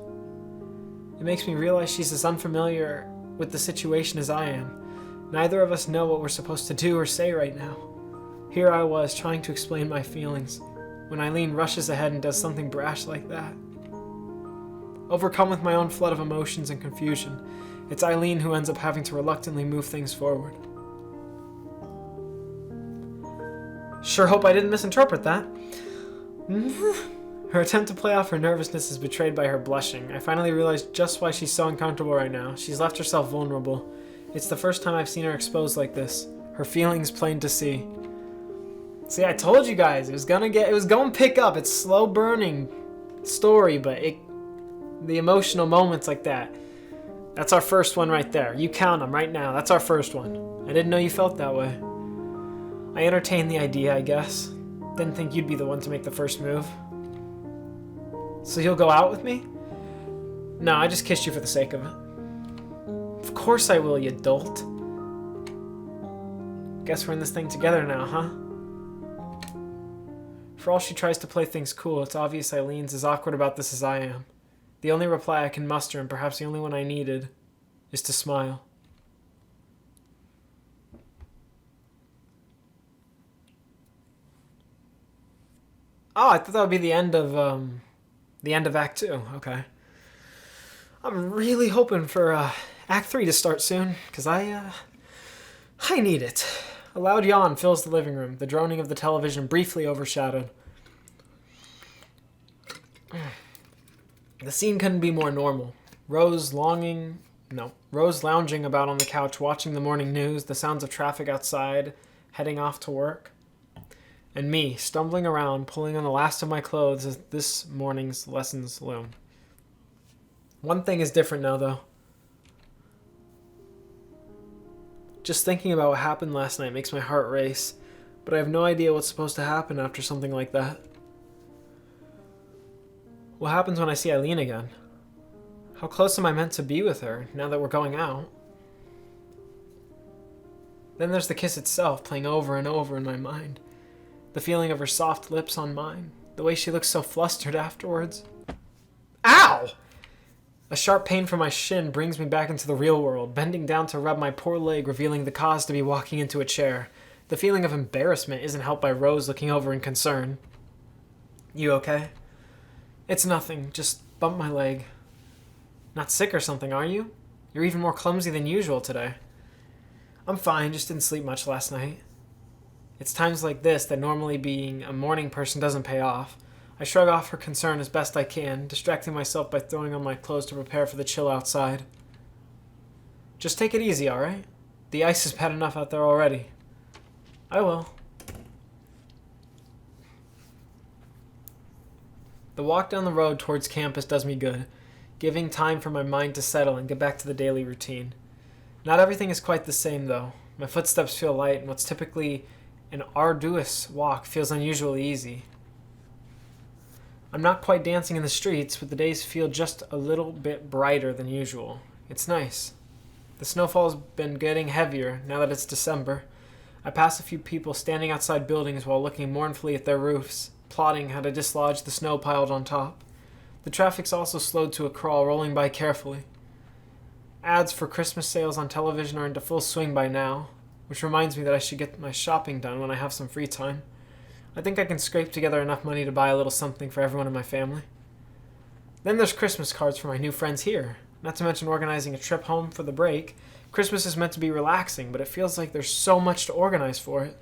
It makes me realize she's as unfamiliar with the situation as I am. Neither of us know what we're supposed to do or say right now. Here I was, trying to explain my feelings, when Eileen rushes ahead and does something brash like that. Overcome with my own flood of emotions and confusion, it's Eileen who ends up having to reluctantly move things forward. Sure hope I didn't misinterpret that. Her attempt to play off her nervousness is betrayed by her blushing. I finally realize just why she's so uncomfortable right now. She's left herself vulnerable. It's the first time I've seen her exposed like this. Her feelings plain to see. See, I told you guys, it was gonna pick up. It's slow burning story, but the emotional moments like that. That's our first one right there. You count them right now. That's our first one. I didn't know you felt that way. I entertained the idea, I guess. Didn't think you'd be the one to make the first move. So you'll go out with me? No, I just kissed you for the sake of it. Of course I will, you dolt. Guess we're in this thing together now, huh? For all she tries to play things cool, it's obvious Eileen's as awkward about this as I am. The only reply I can muster, and perhaps the only one I needed, is to smile. Oh, I thought that would be the end of Act 2. Okay. I'm really hoping for Act 3 to start soon, because I need it. A loud yawn fills the living room, the droning of the television briefly overshadowed. The scene couldn't be more normal. Rose lounging about on the couch, watching the morning news, the sounds of traffic outside, heading off to work. And me, stumbling around, pulling on the last of my clothes as this morning's lessons loom. One thing is different now, though. Just thinking about what happened last night makes my heart race, but I have no idea what's supposed to happen after something like that. What happens when I see Eileen again? How close am I meant to be with her now that we're going out? Then there's the kiss itself playing over and over in my mind. The feeling of her soft lips on mine. The way she looks so flustered afterwards. Ow! A sharp pain from my shin brings me back into the real world, bending down to rub my poor leg, revealing the cause to be walking into a chair. The feeling of embarrassment isn't helped by Rose looking over in concern. You okay? It's nothing, just bumped my leg. Not sick or something, are you? You're even more clumsy than usual today. I'm fine, just didn't sleep much last night. It's times like this that normally being a morning person doesn't pay off. I shrug off her concern as best I can, distracting myself by throwing on my clothes to prepare for the chill outside. Just take it easy, alright? The ice is bad enough out there already. I will. The walk down the road towards campus does me good, giving time for my mind to settle and get back to the daily routine. Not everything is quite the same, though. My footsteps feel light, and what's typically an arduous walk feels unusually easy. I'm not quite dancing in the streets, but the days feel just a little bit brighter than usual. It's nice. The snowfall's been getting heavier now that it's December. I pass a few people standing outside buildings while looking mournfully at their roofs, plotting how to dislodge the snow piled on top. The traffic's also slowed to a crawl, rolling by carefully. Ads for Christmas sales on television are into full swing by now, which reminds me that I should get my shopping done when I have some free time. I think I can scrape together enough money to buy a little something for everyone in my family. Then there's Christmas cards for my new friends here, not to mention organizing a trip home for the break. Christmas is meant to be relaxing, but it feels like there's so much to organize for it.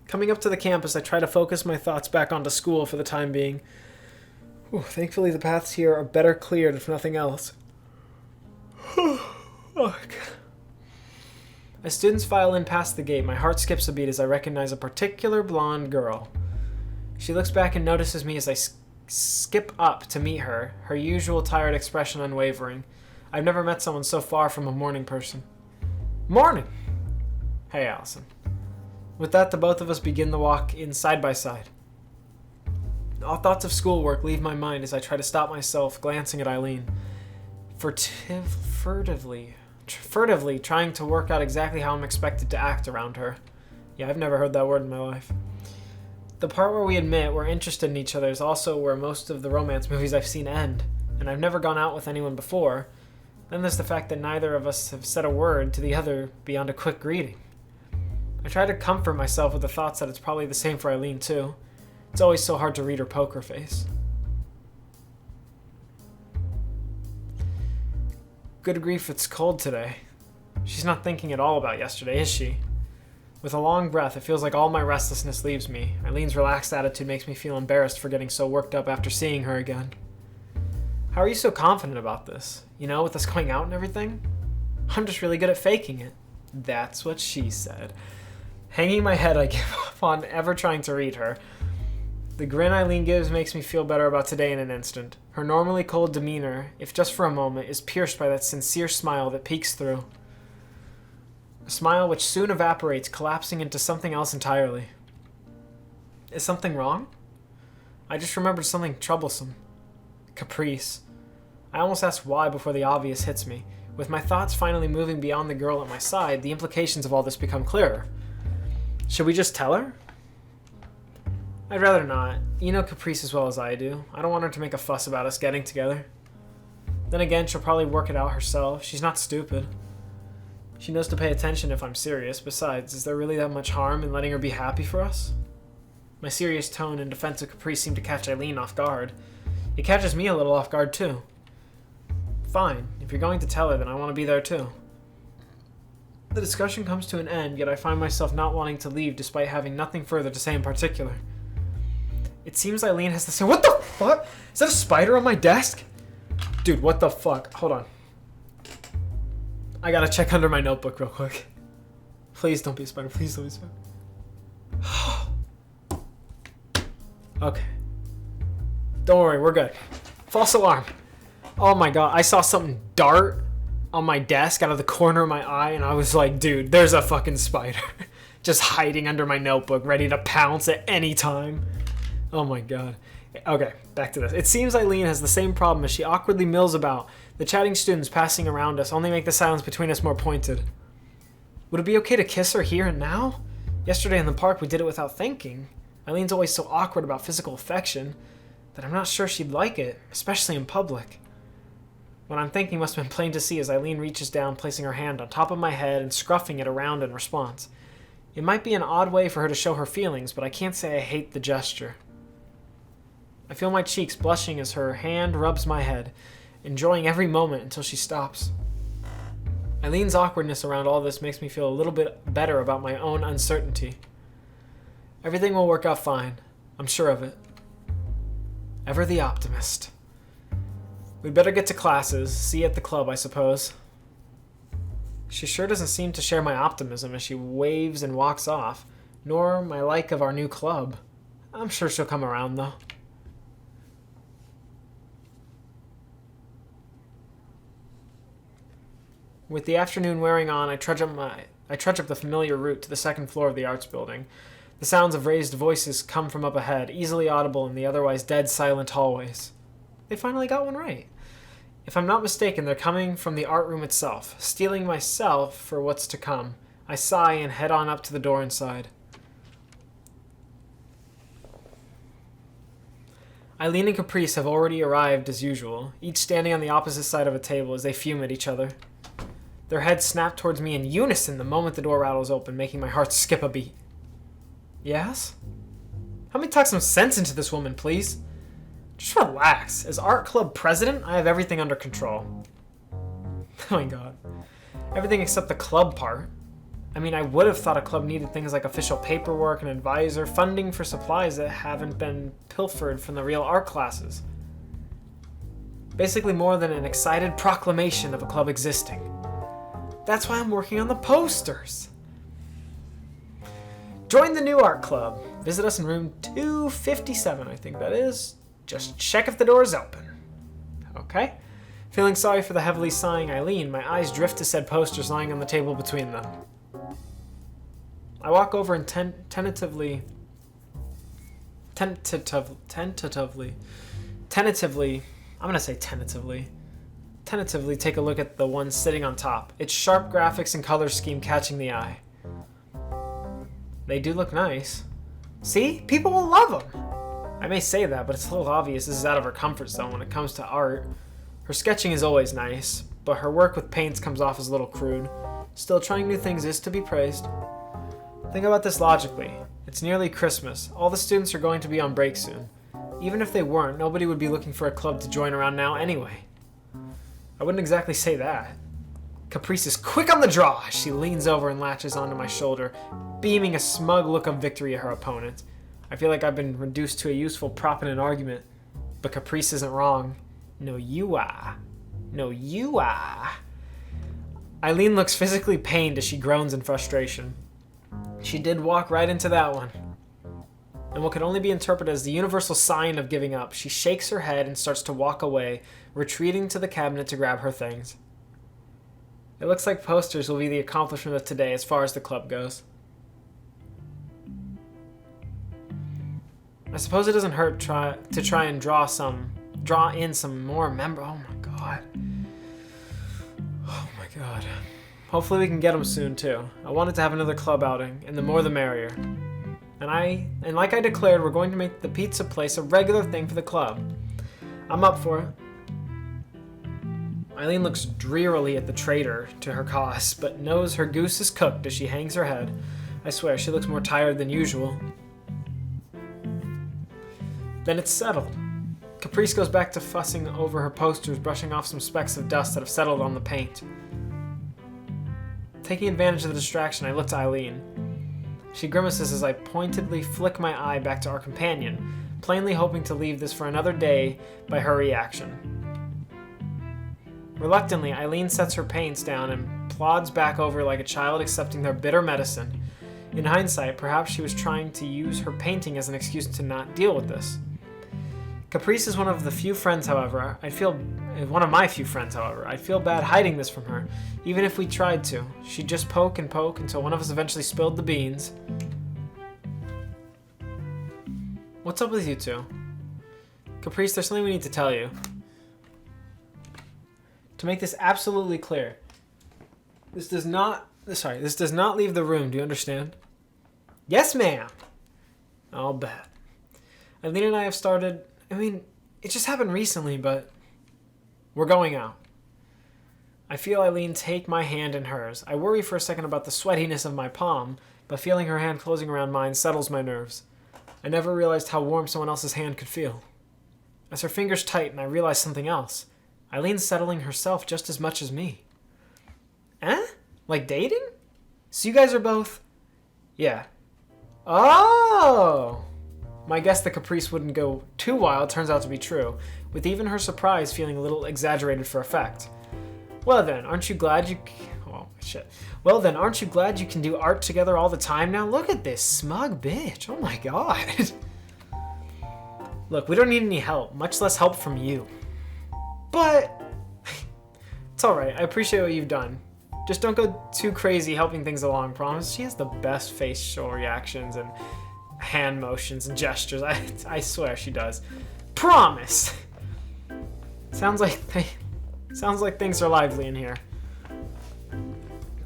Coming up to the campus, I try to focus my thoughts back onto school for the time being. Thankfully, the paths here are better cleared, if nothing else. As students file in past the gate, my heart skips a beat as I recognize a particular blonde girl. She looks back and notices me as I skip up to meet her, her usual tired expression unwavering. I've never met someone so far from a morning person. Morning! Hey, Allison. With that, the both of us begin the walk in side by side. All thoughts of schoolwork leave my mind as I try to stop myself glancing at Eileen. Furtively trying to work out exactly how I'm expected to act around her. Yeah, I've never heard that word in my life. The part where we admit we're interested in each other is also where most of the romance movies I've seen end, and I've never gone out with anyone before. Then there's the fact that neither of us have said a word to the other beyond a quick greeting. I try to comfort myself with the thoughts that it's probably the same for Eileen too. It's always so hard to read her poker face. Good grief, it's cold today. She's not thinking at all about yesterday, is she? With a long breath, it feels like all my restlessness leaves me. Eileen's relaxed attitude makes me feel embarrassed for getting so worked up after seeing her again. How are you so confident about this? You know, with us going out and everything? I'm just really good at faking it. That's what she said. Hanging my head, I give up on ever trying to read her. The grin Eileen gives makes me feel better about today in an instant. Her normally cold demeanor, if just for a moment, is pierced by that sincere smile that peeks through. A smile which soon evaporates, collapsing into something else entirely. Is something wrong? I just remembered something troublesome. Caprice. I almost asked why before the obvious hits me. With my thoughts finally moving beyond the girl at my side, the implications of all this become clearer. Should we just tell her? I'd rather not. You know Caprice as well as I do. I don't want her to make a fuss about us getting together. Then again, she'll probably work it out herself. She's not stupid. She knows to pay attention if I'm serious. Besides, is there really that much harm in letting her be happy for us? My serious tone in defense of Caprice seemed to catch Eileen off guard. It catches me a little off guard too. Fine. If you're going to tell her, then I want to be there too. The discussion comes to an end, yet I find myself not wanting to leave despite having nothing further to say in particular. It seems Eileen has the same— What the fuck? Is that a spider on my desk? Dude, what the fuck? Hold on. I gotta check under my notebook real quick. Please don't be a spider. Please don't be a spider. Okay. Don't worry, we're good. False alarm. Oh my god, I saw something dart on my desk out of the corner of my eye, and I was like, dude, there's a fucking spider. Just hiding under my notebook, ready to pounce at any time. Oh my god. Okay, back to this. It seems Eileen has the same problem as she awkwardly mills about. The chatting students passing around us only make the silence between us more pointed. Would it be okay to kiss her here and now? Yesterday in the park we did it without thinking. Eileen's always so awkward about physical affection that I'm not sure she'd like it, especially in public. What I'm thinking must have been plain to see as Eileen reaches down, placing her hand on top of my head and scruffing it around in response. It might be an odd way for her to show her feelings, but I can't say I hate the gesture. I feel my cheeks blushing as her hand rubs my head, enjoying every moment until she stops. Eileen's awkwardness around all this makes me feel a little bit better about my own uncertainty. Everything will work out fine. I'm sure of it. Ever the optimist. We'd better get to classes. See you at the club, I suppose. She sure doesn't seem to share my optimism as she waves and walks off, nor my like of our new club. I'm sure she'll come around, though. With the afternoon wearing on, I trudge up the familiar route to the second floor of the arts building. The sounds of raised voices come from up ahead, easily audible in the otherwise dead silent hallways. They finally got one right. If I'm not mistaken, they're coming from the art room itself, stealing myself for what's to come. I sigh and head on up to the door inside. Eileen and Caprice have already arrived as usual, each standing on the opposite side of a table as they fume at each other. Their heads snap towards me in unison the moment the door rattles open, making my heart skip a beat. Yes? Help me talk some sense into this woman, please. Just relax. As art club president, I have everything under control. Oh my god. Everything except the club part. I mean, I would have thought a club needed things like official paperwork, an advisor, funding for supplies that haven't been pilfered from the real art classes. Basically more than an excited proclamation of a club existing. That's why I'm working on the posters. Join the new art club. Visit us in room 257, I think that is. Just check if the door is open. Okay. Feeling sorry for the heavily sighing Eileen, my eyes drift to said posters lying on the table between them. I walk over and tentatively, I'm going to say tentatively take a look at the one sitting on top, its sharp graphics and color scheme catching the eye. They do look nice. See? People will love them. I may say that, but it's a little obvious this is out of her comfort zone when it comes to art. Her sketching is always nice, but her work with paints comes off as a little crude. Still, trying new things is to be praised. Think about this logically. It's nearly Christmas. All the students are going to be on break soon. Even if they weren't, nobody would be looking for a club to join around now anyway. I wouldn't exactly say that. Caprice is quick on the draw as she leans over and latches onto my shoulder, beaming a smug look of victory at her opponent. I feel like I've been reduced to a useful prop in an argument, but Caprice isn't wrong. No, you are. No, you are. Eileen looks physically pained as she groans in frustration. She did walk right into that one. And what could only be interpreted as the universal sign of giving up, she shakes her head and starts to walk away, retreating to the cabinet to grab her things. It looks like posters will be the accomplishment of today as far as the club goes. I suppose it doesn't hurt to try and draw in some more members. Oh my god. Oh my god. Hopefully we can get them soon too. I wanted to have another club outing, and the more the merrier. And like I declared, we're going to make the pizza place a regular thing for the club. I'm up for it. Eileen looks drearily at the traitor to her cause, but knows her goose is cooked as she hangs her head. I swear, she looks more tired than usual. Then it's settled. Caprice goes back to fussing over her posters, brushing off some specks of dust that have settled on the paint. Taking advantage of the distraction, I look to Eileen. She grimaces as I pointedly flick my eye back to our companion, plainly hoping to leave this for another day by her reaction. Reluctantly, Eileen sets her paints down and plods back over like a child accepting their bitter medicine. In hindsight, perhaps she was trying to use her painting as an excuse to not deal with this. Caprice is one of my few friends, however. I'd feel bad hiding this from her, even if we tried to. She'd just poke and poke until one of us eventually spilled the beans. What's up with you two? Caprice, there's something we need to tell you. To make this absolutely clear, this does not leave the room, do you understand? Yes, ma'am! I'll bet. Eileen and I have started, it just happened recently, but we're going out. I feel Eileen take my hand in hers. I worry for a second about the sweatiness of my palm, but feeling her hand closing around mine settles my nerves. I never realized how warm someone else's hand could feel. As her fingers tighten, I realize something else. Eileen's settling herself just as much as me. Eh? Like dating? So you guys are both... Yeah. Oh! My guess that Caprice wouldn't go too wild turns out to be true, with even her surprise feeling a little exaggerated for effect. Well then, aren't you glad you... Oh, shit. Well then, aren't you glad you can do art together all the time now? Look at this smug bitch. Oh my god. Look, we don't need any help, much less help from you. But... It's alright, I appreciate what you've done. Just don't go too crazy helping things along, promise. She has the best facial reactions and hand motions and gestures. I swear she does. Promise! Sounds like things are lively in here.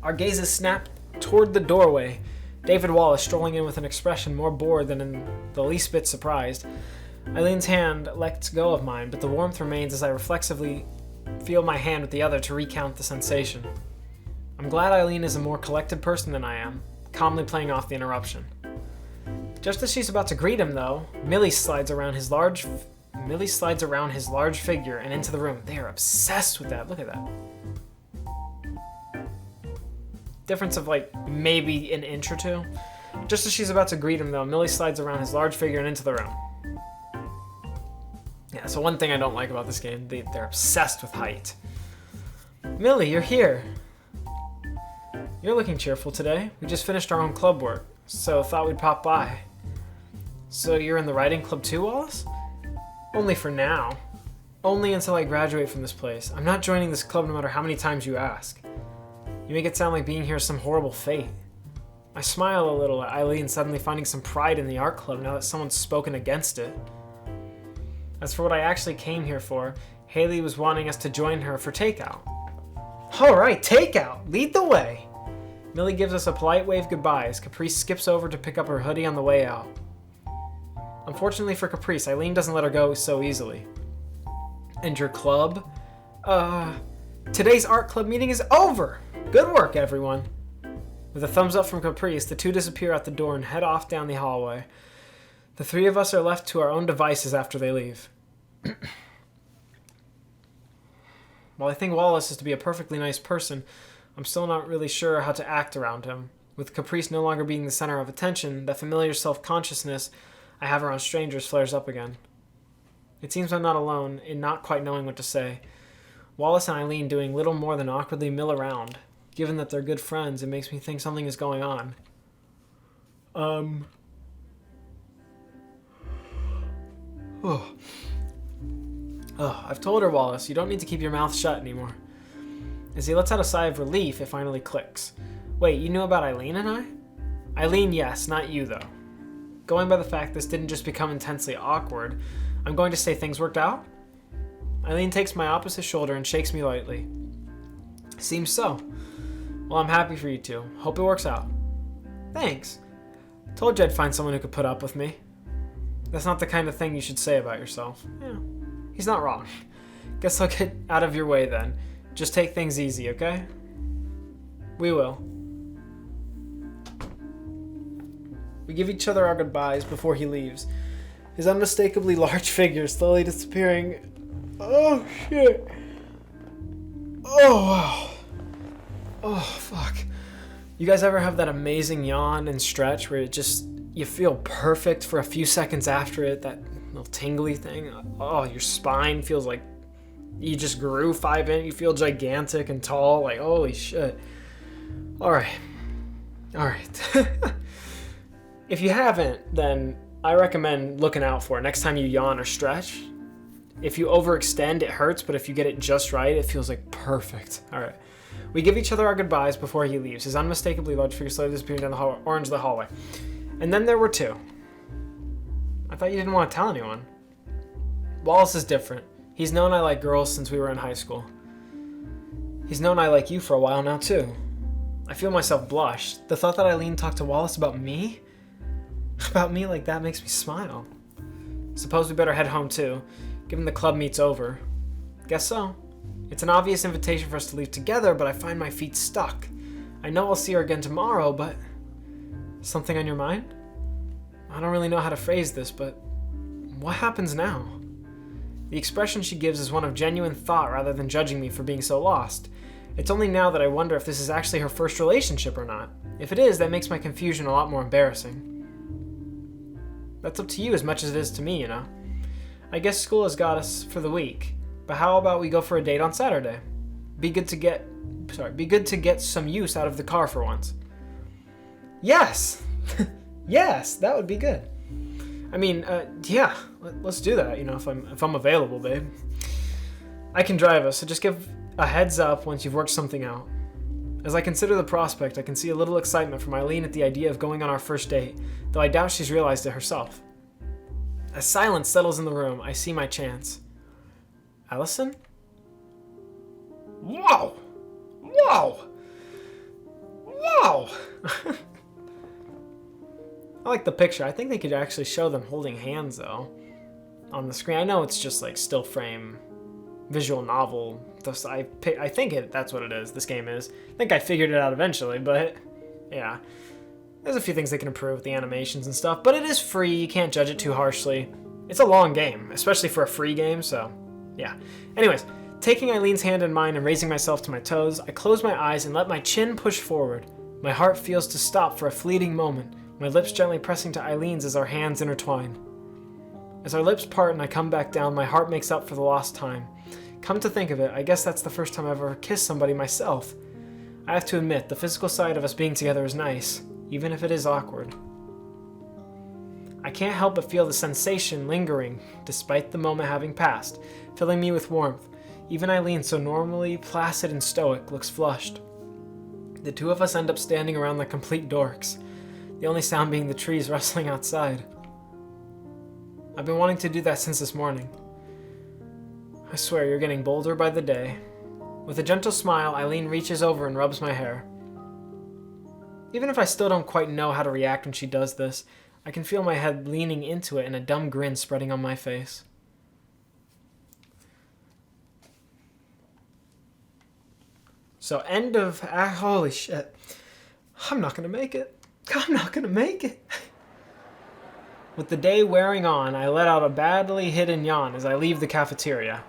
Our gazes snapped toward the doorway. David Wallace strolling in with an expression more bored than in the least bit surprised. Eileen's hand lets go of mine, but the warmth remains as I reflexively feel my hand with the other to recount the sensation. I'm glad Eileen is a more collected person than I am, calmly playing off the interruption. Just as she's about to greet him, though, Millie slides around his large figure and into the room. They are obsessed with that. Look at that. Difference of maybe an inch or two. Just as she's about to greet him, though, Millie slides around his large figure and into the room. Yeah, so one thing I don't like about this game, they're obsessed with height. Millie, you're here. You're looking cheerful today. We just finished our own club work, so thought we'd pop by. So you're in the writing club too, Wallace? Only for now. Only until I graduate from this place. I'm not joining this club no matter how many times you ask. You make it sound like being here is some horrible fate. I smile a little at Eileen suddenly finding some pride in the art club now that someone's spoken against it. As for what I actually came here for, Haley was wanting us to join her for takeout. Alright, takeout! Lead the way! Millie gives us a polite wave goodbye as Caprice skips over to pick up her hoodie on the way out. Unfortunately for Caprice, Eileen doesn't let her go so easily. And your club? Today's art club meeting is over! Good work, everyone! With a thumbs up from Caprice, the two disappear out the door and head off down the hallway. The three of us are left to our own devices after they leave. While I think Wallace is to be a perfectly nice person, I'm still not really sure how to act around him. With Caprice no longer being the center of attention, that familiar self-consciousness I have around strangers flares up again. It seems I'm not alone in not quite knowing what to say. Wallace and Eileen doing little more than awkwardly mill around. Given that they're good friends, it makes me think something is going on. I've told her, Wallace, you don't need to keep your mouth shut anymore. As he lets out a sigh of relief, it finally clicks. Wait, you knew about Eileen and I? Eileen, yes, not you, though. Going by the fact this didn't just become intensely awkward, I'm going to say things worked out? Eileen takes my opposite shoulder and shakes me lightly. Seems so. Well, I'm happy for you two. Hope it works out. Thanks. Told you I'd find someone who could put up with me. That's not the kind of thing you should say about yourself. Yeah, he's not wrong. Guess I'll get out of your way then. Just take things easy, okay? We will. We give each other our goodbyes before he leaves. His unmistakably large figure slowly disappearing. Oh, shit. Oh, wow. Oh, fuck. You guys ever have that amazing yawn and stretch where you feel perfect for a few seconds after it, that little tingly thing? Oh, your spine feels like you just grew 5 inches. You feel gigantic and tall. Like, holy shit. All right. If you haven't, then I recommend looking out for it next time you yawn or stretch. If you overextend, it hurts, but if you get it just right, it feels like perfect. All right. We give each other our goodbyes before he leaves, his unmistakably large figure slowly disappearing down the orange lit hallway. And then there were two. I thought you didn't want to tell anyone. Wallace is different. He's known I like girls since we were in high school. He's known I like you for a while now, too. I feel myself blush. The thought that Eileen talked to Wallace about me? About me like that makes me smile. Suppose we better head home, too, given the club meet's over. Guess so. It's an obvious invitation for us to leave together, but I find my feet stuck. I know I'll see her again tomorrow, but... Something on your mind? I don't really know how to phrase this, but... What happens now? The expression she gives is one of genuine thought rather than judging me for being so lost. It's only now that I wonder if this is actually her first relationship or not. If it is, that makes my confusion a lot more embarrassing. That's up to you as much as it is to me, you know. I guess school has got us for the week, but how about we go for a date on Saturday? Be good to get some use out of the car for once. Yes! Yes, that would be good. I mean, yeah, let's do that, you know, if I'm available, babe. I can drive us, so just give a heads up once you've worked something out. As I consider the prospect, I can see a little excitement from Eileen at the idea of going on our first date, though I doubt she's realized it herself. As silence settles in the room, I see my chance. Allison? Whoa! Whoa! Whoa! I like the picture. I think they could actually show them holding hands, though, on the screen. I know it's just like still frame visual novel. I think that's what it is, this game is. I think I figured it out eventually, but yeah. There's a few things they can improve with the animations and stuff, but it is free. You can't judge it too harshly. It's a long game, especially for a free game, so yeah. Anyways, taking Eileen's hand in mine and raising myself to my toes, I close my eyes and let my chin push forward. My heart feels to stop for a fleeting moment, my lips gently pressing to Eileen's as our hands intertwine. As our lips part and I come back down, my heart makes up for the lost time. Come to think of it, I guess that's the first time I've ever kissed somebody myself. I have to admit, the physical side of us being together is nice, even if it is awkward. I can't help but feel the sensation lingering, despite the moment having passed, filling me with warmth. Even Eileen, so normally placid and stoic, looks flushed. The two of us end up standing around like complete dorks, the only sound being the trees rustling outside. I've been wanting to do that since this morning. I swear, you're getting bolder by the day. With a gentle smile, Eileen reaches over and rubs my hair. Even if I still don't quite know how to react when she does this, I can feel my head leaning into it and a dumb grin spreading on my face. So end of... holy shit. I'm not gonna make it. I'm not gonna make it. With the day wearing on, I let out a badly hidden yawn as I leave the cafeteria.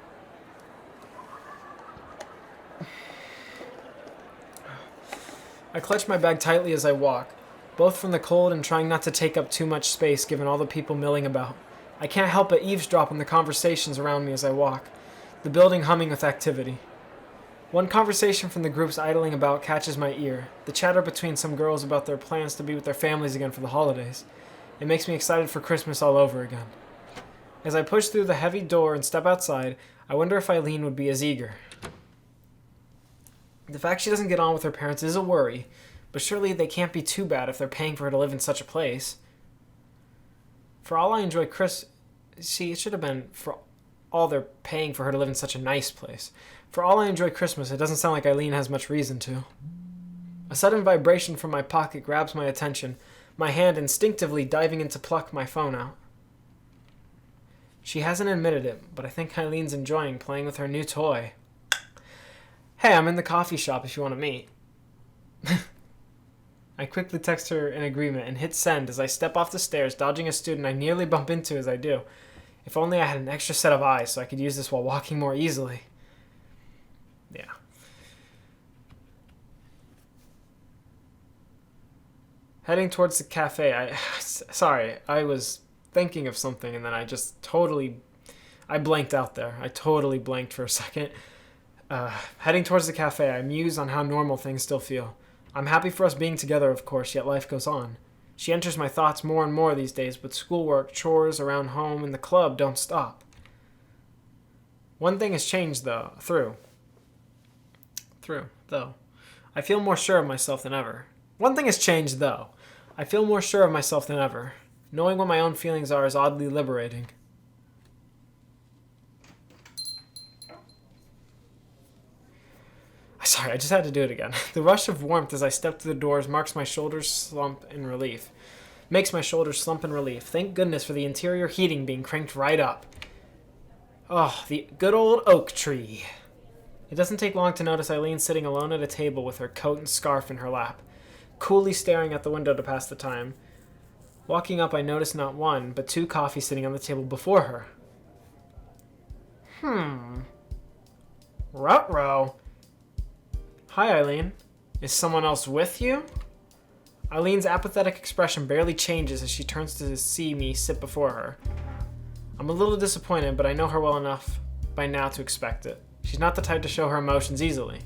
I clutch my bag tightly as I walk, both from the cold and trying not to take up too much space given all the people milling about. I can't help but eavesdrop on the conversations around me as I walk, the building humming with activity. One conversation from the groups idling about catches my ear, the chatter between some girls about their plans to be with their families again for the holidays. It makes me excited for Christmas all over again. As I push through the heavy door and step outside, I wonder if Eileen would be as eager. The fact she doesn't get on with her parents is a worry, but surely they can't be too bad if they're paying for her to live in such a place. For all I enjoy it should have been for all they're paying for her to live in such a nice place. For all I enjoy Christmas, it doesn't sound like Eileen has much reason to. A sudden vibration from my pocket grabs my attention, my hand instinctively diving in to pluck my phone out. She hasn't admitted it, but I think Eileen's enjoying playing with her new toy. Hey, I'm in the coffee shop if you want to meet. I quickly text her in agreement and hit send as I step off the stairs, dodging a student I nearly bump into as I do. If only I had an extra set of eyes so I could use this while walking more easily. Yeah. Heading towards the cafe, I was thinking of something and then I blanked out there. I totally blanked for a second. Heading towards the cafe, I muse on how normal things still feel. I'm happy for us being together, of course, yet life goes on. She enters my thoughts more and more these days, but schoolwork, chores around home, and the club don't stop. One thing has changed, though. I feel more sure of myself than ever. One thing has changed, though. I feel more sure of myself than ever. Knowing what my own feelings are is oddly liberating. Sorry, I just had to do it again. The rush of warmth as I step through the doors makes my shoulders slump in relief. Thank goodness for the interior heating being cranked right up. Oh, the good old oak tree. It doesn't take long to notice Eileen sitting alone at a table with her coat and scarf in her lap, coolly staring out the window to pass the time. Walking up, I notice not one, but two coffees sitting on the table before her. Ruh-roh. Hi, Eileen. Is someone else with you? Eileen's apathetic expression barely changes as she turns to see me sit before her. I'm a little disappointed, but I know her well enough by now to expect it. She's not the type to show her emotions easily.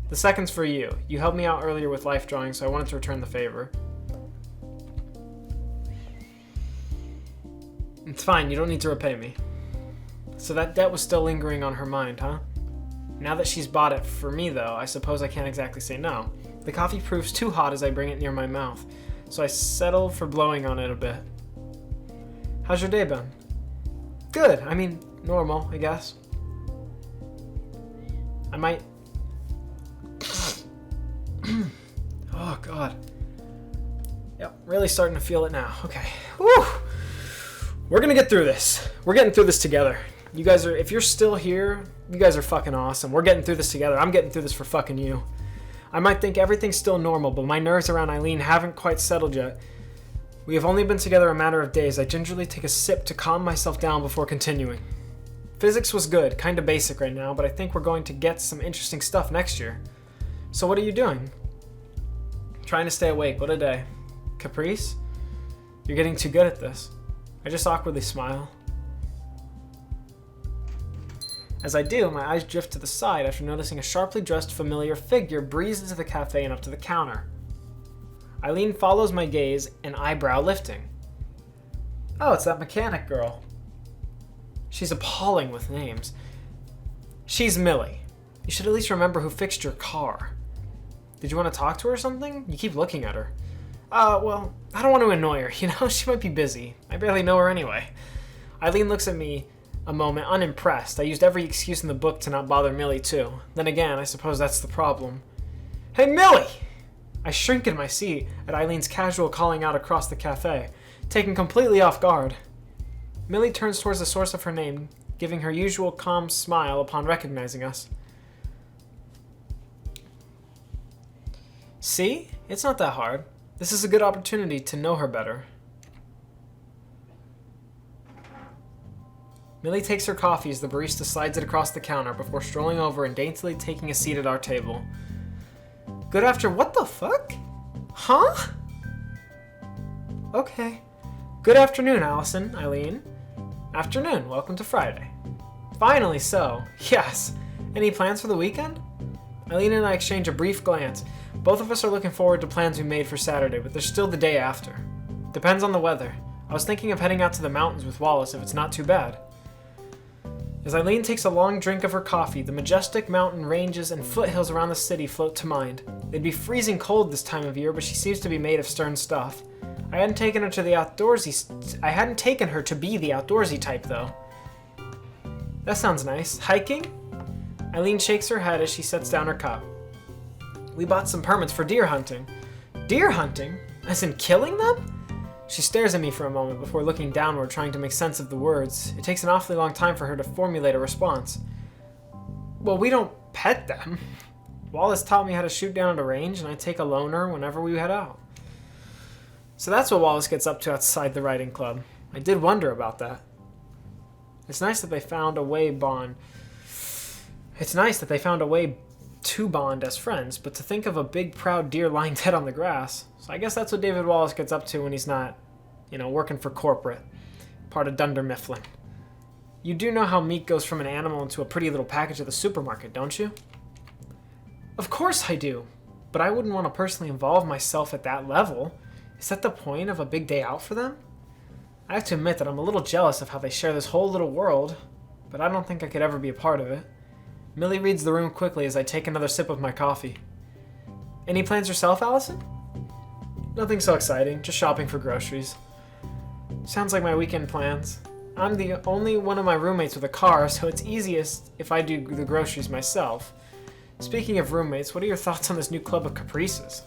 The second's for you. You helped me out earlier with life drawing, so I wanted to return the favor. It's fine, you don't need to repay me. So that debt was still lingering on her mind, huh? Now that she's bought it for me, though, I suppose I can't exactly say no. The coffee proves too hot as I bring it near my mouth, so I settle for blowing on it a bit. How's your day been? Good. I mean, normal, I guess. I might... Oh, God. Yep, really starting to feel it now. Okay. Woo! We're gonna get through this. We're getting through this together. You guys are... If you're still here, you guys are fucking awesome. We're getting through this together. I'm getting through this for fucking you. I might think everything's still normal, but my nerves around Eileen haven't quite settled yet. We have only been together a matter of days. I gingerly take a sip to calm myself down before continuing. Physics was good, kinda basic right now, but I think we're going to get some interesting stuff next year. So what are you doing? Trying to stay awake. What a day. Caprice? You're getting too good at this. I just awkwardly smile. As I do, my eyes drift to the side after noticing a sharply dressed familiar figure breeze into the cafe and up to the counter. Eileen follows my gaze, an eyebrow lifting. Oh, it's that mechanic girl. She's appalling with names. She's Millie. You should at least remember who fixed your car. Did you want to talk to her or something? You keep looking at her. Well, I don't want to annoy her, you know? She might be busy. I barely know her anyway. Eileen looks at me a moment, unimpressed. I used every excuse in the book to not bother Millie, too. Then again, I suppose that's the problem. Hey, Millie! I shrink in my seat at Eileen's casual calling out across the cafe, taken completely off guard. Millie turns towards the source of her name, giving her usual calm smile upon recognizing us. See? It's not that hard. This is a good opportunity to know her better. Millie takes her coffee as the barista slides it across the counter before strolling over and daintily taking a seat at our table. Good after... What the fuck? Huh? Okay. Good afternoon, Allison, Eileen. Afternoon. Welcome to Friday. Finally so. Yes. Any plans for the weekend? Eileen and I exchange a brief glance. Both of us are looking forward to plans we made for Saturday, but there's still the day after. Depends on the weather. I was thinking of heading out to the mountains with Wallace if it's not too bad. As Eileen takes a long drink of her coffee, the majestic mountain ranges and foothills around the city float to mind. It'd be freezing cold this time of year, but she seems to be made of stern stuff. I hadn't taken her to be the outdoorsy type, though. That sounds nice. Hiking? Eileen shakes her head as she sets down her cup. We bought some permits for deer hunting. Deer hunting? As in killing them? She stares at me for a moment before looking downward, trying to make sense of the words. It takes an awfully long time for her to formulate a response. Well, we don't pet them. Wallace taught me how to shoot down at a range, and I take a loner whenever we head out. So that's what Wallace gets up to outside the riding club. I did wonder about that. It's nice that they found a way to bond as friends, but to think of a big proud deer lying dead on the grass. So I guess that's what David Wallace gets up to when he's not, working for corporate. Part of Dunder Mifflin. You do know how meat goes from an animal into a pretty little package at the supermarket, don't you? Of course I do, but I wouldn't want to personally involve myself at that level. Is that the point of a big day out for them? I have to admit that I'm a little jealous of how they share this whole little world, but I don't think I could ever be a part of it. Millie reads the room quickly as I take another sip of my coffee. Any plans yourself, Allison? Nothing so exciting, just shopping for groceries. Sounds like my weekend plans. I'm the only one of my roommates with a car, so it's easiest if I do the groceries myself. Speaking of roommates, what are your thoughts on this new club of caprices?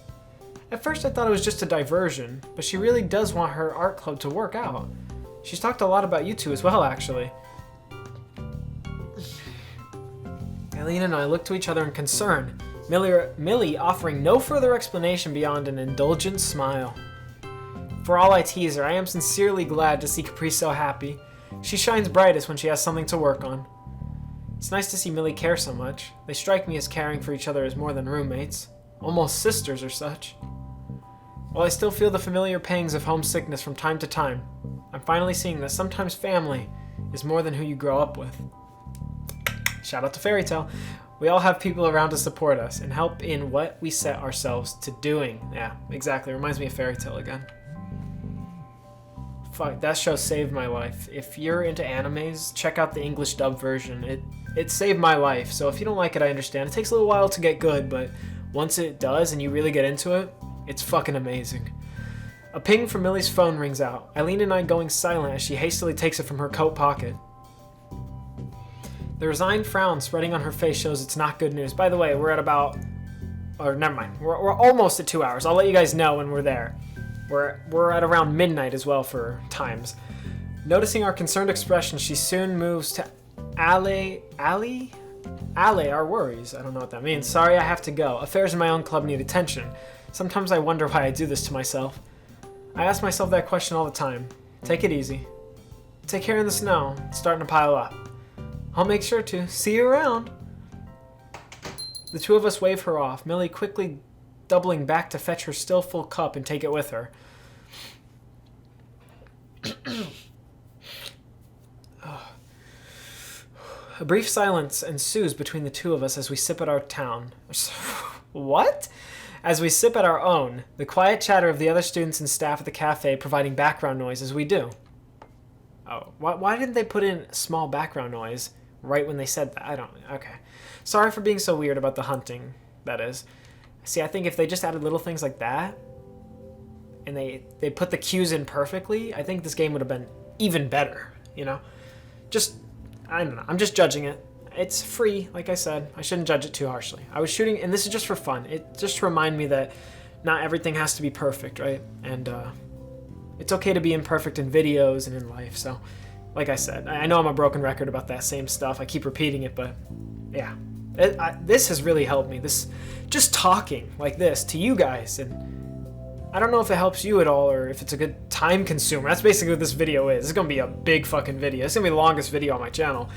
At first I thought it was just a diversion, but she really does want her art club to work out. She's talked a lot about you two as well, actually. Eileen and I look to each other in concern, Millie offering no further explanation beyond an indulgent smile. For all I tease her, I am sincerely glad to see Caprice so happy. She shines brightest when she has something to work on. It's nice to see Millie care so much. They strike me as caring for each other as more than roommates. Almost sisters or such. While I still feel the familiar pangs of homesickness from time to time, I'm finally seeing that sometimes family is more than who you grow up with. Shout out to Fairy Tale. We all have people around to support us and help in what we set ourselves to doing. Yeah, exactly. Reminds me of Fairy Tale again. Fuck, that show saved my life. If you're into animes, check out the English dub version. It saved my life, so if you don't like it, I understand. It takes a little while to get good, but once it does and you really get into it, it's fucking amazing. A ping from Millie's phone rings out. Eileen and I going silent as she hastily takes it from her coat pocket. The resigned frown spreading on her face shows it's not good news. By the way, we're at about... Or never mind. We're almost at 2 hours. I'll let you guys know when we're there. We're at around midnight as well for times. Noticing our concerned expression, she soon moves to allay our worries. I don't know what that means. Sorry, I have to go. Affairs in my own club need attention. Sometimes I wonder why I do this to myself. I ask myself that question all the time. Take it easy. Take care in the snow. It's starting to pile up. I'll make sure to. See you around. The two of us wave her off, Millie quickly doubling back to fetch her still full cup and take it with her. A brief silence ensues between the two of us as we sip at our town. What? As we sip at our own, the quiet chatter of the other students and staff at the cafe providing background noise as we do. Oh, why didn't they put in small background noise right when they said that? I don't... Okay. Sorry for being so weird about the hunting, that is. See, I think if they just added little things like that, and they put the cues in perfectly, I think this game would have been even better, you know? Just, I don't know, I'm just judging it. It's free, like I said. I shouldn't judge it too harshly. I was shooting, and this is just for fun. It just to remind me that not everything has to be perfect, right? And it's okay to be imperfect in videos and in life, so like I said, I know I'm a broken record about that same stuff. I keep repeating it, but yeah. This has really helped me. This, just talking like this to you guys, and I don't know if it helps you at all or if it's a good time consumer. That's basically what this video is. It's gonna be a big fucking video. It's gonna be the longest video on my channel.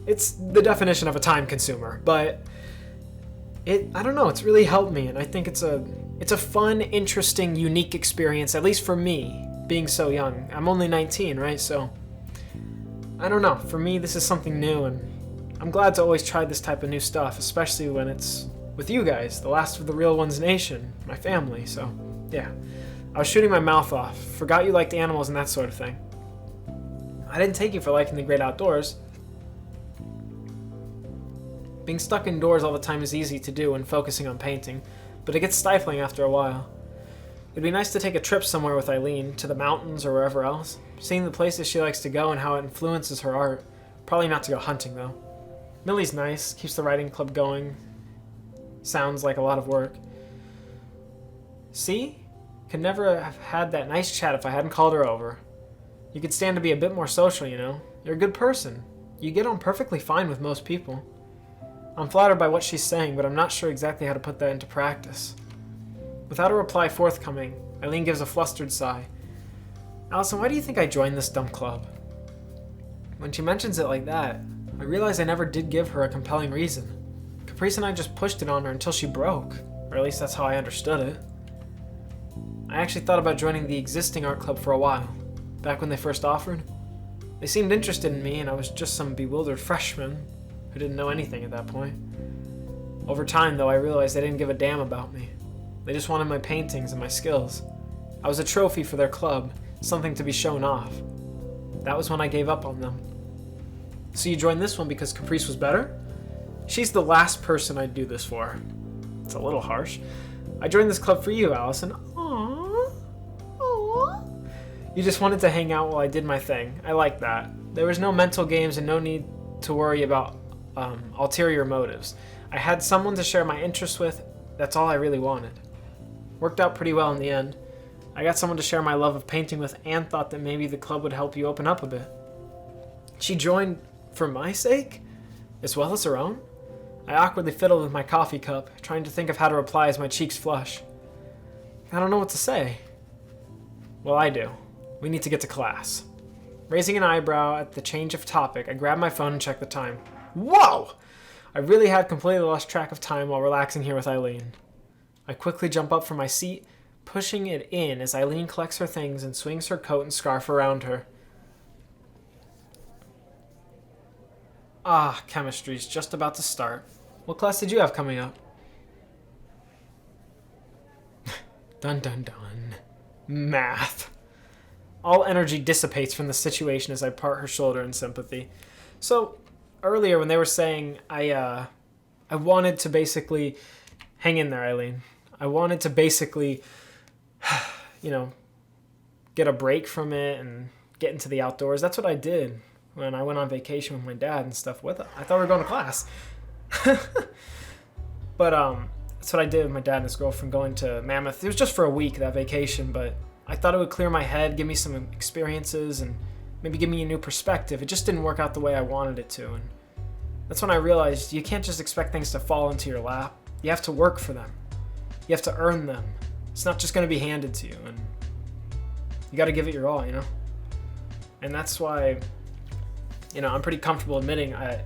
It's the definition of a time consumer, but I don't know, it's really helped me, and I think it's a fun, interesting, unique experience, at least for me, being so young. I'm only 19, right? So I don't know. For me, this is something new, and I'm glad to always try this type of new stuff, especially when it's with you guys, the last of the real ones nation, my family, so yeah. I was shooting my mouth off, forgot you liked animals and that sort of thing. I didn't take you for liking the great outdoors. Being stuck indoors all the time is easy to do when focusing on painting, but it gets stifling after a while. It'd be nice to take a trip somewhere with Eileen, to the mountains or wherever else, seeing the places she likes to go and how it influences her art. Probably not to go hunting, though. Millie's nice, keeps the writing club going. Sounds like a lot of work. See? Could never have had that nice chat if I hadn't called her over. You could stand to be a bit more social, you know. You're a good person. You get on perfectly fine with most people. I'm flattered by what she's saying, but I'm not sure exactly how to put that into practice. Without a reply forthcoming, Eileen gives a flustered sigh. Allison, why do you think I joined this dumb club? When she mentions it like that, I realize I never did give her a compelling reason. Caprice and I just pushed it on her until she broke, or at least that's how I understood it. I actually thought about joining the existing art club for a while, back when they first offered. They seemed interested in me, and I was just some bewildered freshman who didn't know anything at that point. Over time, though, I realized they didn't give a damn about me. They just wanted my paintings and my skills. I was a trophy for their club, something to be shown off. That was when I gave up on them. So you joined this one because Caprice was better? She's the last person I'd do this for. It's a little harsh. I joined this club for you, Allison. Aww. Aww. You just wanted to hang out while I did my thing. I like that. There was no mental games and no need to worry about ulterior motives. I had someone to share my interests with. That's all I really wanted. Worked out pretty well in the end. I got someone to share my love of painting with and thought that maybe the club would help you open up a bit. She joined for my sake, as well as her own? I awkwardly fiddled with my coffee cup, trying to think of how to reply as my cheeks flush. I don't know what to say. Well, I do. We need to get to class. Raising an eyebrow at the change of topic, I grabbed my phone and checked the time. Whoa! I really had completely lost track of time while relaxing here with Eileen. I quickly jump up from my seat, pushing it in as Eileen collects her things and swings her coat and scarf around her. Ah, chemistry's just about to start. What class did you have coming up? Dun dun dun. Math. All energy dissipates from the situation as I part her shoulder in sympathy. So, earlier when they were saying I wanted to basically hang in there, Eileen. I wanted to basically, get a break from it and get into the outdoors. That's what I did when I went on vacation with my dad and stuff with it. I thought we were going to class. But that's what I did with my dad and his girlfriend going to Mammoth. It was just for a week, that vacation, but I thought it would clear my head, give me some experiences, and maybe give me a new perspective. It just didn't work out the way I wanted it to. And that's when I realized you can't just expect things to fall into your lap. You have to work for them. You have to earn them. It's not just going to be handed to you. And you got to give it your all, And that's why, I'm pretty comfortable admitting I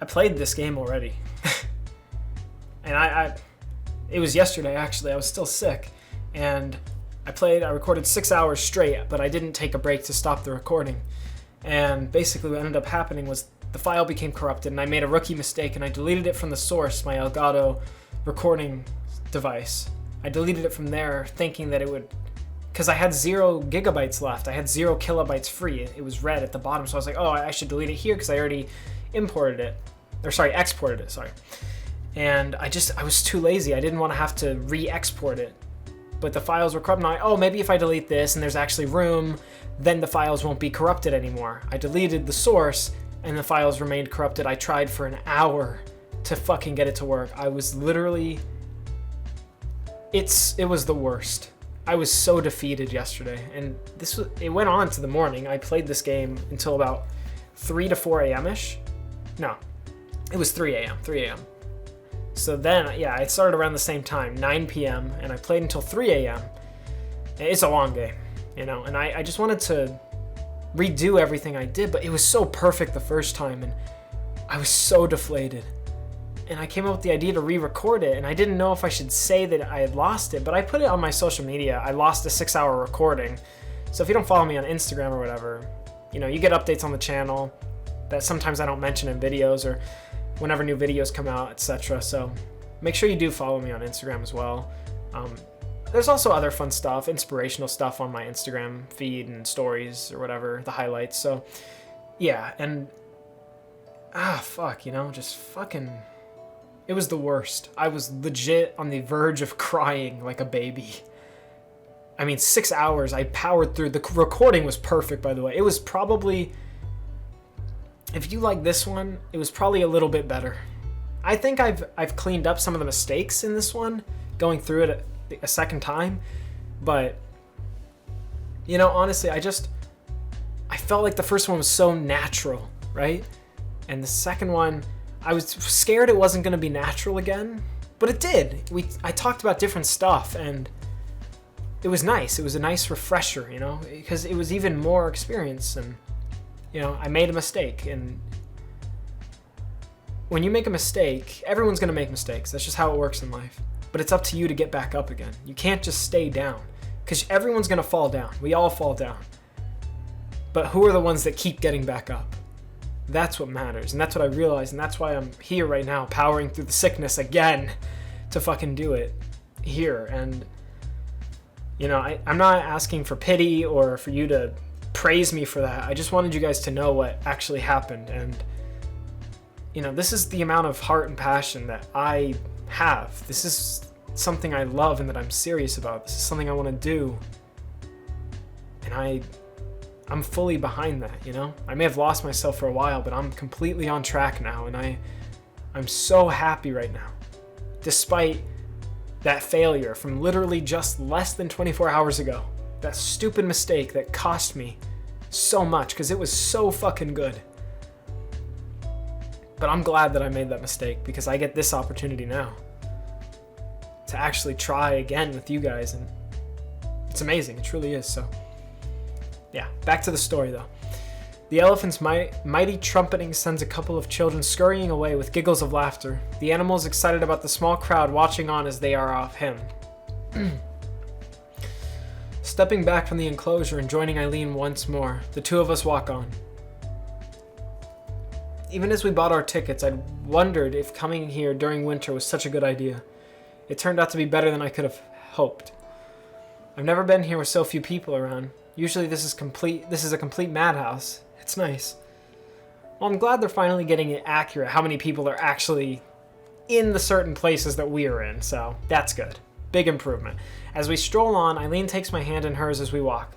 played this game already. And it was yesterday, actually. I was still sick. And I recorded 6 hours straight, but I didn't take a break to stop the recording. And basically what ended up happening was the file became corrupted, and I made a rookie mistake, and I deleted it from the source, my Elgato recording device. I deleted it from there thinking that it would, because I had 0 gigabytes left. I had 0 kilobytes free. It was red at the bottom, so I was like, oh, I should delete it here because I already exported it, And I was too lazy. I didn't want to have to re-export it. But the files were corrupted. Now, maybe if I delete this and there's actually room, then the files won't be corrupted anymore. I deleted the source and the files remained corrupted. I tried for an hour to fucking get it to work. I was literally... It was the worst. I was so defeated yesterday. And it went on to the morning. I played this game until about 3 to 4 a.m.-ish. No, it was 3 a.m. So then, I started around the same time, 9 p.m., and I played until 3 a.m. It's a long game, and I just wanted to redo everything I did, but it was so perfect the first time, and I was so deflated. And I came up with the idea to re-record it, and I didn't know if I should say that I had lost it, but I put it on my social media. I lost a 6-hour recording. So if you don't follow me on Instagram or whatever, you get updates on the channel that sometimes I don't mention in videos or whenever new videos come out, etc. So make sure you do follow me on Instagram as well. There's also other fun stuff, inspirational stuff on my Instagram feed and stories or whatever, the highlights. So yeah, and just fucking, it was the worst. I was legit on the verge of crying like a baby. 6 hours, I powered through. The recording was perfect, by the way. It was probably... If you like this one, it was probably a little bit better. I think I've cleaned up some of the mistakes in this one, going through it a second time, but honestly, I felt like the first one was so natural, right? And the second one, I was scared it wasn't going to be natural again, but it did. I talked about different stuff, and it was nice. It was a nice refresher, because it was even more experience, and I made a mistake, and when you make a mistake, everyone's going to make mistakes. That's just how it works in life. But it's up to you to get back up again. You can't just stay down, because everyone's going to fall down. We all fall down. But who are the ones that keep getting back up? That's what matters, and that's what I realized, and that's why I'm here right now, powering through the sickness again to fucking do it here. And You know, I'm not asking for pity or for you to praise me for that. I just wanted you guys to know what actually happened. And, you know, this is the amount of heart and passion that I have. This is something I love and that I'm serious about. This is something I want to do. And I'm fully behind that, you know? I may have lost myself for a while, but I'm completely on track now, and I'm so happy right now. Despite that failure from literally just less than 24 hours ago. That stupid mistake that cost me so much because it was so fucking good. But I'm glad that I made that mistake because I get this opportunity now to actually try again with you guys, and it's amazing. It truly is. So yeah, back to the story though. The elephant's mighty trumpeting sends a couple of children scurrying away with giggles of laughter. The animal is excited about the small crowd watching on as they are off him. Stepping back from the enclosure and joining Eileen once more, the two of us walk on. Even as we bought our tickets, I'd wondered if coming here during winter was such a good idea. It turned out to be better than I could have hoped. I've never been here with so few people around. Usually this is a complete madhouse. It's nice. Well, I'm glad they're finally getting it accurate how many people are actually in the certain places that we are in, so that's good. Big improvement. As we stroll on, Eileen takes my hand in hers as we walk.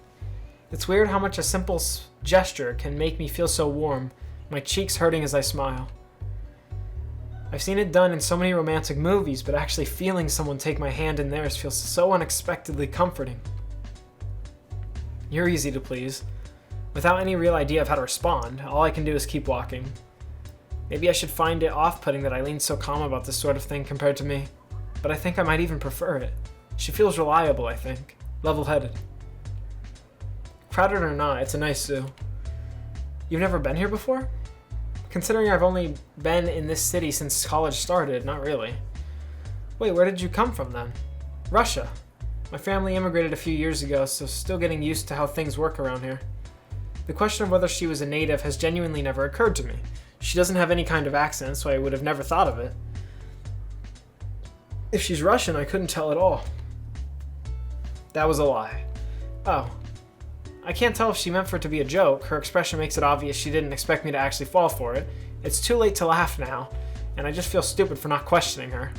It's weird how much a simple gesture can make me feel so warm, my cheeks hurting as I smile. I've seen it done in so many romantic movies, but actually feeling someone take my hand in theirs feels so unexpectedly comforting. You're easy to please. Without any real idea of how to respond, all I can do is keep walking. Maybe I should find it off-putting that Eileen's so calm about this sort of thing compared to me, but I think I might even prefer it. She feels reliable, I think. Level-headed. Crowded or not, it's a nice zoo. You've never been here before? Considering I've only been in this city since college started, not really. Wait, where did you come from then? Russia. My family immigrated a few years ago, so still getting used to how things work around here. The question of whether she was a native has genuinely never occurred to me. She doesn't have any kind of accent, so I would have never thought of it. If she's Russian, I couldn't tell at all. That was a lie. Oh. I can't tell if she meant for it to be a joke. Her expression makes it obvious she didn't expect me to actually fall for it. It's too late to laugh now, and I just feel stupid for not questioning her.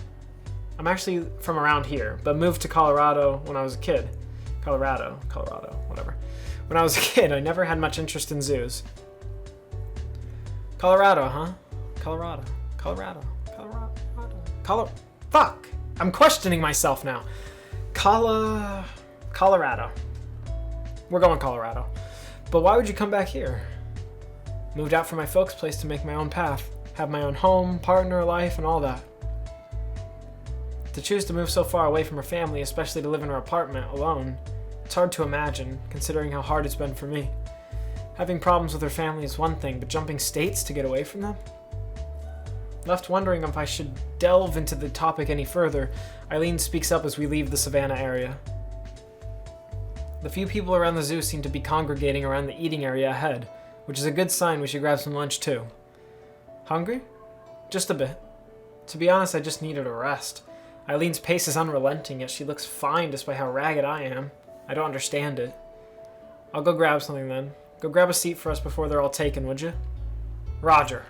I'm actually from around here, but moved to Colorado when I was a kid. Colorado, whatever. When I was a kid, I never had much interest in zoos. Colorado, huh? Colorado. Fuck! I'm questioning myself now. Colorado. We're going Colorado. But why would you come back here? Moved out from my folks' place to make my own path. Have my own home, partner, life, and all that. To choose to move so far away from her family, especially to live in her apartment alone, it's hard to imagine, considering how hard it's been for me. Having problems with her family is one thing, but jumping states to get away from them? Left wondering if I should delve into the topic any further, Eileen speaks up as we leave the savannah area. The few people around the zoo seem to be congregating around the eating area ahead, which is a good sign we should grab some lunch too. Hungry? Just a bit. To be honest, I just needed a rest. Eileen's pace is unrelenting, yet she looks fine despite how ragged I am. I don't understand it. I'll go grab something then. Go grab a seat for us before they're all taken, would you? Roger.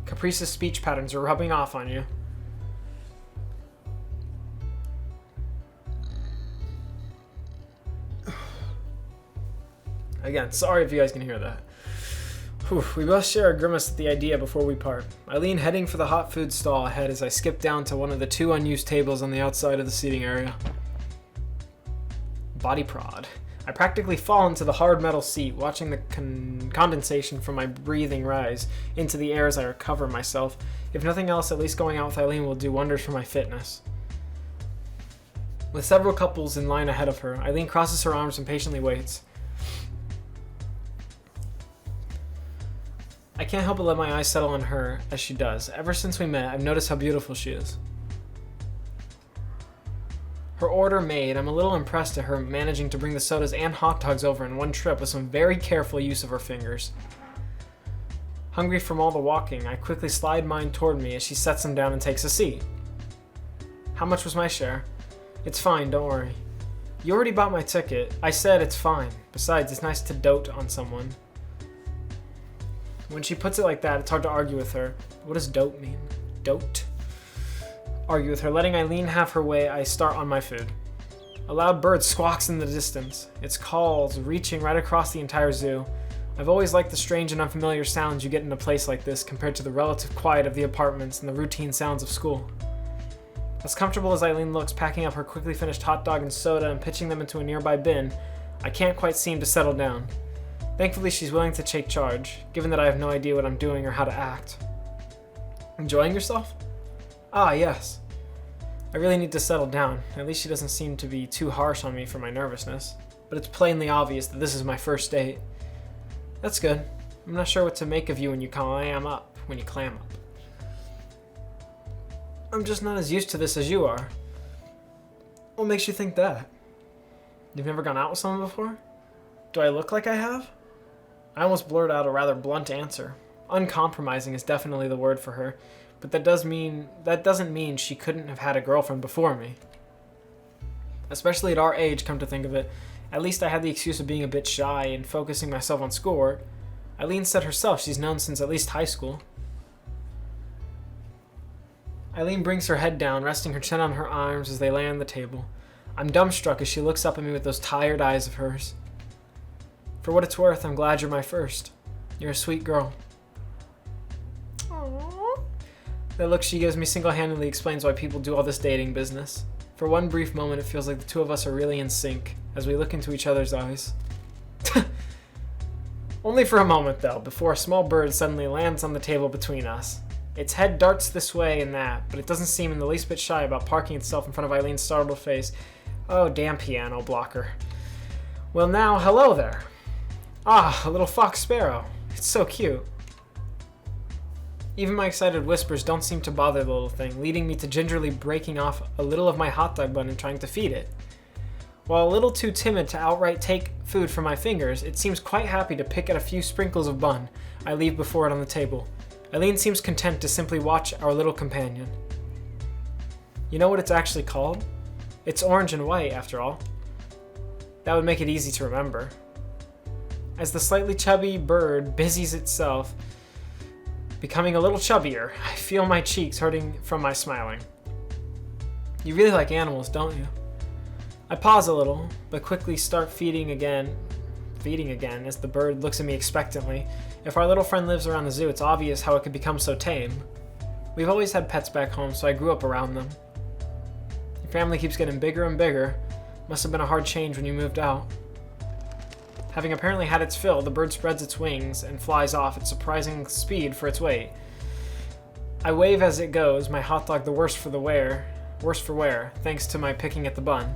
Caprice's speech patterns are rubbing off on you. Again, sorry if you guys can hear that. Whew, we both share a grimace at the idea before we part. Eileen heading for the hot food stall ahead as I skip down to one of the two unused tables on the outside of the seating area. Body prod. I practically fall into the hard metal seat, watching the condensation from my breathing rise into the air as I recover myself. If nothing else, at least going out with Eileen will do wonders for my fitness. With several couples in line ahead of her, Eileen crosses her arms and patiently waits. I can't help but let my eyes settle on her as she does. Ever since we met, I've noticed how beautiful she is. Her order made, I'm a little impressed at her managing to bring the sodas and hot dogs over in one trip with some very careful use of her fingers. Hungry from all the walking, I quickly slide mine toward me as she sets them down and takes a seat. How much was my share? It's fine, don't worry. You already bought my ticket. I said it's fine. Besides, it's nice to dote on someone. When she puts it like that, it's hard to argue with her. What does dote mean? Dote? Argue with her. Letting Eileen have her way, I start on my food. A loud bird squawks in the distance, its calls reaching right across the entire zoo. I've always liked the strange and unfamiliar sounds you get in a place like this compared to the relative quiet of the apartments and the routine sounds of school. As comfortable as Eileen looks, packing up her quickly finished hot dog and soda and pitching them into a nearby bin, I can't quite seem to settle down. Thankfully, she's willing to take charge, given that I have no idea what I'm doing or how to act. Enjoying yourself? Ah, yes. I really need to settle down. At least she doesn't seem to be too harsh on me for my nervousness. But it's plainly obvious that this is my first date. That's good. I'm not sure what to make of you when you clam up. I'm just not as used to this as you are. What makes you think that? You've never gone out with someone before? Do I look like I have? I almost blurted out a rather blunt answer. Uncompromising is definitely the word for her, but that doesn't mean she couldn't have had a girlfriend before me. Especially at our age, come to think of it. At least I had the excuse of being a bit shy and focusing myself on schoolwork. Eileen said herself she's known since at least high school. Eileen brings her head down, resting her chin on her arms as they lay on the table. I'm dumbstruck as she looks up at me with those tired eyes of hers. For what it's worth, I'm glad you're my first. You're a sweet girl. Aww. The look she gives me single-handedly explains why people do all this dating business. For one brief moment, it feels like the two of us are really in sync as we look into each other's eyes. Only for a moment, though, before a small bird suddenly lands on the table between us. Its head darts this way and that, but it doesn't seem in the least bit shy about parking itself in front of Eileen's startled face. Oh, damn piano blocker. Well now, hello there. Ah, a little fox sparrow. It's so cute. Even my excited whispers don't seem to bother the little thing, leading me to gingerly breaking off a little of my hot dog bun and trying to feed it. While a little too timid to outright take food from my fingers, it seems quite happy to pick at a few sprinkles of bun I leave before it on the table. Eileen seems content to simply watch our little companion. You know what it's actually called? It's orange and white, after all. That would make it easy to remember. As the slightly chubby bird busies itself, becoming a little chubbier, I feel my cheeks hurting from my smiling. You really like animals, don't you? I pause a little, but quickly start feeding again as the bird looks at me expectantly. If our little friend lives around the zoo, it's obvious how it could become so tame. We've always had pets back home, so I grew up around them. Your family keeps getting bigger and bigger. Must have been a hard change when you moved out. Having apparently had its fill, the bird spreads its wings and flies off at surprising speed for its weight. I wave as it goes, my hot dog the worse for wear, thanks to my picking at the bun.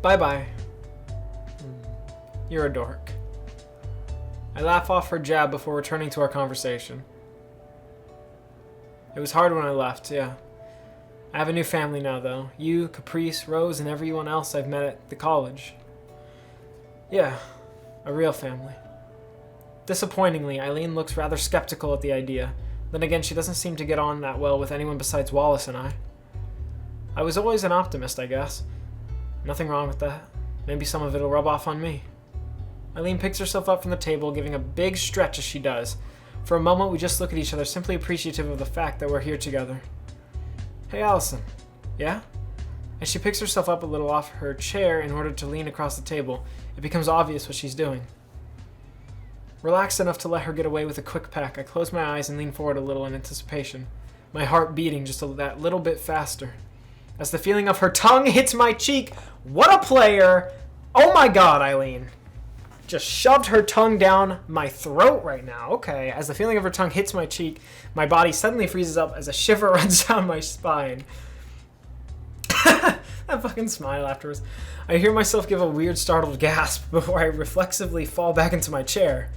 Bye-bye. You're a dork. I laugh off her jab before returning to our conversation. It was hard when I left, yeah. I have a new family now, though. You, Caprice, Rose, and everyone else I've met at the college. Yeah, a real family. Disappointingly, Eileen looks rather skeptical at the idea. Then again, she doesn't seem to get on that well with anyone besides Wallace and I. I was always an optimist, I guess. Nothing wrong with that. Maybe some of it'll rub off on me. Eileen picks herself up from the table, giving a big stretch as she does. For a moment, we just look at each other, simply appreciative of the fact that we're here together. Hey, Allison. Yeah? As she picks herself up a little off her chair in order to lean across the table, it becomes obvious what she's doing. Relaxed enough to let her get away with a quick peck, I close my eyes and lean forward a little in anticipation, my heart beating just that little bit faster. As the feeling of her tongue hits my cheek, what a player! Oh my god, Eileen. Just shoved her tongue down my throat right now. Okay, as the feeling of her tongue hits my cheek, my body suddenly freezes up as a shiver runs down my spine. That fucking smile afterwards. I hear myself give a weird startled gasp before I reflexively fall back into my chair.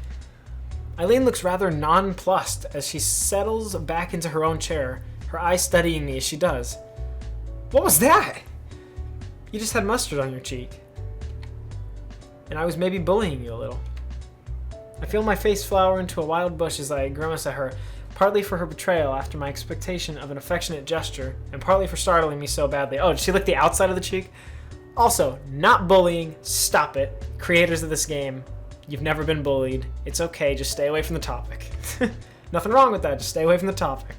Eileen looks rather nonplussed as she settles back into her own chair, her eyes studying me as she does. What was that? You just had mustard on your cheek. And I was maybe bullying you a little. I feel my face flower into a wild bush as I grimace at her. Partly for her betrayal after my expectation of an affectionate gesture, and partly for startling me so badly. Oh, did she lick the outside of the cheek? Also, not bullying. Stop it. Creators of this game, you've never been bullied. It's okay, just stay away from the topic. Nothing wrong with that, just stay away from the topic.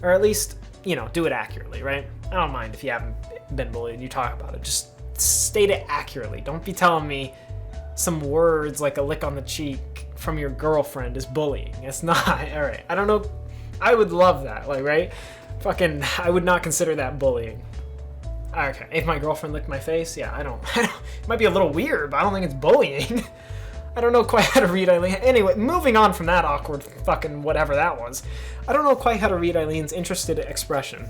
Or at least, do it accurately, right? I don't mind if you haven't been bullied, you talk about it. Just state it accurately. Don't be telling me some words like a lick on the cheek from your girlfriend is bullying. It's not. Alright, I don't know. I would love that, right? I would not consider that bullying. Okay, if my girlfriend licked my face, yeah, I don't it might be a little weird, but I don't think it's bullying. I don't know quite how to read Eileen. Anyway, moving on from that awkward fucking whatever that was. I don't know quite how to read Eileen's interested expression.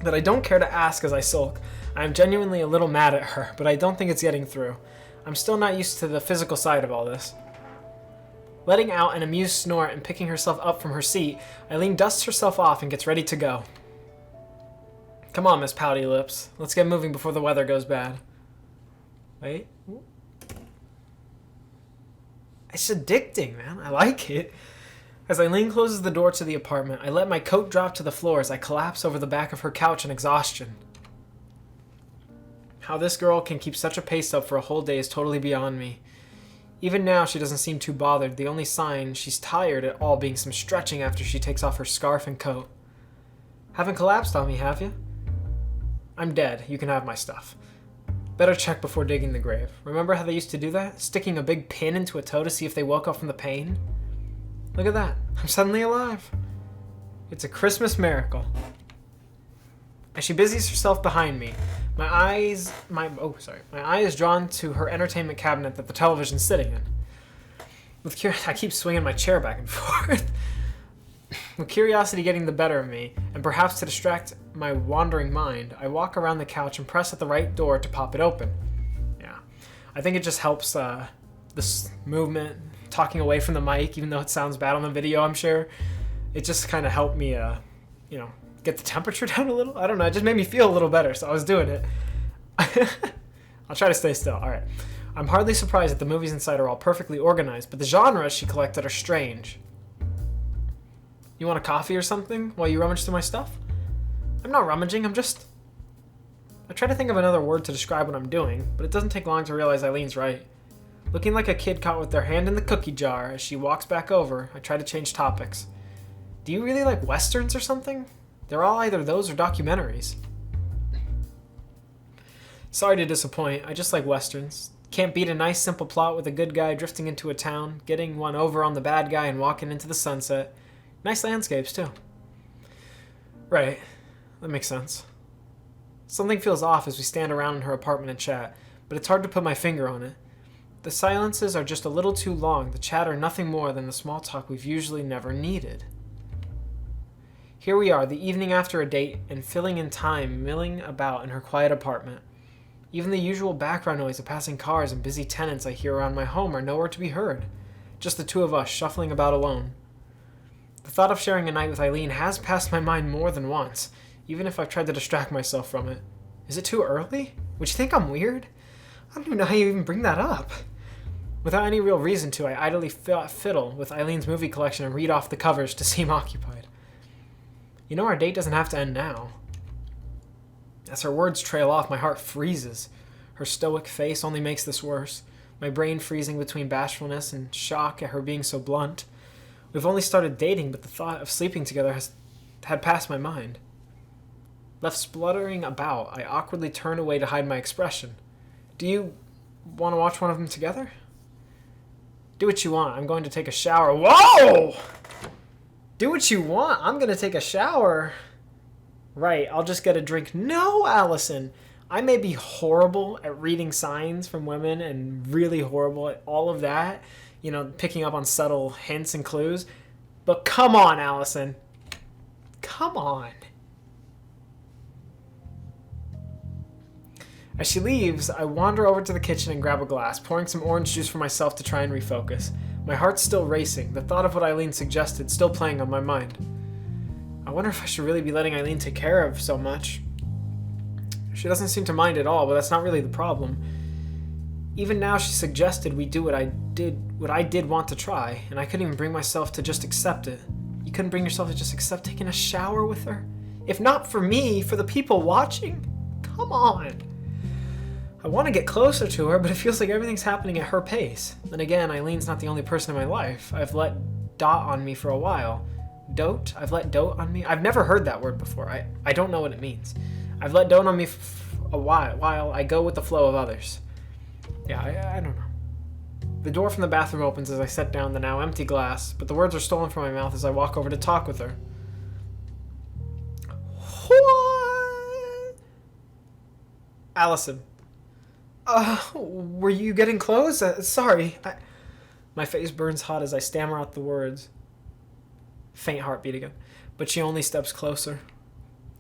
That I don't care to ask as I sulk. I'm genuinely a little mad at her, but I don't think it's getting through. I'm still not used to the physical side of all this. Letting out an amused snort and picking herself up from her seat, Eileen dusts herself off and gets ready to go. Come on, Miss Pouty Lips. Let's get moving before the weather goes bad. Wait. It's addicting, man. I like it. As Eileen closes the door to the apartment, I let my coat drop to the floor as I collapse over the back of her couch in exhaustion. How this girl can keep such a pace up for a whole day is totally beyond me. Even now, she doesn't seem too bothered, the only sign she's tired at all being some stretching after she takes off her scarf and coat. Haven't collapsed on me, have you? I'm dead. You can have my stuff. Better check before digging the grave. Remember how they used to do that? Sticking a big pin into a toe to see if they woke up from the pain? Look at that. I'm suddenly alive. It's a Christmas miracle. As she busies herself behind me, my eye is drawn to her entertainment cabinet that the television's sitting in. I keep swinging my chair back and forth. With curiosity getting the better of me, and perhaps to distract my wandering mind, I walk around the couch and press at the right door to pop it open. Yeah, I think it just helps this movement, talking away from the mic, even though it sounds bad on the video, I'm sure. It just kind of helped me, get the temperature down a little. I don't know, it just made me feel a little better, so I was doing it. I'll try to stay still. All right. I'm hardly surprised that the movies inside are all perfectly organized, but the genres she collected are strange. You want a coffee or something while you rummage through my stuff? I'm not rummaging, I try to think of another word to describe what I'm doing, but it doesn't take long to realize Eileen's right. Looking like a kid caught with their hand in the cookie jar as she walks back over, I try to change topics. Do you really like westerns or something? They're all either those or documentaries. Sorry to disappoint, I just like westerns. Can't beat a nice simple plot with a good guy drifting into a town, getting one over on the bad guy and walking into the sunset. Nice landscapes, too. Right. That makes sense. Something feels off as we stand around in her apartment and chat, but it's hard to put my finger on it. The silences are just a little too long, the chatter nothing more than the small talk we've usually never needed. Here we are, the evening after a date, and filling in time, milling about in her quiet apartment. Even the usual background noise of passing cars and busy tenants I hear around my home are nowhere to be heard. Just the two of us shuffling about alone. The thought of sharing a night with Eileen has passed my mind more than once, even if I've tried to distract myself from it. Is it too early? Would you think I'm weird? I don't even know how you even bring that up. Without any real reason to, I idly fiddle with Eileen's movie collection and read off the covers to seem occupied. You know our date doesn't have to end now. As her words trail off, my heart freezes. Her stoic face only makes this worse, my brain freezing between bashfulness and shock at her being so blunt. We've only started dating, but the thought of sleeping together had passed my mind. Left spluttering about, I awkwardly turn away to hide my expression. Do you want to watch one of them together? Do what you want. I'm going to take a shower. Whoa! Do what you want. I'm going to take a shower. Right, I'll just get a drink. No, Allison. I may be horrible at reading signs from women and really horrible at all of that. Picking up on subtle hints and clues. But come on, Allison. Come on. As she leaves, I wander over to the kitchen and grab a glass, pouring some orange juice for myself to try and refocus. My heart's still racing, the thought of what Eileen suggested still playing on my mind. I wonder if I should really be letting Eileen take care of so much. She doesn't seem to mind at all, but that's not really the problem. Even now she suggested we do what I did want to try, and I couldn't even bring myself to just accept it. You couldn't bring yourself to just accept taking a shower with her? If not for me, for the people watching? Come on. I want to get closer to her, but it feels like everything's happening at her pace. Then again, Eileen's not the only person in my life. I've let Dot on me for a while. Dote? I've let dote on me? I've never heard that word before. I don't know what it means. I've let dote on me a while. I go with the flow of others. Yeah, I don't know. The door from the bathroom opens as I set down the now empty glass, but the words are stolen from my mouth as I walk over to talk with her. What? Allison. Were you getting close? Sorry. My face burns hot as I stammer out the words. Faint heartbeat again. But she only steps closer.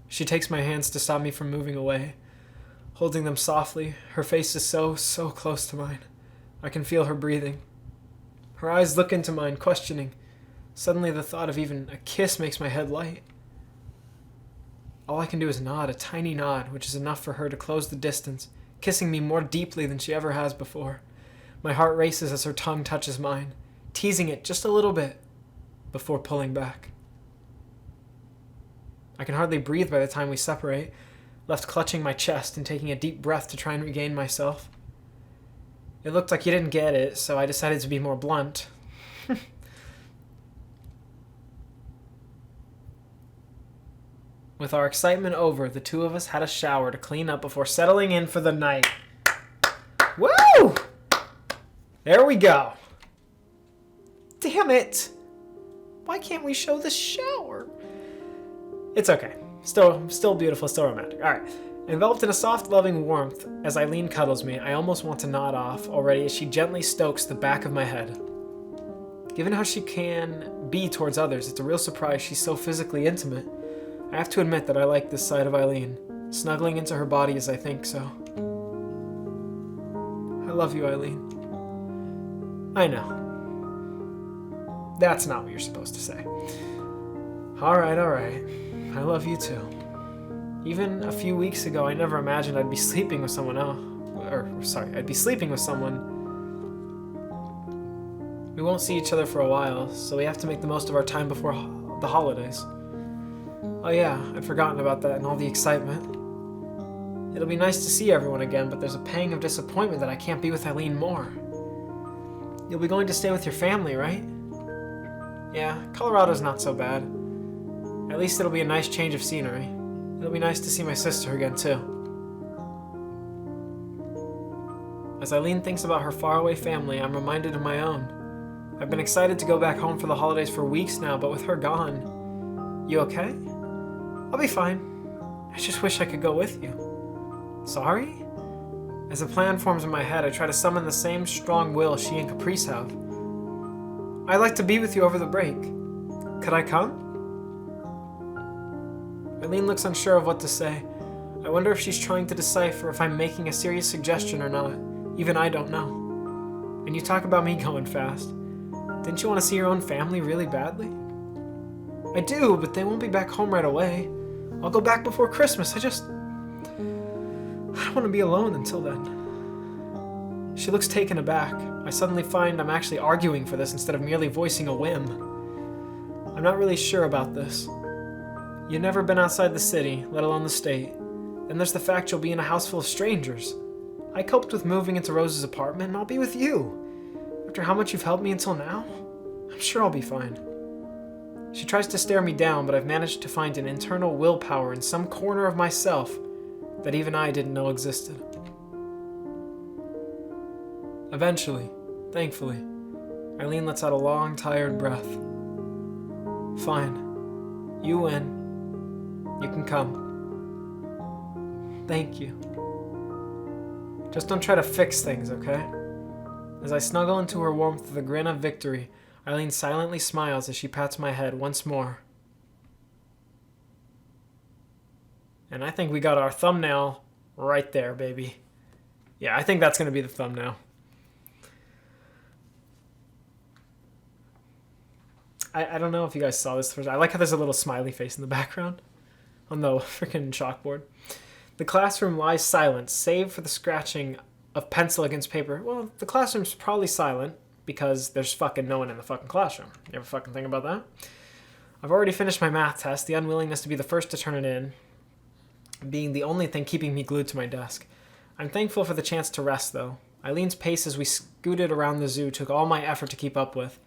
She takes my hands to stop me from moving away. Holding them softly, her face is so close to mine. I can feel her breathing. Her eyes look into mine, questioning. Suddenly the thought of even a kiss makes my head light. All I can do is nod, a tiny nod, which is enough for her to close the distance, kissing me more deeply than she ever has before. My heart races as her tongue touches mine, teasing it just a little bit, before pulling back. I can hardly breathe by the time we separate, left clutching my chest and taking a deep breath to try and regain myself. It looked like you didn't get it, so I decided to be more blunt. With our excitement over, the two of us had a shower to clean up before settling in for the night. Woo! There we go. Damn it! Why can't we show the shower? It's okay. Still beautiful, still romantic. Alright. Enveloped in a soft, loving warmth, as Eileen cuddles me, I almost want to nod off already as she gently strokes the back of my head. Given how she can be towards others, it's a real surprise she's so physically intimate. I have to admit that I like this side of Eileen, snuggling into her body as I think so. I love you, Eileen. I know. That's not what you're supposed to say. Alright. I love you too. Even a few weeks ago, I never imagined I'd be sleeping with someone else. I'd be sleeping with someone. We won't see each other for a while, so we have to make the most of our time before the holidays. Oh yeah, I'd forgotten about that and all the excitement. It'll be nice to see everyone again, but there's a pang of disappointment that I can't be with Eileen more. You'll be going to stay with your family, right? Yeah, Colorado's not so bad. At least it'll be a nice change of scenery. It'll be nice to see my sister again, too. As Eileen thinks about her faraway family, I'm reminded of my own. I've been excited to go back home for the holidays for weeks now, but with her gone... You okay? I'll be fine. I just wish I could go with you. Sorry? As a plan forms in my head, I try to summon the same strong will she and Caprice have. I'd like to be with you over the break. Could I come? Eileen looks unsure of what to say. I wonder if she's trying to decipher if I'm making a serious suggestion or not. Even I don't know. And you talk about me going fast. Didn't you want to see your own family really badly? I do, but they won't be back home right away. I'll go back before Christmas. I don't want to be alone until then. She looks taken aback. I suddenly find I'm actually arguing for this instead of merely voicing a whim. I'm not really sure about this. You've never been outside the city, let alone the state. Then there's the fact you'll be in a house full of strangers. I coped with moving into Rose's apartment, and I'll be with you. After how much you've helped me until now, I'm sure I'll be fine. She tries to stare me down, but I've managed to find an internal willpower in some corner of myself that even I didn't know existed. Eventually, thankfully, Eileen lets out a long, tired breath. Fine. You win. You can come. Thank you. Just don't try to fix things, okay? As I snuggle into her warmth with a grin of victory, Eileen silently smiles as she pats my head once more. And I think we got our thumbnail right there, baby. Yeah, I think that's going to be the thumbnail. I don't know if you guys saw this first. I like how there's a little smiley face in the background on the freaking chalkboard. The classroom lies silent, save for the scratching of pencil against paper. Well, the classroom's probably silent because there's fucking no one in the fucking classroom. You ever fucking think about that? I've already finished my math test, the unwillingness to be the first to turn it in being the only thing keeping me glued to my desk. I'm thankful for the chance to rest, though. Eileen's pace as we scooted around the zoo took all my effort to keep up with.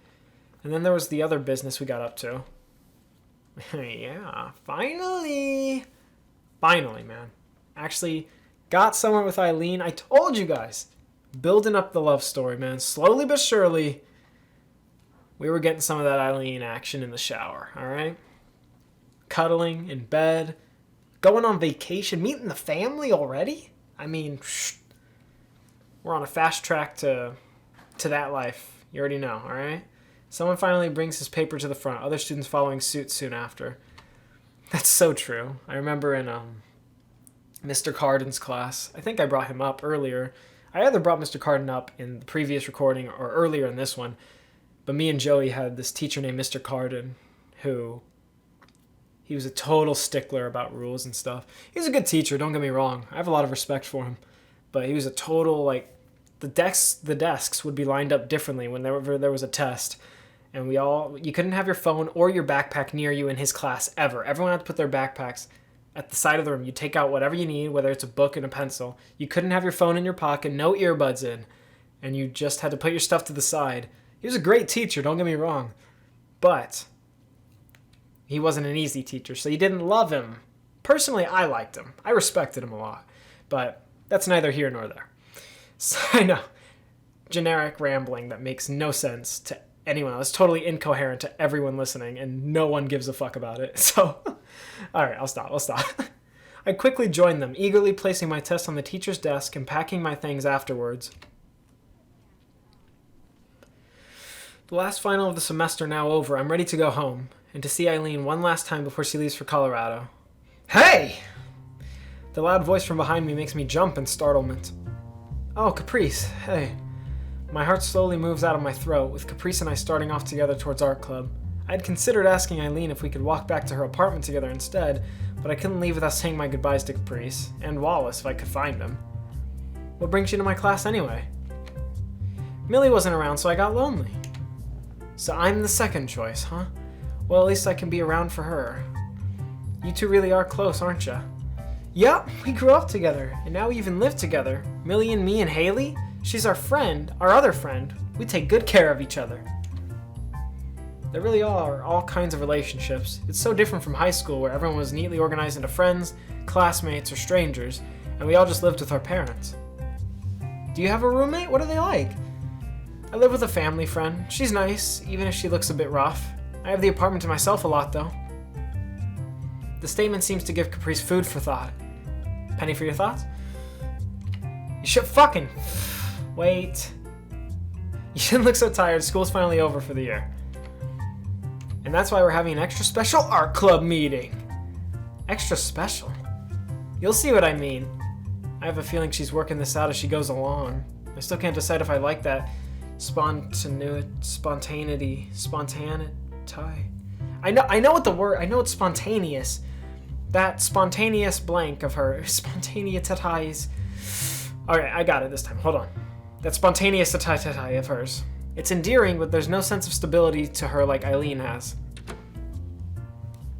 And then there was the other business we got up to. Yeah, finally! Finally, man. Actually, got somewhere with Eileen. I told you guys! Building up the love story, man. Slowly but surely, we were getting some of that Eileen action in the shower, alright? Cuddling in bed, going on vacation, meeting the family already? I mean, we're on a fast track to that life. You already know, alright? Someone finally brings his paper to the front, other students following suit soon after. That's so true. I remember in Mr. Carden's class, I think I brought him up earlier. I either brought Mr. Carden up in the previous recording or earlier in this one, but me and Joey had this teacher named Mr. Carden who, he was a total stickler about rules and stuff. He was a good teacher, don't get me wrong. I have a lot of respect for him, but he was a total, like, the desks would be lined up differently whenever there was a test. And you couldn't have your phone or your backpack near you in his class ever. Everyone had to put their backpacks at the side of the room. You take out whatever you need, whether it's a book and a pencil. You couldn't have your phone in your pocket, no earbuds in. And you just had to put your stuff to the side. He was a great teacher, don't get me wrong. But he wasn't an easy teacher, so you didn't love him. Personally, I liked him. I respected him a lot. But that's neither here nor there. So I know. Generic rambling that makes no sense to anyone else. Totally incoherent to everyone listening, and no one gives a fuck about it. So, alright, I'll stop. I quickly joined them, eagerly placing my test on the teacher's desk and packing my things afterwards. The last final of the semester now over, I'm ready to go home, and to see Eileen one last time before she leaves for Colorado. Hey! The loud voice from behind me makes me jump in startlement. Oh, Caprice, hey. My heart slowly moves out of my throat, with Caprice and I starting off together towards art club. I had considered asking Eileen if we could walk back to her apartment together instead, but I couldn't leave without saying my goodbyes to Caprice, and Wallace if I could find him. What brings you to my class anyway? Millie wasn't around, so I got lonely. So I'm the second choice, huh? Well, at least I can be around for her. You two really are close, aren't ya? Yup, we grew up together, and now we even live together. Millie and me and Haley? She's our friend, our other friend. We take good care of each other. There really are all kinds of relationships. It's so different from high school where everyone was neatly organized into friends, classmates, or strangers, and we all just lived with our parents. Do you have a roommate? What are they like? I live with a family friend. She's nice, even if she looks a bit rough. I have the apartment to myself a lot, though. The statement seems to give Caprice food for thought. Penny for your thoughts? You should fucking... Wait. You shouldn't look so tired. School's finally over for the year. And that's why we're having an extra special art club meeting. Extra special? You'll see what I mean. I have a feeling she's working this out as she goes along. I still can't decide if I like that spontaneity. I know what the word, I know it's spontaneous. That spontaneous blank of her, spontaneous. Alright, I got it this time, hold on. That spontaneous of hers. It's endearing, but there's no sense of stability to her like Eileen has.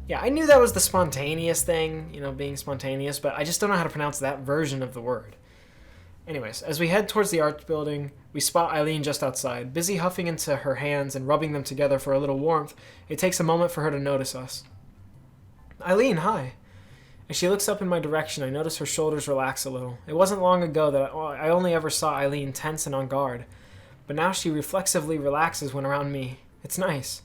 Yeah, I knew that was the spontaneous thing, being spontaneous, but I just don't know how to pronounce that version of the word. Anyways, as we head towards the art building, we spot Eileen just outside, busy huffing into her hands and rubbing them together for a little warmth. It takes a moment for her to notice us. Eileen, hi. As she looks up in my direction, I notice her shoulders relax a little. It wasn't long ago that I only ever saw Eileen tense and on guard, but now she reflexively relaxes when around me. It's nice.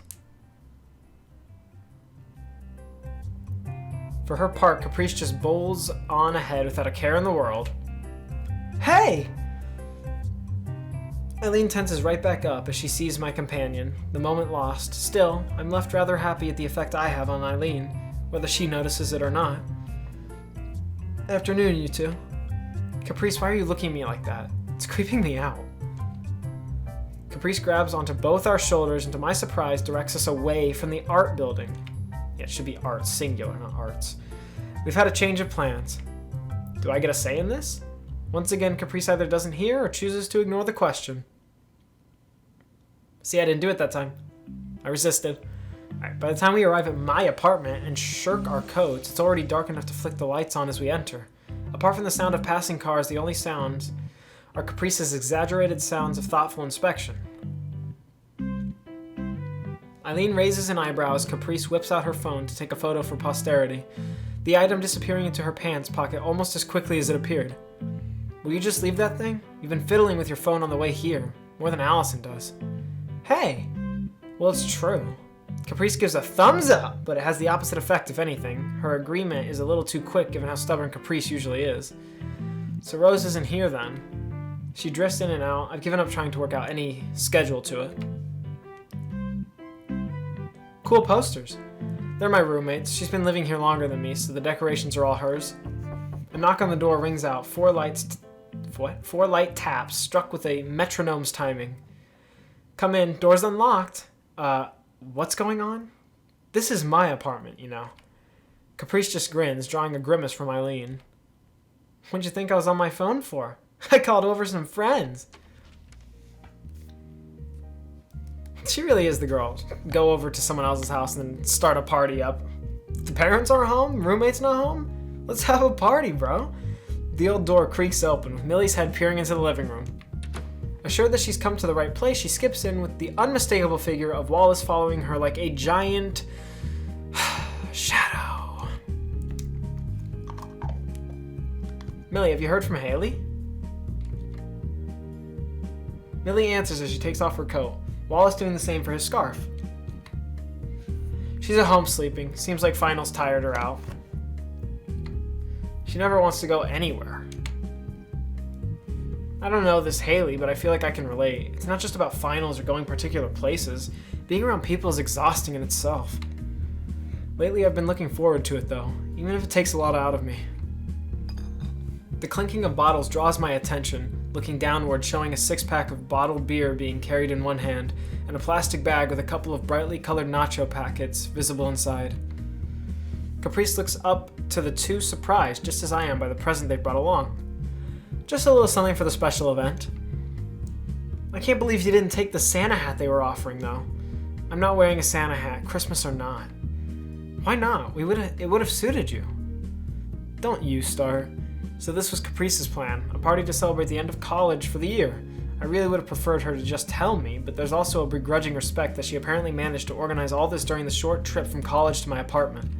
For her part, Caprice just bowls on ahead without a care in the world. Hey! Eileen tenses right back up as she sees my companion, the moment lost. Still, I'm left rather happy at the effect I have on Eileen, whether she notices it or not. Afternoon, you two. Caprice, why are you looking at me like that? It's creeping me out. Caprice grabs onto both our shoulders and to my surprise directs us away from the art building. Yeah, it should be arts, singular, not arts. We've had a change of plans. Do I get a say in this? Once again, Caprice either doesn't hear or chooses to ignore the question. See, I didn't do it that time. I resisted. Alright, by the time we arrive at my apartment and shirk our coats, it's already dark enough to flick the lights on as we enter. Apart from the sound of passing cars, the only sounds are Caprice's exaggerated sounds of thoughtful inspection. Eileen raises an eyebrow as Caprice whips out her phone to take a photo for posterity, the item disappearing into her pants pocket almost as quickly as it appeared. Will you just leave that thing? You've been fiddling with your phone on the way here, more than Allison does. Hey! Well, it's true. Caprice gives a thumbs up, but it has the opposite effect, if anything. Her agreement is a little too quick given how stubborn Caprice usually is. So Rose isn't here then. She drifts in and out. I've given up trying to work out any schedule to it. Cool posters. They're my roommates. She's been living here longer than me, so the decorations are all hers. A knock on the door rings out. Four light taps, struck with a metronome's timing. Come in. Door's unlocked. What's going on? This is my apartment, you know. Caprice just grins, drawing a grimace from Eileen. What'd you think I was on my phone for? I called over some friends. She really is the girl. Go over to someone else's house and then start a party up. The parents aren't home? Roommate's not home? Let's have a party, bro. The old door creaks open, with Millie's head peering into the living room. Assured that she's come to the right place, she skips in with the unmistakable figure of Wallace following her like a giant shadow. Millie, have you heard from Haley? Millie answers as she takes off her coat, Wallace doing the same for his scarf. She's at home sleeping. Seems like finals tired her out. She never wants to go anywhere. I don't know this Haley, but I feel like I can relate. It's not just about finals or going particular places. Being around people is exhausting in itself. Lately, I've been looking forward to it, though, even if it takes a lot out of me. The clinking of bottles draws my attention, looking downward, showing a six-pack of bottled beer being carried in one hand, and a plastic bag with a couple of brightly colored nacho packets visible inside. Caprice looks up to the two, surprised, just as I am, by the present they brought along. Just a little something for the special event. I can't believe you didn't take the Santa hat they were offering, though. I'm not wearing a Santa hat, Christmas or not. Why not? It would have suited you. Don't you start. So this was Caprice's plan, a party to celebrate the end of college for the year. I really would have preferred her to just tell me, but there's also a begrudging respect that she apparently managed to organize all this during the short trip from college to my apartment.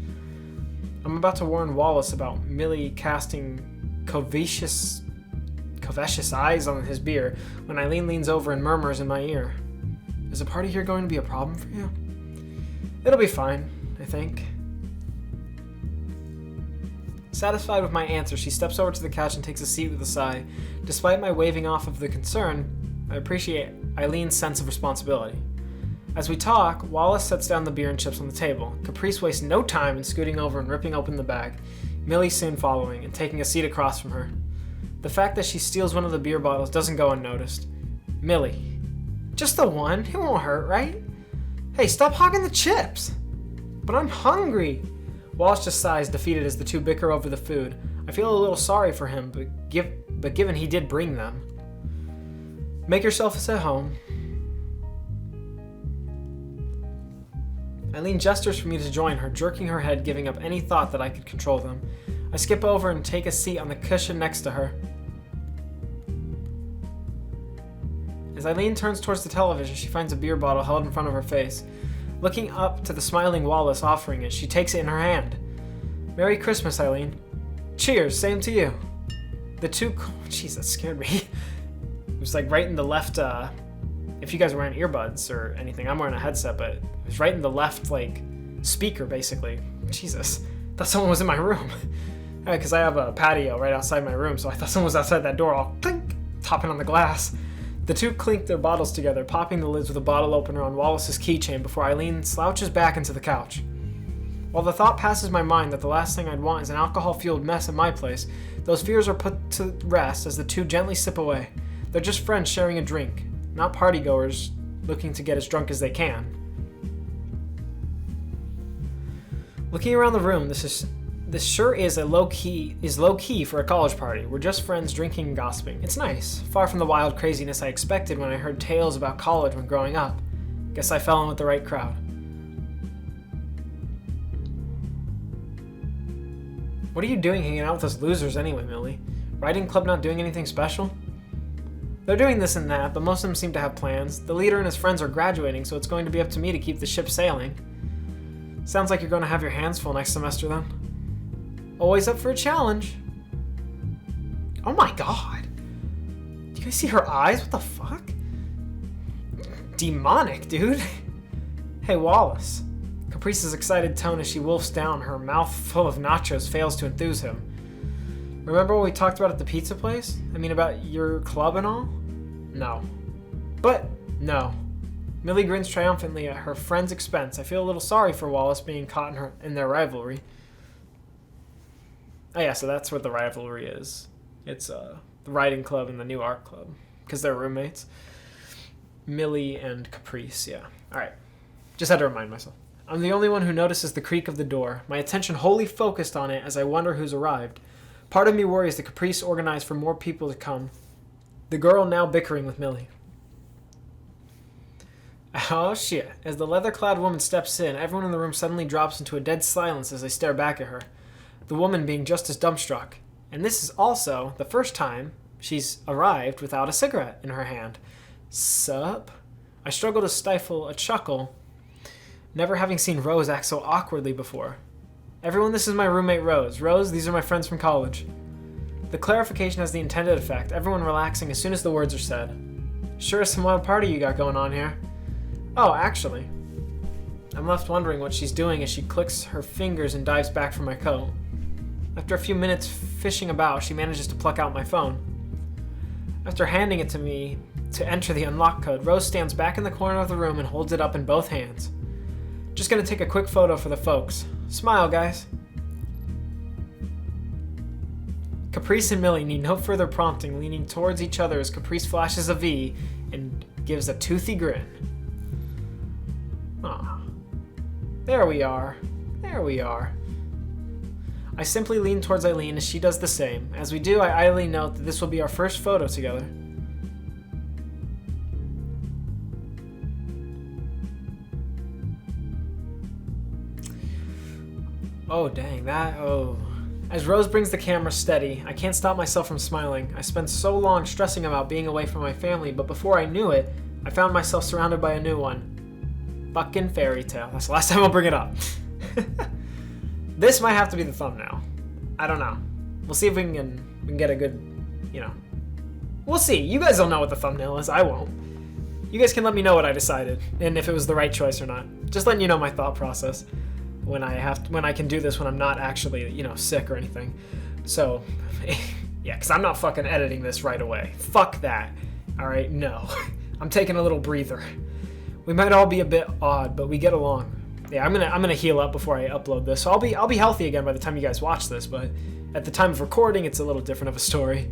I'm about to warn Wallace about Millie casting covetous eyes on his beer when Eileen leans over and murmurs in my ear. Is a party here going to be a problem for you? It'll be fine, I think. Satisfied with my answer, she steps over to the couch and takes a seat with a sigh. Despite my waving off of the concern, I appreciate Eileen's sense of responsibility. As we talk, Wallace sets down the beer and chips on the table. Caprice wastes no time in scooting over and ripping open the bag, Millie soon following and taking a seat across from her. The fact that she steals one of the beer bottles doesn't go unnoticed. Millie. Just the one? It won't hurt, right? Hey, stop hogging the chips! But I'm hungry! Wallace just sighs, defeated as the two bicker over the food. I feel a little sorry for him, but given he did bring them. Make yourselves at home. Eileen gestures for me to join her, jerking her head, giving up any thought that I could control them. I skip over and take a seat on the cushion next to her. As Eileen turns towards the television, she finds a beer bottle held in front of her face. Looking up to the smiling Wallace offering it, she takes it in her hand. Merry Christmas, Eileen. Cheers, same to you. The two... Jeez, that scared me. It was like right in the left, if you guys are wearing earbuds or anything, I'm wearing a headset, but it was right in the left, like, speaker, basically. Jesus. Thought someone was in my room. Because I have a patio right outside my room, so I thought someone was outside that door, all clink, topping on the glass. The two clink their bottles together, popping the lids with a bottle opener on Wallace's keychain before Eileen slouches back into the couch. While the thought passes my mind that the last thing I'd want is an alcohol-fueled mess at my place, those fears are put to rest as the two gently sip away. They're just friends sharing a drink, not partygoers looking to get as drunk as they can. Looking around the room, this sure is low key for a college party. We're just friends drinking and gossiping. It's nice, far from the wild craziness I expected when I heard tales about college when growing up. Guess I fell in with the right crowd. What are you doing hanging out with us losers anyway, Millie? Riding club not doing anything special? They're doing this and that, but most of them seem to have plans. The leader and his friends are graduating, so it's going to be up to me to keep the ship sailing. Sounds like you're going to have your hands full next semester then. Always up for a challenge. Oh my god. Do you guys see her eyes? What the fuck? Demonic, dude. Hey, Wallace. Caprice's excited tone as she wolfs down, her mouth full of nachos, fails to enthuse him. Remember what we talked about at the pizza place? I mean, about your club and all? No. But, no. Millie grins triumphantly at her friend's expense. I feel a little sorry for Wallace being caught in their rivalry. Oh yeah, so that's what the rivalry is. It's the riding club and the new art club. Because they're roommates. Millie and Caprice, yeah. Alright. Just had to remind myself. I'm the only one who notices the creak of the door, my attention wholly focused on it as I wonder who's arrived. Part of me worries that Caprice organized for more people to come. The girl now bickering with Millie. Oh shit. As the leather-clad woman steps in, everyone in the room suddenly drops into a dead silence as they stare back at her. The woman being just as dumbstruck. And this is also the first time she's arrived without a cigarette in her hand. Sup? I struggle to stifle a chuckle, never having seen Rose act so awkwardly before. Everyone, this is my roommate Rose. Rose, these are my friends from college. The clarification has the intended effect, everyone relaxing as soon as the words are said. Sure is some wild party you got going on here. Oh, actually. I'm left wondering what she's doing as she clicks her fingers and dives back for my coat. After a few minutes fishing about, she manages to pluck out my phone. After handing it to me to enter the unlock code, Rose stands back in the corner of the room and holds it up in both hands. Just gonna take a quick photo for the folks. Smile, guys. Caprice and Millie need no further prompting, leaning towards each other as Caprice flashes a V and gives a toothy grin. Ah, there we are. There we are. I simply lean towards Eileen as she does the same. As we do, I idly note that this will be our first photo together. Oh, dang, As Rose brings the camera steady, I can't stop myself from smiling. I spent so long stressing about being away from my family, but before I knew it, I found myself surrounded by a new one. Fucking fairy tale. That's the last time I'll bring it up. This might have to be the thumbnail. I don't know. We'll see if we can get a good, We'll see. You guys don't know what the thumbnail is. I won't. You guys can let me know what I decided and if it was the right choice or not. Just letting you know my thought process when I can do this when I'm not actually, sick or anything. So, yeah, because I'm not fucking editing this right away. Fuck that. All right, no. I'm taking a little breather. We might all be a bit odd, but we get along. Yeah, I'm gonna heal up before I upload this. So I'll be healthy again by the time you guys watch this, but at the time of recording, it's a little different of a story.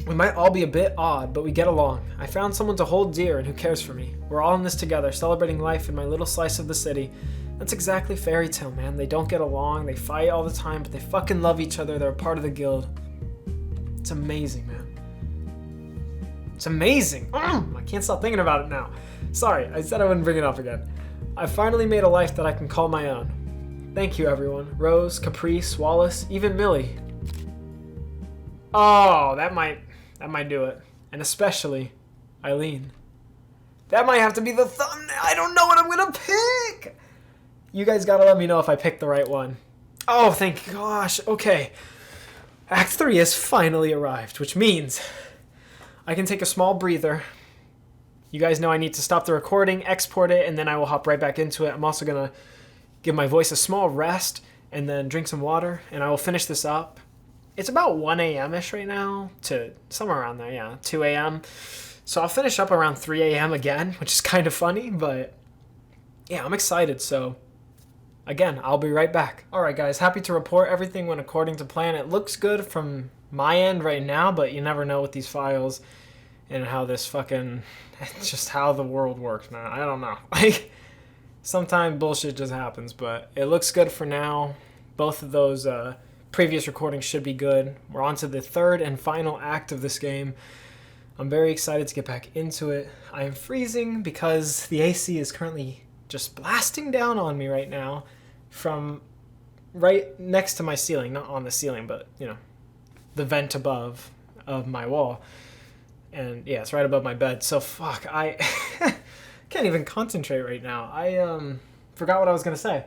We might all be a bit odd, but we get along. I found someone to hold dear and who cares for me. We're all in this together, celebrating life in my little slice of the city. That's exactly fairy tale, man. They don't get along, they fight all the time, but they fucking love each other. They're a part of the guild. It's amazing, man. It's amazing. I can't stop thinking about it now. Sorry, I said I wouldn't bring it up again. I finally made a life that I can call my own. Thank you, everyone. Rose, Caprice, Wallace, even Millie. Oh, that might do it. And especially Eileen. That might have to be the thumbnail. I don't know what I'm gonna pick. You guys gotta let me know if I picked the right one. Oh, thank gosh. Okay. Act 3 has finally arrived, which means I can take a small breather. You guys know I need to stop the recording, export it, and then I will hop right back into it. I'm also going to give my voice a small rest and then drink some water, and I will finish this up. It's about 1 a.m.-ish right now, to somewhere around there, yeah, 2 a.m. So I'll finish up around 3 a.m. again, which is kind of funny, but yeah, I'm excited. So again, I'll be right back. All right, guys, happy to report everything went according to plan. It looks good from my end right now, but you never know with these files and how this fucking, it's just how the world works, man. I don't know. Like, sometimes bullshit just happens, but it looks good for now. Both of those previous recordings should be good. We're on to the third and final act of this game. I'm very excited to get back into it. I am freezing because the AC is currently just blasting down on me right now from right next to my ceiling, not on the ceiling, but, you know, the vent above of my wall. And yeah, it's right above my bed. So fuck, I can't even concentrate right now. I forgot what I was gonna say.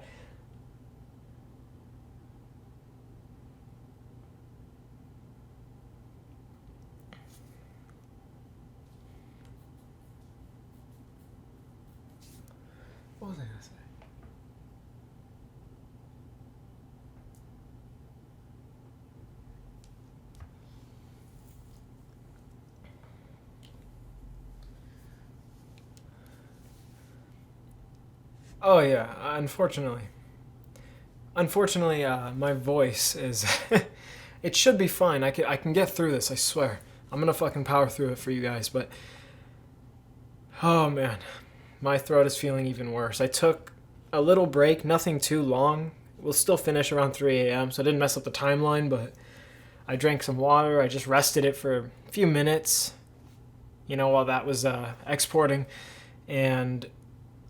What was I gonna say? Oh yeah, unfortunately, my voice is. It should be fine. I can get through this. I swear. I'm gonna fucking power through it for you guys. But oh man, my throat is feeling even worse. I took a little break, nothing too long. We'll still finish around 3 a.m. So I didn't mess up the timeline, but I drank some water. I just rested it for a few minutes, you know, while that was exporting, and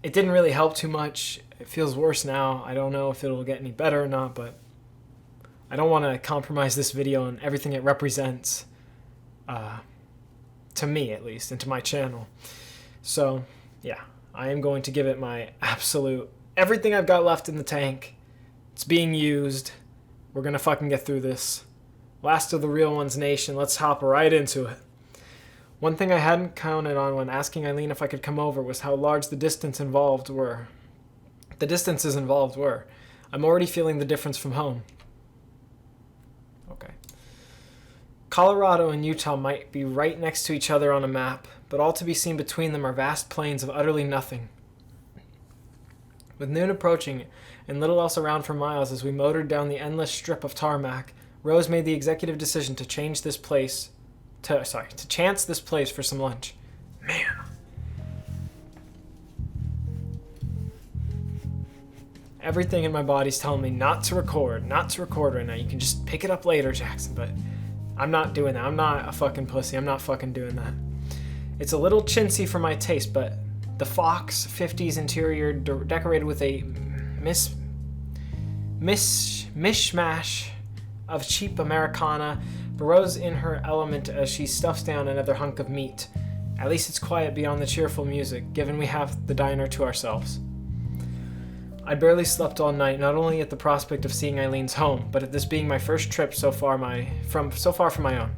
it didn't really help too much. It feels worse now. I don't know if it'll get any better or not, but I don't want to compromise this video and everything it represents, to me at least, and to my channel. So, yeah, I am going to give it my absolute, everything I've got left in the tank. It's being used. We're going to fucking get through this. Last of the real ones nation. Let's hop right into it. One thing I hadn't counted on when asking Eileen if I could come over was how large the distances involved were. I'm already feeling the difference from home. Okay. Colorado and Utah might be right next to each other on a map, but all to be seen between them are vast plains of utterly nothing. With noon approaching and little else around for miles as we motored down the endless strip of tarmac, Rose made the executive decision to chance this place for some lunch. Man. Everything in my body's telling me not to record right now. You can just pick it up later, Jackson, but I'm not doing that. I'm not a fucking pussy. I'm not fucking doing that. It's a little chintzy for my taste, but the Fox 50s interior decorated with a mishmash of cheap Americana burrows in her element as she stuffs down another hunk of meat. At least it's quiet beyond the cheerful music, given we have the diner to ourselves. I barely slept all night, not only at the prospect of seeing Eileen's home, but at this being my first trip so far from my own.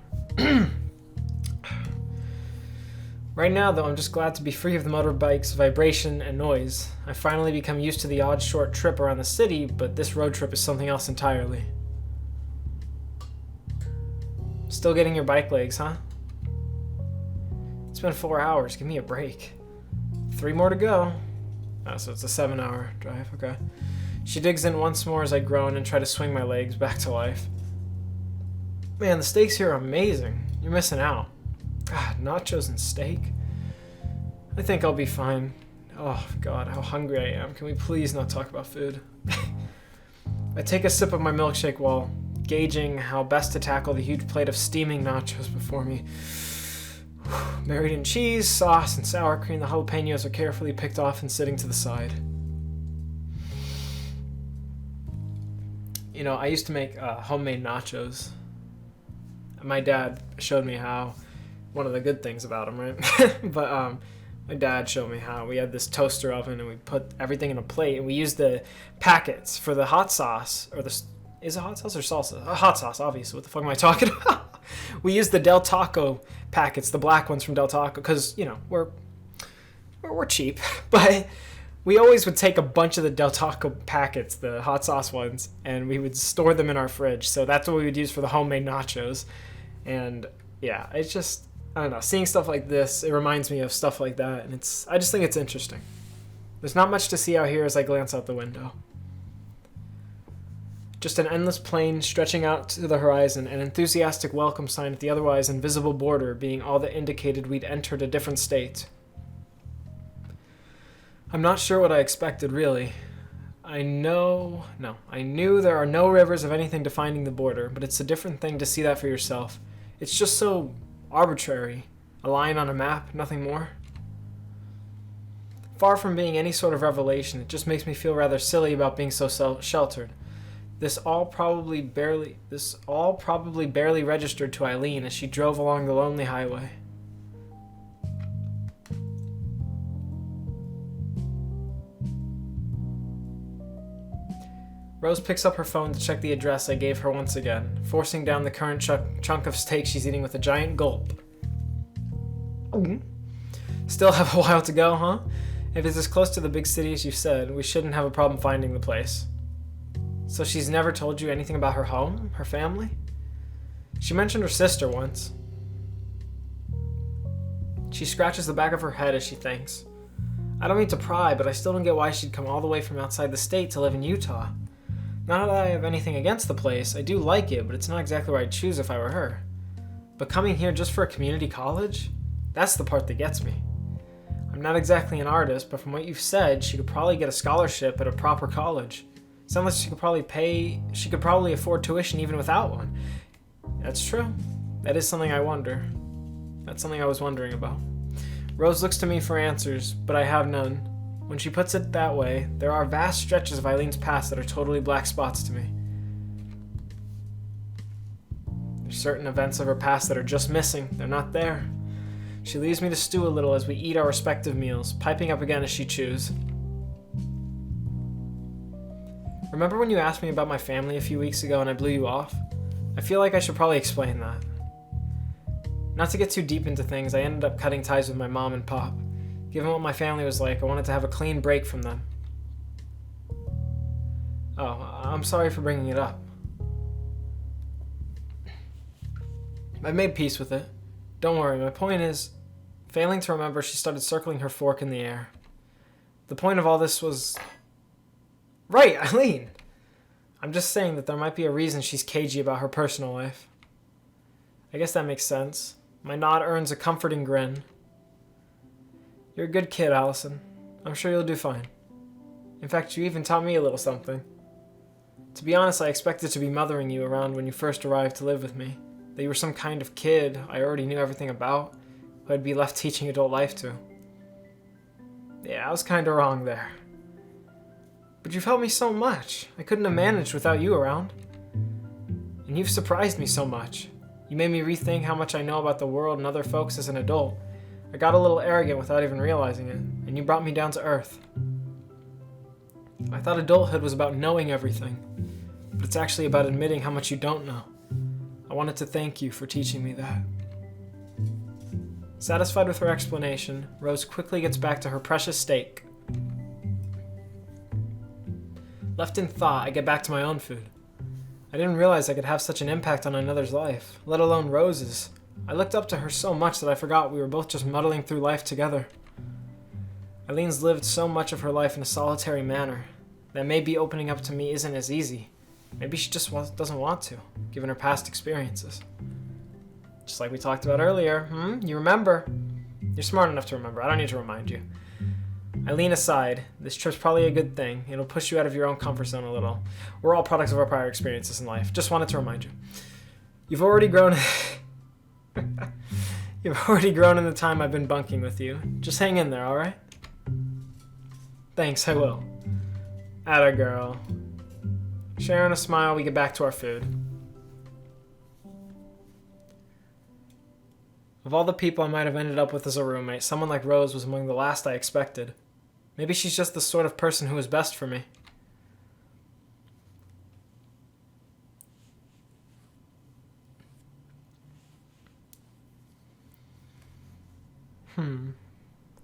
Right now, though, I'm just glad to be free of the motorbike's vibration and noise. I've finally become used to the odd short trip around the city, but this road trip is something else entirely. Still getting your bike legs, huh? It's been 4 hours. Give me a break. 3 more to go. Oh, so it's a 7-hour drive. Okay. She digs in once more as I groan and try to swing my legs back to life. Man, the steaks here are amazing. You're missing out. God, nachos and steak. I think I'll be fine. Oh, God, how hungry I am. Can we please not talk about food? I take a sip of my milkshake while gauging how best to tackle the huge plate of steaming nachos before me. Married in cheese, sauce, and sour cream, the jalapenos are carefully picked off and sitting to the side. You know, I used to make homemade nachos. My dad showed me how. One of the good things about him, right? But my dad showed me how. We had this toaster oven and we put everything in a plate and we used the packets for the hot sauce, or is it hot sauce or salsa? Hot sauce, obviously. What the fuck am I talking about? We used the Del Taco packets, the black ones from Del Taco, because, you know, we're cheap. But we always would take a bunch of the Del Taco packets, the hot sauce ones, and we would store them in our fridge. So that's what we would use for the homemade nachos. And yeah, it's just, I don't know, seeing stuff like this, it reminds me of stuff like that, and I just think it's interesting. There's not much to see out here as I glance out the window. Just an endless plain stretching out to the horizon, an enthusiastic welcome sign at the otherwise invisible border being all that indicated we'd entered a different state. I'm not sure what I expected, really. I knew there are no rivers of anything defining the border, but it's a different thing to see that for yourself. It's just so arbitrary. A line on a map, nothing more. Far from being any sort of revelation, it just makes me feel rather silly about being so sheltered. This all probably barely registered to Eileen as she drove along the lonely highway. Rose picks up her phone to check the address I gave her once again, forcing down the current chunk of steak she's eating with a giant gulp. Still have a while to go, huh? If it's as close to the big city as you said, we shouldn't have a problem finding the place. So she's never told you anything about her home, her family? She mentioned her sister once. She scratches the back of her head as she thinks. I don't mean to pry, but I still don't get why she'd come all the way from outside the state to live in Utah. Not that I have anything against the place, I do like it, but it's not exactly where I'd choose if I were her. But coming here just for a community college? That's the part that gets me. I'm not exactly an artist, but from what you've said, she could probably get a scholarship at a proper college. Sounds like she could probably afford tuition even without one. That's true. That is something I wonder. That's something I was wondering about. Rose looks to me for answers, but I have none. When she puts it that way, there are vast stretches of Eileen's past that are totally black spots to me. There's certain events of her past that are just missing. They're not there. She leaves me to stew a little as we eat our respective meals, piping up again as she chews. Remember when you asked me about my family a few weeks ago and I blew you off? I feel like I should probably explain that. Not to get too deep into things, I ended up cutting ties with my mom and pop. Given what my family was like, I wanted to have a clean break from them. Oh, I'm sorry for bringing it up. I made peace with it. Don't worry, my point is, failing to remember, she started circling her fork in the air. The point of all this was... Right, Eileen! I'm just saying that there might be a reason she's cagey about her personal life. I guess that makes sense. My nod earns a comforting grin. You're a good kid, Allison. I'm sure you'll do fine. In fact, you even taught me a little something. To be honest, I expected to be mothering you around when you first arrived to live with me. That you were some kind of kid I already knew everything about, who I'd be left teaching adult life to. Yeah, I was kinda wrong there. But you've helped me so much. I couldn't have managed without you around. And you've surprised me so much. You made me rethink how much I know about the world and other folks as an adult. I got a little arrogant without even realizing it, and you brought me down to earth. I thought adulthood was about knowing everything, but it's actually about admitting how much you don't know. I wanted to thank you for teaching me that. Satisfied with her explanation, Rose quickly gets back to her precious steak. Left in thought, I get back to my own food. I didn't realize I could have such an impact on another's life, let alone Rose's. I looked up to her so much that I forgot we were both just muddling through life together. Eileen's lived so much of her life in a solitary manner that maybe opening up to me isn't as easy. Maybe she just doesn't want to, given her past experiences. Just like we talked about earlier, You remember. You're smart enough to remember. I don't need to remind you. Eileen aside, this trip's probably a good thing. It'll push you out of your own comfort zone a little. We're all products of our prior experiences in life. Just wanted to remind you. You've already grown... You've already grown in the time I've been bunking with you. Just hang in there, alright? Thanks, I will. Atta girl. Sharing a smile, we get back to our food. Of all the people I might have ended up with as a roommate, someone like Rose was among the last I expected. Maybe she's just the sort of person who is best for me.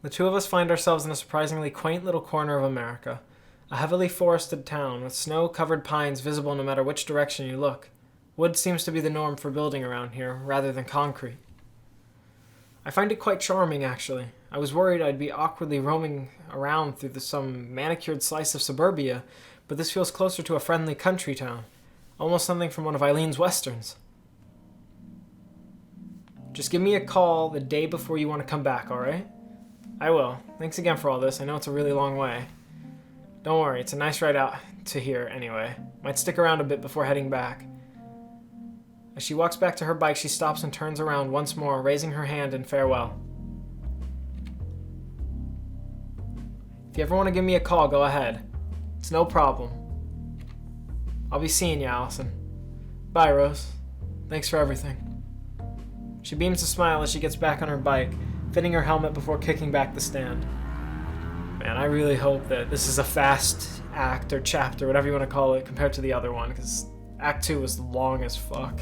The two of us find ourselves in a surprisingly quaint little corner of America. A heavily forested town with snow-covered pines visible no matter which direction you look. Wood seems to be the norm for building around here, rather than concrete. I find it quite charming, actually. I was worried I'd be awkwardly roaming around through some manicured slice of suburbia, but this feels closer to a friendly country town. Almost something from one of Eileen's westerns. Just give me a call the day before you want to come back, alright? I will. Thanks again for all this. I know it's a really long way. Don't worry, it's a nice ride out to here anyway. Might stick around a bit before heading back. As she walks back to her bike, she stops and turns around once more, raising her hand in farewell. If you ever want to give me a call, go ahead. It's no problem. I'll be seeing you, Allison. Bye, Rose. Thanks for everything. She beams a smile as she gets back on her bike, fitting her helmet before kicking back the stand. Man, I really hope that this is a fast act or chapter, whatever you want to call it, compared to the other one, because Act 2 was long as fuck.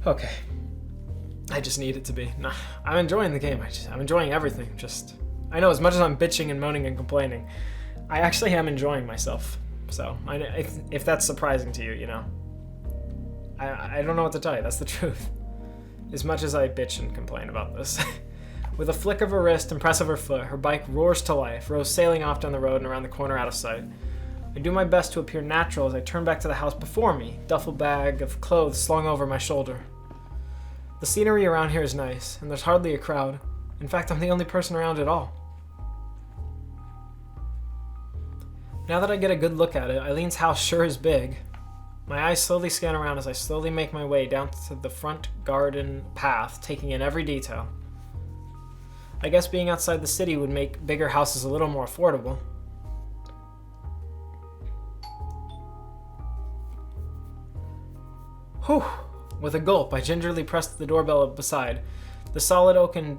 Okay. I just need it to be. Nah, I'm enjoying the game. I'm enjoying everything. I know as much as I'm bitching and moaning and complaining, I actually am enjoying myself. So, if that's surprising to you, you know. I don't know what to tell you. That's the truth. As much as I bitch and complain about this. With a flick of her wrist and press of her foot, her bike roars to life, Rose sailing off down the road and around the corner out of sight. I do my best to appear natural as I turn back to the house before me, duffel bag of clothes slung over my shoulder. The scenery around here is nice, and there's hardly a crowd. In fact, I'm the only person around at all. Now that I get a good look at it, Eileen's house sure is big. My eyes slowly scan around as I slowly make my way down to the front garden path, taking in every detail. I guess being outside the city would make bigger houses a little more affordable. Whew! With a gulp, I gingerly pressed the doorbell beside, the solid oaken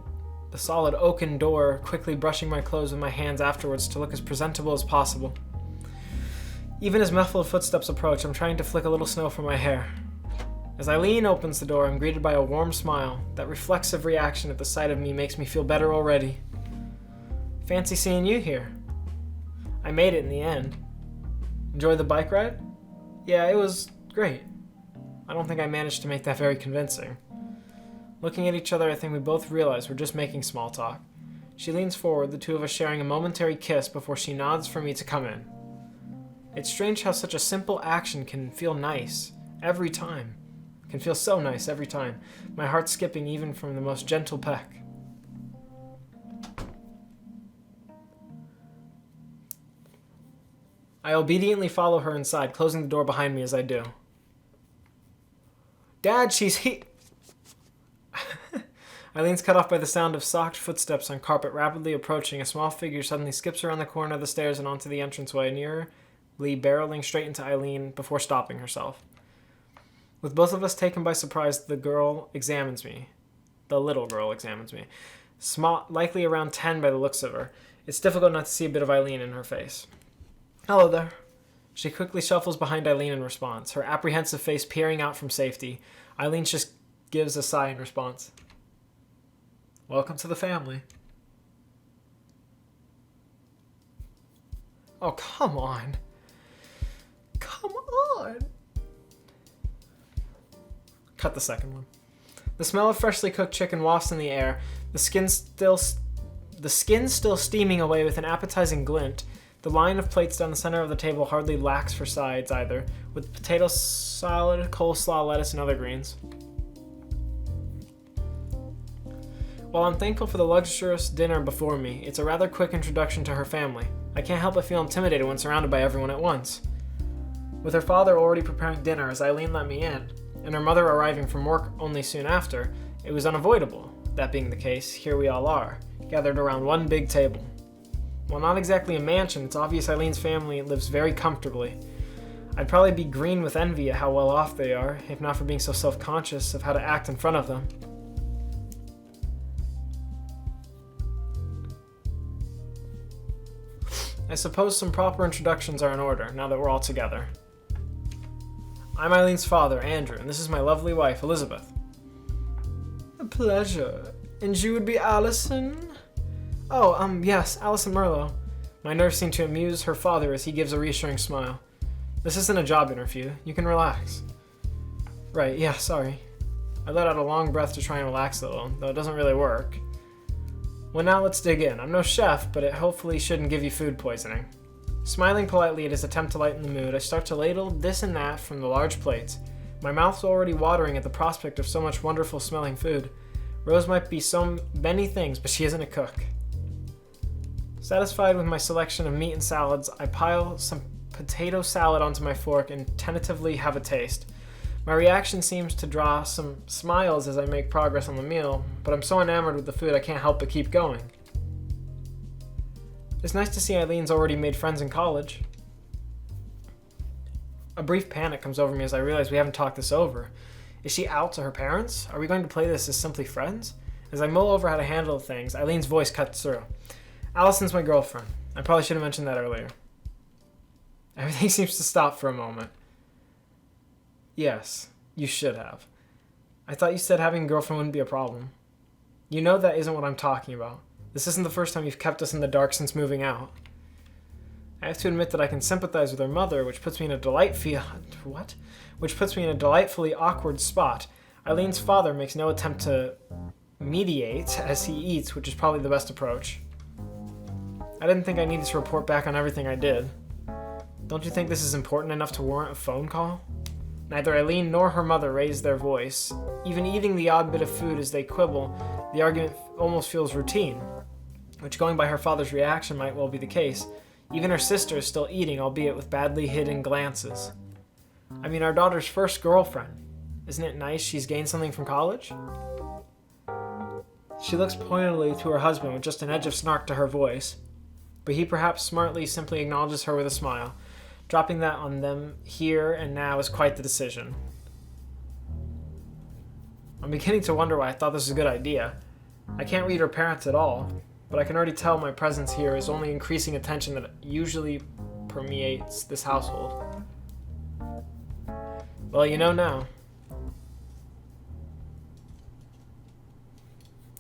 door, quickly brushing my clothes with my hands afterwards to look as presentable as possible. Even as muffled footsteps approach, I'm trying to flick a little snow from my hair. As Eileen opens the door, I'm greeted by a warm smile. That reflexive reaction at the sight of me makes me feel better already. Fancy seeing you here. I made it in the end. Enjoy the bike ride? Yeah, it was great. I don't think I managed to make that very convincing. Looking at each other, I think we both realize we're just making small talk. She leans forward, the two of us sharing a momentary kiss before she nods for me to come in. It's strange how such a simple action can feel nice every time. Can feel so nice every time, my heart skipping even from the most gentle peck. I obediently follow her inside, closing the door behind me as I do. Dad, she's Eileen's cut off by the sound of soft footsteps on carpet rapidly approaching. A small figure suddenly skips around the corner of the stairs and onto the entranceway, nearly barreling straight into Eileen before stopping herself. With both of us taken by surprise, the little girl examines me. Small, likely around 10 by the looks of her. It's difficult not to see a bit of Eileen in her face. Hello there. She quickly shuffles behind Eileen in response, her apprehensive face peering out from safety. Eileen just gives a sigh in response. Welcome to the family. Oh, come on. Come on. Cut the second one. The smell of freshly cooked chicken wafts in the air, the skin still steaming away with an appetizing glint. The line of plates down the center of the table hardly lacks for sides either, with potato salad, coleslaw, lettuce, and other greens. While I'm thankful for the luxurious dinner before me, it's a rather quick introduction to her family. I can't help but feel intimidated when surrounded by everyone at once. With her father already preparing dinner as Eileen let me in, and her mother arriving from work only soon after, it was unavoidable. That being the case, here we all are, gathered around one big table. While not exactly a mansion, it's obvious Eileen's family lives very comfortably. I'd probably be green with envy at how well off they are, if not for being so self-conscious of how to act in front of them. I suppose some proper introductions are in order, now that we're all together. I'm Eileen's father, Andrew, and this is my lovely wife, Elizabeth. A pleasure. And you would be Allison? Oh, yes, Allison Merlo. My nerves seem to amuse her father as he gives a reassuring smile. This isn't a job interview. You can relax. Right, yeah, sorry. I let out a long breath to try and relax a little, though it doesn't really work. Well, now let's dig in. I'm no chef, but it hopefully shouldn't give you food poisoning. Smiling politely at his attempt to lighten the mood, I start to ladle this and that from the large plates. My mouth's already watering at the prospect of so much wonderful smelling food. Rose might be so many things, but she isn't a cook. Satisfied with my selection of meat and salads, I pile some potato salad onto my fork and tentatively have a taste. My reaction seems to draw some smiles as I make progress on the meal, but I'm so enamored with the food I can't help but keep going. It's nice to see Eileen's already made friends in college. A brief panic comes over me as I realize we haven't talked this over. Is she out to her parents? Are we going to play this as simply friends? As I mull over how to handle things, Eileen's voice cuts through. Allison's my girlfriend. I probably should have mentioned that earlier. Everything seems to stop for a moment. Yes, you should have. I thought you said having a girlfriend wouldn't be a problem. You know that isn't what I'm talking about. This isn't the first time you've kept us in the dark since moving out. I have to admit that I can sympathize with her mother, which puts me in a delightfully awkward spot. Eileen's father makes no attempt to mediate as he eats, which is probably the best approach. I didn't think I needed to report back on everything I did. Don't you think this is important enough to warrant a phone call? Neither Eileen nor her mother raise their voice. Even eating the odd bit of food as they quibble, the argument almost feels routine, which going by her father's reaction might well be the case. Even her sister is still eating, albeit with badly hidden glances. I mean, our daughter's first girlfriend. Isn't it nice she's gained something from college? She looks pointedly to her husband with just an edge of snark to her voice, but he perhaps smartly simply acknowledges her with a smile. Dropping that on them here and now is quite the decision. I'm beginning to wonder why I thought this was a good idea. I can't read her parents at all, but I can already tell my presence here is only increasing a tension that usually permeates this household. Well, you know now.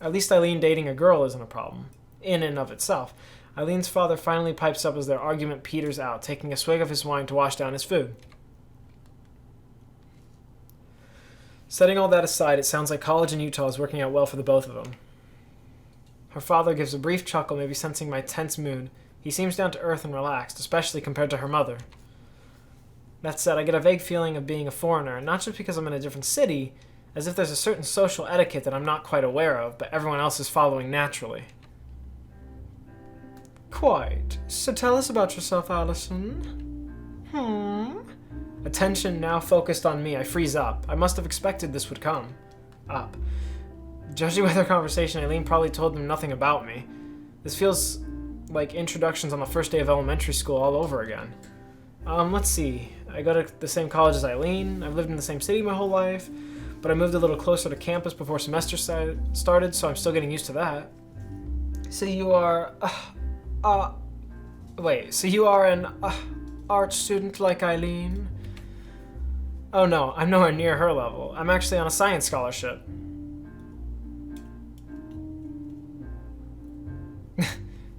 At least Eileen dating a girl isn't a problem, in and of itself. Eileen's father finally pipes up as their argument peters out, taking a swig of his wine to wash down his food. Setting all that aside, it sounds like college in Utah is working out well for the both of them. Her father gives a brief chuckle, maybe sensing my tense mood. He seems down to earth and relaxed, especially compared to her mother. That said, I get a vague feeling of being a foreigner, not just because I'm in a different city, as if there's a certain social etiquette that I'm not quite aware of, but everyone else is following naturally. Quite. So tell us about yourself, Allison. Attention now focused on me, I freeze up. I must have expected this would come. Up. Judging by their conversation, Eileen probably told them nothing about me. This feels like introductions on the first day of elementary school all over again. Let's see. I go to the same college as Eileen. I've lived in the same city my whole life, but I moved a little closer to campus before semester started, so I'm still getting used to that. So you are... so you are an art student like Eileen? Oh no, I'm nowhere near her level. I'm actually on a science scholarship.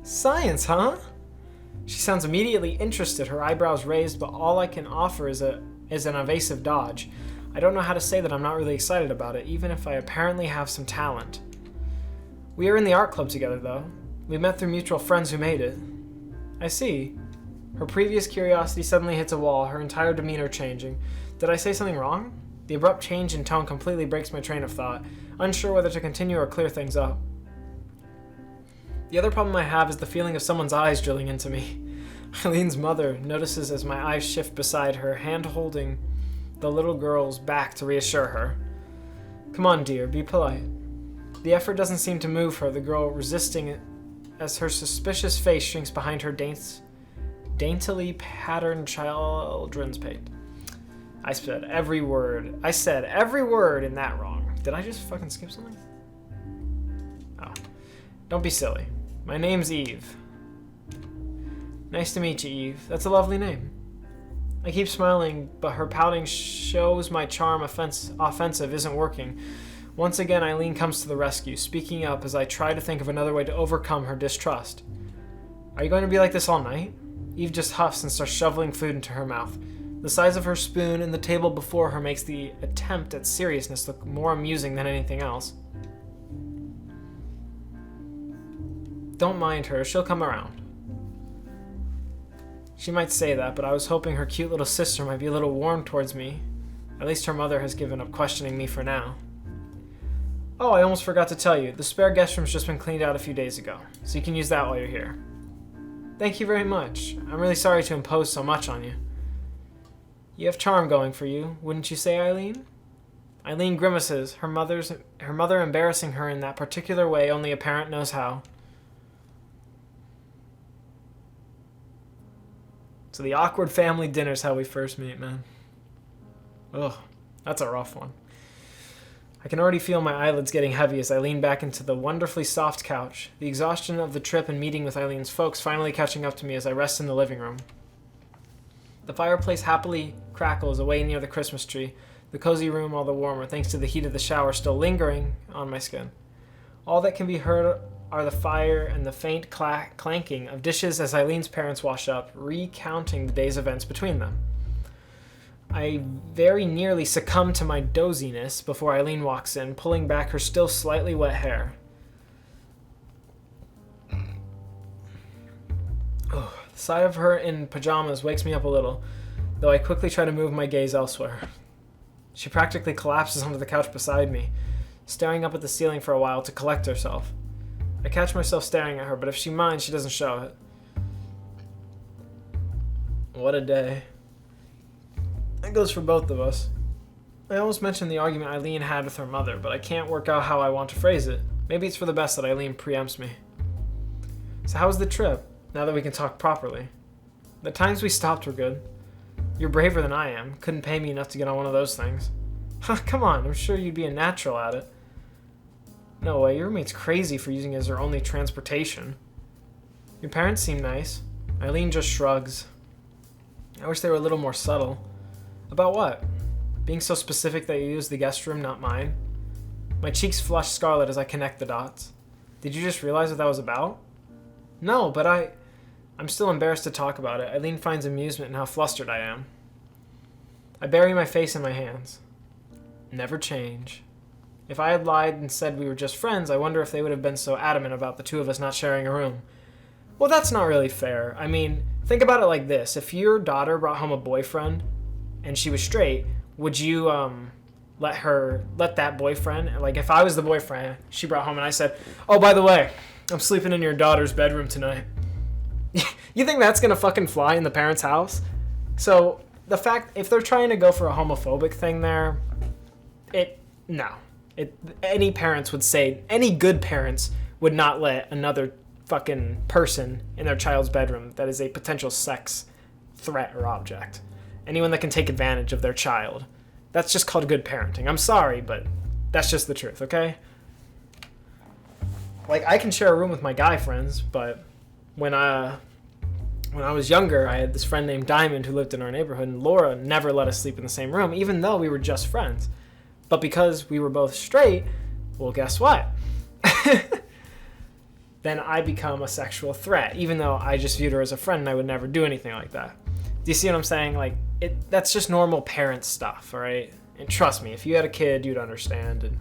Science, huh? She sounds immediately interested, her eyebrows raised, but all I can offer is an evasive dodge. I don't know how to say that I'm not really excited about it, even if I apparently have some talent. We are in the art club together, though. We met through mutual friends who made it. I see. Her previous curiosity suddenly hits a wall, her entire demeanor changing. Did I say something wrong? The abrupt change in tone completely breaks my train of thought, unsure whether to continue or clear things up. The other problem I have is the feeling of someone's eyes drilling into me. Eileen's mother notices as my eyes shift beside her, hand holding the little girl's back to reassure her. Come on, dear, be polite. The effort doesn't seem to move her, the girl resisting it as her suspicious face shrinks behind her daintily patterned children's paint. I said every word in that wrong. Did I just fucking skip something? Oh. Don't be silly. My name's Eve. Nice to meet you, Eve. That's a lovely name. I keep smiling, but her pouting shows my charm offensive isn't working. Once again, Eileen comes to the rescue, speaking up as I try to think of another way to overcome her distrust. Are you going to be like this all night? Eve just huffs and starts shoveling food into her mouth. The size of her spoon and the table before her makes the attempt at seriousness look more amusing than anything else. Don't mind her, she'll come around. She might say that, but I was hoping her cute little sister might be a little warm towards me. At least her mother has given up questioning me for now. Oh, I almost forgot to tell you, the spare guest room's just been cleaned out a few days ago, so you can use that while you're here. Thank you very much. I'm really sorry to impose so much on you. You have charm going for you, wouldn't you say, Eileen? Eileen grimaces, her mother embarrassing her in that particular way only a parent knows how. So the awkward family dinner's how we first meet, man. Ugh, that's a rough one. I can already feel my eyelids getting heavy as I lean back into the wonderfully soft couch, the exhaustion of the trip and meeting with Eileen's folks finally catching up to me as I rest in the living room. The fireplace happily crackles away near the Christmas tree, the cozy room all the warmer thanks to the heat of the shower still lingering on my skin. All that can be heard are the fire and the faint clanking of dishes as Eileen's parents wash up, recounting the day's events between them. I very nearly succumb to my doziness before Eileen walks in, pulling back her still slightly wet hair. Oh, the sight of her in pajamas wakes me up a little, though I quickly try to move my gaze elsewhere. She practically collapses onto the couch beside me, staring up at the ceiling for a while to collect herself. I catch myself staring at her, but if she minds, she doesn't show it. What a day. That goes for both of us. I almost mentioned the argument Eileen had with her mother, but I can't work out how I want to phrase it. Maybe it's for the best that Eileen preempts me. So how was the trip, now that we can talk properly? The times we stopped were good. You're braver than I am. Couldn't pay me enough to get on one of those things. Come on, I'm sure you'd be a natural at it. No way, your roommate's crazy for using it as her only transportation. Your parents seem nice. Eileen just shrugs. I wish they were a little more subtle. About what? Being so specific that you use the guest room, not mine? My cheeks flush scarlet as I connect the dots. Did you just realize what that was about? No, but I'm still embarrassed to talk about it. Eileen finds amusement in how flustered I am. I bury my face in my hands. Never change. If I had lied and said we were just friends, I wonder if they would have been so adamant about the two of us not sharing a room. Well, that's not really fair. I mean, think about it like this. If your daughter brought home a boyfriend and she was straight, would you let that boyfriend, like if I was the boyfriend she brought home and I said, oh, by the way, I'm sleeping in your daughter's bedroom tonight. You think that's gonna fucking fly in the parents' house? So the fact, if they're trying to go for a homophobic thing there, any parents would say, any good parents would not let another fucking person in their child's bedroom that is a potential sex threat or object. Anyone that can take advantage of their child. That's just called good parenting. I'm sorry, but that's just the truth, okay? Like, I can share a room with my guy friends, but when I was younger, I had this friend named Diamond who lived in our neighborhood, and Laura never let us sleep in the same room, even though we were just friends. But because we were both straight, well, guess what? Then I become a sexual threat, even though I just viewed her as a friend and I would never do anything like that. Do you see what I'm saying? Like, that's just normal parent stuff, all right? And trust me, if you had a kid, you'd understand. And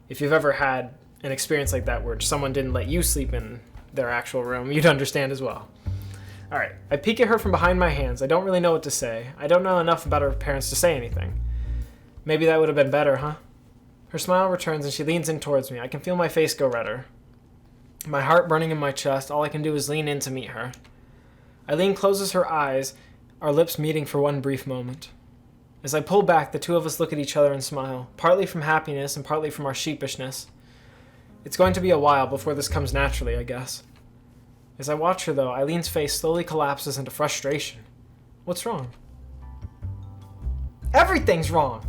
if you've ever had an experience like that where someone didn't let you sleep in their actual room, you'd understand as well. All right, I peek at her from behind my hands. I don't really know what to say. I don't know enough about her parents to say anything. Maybe that would have been better, huh? Her smile returns and she leans in towards me. I can feel my face go redder. My heart burning in my chest, all I can do is lean in to meet her. Eileen closes her eyes, our lips meeting for one brief moment. As I pull back, the two of us look at each other and smile, partly from happiness and partly from our sheepishness. It's going to be a while before this comes naturally, I guess. As I watch her, though, Eileen's face slowly collapses into frustration. What's wrong? Everything's wrong!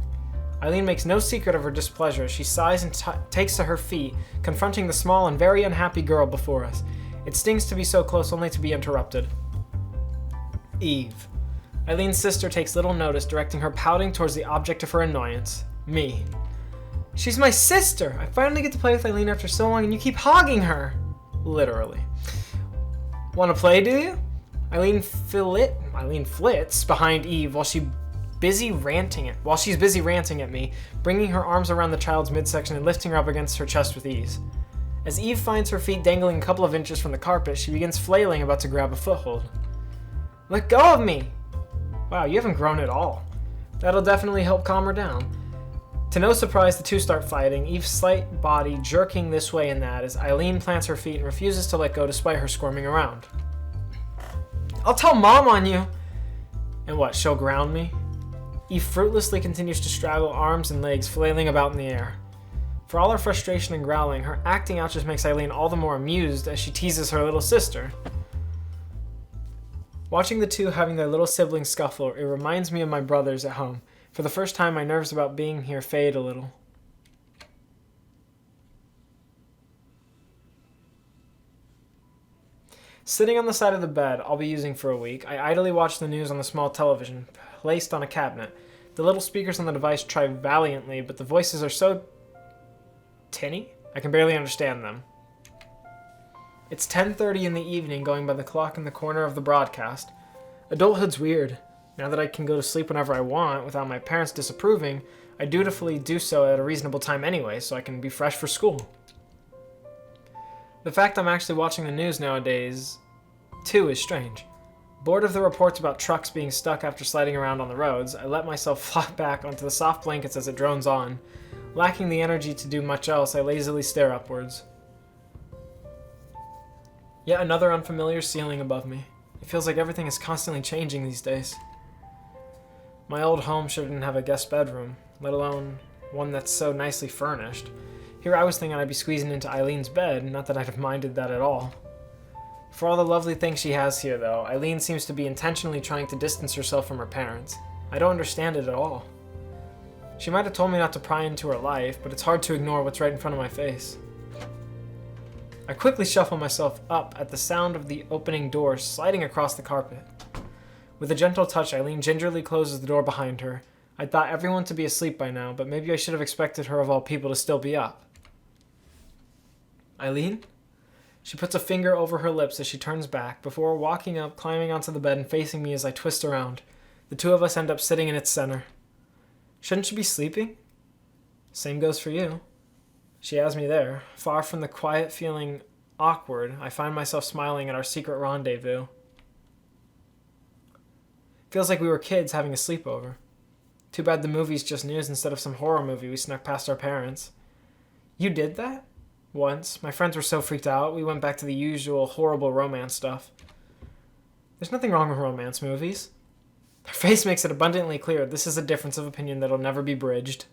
Eileen makes no secret of her displeasure as she sighs and takes to her feet, confronting the small and very unhappy girl before us. It stings to be so close only to be interrupted. Eve. Eileen's sister takes little notice, directing her pouting towards the object of her annoyance, me. She's my sister! I finally get to play with Eileen after so long and you keep hogging her! Literally. Wanna play, do you? Eileen flits behind Eve while she's busy ranting at me, bringing her arms around the child's midsection and lifting her up against her chest with ease. As Eve finds her feet dangling a couple of inches from the carpet, she begins flailing, about to grab a foothold. Let go of me! Wow, you haven't grown at all. That'll definitely help calm her down. To no surprise, the two start fighting, Eve's slight body jerking this way and that as Eileen plants her feet and refuses to let go despite her squirming around. I'll tell Mom on you! And what, she'll ground me? Eve fruitlessly continues to straddle arms and legs, flailing about in the air. For all her frustration and growling, her acting out just makes Eileen all the more amused as she teases her little sister. Watching the two having their little sibling scuffle, it reminds me of my brothers at home. For the first time, my nerves about being here fade a little. Sitting on the side of the bed I'll be using for a week, I idly watch the news on the small television placed on a cabinet. The little speakers on the device try valiantly, but the voices are so tinny, I can barely understand them. It's 10:30 in the evening, going by the clock in the corner of the broadcast. Adulthood's weird. Now that I can go to sleep whenever I want without my parents disapproving, I dutifully do so at a reasonable time anyway, so I can be fresh for school. The fact I'm actually watching the news nowadays, too, is strange. Bored of the reports about trucks being stuck after sliding around on the roads, I let myself flop back onto the soft blankets as it drones on. Lacking the energy to do much else, I lazily stare upwards. Yet another unfamiliar ceiling above me. It feels like everything is constantly changing these days. My old home shouldn't have a guest bedroom, let alone one that's so nicely furnished. Here I was thinking I'd be squeezing into Eileen's bed, not that I'd have minded that at all. For all the lovely things she has here, though, Eileen seems to be intentionally trying to distance herself from her parents. I don't understand it at all. She might have told me not to pry into her life, but it's hard to ignore what's right in front of my face. I quickly shuffle myself up at the sound of the opening door sliding across the carpet. With a gentle touch, Eileen gingerly closes the door behind her. I'd thought everyone to be asleep by now, but maybe I should have expected her of all people to still be up. Eileen? She puts a finger over her lips as she turns back, before walking up, climbing onto the bed, and facing me as I twist around. The two of us end up sitting in its center. Shouldn't you be sleeping? Same goes for you. She has me there. Far from the quiet feeling awkward, I find myself smiling at our secret rendezvous. Feels like we were kids having a sleepover. Too bad the movie's just news instead of some horror movie we snuck past our parents. You did that? Once. My friends were so freaked out, we went back to the usual horrible romance stuff. There's nothing wrong with romance movies. Her face makes it abundantly clear this is a difference of opinion that'll never be bridged.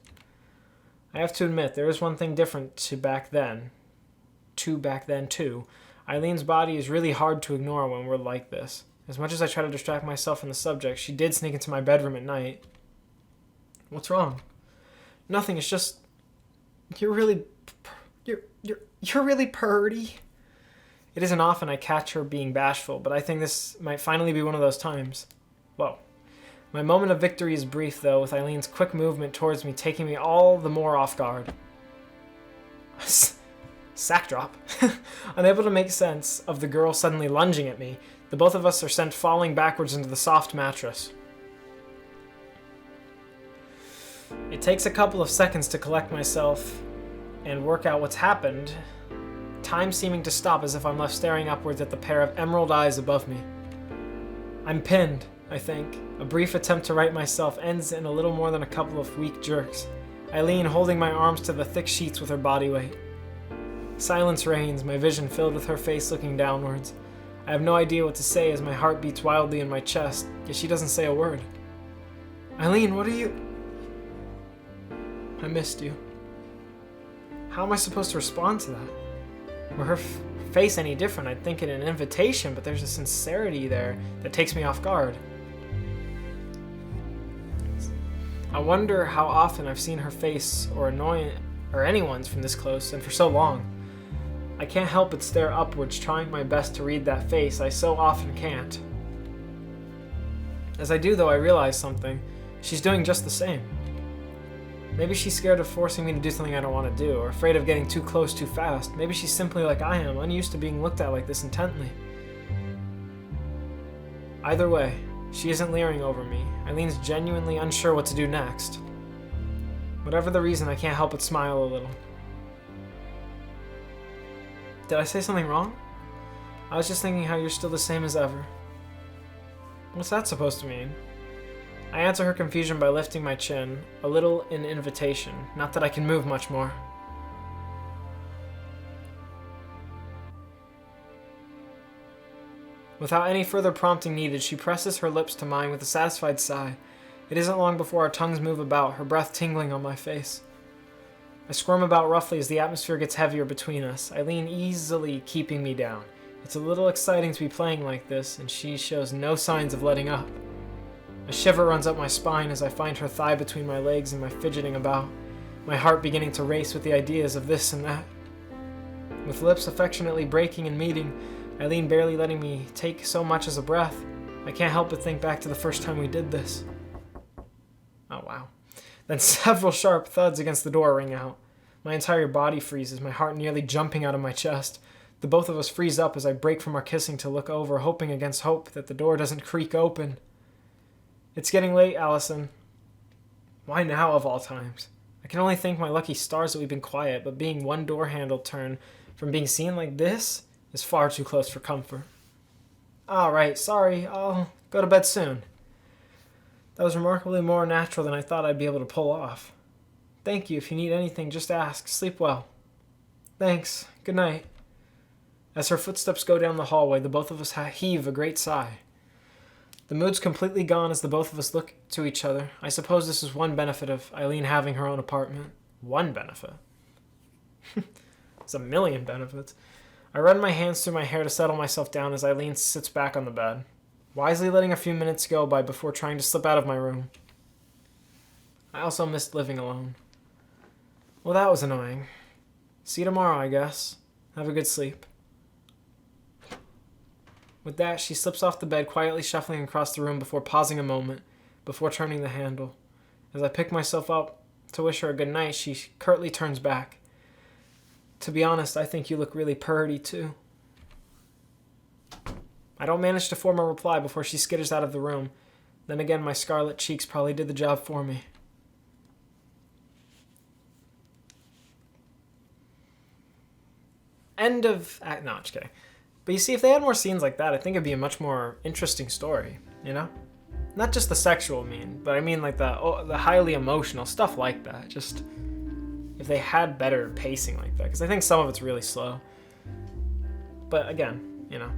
I have to admit, there is one thing different to back then. Too. Eileen's body is really hard to ignore when we're like this. As much as I try to distract myself from the subject, she did sneak into my bedroom at night. What's wrong? Nothing, it's just... You're really purty. It isn't often I catch her being bashful, but I think this might finally be one of those times. Whoa. My moment of victory is brief, though, with Eileen's quick movement towards me taking me all the more off guard. Sack drop. Unable to make sense of the girl suddenly lunging at me, the both of us are sent falling backwards into the soft mattress. It takes a couple of seconds to collect myself and work out what's happened, time seeming to stop as if I'm left staring upwards at the pair of emerald eyes above me. I'm pinned, I think. A brief attempt to right myself ends in a little more than a couple of weak jerks. Eileen holding my arms to the thick sheets with her body weight. Silence reigns, my vision filled with her face looking downwards. I have no idea what to say as my heart beats wildly in my chest, yet she doesn't say a word. Eileen, what are you... I missed you. How am I supposed to respond to that? Were her face any different, I'd think it an invitation, but there's a sincerity there that takes me off guard. I wonder how often I've seen her face or anyone's from this close and for so long. I can't help but stare upwards, trying my best to read that face I so often can't. As I do, though, I realize something. She's doing just the same. Maybe she's scared of forcing me to do something I don't want to do, or afraid of getting too close too fast. Maybe she's simply like I am, unused to being looked at like this intently. Either way, she isn't leering over me. Eileen's genuinely unsure what to do next. Whatever the reason, I can't help but smile a little. Did I say something wrong? I was just thinking how you're still the same as ever. What's that supposed to mean? I answer her confusion by lifting my chin, a little in invitation, not that I can move much more. Without any further prompting needed, she presses her lips to mine with a satisfied sigh. It isn't long before our tongues move about, her breath tingling on my face. I squirm about roughly as the atmosphere gets heavier between us, Eileen easily keeping me down. It's a little exciting to be playing like this, and she shows no signs of letting up. A shiver runs up my spine as I find her thigh between my legs and my fidgeting about, my heart beginning to race with the ideas of this and that. With lips affectionately breaking and meeting, Eileen barely letting me take so much as a breath, I can't help but think back to the first time we did this. Oh wow. Then several sharp thuds against the door ring out. My entire body freezes, my heart nearly jumping out of my chest. The both of us freeze up as I break from our kissing to look over, hoping against hope that the door doesn't creak open. It's getting late, Allison. Why now of all times? I can only thank my lucky stars that we've been quiet, but being one door handle turn from being seen like this is far too close for comfort. Alright, sorry, I'll go to bed soon. That was remarkably more natural than I thought I'd be able to pull off. Thank you. If you need anything, just ask. Sleep well. Thanks. Good night. As her footsteps go down the hallway, the both of us heave a great sigh. The mood's completely gone as the both of us look to each other. I suppose this is one benefit of Eileen having her own apartment. One benefit. It's a million benefits. I run my hands through my hair to settle myself down as Eileen sits back on the bed, wisely letting a few minutes go by before trying to slip out of my room. I also missed living alone. Well, that was annoying. See you tomorrow, I guess. Have a good sleep. With that, she slips off the bed, quietly shuffling across the room before pausing a moment, before turning the handle. As I pick myself up to wish her a good night, she curtly turns back. To be honest, I think you look really purty, too. I don't manage to form a reply before she skitters out of the room. Then again, my scarlet cheeks probably did the job for me. End of act. No, I'm just kidding. But you see, if they had more scenes like that, I think it'd be a much more interesting story, you know? Not just the sexual but I mean like the highly emotional stuff like that. Just if they had better pacing like that, because I think some of it's really slow. But again, you know,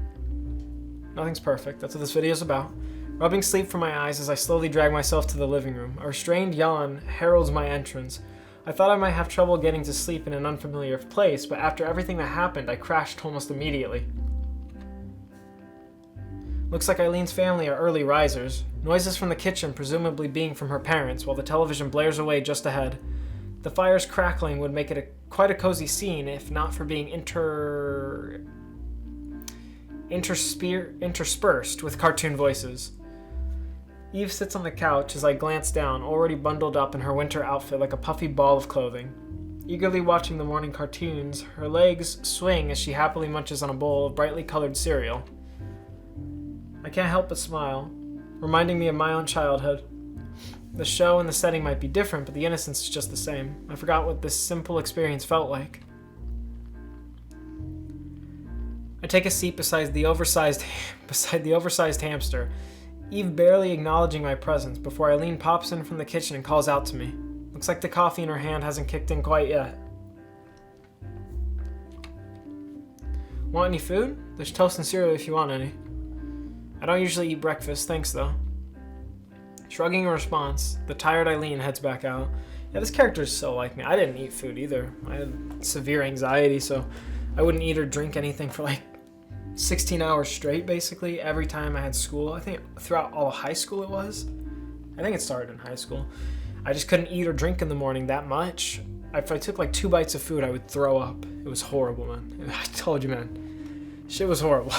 nothing's perfect. That's what this video is about. Rubbing sleep from my eyes as I slowly drag myself to the living room. A restrained yawn heralds my entrance. I thought I might have trouble getting to sleep in an unfamiliar place, but after everything that happened, I crashed almost immediately. Looks like Eileen's family are early risers. Noises from the kitchen, presumably being from her parents, while the television blares away just ahead. The fire's crackling would make it quite a cozy scene, if not for being interspersed with cartoon voices. Eve sits on the couch as I glance down, already bundled up in her winter outfit like a puffy ball of clothing. Eagerly watching the morning cartoons, her legs swing as she happily munches on a bowl of brightly colored cereal. I can't help but smile, reminding me of my own childhood. The show and the setting might be different, but the innocence is just the same. I forgot what this simple experience felt like. I take a seat beside the oversized hamster, Eve barely acknowledging my presence before Eileen pops in from the kitchen and calls out to me. Looks like the coffee in her hand hasn't kicked in quite yet. Want any food? There's toast and cereal if you want any. I don't usually eat breakfast, thanks though. Shrugging in response, the tired Eileen heads back out. Yeah, this character is so like me. I didn't eat food either. I had severe anxiety, so I wouldn't eat or drink anything for like 16 hours straight, basically, every time I had school. I think throughout all of high school it was. I think it started in high school. I just couldn't eat or drink in the morning that much. If I took like 2 bites of food, I would throw up. It was horrible, man. I told you, man. Shit was horrible.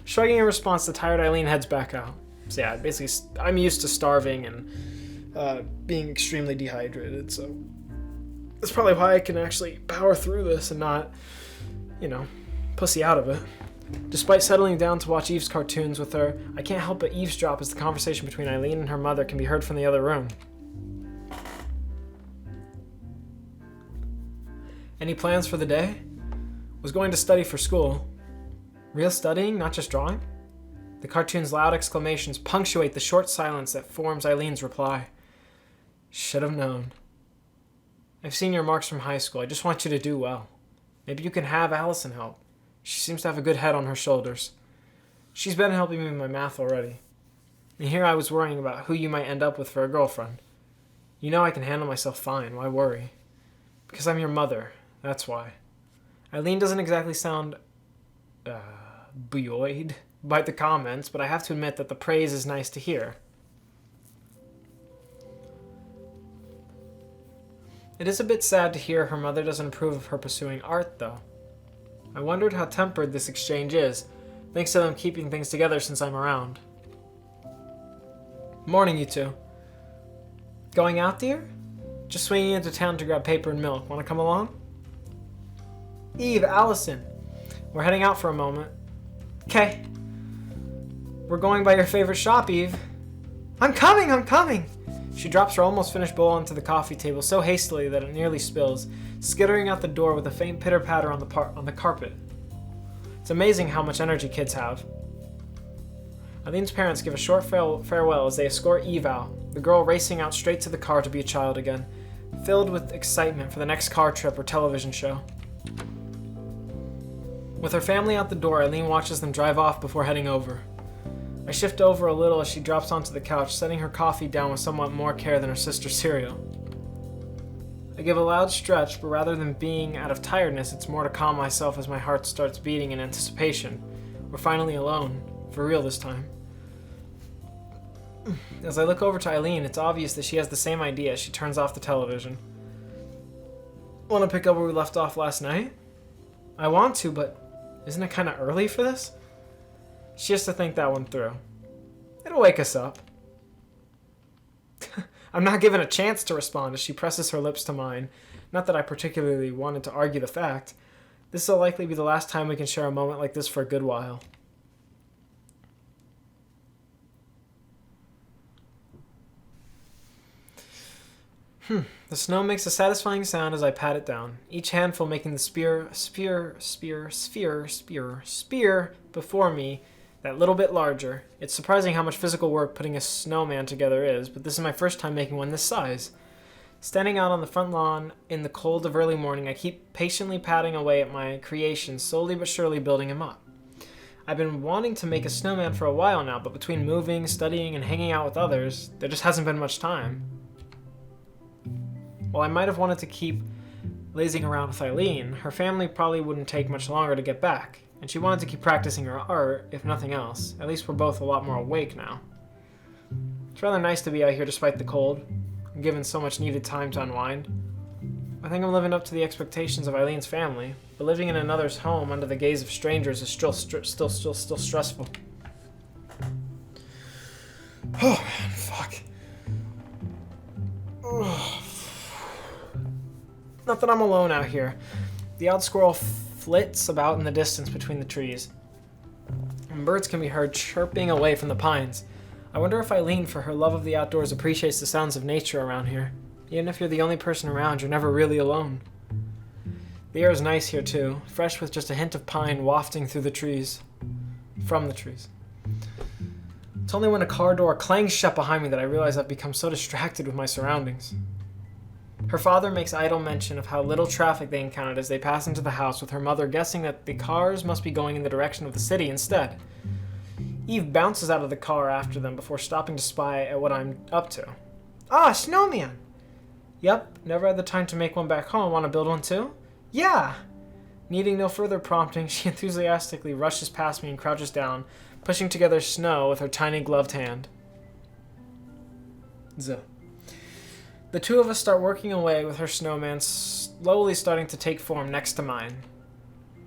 Shrugging in response, the tired Eileen heads back out. So yeah, basically, I'm used to starving and being extremely dehydrated, so that's probably why I can actually power through this and not, you know, pussy out of it. Despite settling down to watch Eve's cartoons with her, I can't help but eavesdrop as the conversation between Eileen and her mother can be heard from the other room. Any plans for the day? Was going to study for school. Real studying, not just drawing? The cartoon's loud exclamations punctuate the short silence that forms Eileen's reply. Should have known. I've seen your marks from high school. I just want you to do well. Maybe you can have Allison help. She seems to have a good head on her shoulders. She's been helping me with my math already. And here I was worrying about who you might end up with for a girlfriend. You know I can handle myself fine. Why worry? Because I'm your mother. That's why. Eileen doesn't exactly sound... buoyed by the comments, but I have to admit that the praise is nice to hear. It is a bit sad to hear her mother doesn't approve of her pursuing art, though. I wondered how tempered this exchange is, thanks to them keeping things together since I'm around. Morning, you two. Going out, dear? Just swinging into town to grab paper and milk. Want to come along? Eve, Allison. We're heading out for a moment. Okay. We're going by your favorite shop, Eve. I'm coming! She drops her almost finished bowl onto the coffee table so hastily that it nearly spills, skittering out the door with a faint pitter-patter on the carpet. It's amazing how much energy kids have. Eileen's parents give a short farewell as they escort Eve out, the girl racing out straight to the car to be a child again, filled with excitement for the next car trip or television show. With her family out the door, Eileen watches them drive off before heading over. I shift over a little as she drops onto the couch, setting her coffee down with somewhat more care than her sister's cereal. I give a loud stretch, but rather than being out of tiredness, it's more to calm myself as my heart starts beating in anticipation. We're finally alone, for real this time. As I look over to Eileen, it's obvious that she has the same idea as she turns off the television. Want to pick up where we left off last night? I want to, but isn't it kind of early for this? She has to think that one through. It'll wake us up. I'm not given a chance to respond as she presses her lips to mine. Not that I particularly wanted to argue the fact. This will likely be the last time we can share a moment like this for a good while. The snow makes a satisfying sound as I pat it down, each handful making the spear before me that little bit larger. It's surprising how much physical work putting a snowman together is, but this is my first time making one this size. Standing out on the front lawn in the cold of early morning, I keep patiently patting away at my creation, slowly but surely building him up. I've been wanting to make a snowman for a while now, but between moving, studying, and hanging out with others, there just hasn't been much time. While I might have wanted to keep lazing around with Eileen, her family probably wouldn't take much longer to get back, and she wanted to keep practicing her art, if nothing else. At least we're both a lot more awake now. It's rather nice to be out here despite the cold, and given so much needed time to unwind. I think I'm living up to the expectations of Eileen's family, but living in another's home under the gaze of strangers is still stressful. Oh man, fuck. Oh. Not that I'm alone out here. The odd squirrel flits about in the distance between the trees, and birds can be heard chirping away from the pines. I wonder if Eileen, for her love of the outdoors, appreciates the sounds of nature around here. Even if you're the only person around, you're never really alone. The air is nice here too, fresh with just a hint of pine wafting through the trees. From the trees. It's only when a car door clangs shut behind me that I realize I've become so distracted with my surroundings. Her father makes idle mention of how little traffic they encountered as they pass into the house, with her mother guessing that the cars must be going in the direction of the city instead. Eve bounces out of the car after them before stopping to spy at what I'm up to. Ah, snowman! Yep, never had the time to make one back home. Want to build one too? Yeah! Needing no further prompting, she enthusiastically rushes past me and crouches down, pushing together snow with her tiny gloved hand. The two of us start working away with her snowman slowly starting to take form next to mine.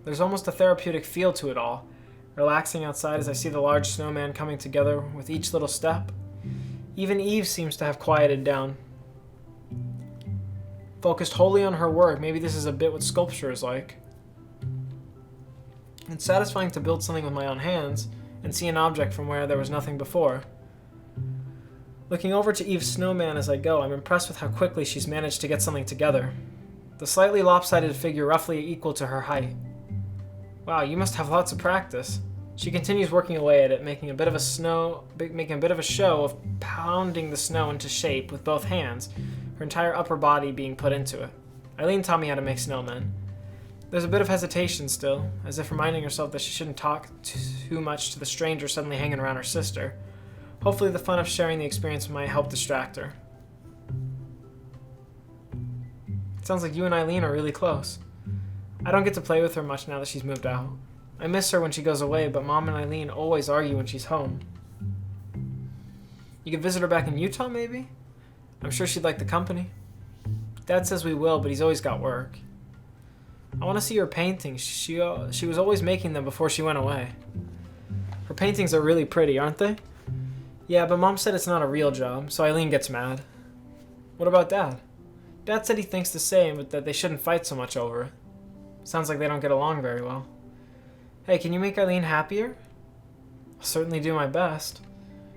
There's almost a therapeutic feel to it all, relaxing outside as I see the large snowman coming together with each little step. Even Eve seems to have quieted down. Focused wholly on her work, maybe this is a bit what sculpture is like. It's satisfying to build something with my own hands and see an object from where there was nothing before. Looking over to Eve's snowman as I go, I'm impressed with how quickly she's managed to get something together. The slightly lopsided figure roughly equal to her height. Wow, you must have lots of practice. She continues working away at it, making a bit of a show of pounding the snow into shape with both hands, her entire upper body being put into it. Eileen taught me how to make snowmen. There's a bit of hesitation still, as if reminding herself that she shouldn't talk too much to the stranger suddenly hanging around her sister. Hopefully the fun of sharing the experience might help distract her. It sounds like you and Eileen are really close. I don't get to play with her much now that she's moved out. I miss her when she goes away, but Mom and Eileen always argue when she's home. You could visit her back in Utah, maybe? I'm sure she'd like the company. Dad says we will, but he's always got work. I want to see her paintings. She was always making them before she went away. Her paintings are really pretty, aren't they? Yeah, but Mom said it's not a real job, so Eileen gets mad. What about Dad? Dad said he thinks the same, but that they shouldn't fight so much over it. Sounds like they don't get along very well. Hey, can you make Eileen happier? I'll certainly do my best.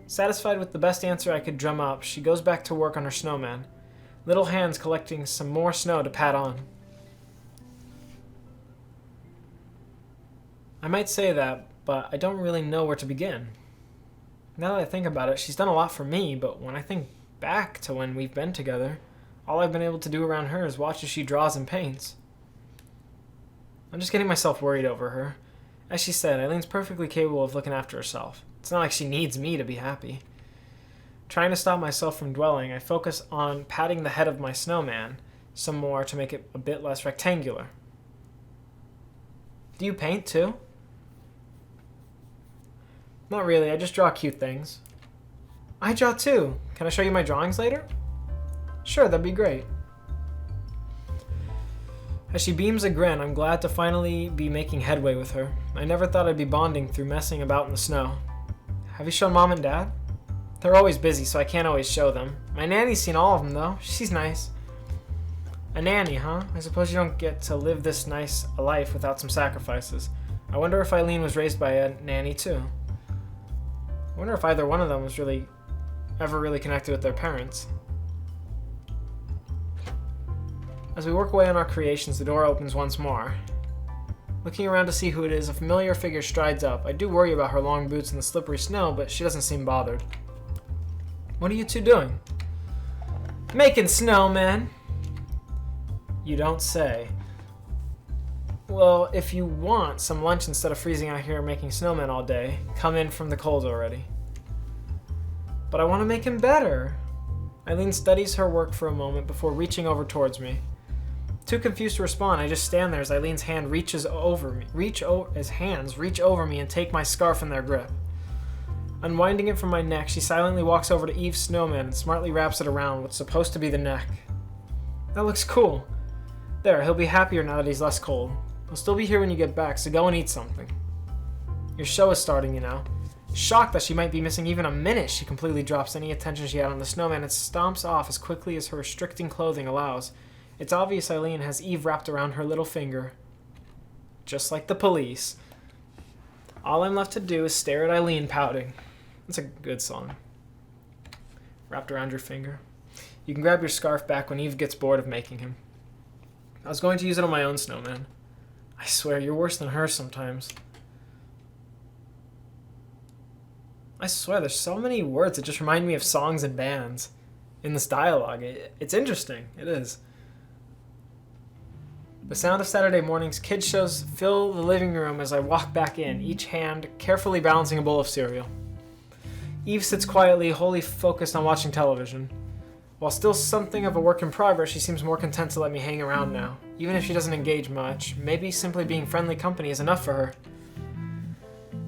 Satisfied with the best answer I could drum up, she goes back to work on her snowman, little hands collecting some more snow to pat on. I might say that, but I don't really know where to begin. Now that I think about it, she's done a lot for me, but when I think back to when we've been together, all I've been able to do around her is watch as she draws and paints. I'm just getting myself worried over her. As she said, Eileen's perfectly capable of looking after herself. It's not like she needs me to be happy. Trying to stop myself from dwelling, I focus on patting the head of my snowman some more to make it a bit less rectangular. Do you paint too? Not really, I just draw cute things. I draw too. Can I show you my drawings later? Sure, that'd be great. As she beams a grin, I'm glad to finally be making headway with her. I never thought I'd be bonding through messing about in the snow. Have you shown Mom and Dad? They're always busy, so I can't always show them. My nanny's seen all of them, though. She's nice. A nanny, huh? I suppose you don't get to live this nice a life without some sacrifices. I wonder if Eileen was raised by a nanny, too. I wonder if either one of them was ever really connected with their parents. As we work away on our creations, the door opens once more. Looking around to see who it is, a familiar figure strides up. I do worry about her long boots in the slippery snow, but she doesn't seem bothered. What are you two doing? Making snow, man. You don't say. Well, if you want some lunch instead of freezing out here making snowmen all day, come in from the cold already. But I want to make him better. Eileen studies her work for a moment before reaching over towards me. Too confused to respond, I just stand there as Eileen's hand reaches over me. As hands reach over me and take my scarf in their grip. Unwinding it from my neck, she silently walks over to Eve's snowman and smartly wraps it around what's supposed to be the neck. That looks cool. There, he'll be happier now that he's less cold. He'll still be here when you get back, so go and eat something. Your show is starting, you know. Shocked that she might be missing even a minute, she completely drops any attention she had on the snowman and stomps off as quickly as her restricting clothing allows. It's obvious Eileen has Eve wrapped around her little finger. Just like the police. All I'm left to do is stare at Eileen pouting. That's a good song. Wrapped around your finger. You can grab your scarf back when Eve gets bored of making him. I was going to use it on my own snowman. I swear, you're worse than her sometimes. I swear, there's so many words that just remind me of songs and bands in this dialogue. It's interesting. It is. The sound of Saturday morning's kids shows fill the living room as I walk back in, each hand carefully balancing a bowl of cereal. Eve sits quietly, wholly focused on watching television. While still something of a work in progress, she seems more content to let me hang around now. Even if she doesn't engage much, maybe simply being friendly company is enough for her.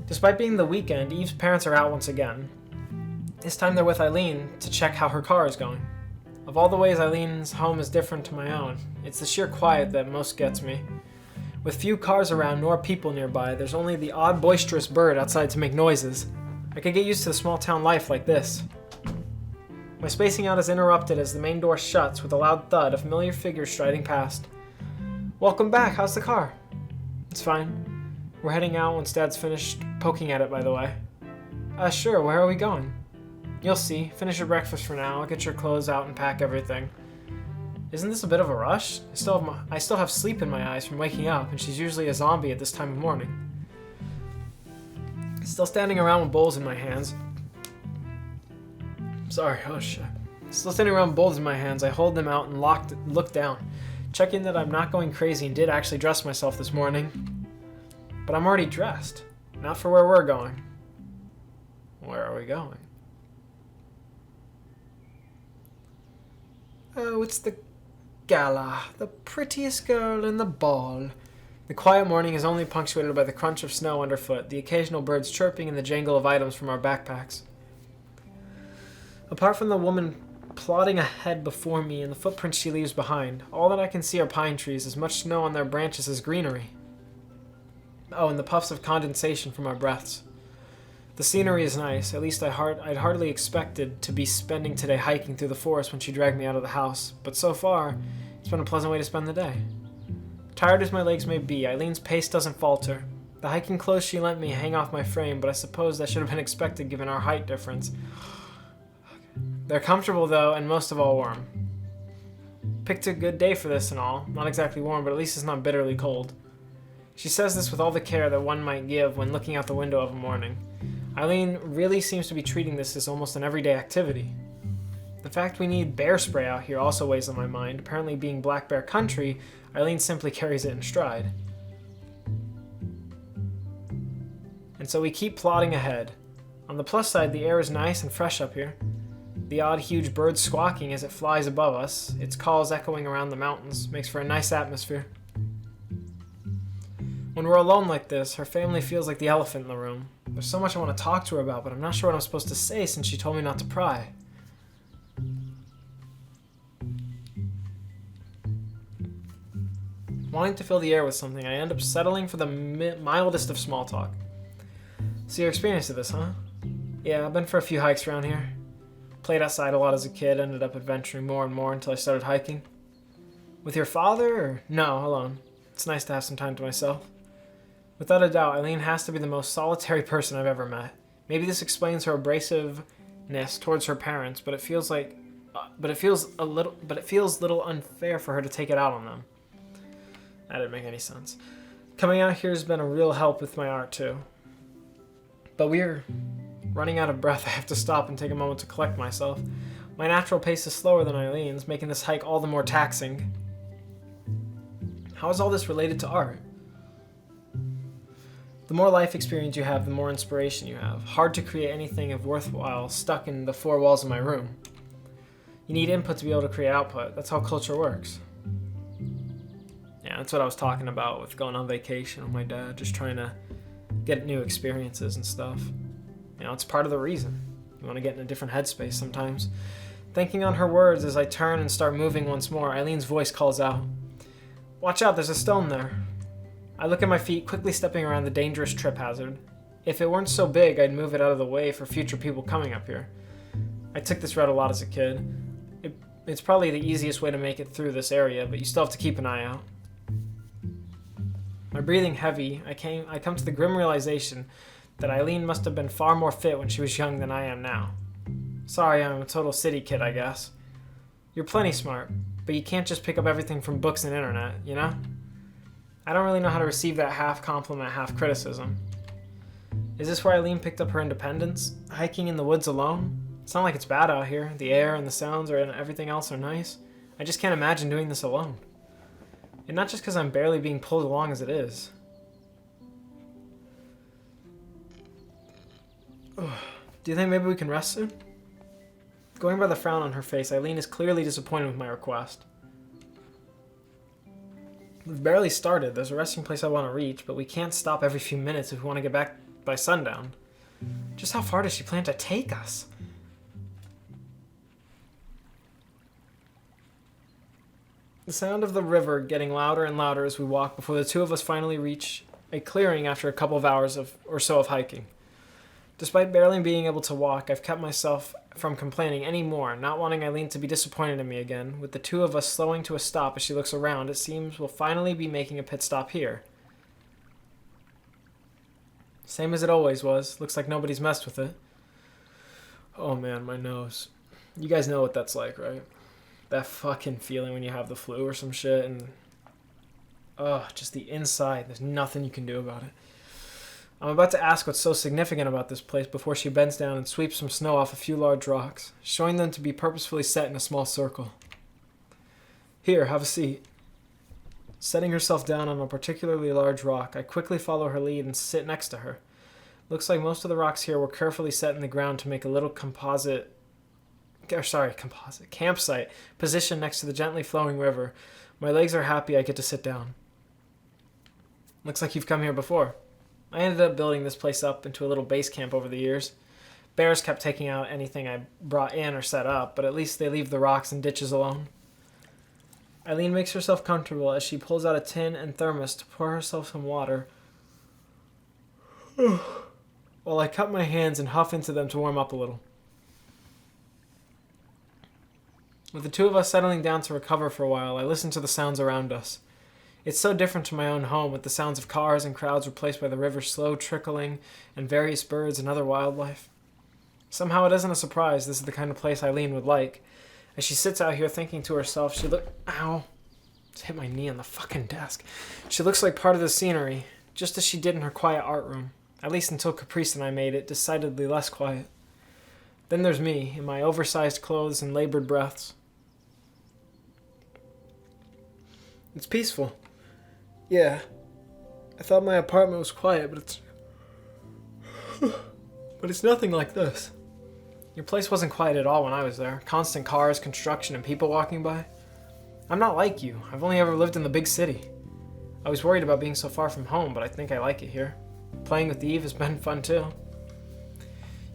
Despite being the weekend, Eve's parents are out once again. This time they're with Eileen to check how her car is going. Of all the ways Eileen's home is different to my own, it's the sheer quiet that most gets me. With few cars around nor people nearby, there's only the odd boisterous bird outside to make noises. I could get used to the small town life like this. My spacing out is interrupted as the main door shuts with a loud thud, a familiar figure striding past. Welcome back, how's the car? It's fine. We're heading out once Dad's finished poking at it, by the way. Sure, where are we going? You'll see. Finish your breakfast for now. I'll get your clothes out and pack everything. Isn't this a bit of a rush? I still have sleep in my eyes from waking up, and she's usually a zombie at this time of morning. Still standing around with bowls in my hands. Sorry, oh shit. Still standing around with bowls in my hands, I hold them out and look down, checking that I'm not going crazy and did actually dress myself this morning. But I'm already dressed. Not for where we're going. Where are we going? Oh, it's the gala, the prettiest girl in the ball. The quiet morning is only punctuated by the crunch of snow underfoot, the occasional birds chirping, and the jangle of items from our backpacks. Apart from the woman plodding ahead before me and the footprints she leaves behind, all that I can see are pine trees, as much snow on their branches as greenery. Oh, and the puffs of condensation from our breaths. The scenery is nice. At least I'd hardly expected to be spending today hiking through the forest when she dragged me out of the house, but so far, it's been a pleasant way to spend the day. Tired as my legs may be, Eileen's pace doesn't falter. The hiking clothes she lent me hang off my frame, but I suppose that should have been expected given our height difference. They're comfortable, though, and most of all warm. Picked a good day for this and all. Not exactly warm, but at least it's not bitterly cold. She says this with all the care that one might give when looking out the window of a morning. Eileen really seems to be treating this as almost an everyday activity. The fact we need bear spray out here also weighs on my mind. Apparently, being black bear country, Eileen simply carries it in stride. And so we keep plodding ahead. On the plus side, the air is nice and fresh up here. The odd huge bird squawking as it flies above us, its calls echoing around the mountains, makes for a nice atmosphere. When we're alone like this, her family feels like the elephant in the room. There's so much I want to talk to her about, but I'm not sure what I'm supposed to say since she told me not to pry. Wanting to fill the air with something, I end up settling for the mildest of small talk. So you're experienced to this, huh? Yeah, I've been for a few hikes around here. Played outside a lot as a kid, ended up adventuring more and more until I started hiking. With your father, or no, alone? It's nice to have some time to myself. Without a doubt, Eileen has to be the most solitary person I've ever met. Maybe this explains her abrasiveness towards her parents, but it feels a little unfair for her to take it out on them. That didn't make any sense. Coming out here has been a real help with my art too. But we're running out of breath. I have to stop and take a moment to collect myself. My natural pace is slower than Eileen's, making this hike all the more taxing. How is all this related to art? The more life experience you have, the more inspiration you have. Hard to create anything of worthwhile stuck in the four walls of my room. You need input to be able to create output. That's how culture works. Yeah, that's what I was talking about with going on vacation with my dad, just trying to get new experiences and stuff. You know, it's part of the reason. You want to get in a different headspace sometimes. Thinking on her words as I turn and start moving once more, Eileen's voice calls out, "Watch out, there's a stone there." I look at my feet, quickly stepping around the dangerous trip hazard. If it weren't so big, I'd move it out of the way for future people coming up here. I took this route a lot as a kid. It's probably the easiest way to make it through this area, but you still have to keep an eye out. My breathing heavy, I come to the grim realization that Eileen must have been far more fit when she was young than I am now. Sorry, I'm a total city kid, I guess. You're plenty smart, but you can't just pick up everything from books and internet, you know? I don't really know how to receive that half compliment, half criticism. Is this where Eileen picked up her independence? Hiking in the woods alone? It's not like it's bad out here. The air and the sounds and everything else are nice. I just can't imagine doing this alone. And not just because I'm barely being pulled along as it is. Do you think maybe we can rest soon? Going by the frown on her face, Eileen is clearly disappointed with my request. We've barely started. There's a resting place I want to reach, but we can't stop every few minutes if we want to get back by sundown. Just how far does she plan to take us? The sound of the river getting louder and louder as we walk before the two of us finally reach a clearing after a couple of hours or so of hiking. Despite barely being able to walk, I've kept myself from complaining any more, not wanting Eileen to be disappointed in me again. With the two of us slowing to a stop as she looks around, it seems we'll finally be making a pit stop here. Same as it always was. Looks like nobody's messed with it. Oh man, my nose. You guys know what that's like, right? That fucking feeling when you have the flu or some shit and... just the inside. There's nothing you can do about it. I'm about to ask what's so significant about this place before she bends down and sweeps some snow off a few large rocks, showing them to be purposefully set in a small circle. Here, have a seat. Setting herself down on a particularly large rock, I quickly follow her lead and sit next to her. Looks like most of the rocks here were carefully set in the ground to make a little campsite positioned next to the gently flowing river. My legs are happy I get to sit down. Looks like you've come here before. I ended up building this place up into a little base camp over the years. Bears kept taking out anything I brought in or set up, but at least they leave the rocks and ditches alone. Eileen makes herself comfortable as she pulls out a tin and thermos to pour herself some water, while I cup my hands and huff into them to warm up a little. With the two of us settling down to recover for a while, I listen to the sounds around us. It's so different to my own home, with the sounds of cars and crowds replaced by the river's slow trickling and various birds and other wildlife. Somehow it isn't a surprise this is the kind of place Eileen would like. As she sits out here thinking to herself, Ow! Just hit my knee on the fucking desk. She looks like part of the scenery, just as she did in her quiet art room. At least until Caprice and I made it decidedly less quiet. Then there's me, in my oversized clothes and labored breaths. It's peaceful. Yeah. I thought my apartment was quiet, but it's nothing like this. Your place wasn't quiet at all when I was there. Constant cars, construction, and people walking by. I'm not like you. I've only ever lived in the big city. I was worried about being so far from home, but I think I like it here. Playing with Eve has been fun too.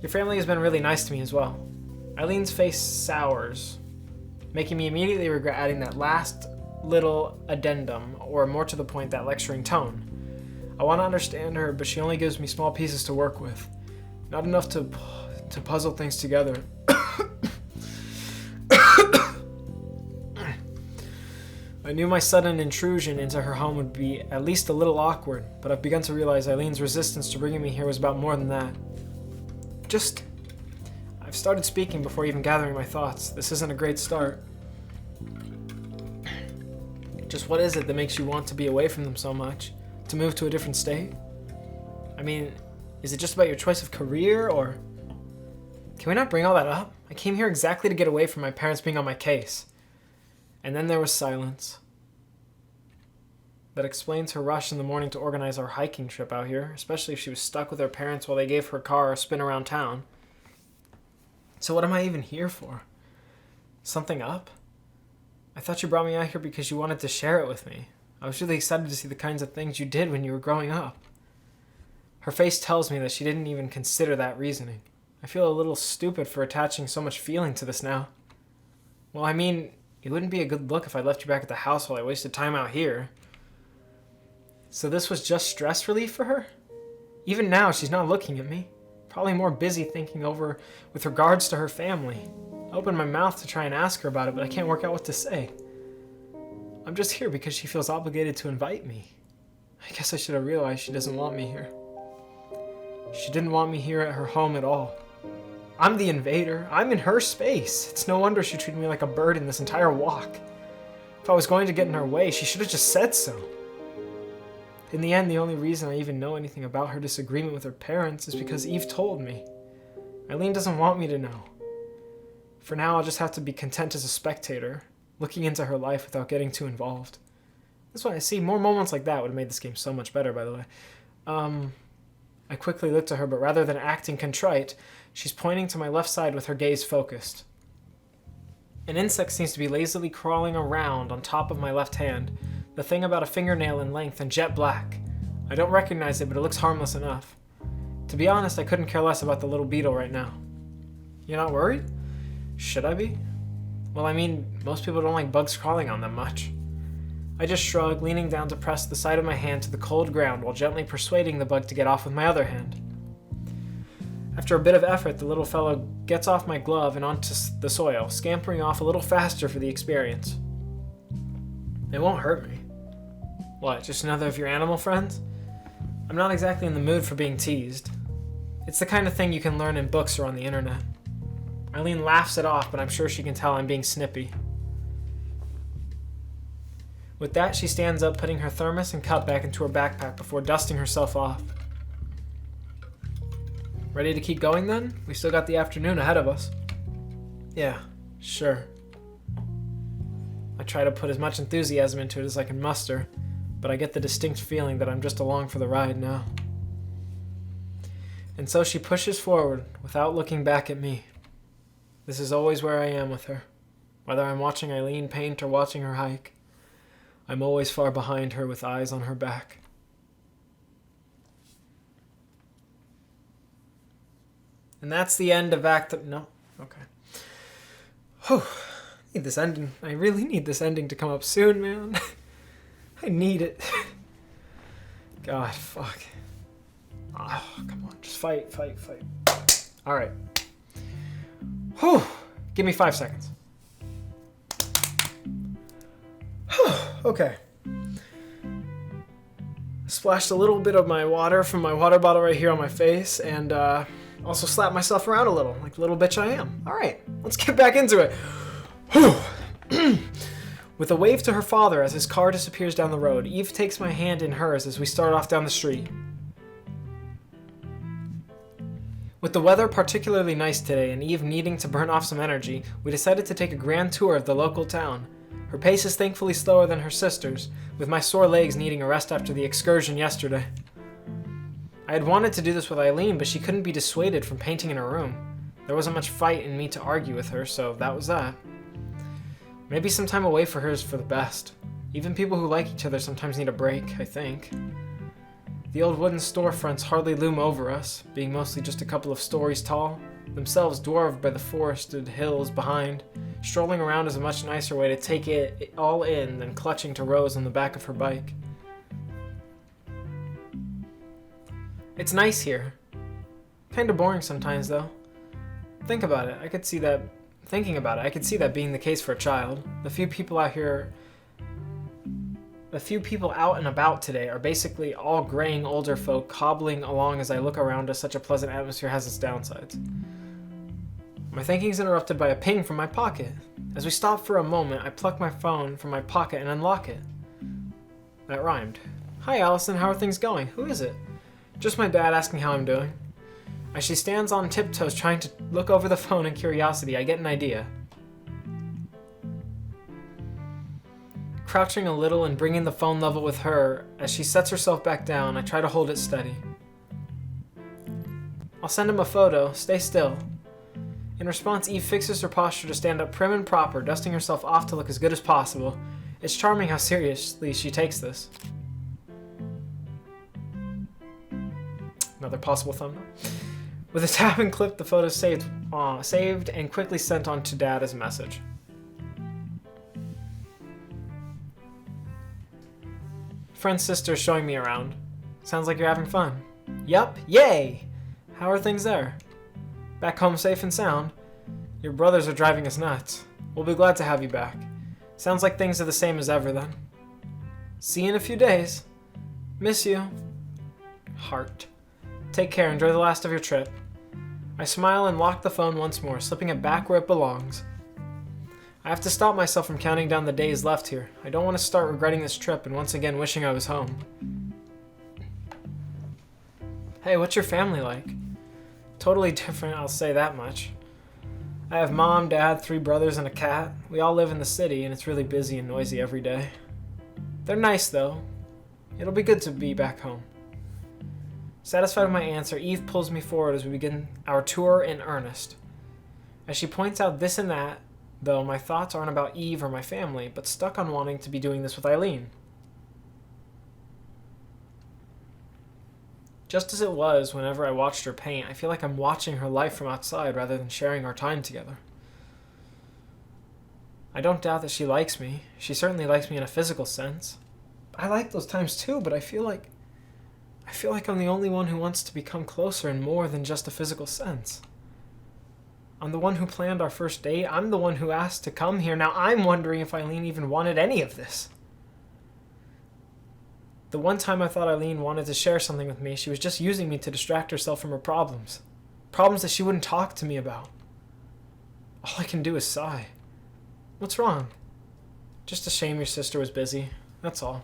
Your family has been really nice to me as well. Eileen's face sours, making me immediately regret adding that last little addendum, or more to the point, that lecturing tone. I want to understand her, but she only gives me small pieces to work with. Not enough to puzzle things together. I knew my sudden intrusion into her home would be at least a little awkward, but I've begun to realize Eileen's resistance to bringing me here was about more than that. I've started speaking before even gathering my thoughts. This isn't a great start. Just what is it that makes you want to be away from them so much? To move to a different state? I mean, is it just about your choice of career, or... Can we not bring all that up? I came here exactly to get away from my parents being on my case. And then there was silence. That explains her rush in the morning to organize our hiking trip out here, especially if she was stuck with her parents while they gave her car a spin around town. So what am I even here for? Something up? I thought you brought me out here because you wanted to share it with me. I was really excited to see the kinds of things you did when you were growing up. Her face tells me that she didn't even consider that reasoning. I feel a little stupid for attaching so much feeling to this now. Well, I mean, it wouldn't be a good look if I left you back at the house while I wasted time out here. So this was just stress relief for her? Even now, she's not looking at me. Probably more busy thinking over with regards to her family. I opened my mouth to try and ask her about it, but I can't work out what to say. I'm just here because she feels obligated to invite me. I guess I should have realized she doesn't want me here. She didn't want me here at her home at all. I'm the invader. I'm in her space. It's no wonder she treated me like a bird in this entire walk. If I was going to get in her way, she should have just said so. In the end, the only reason I even know anything about her disagreement with her parents is because Eve told me. Eileen doesn't want me to know. For now, I'll just have to be content as a spectator, looking into her life without getting too involved. That's why I see more moments like that would have made this game so much better, by the way. I quickly looked at her, but rather than acting contrite, she's pointing to my left side with her gaze focused. An insect seems to be lazily crawling around on top of my left hand, the thing about a fingernail in length and jet black. I don't recognize it, but it looks harmless enough. To be honest, I couldn't care less about the little beetle right now. You're not worried? Should I be? Well, I mean, most people don't like bugs crawling on them much. I just shrugged, leaning down to press the side of my hand to the cold ground while gently persuading the bug to get off with my other hand. After a bit of effort, the little fellow gets off my glove and onto the soil, scampering off a little faster for the experience. It won't hurt me. What, just another of your animal friends? I'm not exactly in the mood for being teased. It's the kind of thing you can learn in books or on the internet. Eileen laughs it off, but I'm sure she can tell I'm being snippy. With that, she stands up, putting her thermos and cup back into her backpack before dusting herself off. Ready to keep going then? We still got the afternoon ahead of us. Yeah, sure. I try to put as much enthusiasm into it as I can muster, but I get the distinct feeling that I'm just along for the ride now. And so she pushes forward without looking back at me. This is always where I am with her. Whether I'm watching Eileen paint or watching her hike, I'm always far behind her with eyes on her back. And that's the end of No. Okay. Whew. I need this ending. I really need this ending to come up soon, man. I need it. God, fuck. Oh, come on. Just fight. All right. Whew. Give me 5 seconds. Okay. Splashed a little bit of my water from my water bottle right here on my face, and also slapped myself around a little, like the little bitch I am. All right, let's get back into it. With a wave to her father as his car disappears down the road, Eve takes my hand in hers as we start off down the street. With the weather particularly nice today and Eve needing to burn off some energy, we decided to take a grand tour of the local town. Her pace is thankfully slower than her sister's, with my sore legs needing a rest after the excursion yesterday. I had wanted to do this with Eileen, but she couldn't be dissuaded from painting in her room. There wasn't much fight in me to argue with her, so that was that. Maybe some time away for her is for the best. Even people who like each other sometimes need a break, I think. The old wooden storefronts hardly loom over us, being mostly just a couple of stories tall, themselves dwarfed by the forested hills behind. Strolling around is a much nicer way to take it all in than clutching to Rose on the back of her bike. It's nice here. Kinda boring sometimes, though. Thinking about it, I could see that being the case for a child. The few people out and about today are basically all graying older folk hobbling along as I look around as such a pleasant atmosphere has its downsides. My thinking is interrupted by a ping from my pocket. As we stop for a moment, I pluck my phone from my pocket and unlock it. That rhymed. Hi Allison, how are things going? Who is it? Just my dad asking how I'm doing. As she stands on tiptoes trying to look over the phone in curiosity, I get an idea. Crouching a little and bringing the phone level with her, as she sets herself back down, I try to hold it steady. I'll send him a photo. Stay still. In response, Eve fixes her posture to stand up prim and proper, dusting herself off to look as good as possible. It's charming how seriously she takes this. Another possible thumbnail. With a tap and clip, the photo saved and quickly sent on to Dad as a message. Friend's sister showing me around. Sounds like you're having fun. Yup, yay! How are things there? Back home safe and sound? Your brothers are driving us nuts. We'll be glad to have you back. Sounds like things are the same as ever then. See you in a few days. Miss you. Heart. Take care, enjoy the last of your trip. I smile and lock the phone once more, slipping it back where it belongs. I have to stop myself from counting down the days left here. I don't want to start regretting this trip and once again wishing I was home. Hey, what's your family like? Totally different, I'll say that much. I have mom, dad, 3 brothers, and a cat. We all live in the city, and it's really busy and noisy every day. They're nice, though. It'll be good to be back home. Satisfied with my answer, Eve pulls me forward as we begin our tour in earnest. As she points out this and that, though, my thoughts aren't about Eve or my family, but stuck on wanting to be doing this with Eileen. Just as it was whenever I watched her paint, I feel like I'm watching her life from outside rather than sharing our time together. I don't doubt that she likes me. She certainly likes me in a physical sense. I like those times too, but I feel like I'm the only one who wants to become closer in more than just a physical sense. I'm the one who planned our first date. I'm the one who asked to come here. Now I'm wondering if Eileen even wanted any of this. The one time I thought Eileen wanted to share something with me, she was just using me to distract herself from her problems. Problems that she wouldn't talk to me about. All I can do is sigh. What's wrong? Just a shame your sister was busy. That's all.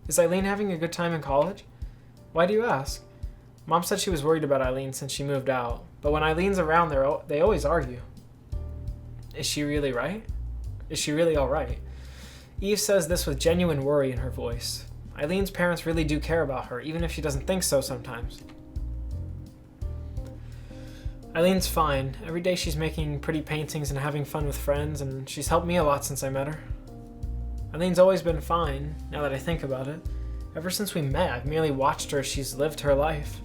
Is Eileen having a good time in college? Why do you ask? Mom said she was worried about Eileen since she moved out, but when Eileen's around, they always argue. Is she really right? Is she really alright? Eve says this with genuine worry in her voice. Eileen's parents really do care about her, even if she doesn't think so sometimes. Eileen's fine. Every day she's making pretty paintings and having fun with friends, and she's helped me a lot since I met her. Eileen's always been fine, now that I think about it. Ever since we met, I've merely watched her as she's lived her life.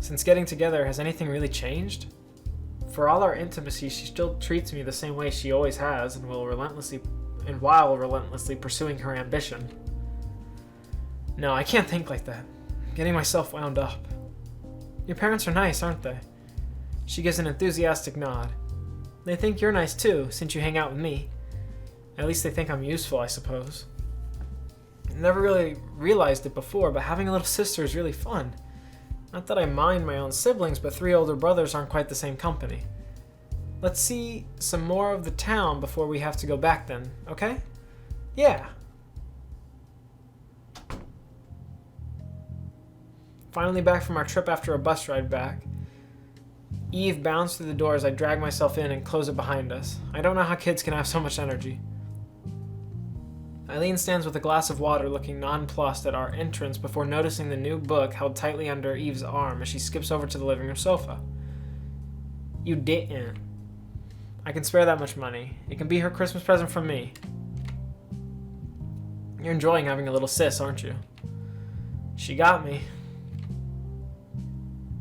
Since getting together, has anything really changed? For all our intimacy, she still treats me the same way she always has and while relentlessly pursuing her ambition. No, I can't think like that. I'm getting myself wound up. Your parents are nice, aren't they? She gives an enthusiastic nod. They think you're nice too, since you hang out with me. At least they think I'm useful, I suppose. I never really realized it before, but having a little sister is really fun. Not that I mind my own siblings, but 3 older brothers aren't quite the same company. Let's see some more of the town before we have to go back then, okay? Yeah. Finally back from our trip after a bus ride back. Eve bounced through the door as I drag myself in and close it behind us. I don't know how kids can have so much energy. Eileen stands with a glass of water looking nonplussed at our entrance before noticing the new book held tightly under Eve's arm as she skips over to the living room sofa. You didn't. I can spare that much money. It can be her Christmas present from me. You're enjoying having a little sis, aren't you? She got me.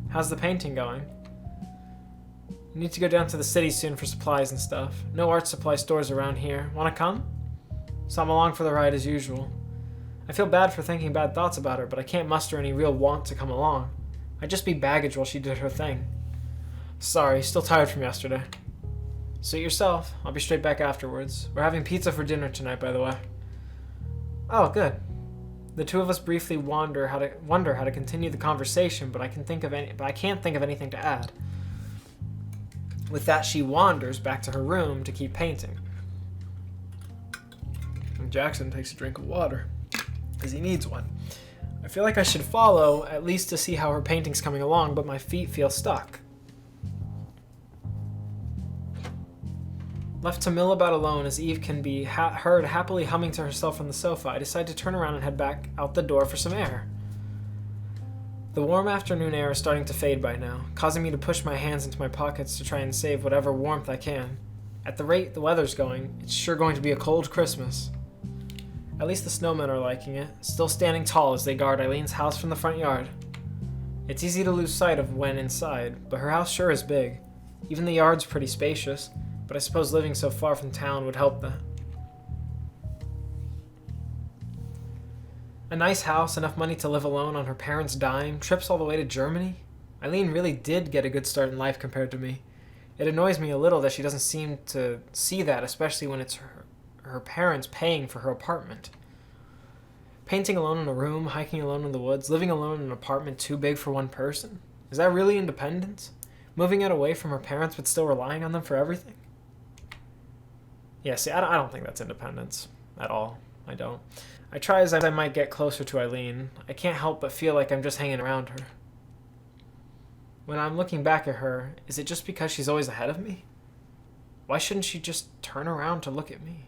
How's the painting going? I need to go down to the city soon for supplies and stuff. No art supply stores around here. Wanna come? So I'm along for the ride as usual. I feel bad for thinking bad thoughts about her, but I can't muster any real want to come along. I'd just be baggage while she did her thing. Sorry, still tired from yesterday. Suit yourself. I'll be straight back afterwards. We're having pizza for dinner tonight, by the way. Oh, good. The two of us briefly wonder how to continue the conversation, but I can't think of anything to add. With that, she wanders back to her room to keep painting. And Jackson takes a drink of water, because he needs one. I feel like I should follow, at least to see how her painting's coming along, but my feet feel stuck. Left to mill about alone as Eve can be heard happily humming to herself on the sofa, I decide to turn around and head back out the door for some air. The warm afternoon air is starting to fade by now, causing me to push my hands into my pockets to try and save whatever warmth I can. At the rate the weather's going, it's sure going to be a cold Christmas. At least the snowmen are liking it, still standing tall as they guard Eileen's house from the front yard. It's easy to lose sight of when inside, but her house sure is big. Even the yard's pretty spacious, but I suppose living so far from town would help that. A nice house, enough money to live alone on her parents' dime, trips all the way to Germany. Eileen really did get a good start in life compared to me. It annoys me a little that she doesn't seem to see that, especially when it's her parents paying for her apartment. Painting alone in a room, hiking alone in the woods, living alone in an apartment too big for one person? Is that really independence? Moving out away from her parents but still relying on them for everything? Yeah, see, I don't think that's independence at all. I don't. I try as I might get closer to Eileen. I can't help but feel like I'm just hanging around her. When I'm looking back at her, is it just because she's always ahead of me? Why shouldn't she just turn around to look at me?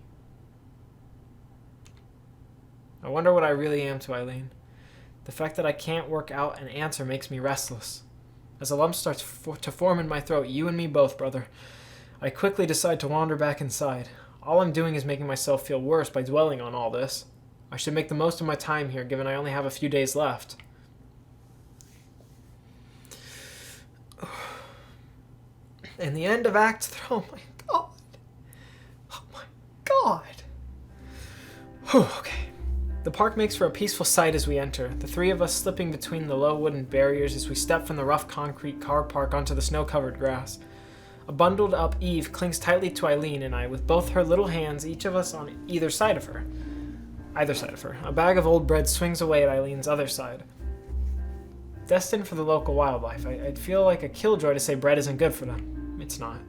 I wonder what I really am to Eileen. The fact that I can't work out an answer makes me restless. As a lump starts to form in my throat, you and me both, brother, I quickly decide to wander back inside. All I'm doing is making myself feel worse by dwelling on all this. I should make the most of my time here, given I only have a few days left. And the end of Act 3. Oh my god. Oh my god. Whew, okay. The park makes for a peaceful sight as we enter, the three of us slipping between the low wooden barriers as we step from the rough concrete car park onto the snow-covered grass. A bundled up Eve clings tightly to Eileen and I, with both her little hands, each of us on either side of her. A bag of old bread swings away at Eileen's other side. Destined for the local wildlife, I'd feel like a killjoy to say bread isn't good for them. It's not.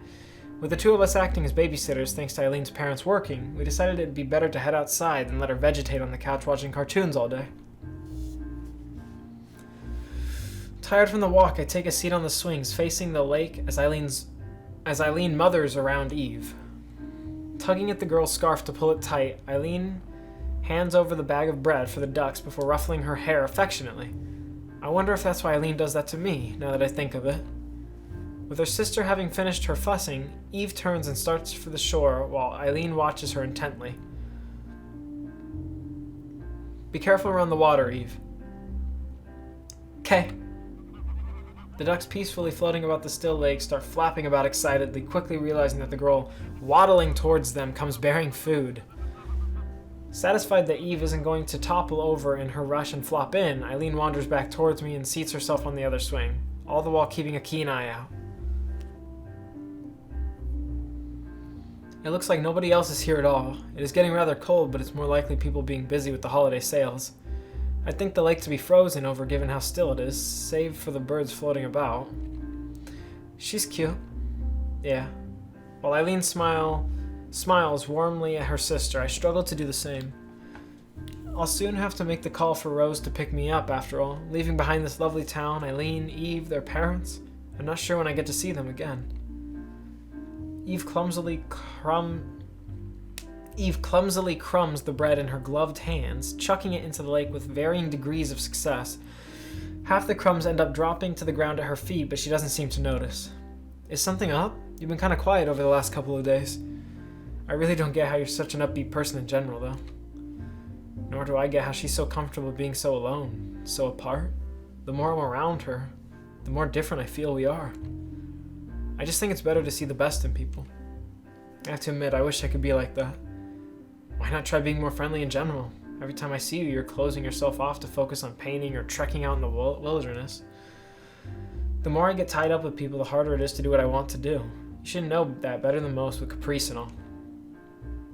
With the two of us acting as babysitters thanks to Eileen's parents working, we decided it'd be better to head outside than let her vegetate on the couch watching cartoons all day. Tired from the walk, I take a seat on the swings facing the lake as Eileen mothers around Eve. Tugging at the girl's scarf to pull it tight, Eileen hands over the bag of bread for the ducks before ruffling her hair affectionately. I wonder if that's why Eileen does that to me, now that I think of it. With her sister having finished her fussing, Eve turns and starts for the shore while Eileen watches her intently. Be careful around the water, Eve. 'Kay. The ducks peacefully floating about the still lake start flapping about excitedly, quickly realizing that the girl waddling towards them comes bearing food. Satisfied that Eve isn't going to topple over in her rush and flop in, Eileen wanders back towards me and seats herself on the other swing, all the while keeping a keen eye out. It looks like nobody else is here at all. It is getting rather cold, but it's more likely people being busy with the holiday sales. I'd think the lake to be frozen over given how still it is, save for the birds floating about. She's cute. Yeah. While Eileen smiles warmly at her sister, I struggle to do the same. I'll soon have to make the call for Rose to pick me up, after all. Leaving behind this lovely town, Eileen, Eve, their parents. I'm not sure when I get to see them again. Eve clumsily crumbs the bread in her gloved hands, chucking it into the lake with varying degrees of success. Half the crumbs end up dropping to the ground at her feet, but she doesn't seem to notice. Is something up? You've been kind of quiet over the last couple of days. I really don't get how you're such an upbeat person in general, though. Nor do I get how she's so comfortable being so alone, so apart. The more I'm around her, the more different I feel we are. I just think it's better to see the best in people. I have to admit, I wish I could be like that. Why not try being more friendly in general? Every time I see you, you're closing yourself off to focus on painting or trekking out in the wilderness. The more I get tied up with people, the harder it is to do what I want to do. You should know that better than most with Caprice and all.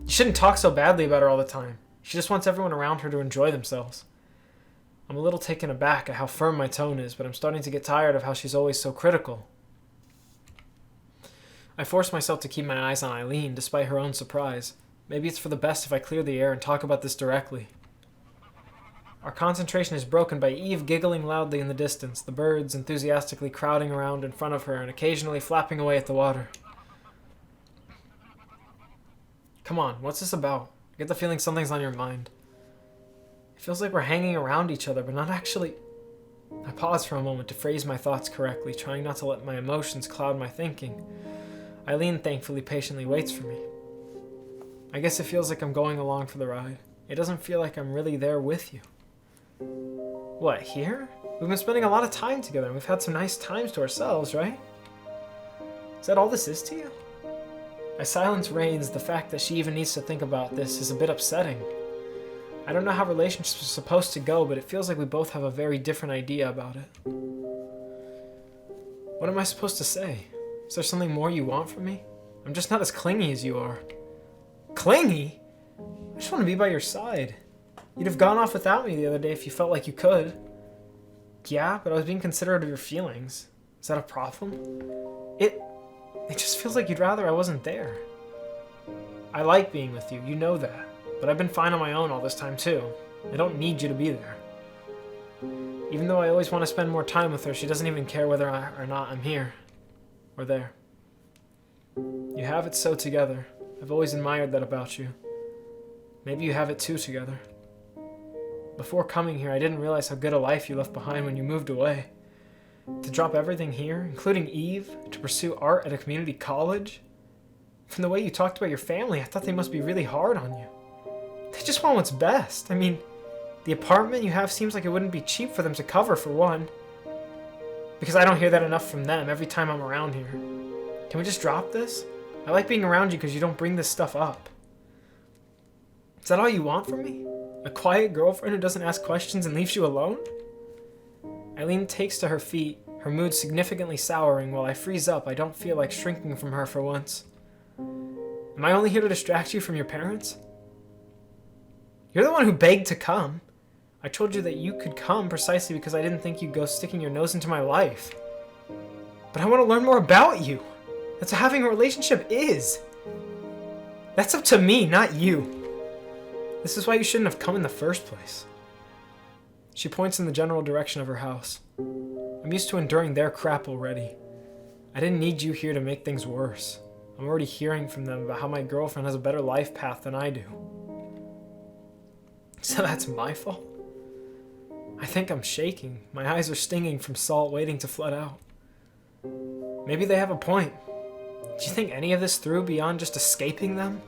You shouldn't talk so badly about her all the time. She just wants everyone around her to enjoy themselves. I'm a little taken aback at how firm my tone is, but I'm starting to get tired of how she's always so critical. I force myself to keep my eyes on Eileen, despite her own surprise. Maybe it's for the best if I clear the air and talk about this directly. Our concentration is broken by Eve giggling loudly in the distance, the birds enthusiastically crowding around in front of her and occasionally flapping away at the water. Come on, what's this about? I get the feeling something's on your mind. It feels like we're hanging around each other, but not actually. I pause for a moment to phrase my thoughts correctly, trying not to let my emotions cloud my thinking. Eileen thankfully patiently waits for me. I guess it feels like I'm going along for the ride. It doesn't feel like I'm really there with you. What, here? We've been spending a lot of time together and we've had some nice times to ourselves, right? Is that all this is to you? My silence reigns. The fact that she even needs to think about this is a bit upsetting. I don't know how relationships are supposed to go, but it feels like we both have a very different idea about it. What am I supposed to say? Is there something more you want from me? I'm just not as clingy as you are. Clingy? I just want to be by your side. You'd have gone off without me the other day if you felt like you could. Yeah, but I was being considerate of your feelings. Is that a problem? It just feels like you'd rather I wasn't there. I like being with you, you know that. But I've been fine on my own all this time too. I don't need you to be there. Even though I always want to spend more time with her, she doesn't even care whether or not I'm here. Or there. You have it so together. I've always admired that about you. Maybe you have it too together. Before coming here, I didn't realize how good a life you left behind when you moved away. To drop everything here, including Eve, to pursue art at a community college? From the way you talked about your family, I thought they must be really hard on you. They just want what's best. I mean, the apartment you have seems like it wouldn't be cheap for them to cover, for one. Because I don't hear that enough from them every time I'm around here. Can we just drop this? I like being around you because you don't bring this stuff up. Is that all you want from me? A quiet girlfriend who doesn't ask questions and leaves you alone? Eileen takes to her feet, her mood significantly souring. While I freeze up, I don't feel like shrinking from her for once. Am I only here to distract you from your parents? You're the one who begged to come. I told you that you could come precisely because I didn't think you'd go sticking your nose into my life. But I want to learn more about you. That's what having a relationship is. That's up to me, not you. This is why you shouldn't have come in the first place. She points in the general direction of her house. I'm used to enduring their crap already. I didn't need you here to make things worse. I'm already hearing from them about how my girlfriend has a better life path than I do. So that's my fault? I think I'm shaking. My eyes are stinging from salt waiting to flood out. Maybe they have a point. Do you think any of this through beyond just escaping them?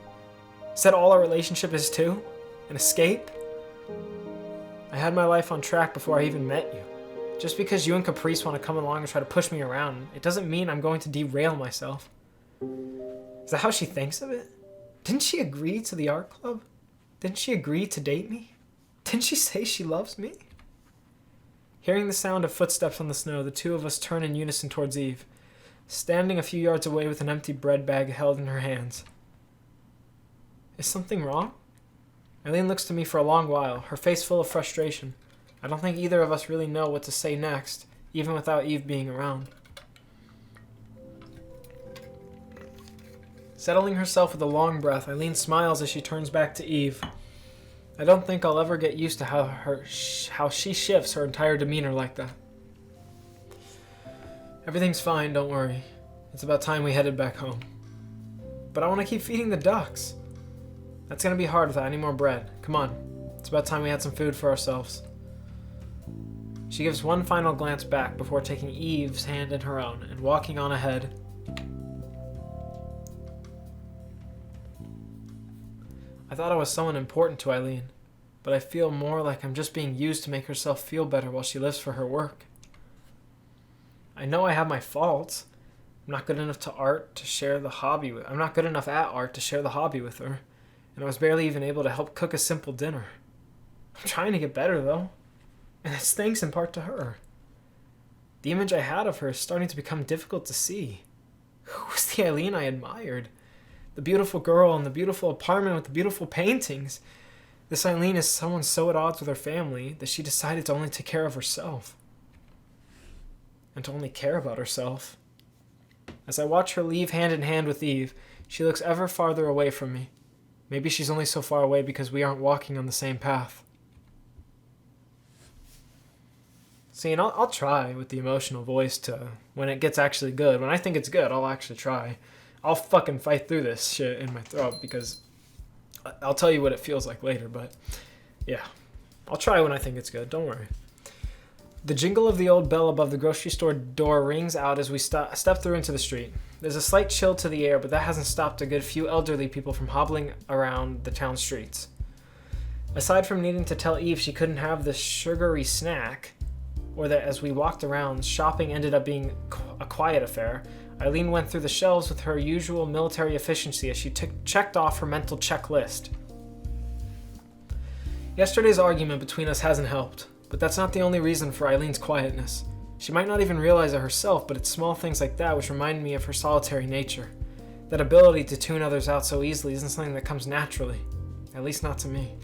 Is that all our relationship is too? An escape? I had my life on track before I even met you. Just because you and Caprice want to come along and try to push me around, it doesn't mean I'm going to derail myself. Is that how she thinks of it? Didn't she agree to the art club? Didn't she agree to date me? Didn't she say she loves me? Hearing the sound of footsteps on the snow, the two of us turn in unison towards Eve, standing a few yards away with an empty bread bag held in her hands. Is something wrong? Eileen looks to me for a long while, her face full of frustration. I don't think either of us really know what to say next, even without Eve being around. Settling herself with a long breath, Eileen smiles as she turns back to Eve. I don't think I'll ever get used to how she shifts her entire demeanor like that. Everything's fine, don't worry. It's about time we headed back home. But I want to keep feeding the ducks. That's going to be hard without any more bread. Come on. It's about time we had some food for ourselves. She gives one final glance back before taking Eve's hand in her own and walking on ahead. I thought I was someone important to Eileen, but I feel more like I'm just being used to make herself feel better while she lives for her work. I know I have my faults. I'm not good enough at art to share the hobby with her, and I was barely even able to help cook a simple dinner. I'm trying to get better, though, and it's thanks in part to her. The image I had of her is starting to become difficult to see. Who was the Eileen I admired? The beautiful girl in the beautiful apartment with the beautiful paintings. This Eileen is someone so at odds with her family that she decided to only take care of herself. And to only care about herself. As I watch her leave hand in hand with Eve, she looks ever farther away from me. Maybe she's only so far away because we aren't walking on the same path. See, and I'll try with the emotional voice to, when it gets actually good. When I think it's good, I'll actually try. I'll fucking fight through this shit in my throat because I'll tell you what it feels like later, but yeah. I'll try when I think it's good, don't worry. The jingle of the old bell above the grocery store door rings out as we step through into the street. There's a slight chill to the air, but that hasn't stopped a good few elderly people from hobbling around the town streets. Aside from needing to tell Eve she couldn't have the sugary snack, or that as we walked around, shopping ended up being a quiet affair, Eileen went through the shelves with her usual military efficiency as she checked off her mental checklist. Yesterday's argument between us hasn't helped, but that's not the only reason for Eileen's quietness. She might not even realize it herself, but it's small things like that which remind me of her solitary nature. That ability to tune others out so easily isn't something that comes naturally, at least not to me.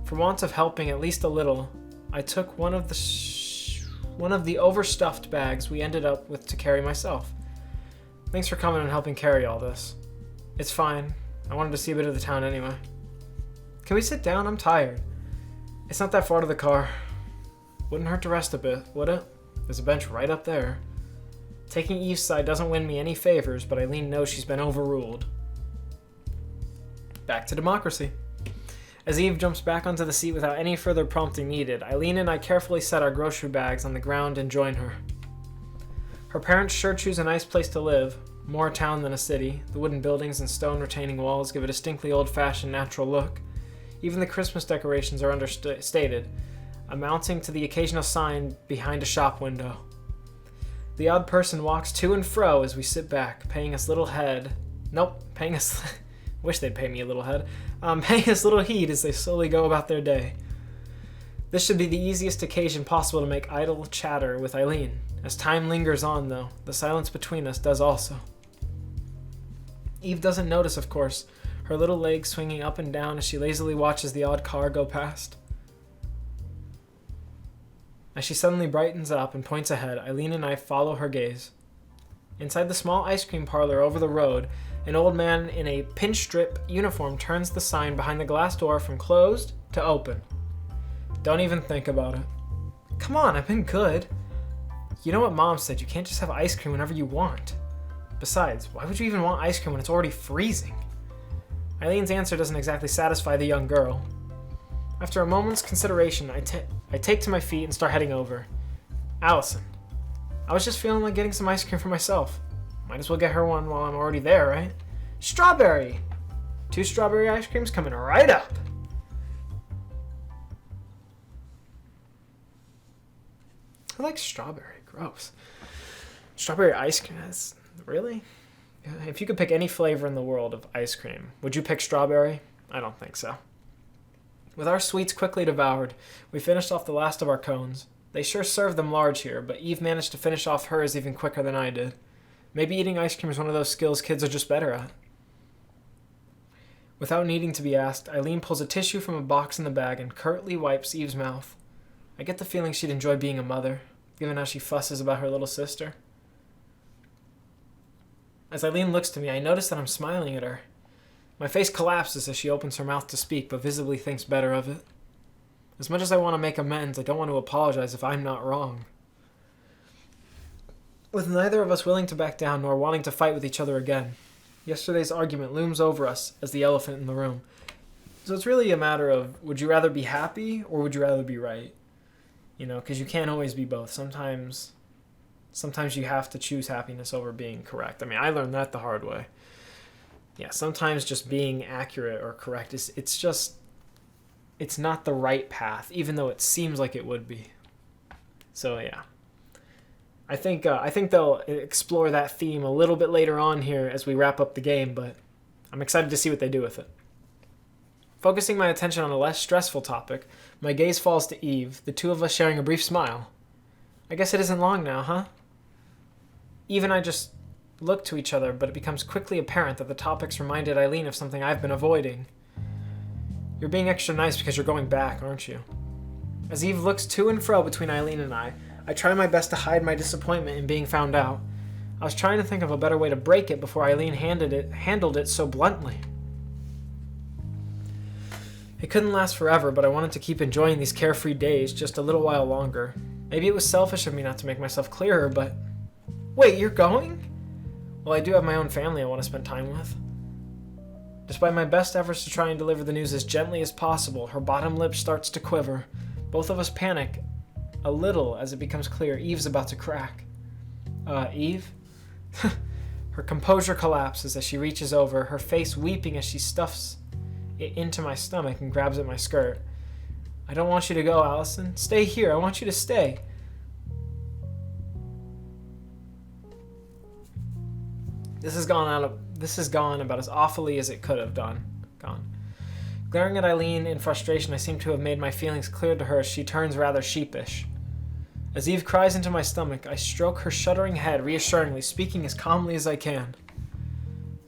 For want of helping at least a little, I took one of the overstuffed bags we ended up with to carry myself. Thanks for coming and helping carry all this. It's fine. I wanted to see a bit of the town anyway. Can we sit down? I'm tired. It's not that far to the car. Wouldn't hurt to rest a bit, would it? There's a bench right up there. Taking Eve's side doesn't win me any favors, but Eileen knows she's been overruled. Back to democracy. As Eve jumps back onto the seat without any further prompting needed, Eileen and I carefully set our grocery bags on the ground and join her. Her parents sure choose a nice place to live, more a town than a city. The wooden buildings and stone retaining walls give a distinctly old-fashioned natural look. Even the Christmas decorations are understated, amounting to the occasional sign behind a shop window. The odd person walks to and fro as we sit back, paying us little heed. Wish they'd pay me a little head. Paying us little heed as they slowly go about their day. This should be the easiest occasion possible to make idle chatter with Eileen. As time lingers on, though, the silence between us does also. Eve doesn't notice, of course, her little legs swinging up and down as she lazily watches the odd car go past. As she suddenly brightens up and points ahead, Eileen and I follow her gaze. Inside the small ice cream parlor over the road, an old man in a pinch-strip uniform turns the sign behind the glass door from closed to open. Don't even think about it. Come on, I've been good. You know what Mom said, you can't just have ice cream whenever you want. Besides, why would you even want ice cream when it's already freezing? Eileen's answer doesn't exactly satisfy the young girl. After a moment's consideration, I take to my feet and start heading over. Allison, I was just feeling like getting some ice cream for myself. Might as well get her one while I'm already there, right? Strawberry! 2 strawberry ice creams coming right up. I like strawberry. Gross. Strawberry ice cream. Really? If you could pick any flavor in the world of ice cream, would you pick strawberry? I don't think so. With our sweets quickly devoured, we finished off the last of our cones. They sure served them large here, but Eve managed to finish off hers even quicker than I did. Maybe eating ice cream is one of those skills kids are just better at. Without needing to be asked, Eileen pulls a tissue from a box in the bag and curtly wipes Eve's mouth. I get the feeling she'd enjoy being a mother, given how she fusses about her little sister. As Eileen looks to me, I notice that I'm smiling at her. My face collapses as she opens her mouth to speak, but visibly thinks better of it. As much as I want to make amends, I don't want to apologize if I'm not wrong. With neither of us willing to back down nor wanting to fight with each other again, yesterday's argument looms over us as the elephant in the room. So it's really a matter of, would you rather be happy or would you rather be right? You know, because you can't always be both. Sometimes you have to choose happiness over being correct. I mean, I learned that the hard way. Yeah, sometimes just being accurate or correct it's not the right path, even though it seems like it would be. So yeah, I think they'll explore that theme a little bit later on here as we wrap up the game, but I'm excited to see what they do with it. Focusing my attention on a less stressful topic, my gaze falls to Eve, the two of us sharing a brief smile. I guess it isn't long now, huh? Eve and I just look to each other, but it becomes quickly apparent that the topics reminded Eileen of something I've been avoiding. You're being extra nice because you're going back, aren't you? As Eve looks to and fro between Eileen and I try my best to hide my disappointment in being found out. I was trying to think of a better way to break it before Eileen handled it so bluntly. It couldn't last forever, but I wanted to keep enjoying these carefree days just a little while longer. Maybe it was selfish of me not to make myself clearer, but... Wait, you're going? Well, I do have my own family I want to spend time with. Despite my best efforts to try and deliver the news as gently as possible, her bottom lip starts to quiver. Both of us panic a little as it becomes clear Eve's about to crack. Eve? Her composure collapses as she reaches over, her face weeping as she stuffs it into my stomach and grabs at my skirt. I don't want you to go, Allison. Stay here. I want you to stay. This has gone about as awfully as it could have gone. Glaring at Eileen in frustration, I seem to have made my feelings clear to her as she turns rather sheepish. As Eve cries into my stomach, I stroke her shuddering head reassuringly, speaking as calmly as I can.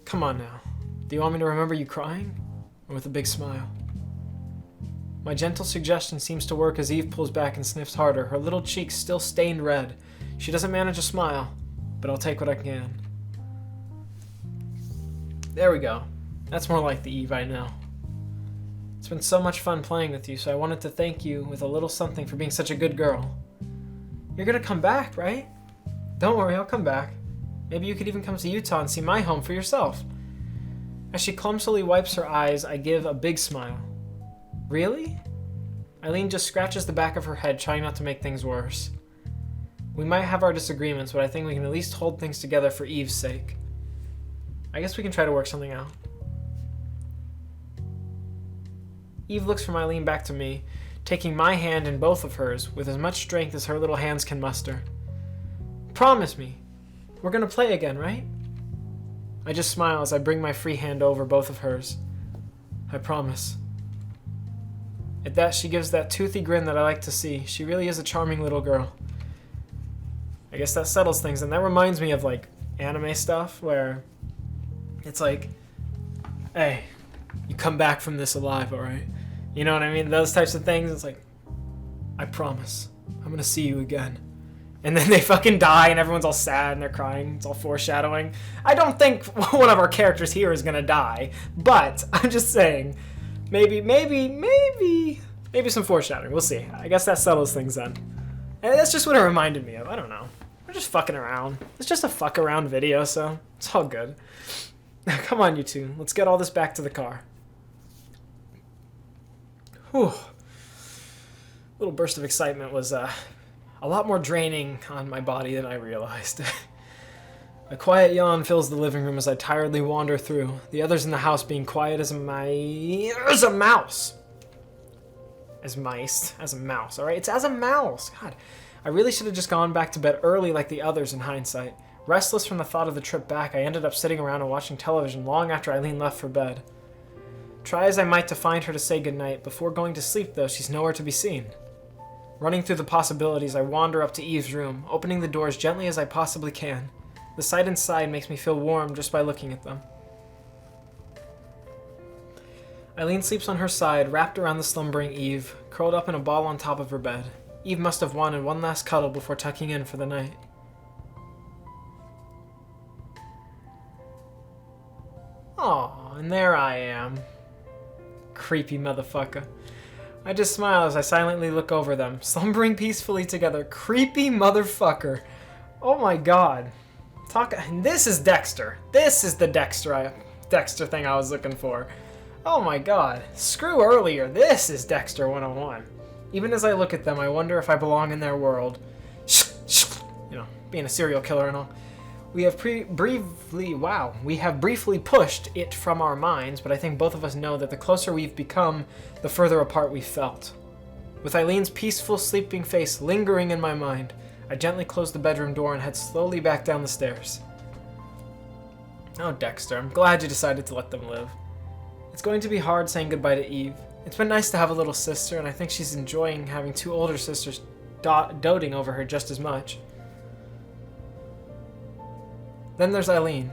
Come on now. Do you want me to remember you crying? Or with a big smile? My gentle suggestion seems to work as Eve pulls back and sniffs harder, her little cheeks still stained red. She doesn't manage a smile, but I'll take what I can. There we go. That's more like the Eve I know. It's been so much fun playing with you, so I wanted to thank you with a little something for being such a good girl. You're gonna come back, right? Don't worry, I'll come back. Maybe you could even come to Utah and see my home for yourself. As she clumsily wipes her eyes, I give a big smile. Really? Eileen just scratches the back of her head, trying not to make things worse. We might have our disagreements, but I think we can at least hold things together for Eve's sake. I guess we can try to work something out. Eve looks from Eileen back to me, taking my hand in both of hers with as much strength as her little hands can muster. Promise me, we're gonna play again, right? I just smile as I bring my free hand over both of hers. I promise. At that, she gives that toothy grin that I like to see. She really is a charming little girl. I guess that settles things, and that reminds me of, like, anime stuff, where it's like, hey, you come back from this alive, alright? You know what I mean? Those types of things, it's like, I promise, I'm gonna see you again. And then they fucking die and everyone's all sad and they're crying. It's all foreshadowing. I don't think one of our characters here is gonna die, but I'm just saying, maybe some foreshadowing. We'll see. I guess that settles things then. And that's just what it reminded me of. I don't know. We're just fucking around. It's just a fuck around video, so it's all good. Come on, you two. Let's get all this back to the car. Whew. Little burst of excitement was a lot more draining on my body than I realized. A quiet yawn fills the living room as I tiredly wander through, the others in the house being quiet as a mouse. As a mouse, alright? It's as a mouse. God, I really should have just gone back to bed early like the others in hindsight. Restless from the thought of the trip back, I ended up sitting around and watching television long after Eileen left for bed. Try as I might to find her to say goodnight, before going to sleep though, she's nowhere to be seen. Running through the possibilities, I wander up to Eve's room, opening the door as gently as I possibly can. The sight inside makes me feel warm just by looking at them. Eileen sleeps on her side, wrapped around the slumbering Eve, curled up in a ball on top of her bed. Eve must have wanted one last cuddle before tucking in for the night. Aw, and there I am. Creepy motherfucker. I just smile as I silently look over them, slumbering peacefully together. Creepy motherfucker. Oh my god. This is Dexter. This is the Dexter thing I was looking for. Oh my god. Screw earlier. This is Dexter 101. Even as I look at them, I wonder if I belong in their world. You know, being a serial killer and all. We have briefly pushed it from our minds, but I think both of us know that the closer we've become, the further apart we've felt. With Eileen's peaceful, sleeping face lingering in my mind, I gently close the bedroom door and head slowly back down the stairs. Oh, Dexter, I'm glad you decided to let them live. It's going to be hard saying goodbye to Eve. It's been nice to have a little sister, and I think she's enjoying having two older sisters doting over her just as much. Then there's Eileen.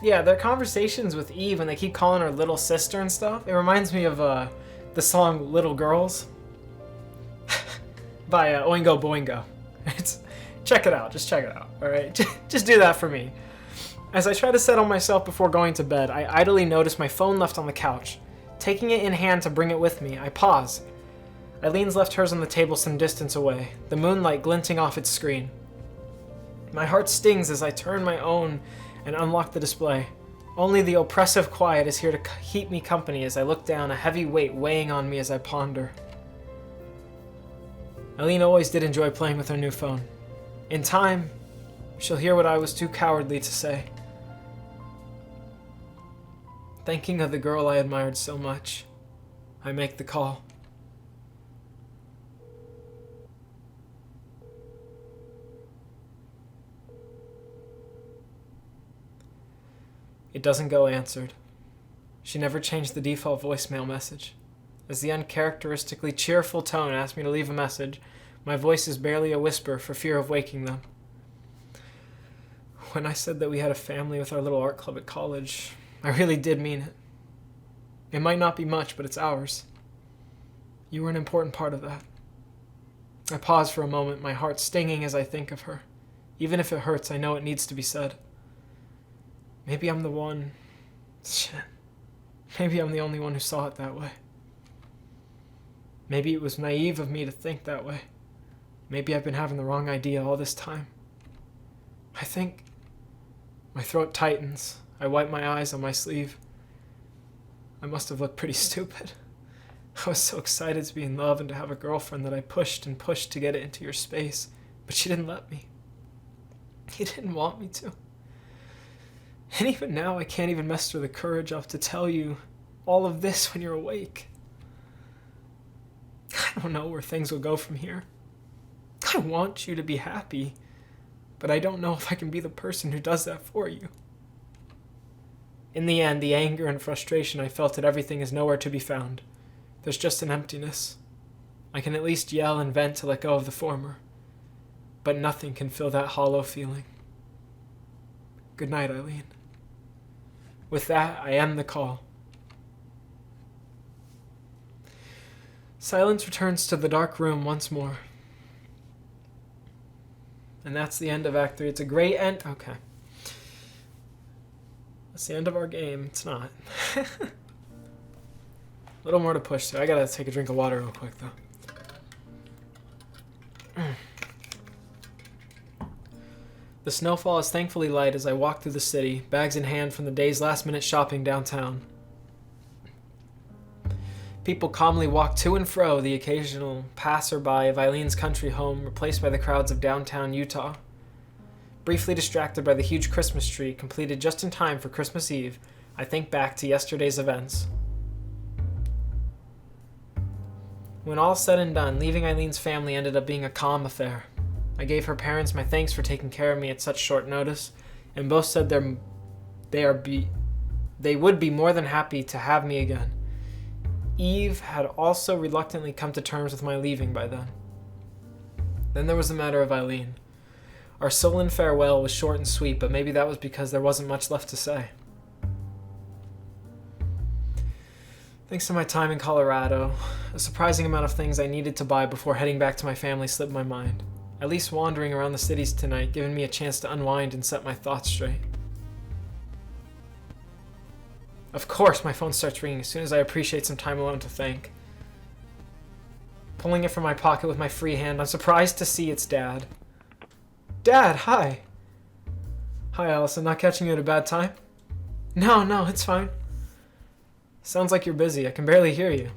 Yeah, their conversations with Eve when they keep calling her little sister and stuff, it reminds me of the song Little Girls by Oingo Boingo. Check it out, just check it out, alright? Just do that for me. As I try to settle myself before going to bed, I idly notice my phone left on the couch. Taking it in hand to bring it with me, I pause. Eileen's left hers on the table some distance away, the moonlight glinting off its screen. My heart stings as I turn my own and unlock the display. Only the oppressive quiet is here to keep me company as I look down, a heavy weight weighing on me as I ponder. Eileen always did enjoy playing with her new phone. In time, she'll hear what I was too cowardly to say. Thinking of the girl I admired so much, I make the call. It doesn't go answered. She never changed the default voicemail message. As the uncharacteristically cheerful tone asked me to leave a message, my voice is barely a whisper for fear of waking them. When I said that we had a family with our little art club at college, I really did mean it. It might not be much, but it's ours. You were an important part of that. I pause for a moment, my heart stinging as I think of her. Even if it hurts, I know it needs to be said. Maybe I'm the one... Shit. Maybe I'm the only one who saw it that way. Maybe it was naive of me to think that way. Maybe I've been having the wrong idea all this time. I think... My throat tightens. I wipe my eyes on my sleeve. I must have looked pretty stupid. I was so excited to be in love and to have a girlfriend that I pushed and pushed to get it into your space, but she didn't let me. You didn't want me to. And even now, I can't even muster the courage up to tell you all of this when you're awake. I don't know where things will go from here. I want you to be happy, but I don't know if I can be the person who does that for you. In the end, the anger and frustration I felt at everything is nowhere to be found. There's just an emptiness. I can at least yell and vent to let go of the former, but nothing can fill that hollow feeling. Good night, Eileen. With that, I end the call. Silence returns to the dark room once more. And that's the end of Act 3. It's a great end. Okay. That's the end of our game. It's not. A little more to push through. I gotta take a drink of water real quick, though. The snowfall is thankfully light as I walk through the city, bags in hand from the day's last-minute shopping downtown. People calmly walk to and fro, the occasional passerby of Eileen's country home replaced by the crowds of downtown Utah. Briefly distracted by the huge Christmas tree, completed just in time for Christmas Eve, I think back to yesterday's events. When all said and done, leaving Eileen's family ended up being a calm affair. I gave her parents my thanks for taking care of me at such short notice, and both said they would be more than happy to have me again. Eve had also reluctantly come to terms with my leaving by then. Then there was the matter of Eileen. Our sullen farewell was short and sweet, but maybe that was because there wasn't much left to say. Thanks to my time in Colorado, a surprising amount of things I needed to buy before heading back to my family slipped my mind. At least wandering around the cities tonight, giving me a chance to unwind and set my thoughts straight. Of course, my phone starts ringing as soon as I appreciate some time alone to think. Pulling it from my pocket with my free hand, I'm surprised to see it's Dad. Dad, hi. Hi, Allison. Not catching you at a bad time? No, it's fine. Sounds like you're busy. I can barely hear you.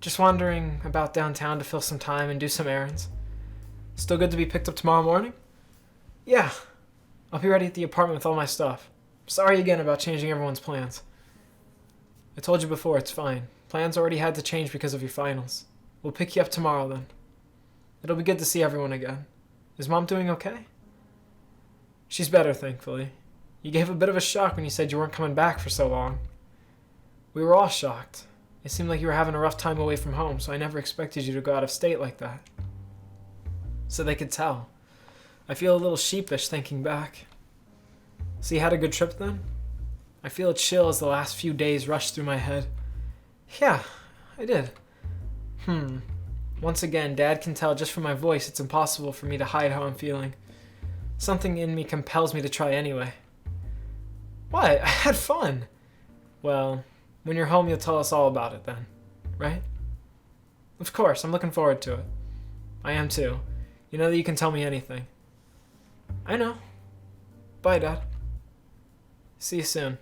Just wandering about downtown to fill some time and do some errands. Still good to be picked up tomorrow morning? Yeah. I'll be ready at the apartment with all my stuff. Sorry again about changing everyone's plans. I told you before, it's fine. Plans already had to change because of your finals. We'll pick you up tomorrow then. It'll be good to see everyone again. Is Mom doing okay? She's better, thankfully. You gave a bit of a shock when you said you weren't coming back for so long. We were all shocked. It seemed like you were having a rough time away from home, so I never expected you to go out of state like that. So they could tell. I feel a little sheepish thinking back. So you had a good trip then? I feel a chill as the last few days rush through my head. Yeah, I did. Once again, Dad can tell just from my voice it's impossible for me to hide how I'm feeling. Something in me compels me to try anyway. What? I had fun. Well, when you're home, you'll tell us all about it then, right? Of course, I'm looking forward to it. I am too. You know that you can tell me anything. I know. Bye, Dad. See you soon.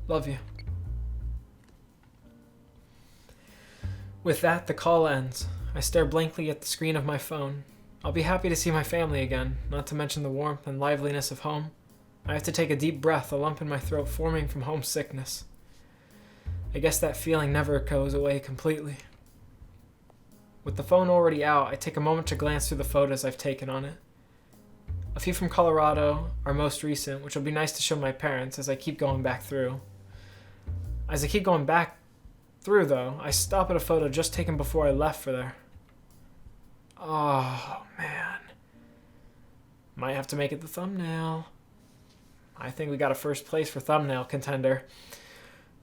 Love you. With that, the call ends. I stare blankly at the screen of my phone. I'll be happy to see my family again, not to mention the warmth and liveliness of home. I have to take a deep breath, a lump in my throat forming from homesickness. I guess that feeling never goes away completely. With the phone already out, I take a moment to glance through the photos I've taken on it. A few from Colorado, our most recent, which will be nice to show my parents as I keep going back through. As I keep going back through, though, I stop at a photo just taken before I left for there. Oh, man. Might have to make it the thumbnail. I think we got a first place for thumbnail contender.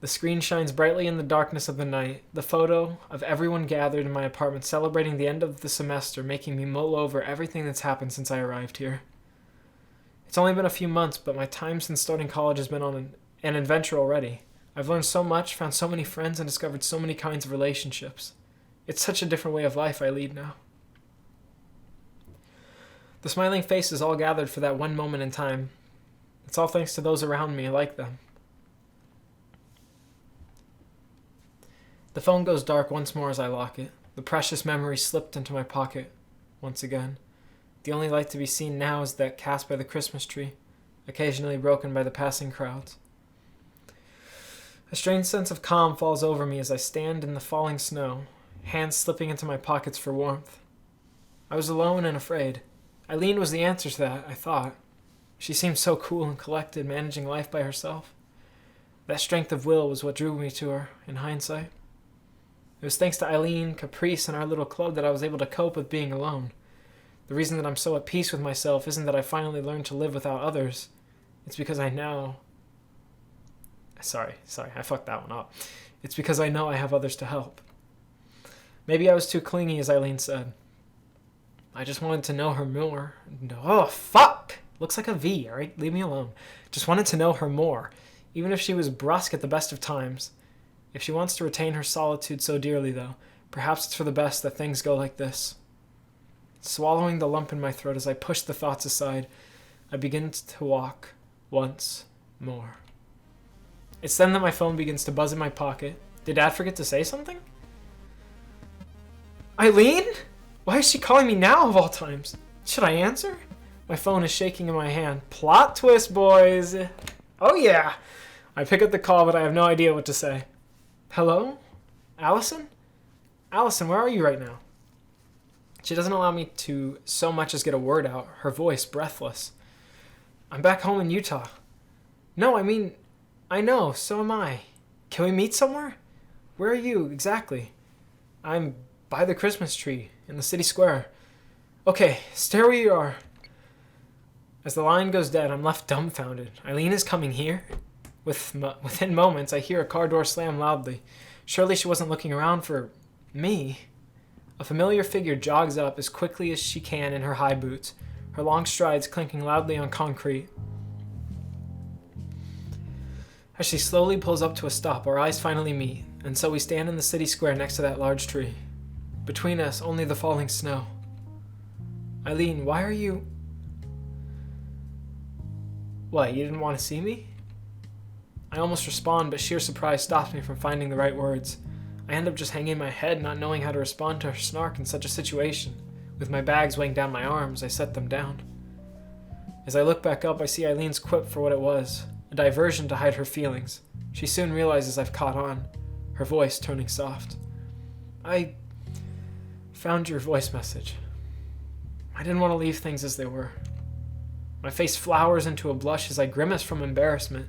The screen shines brightly in the darkness of the night. The photo of everyone gathered in my apartment celebrating the end of the semester, making me mull over everything that's happened since I arrived here. It's only been a few months, but my time since starting college has been on an adventure already. I've learned so much, found so many friends, and discovered so many kinds of relationships. It's such a different way of life I lead now. The smiling faces all gathered for that one moment in time. It's all thanks to those around me. I like them. The phone goes dark once more as I lock it. The precious memory slipped into my pocket once again. The only light to be seen now is that cast by the Christmas tree, occasionally broken by the passing crowds. A strange sense of calm falls over me as I stand in the falling snow, hands slipping into my pockets for warmth. I was alone and afraid. Eileen was the answer to that, I thought. She seemed so cool and collected, managing life by herself. That strength of will was what drew me to her, in hindsight. It was thanks to Eileen, Caprice, and our little club that I was able to cope with being alone. The reason that I'm so at peace with myself isn't that I finally learned to live without others. It's because I know... Sorry, I fucked that one up. It's because I know I have others to help. Maybe I was too clingy, as Eileen said. I just wanted to know her more. Oh, fuck! Looks like a V, alright? Leave me alone. Just wanted to know her more, even if she was brusque at the best of times. If she wants to retain her solitude so dearly, though, perhaps it's for the best that things go like this. Swallowing the lump in my throat as I push the thoughts aside, I begin to walk once more. It's then that my phone begins to buzz in my pocket. Did Dad forget to say something? Eileen? Why is she calling me now of all times? Should I answer? My phone is shaking in my hand. Plot twist, boys. Oh yeah. I pick up the call, but I have no idea what to say. Hello? Allison? Allison, where are you right now? She doesn't allow me to so much as get a word out, her voice breathless. I'm back home in Utah. No, I know, so am I. Can we meet somewhere? Where are you, exactly? I'm by the Christmas tree, in the city square. Okay, stay where you are. As the line goes dead, I'm left dumbfounded. Eileen is coming here? Within moments, I hear a car door slam loudly. Surely she wasn't looking around for me. A familiar figure jogs up as quickly as she can in her high boots, her long strides clinking loudly on concrete. As she slowly pulls up to a stop, our eyes finally meet, and so we stand in the city square next to that large tree. Between us, only the falling snow. Eileen, why are you... What, you didn't want to see me? I almost respond, but sheer surprise stops me from finding the right words. I end up just hanging my head, not knowing how to respond to her snark in such a situation. With my bags weighing down my arms, I set them down. As I look back up, I see Eileen's quip for what it was, a diversion to hide her feelings. She soon realizes I've caught on, her voice turning soft. I found your voice message. I didn't want to leave things as they were. My face flowers into a blush as I grimace from embarrassment.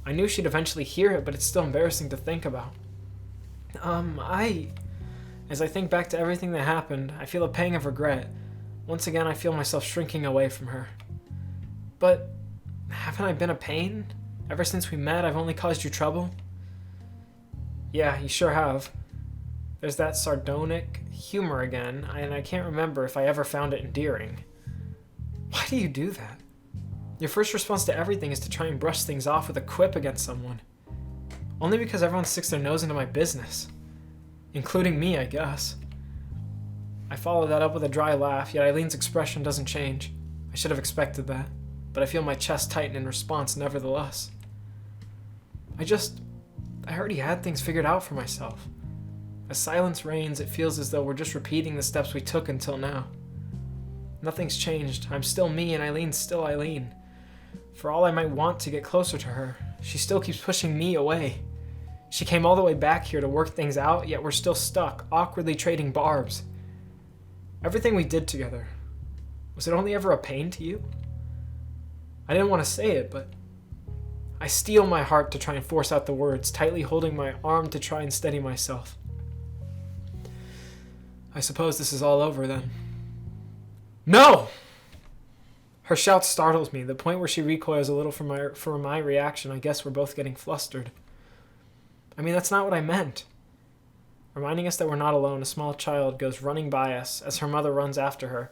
I knew she'd eventually hear it, but it's still embarrassing to think about. As I think back to everything that happened, I feel a pang of regret. Once again, I feel myself shrinking away from her. But haven't I been a pain? Ever since we met, I've only caused you trouble? Yeah, you sure have. There's that sardonic humor again, and I can't remember if I ever found it endearing. Why do you do that? Your first response to everything is to try and brush things off with a quip against someone. Only because everyone sticks their nose into my business. Including me, I guess. I follow that up with a dry laugh, yet Eileen's expression doesn't change. I should have expected that, but I feel my chest tighten in response nevertheless. I already had things figured out for myself. As silence reigns, it feels as though we're just repeating the steps we took until now. Nothing's changed. I'm still me and Eileen's still Eileen. For all I might want to get closer to her, she still keeps pushing me away. She came all the way back here to work things out, yet we're still stuck, awkwardly trading barbs. Everything we did together, was it only ever a pain to you? I didn't want to say it, but I steel my heart to try and force out the words, tightly holding my arm to try and steady myself. I suppose this is all over then. No! Her shout startles me, the point where she recoils a little from my reaction. I guess we're both getting flustered. That's not what I meant. Reminding us that we're not alone, a small child goes running by us as her mother runs after her.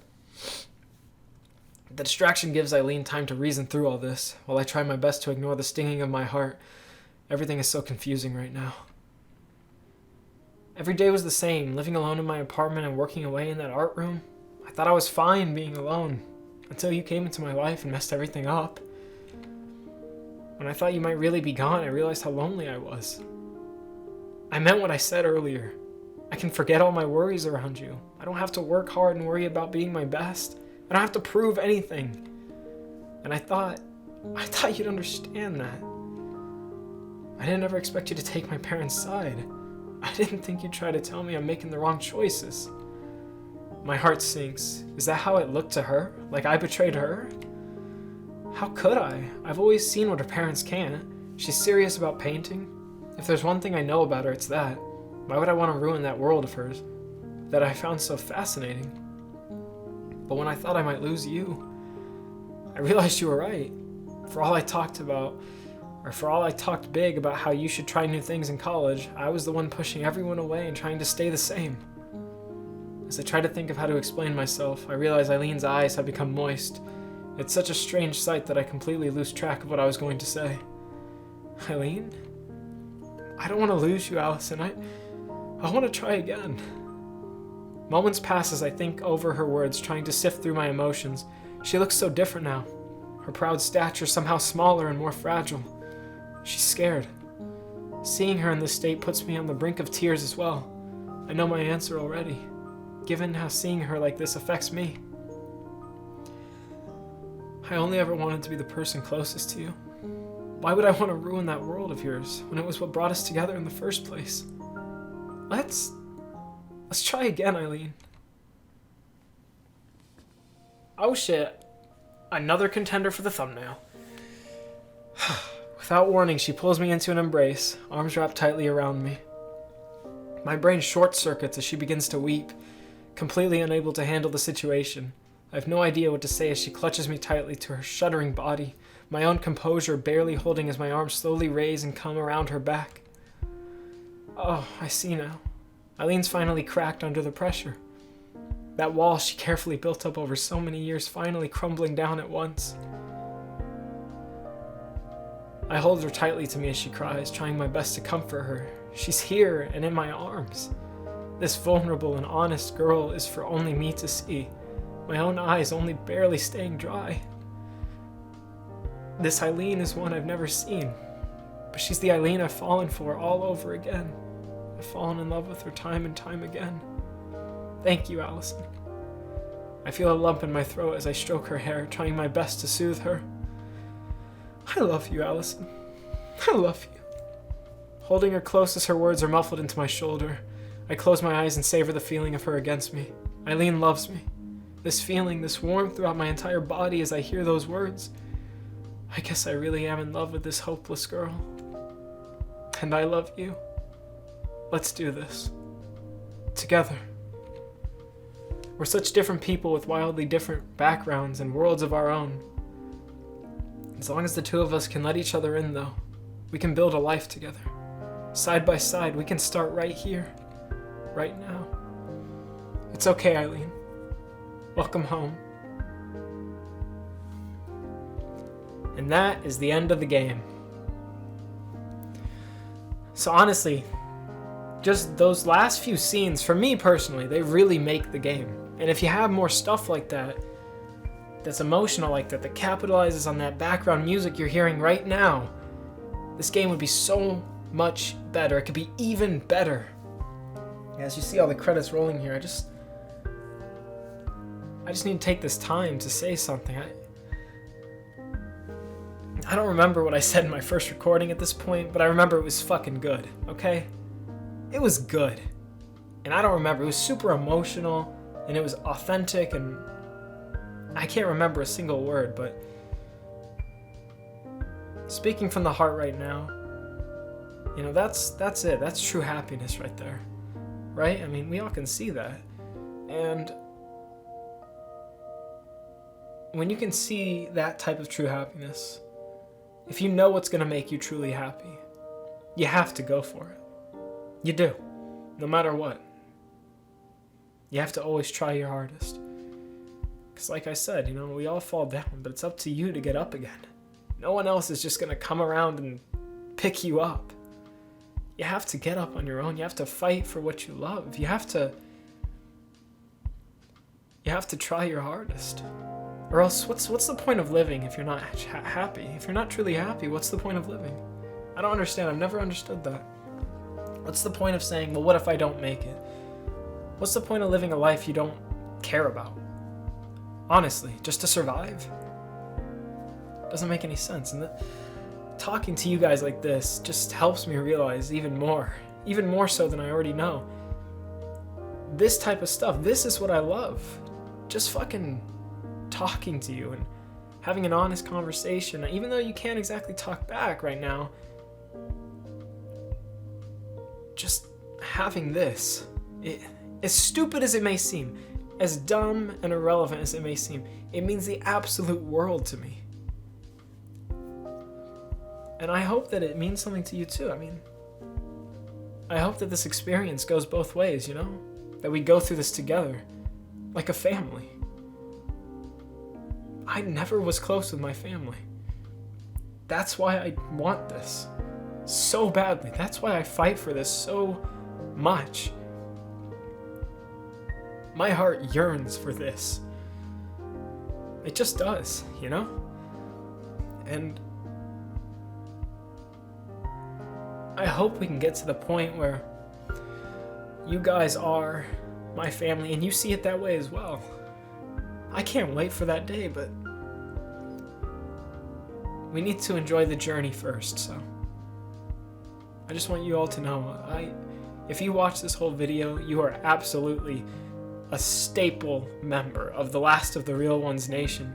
The distraction gives Eileen time to reason through all this, while I try my best to ignore the stinging of my heart. Everything is so confusing right now. Every day was the same, living alone in my apartment and working away in that art room. I thought I was fine being alone, until you came into my life and messed everything up. When I thought you might really be gone, I realized how lonely I was. I meant what I said earlier. I can forget all my worries around you. I don't have to work hard and worry about being my best. I don't have to prove anything. And I thought you'd understand that. I didn't ever expect you to take my parents' side. I didn't think you'd try to tell me I'm making the wrong choices. My heart sinks. Is that how it looked to her? Like I betrayed her? How could I? I've always seen what her parents can't. She's serious about painting. If there's one thing I know about her, it's that. Why would I want to ruin that world of hers that I found so fascinating? But when I thought I might lose you, I realized you were right. For all I talked big about how you should try new things in college, I was the one pushing everyone away and trying to stay the same. As I try to think of how to explain myself, I realize Eileen's eyes have become moist. It's such a strange sight that I completely lose track of what I was going to say. Eileen? I don't want to lose you, Allison. I want to try again. Moments pass as I think over her words, trying to sift through my emotions. She looks so different now. Her proud stature somehow smaller and more fragile. She's scared. Seeing her in this state puts me on the brink of tears as well. I know my answer already, given how seeing her like this affects me. I only ever wanted to be the person closest to you. Why would I want to ruin that world of yours when it was what brought us together in the first place? Let's try again, Eileen. Oh shit. Another contender for the thumbnail. Without warning, she pulls me into an embrace, arms wrapped tightly around me. My brain short-circuits as she begins to weep, completely unable to handle the situation. I have no idea what to say as she clutches me tightly to her shuddering body, my own composure barely holding as my arms slowly raise and come around her back. Oh, I see now. Eileen's finally cracked under the pressure. That wall she carefully built up over so many years finally crumbling down at once. I hold her tightly to me as she cries, trying my best to comfort her. She's here and in my arms. This vulnerable and honest girl is for only me to see, my own eyes only barely staying dry. This Eileen is one I've never seen, but she's the Eileen I've fallen for all over again. I've fallen in love with her time and time again. Thank you, Allison. I feel a lump in my throat as I stroke her hair, trying my best to soothe her. I love you, Allison. I love you. Holding her close as her words are muffled into my shoulder, I close my eyes and savor the feeling of her against me. Eileen loves me. This feeling, this warmth throughout my entire body as I hear those words. I guess I really am in love with this hopeless girl. And I love you. Let's do this. Together. We're such different people with wildly different backgrounds and worlds of our own. As long as the two of us can let each other in, though, we can build a life together. Side by side, we can start right here, right now. It's okay, Eileen. Welcome home. And that is the end of the game. So honestly, just those last few scenes, for me personally, they really make the game. And if you have more stuff like that, that's emotional like that, that capitalizes on that background music you're hearing right now, this game would be so much better. It could be even better. As you see all the credits rolling here, I just need to take this time to say something. I don't remember what I said in my first recording at this point, but I remember it was fucking good, okay? It was good. And I don't remember. It was super emotional, and it was authentic, and I can't remember a single word, but speaking from the heart right now, you know, that's it. That's true happiness right there, right? I mean, we all can see that. And when you can see that type of true happiness, if you know what's going to make you truly happy, you have to go for it. You do, no matter what. You have to always try your hardest. Because like I said, you know, we all fall down, but it's up to you to get up again. No one else is just going to come around and pick you up. You have to get up on your own. You have to fight for what you love. You have to try your hardest. Or else, what's the point of living if you're not happy? If you're not truly happy, what's the point of living? I don't understand. I've never understood that. What's the point of saying, well, what if I don't make it? What's the point of living a life you don't care about? Honestly, just to survive? Doesn't make any sense. And talking to you guys like this just helps me realize even more so than I already know. This type of stuff, this is what I love. Just fucking talking to you and having an honest conversation, even though you can't exactly talk back right now. Just having this, as stupid as it may seem, as dumb and irrelevant as it may seem, it means the absolute world to me. And I hope that it means something to you too. I mean, I hope that this experience goes both ways, you know? That we go through this together, like a family. I never was close with my family. That's why I want this so badly. That's why I fight for this so much. My heart yearns for this. It just does, you know? And I hope we can get to the point where you guys are my family and you see it that way as well. I can't wait for that day, but we need to enjoy the journey first, so I just want you all to know If you watch this whole video, you are absolutely a staple member of the last of the real ones nation,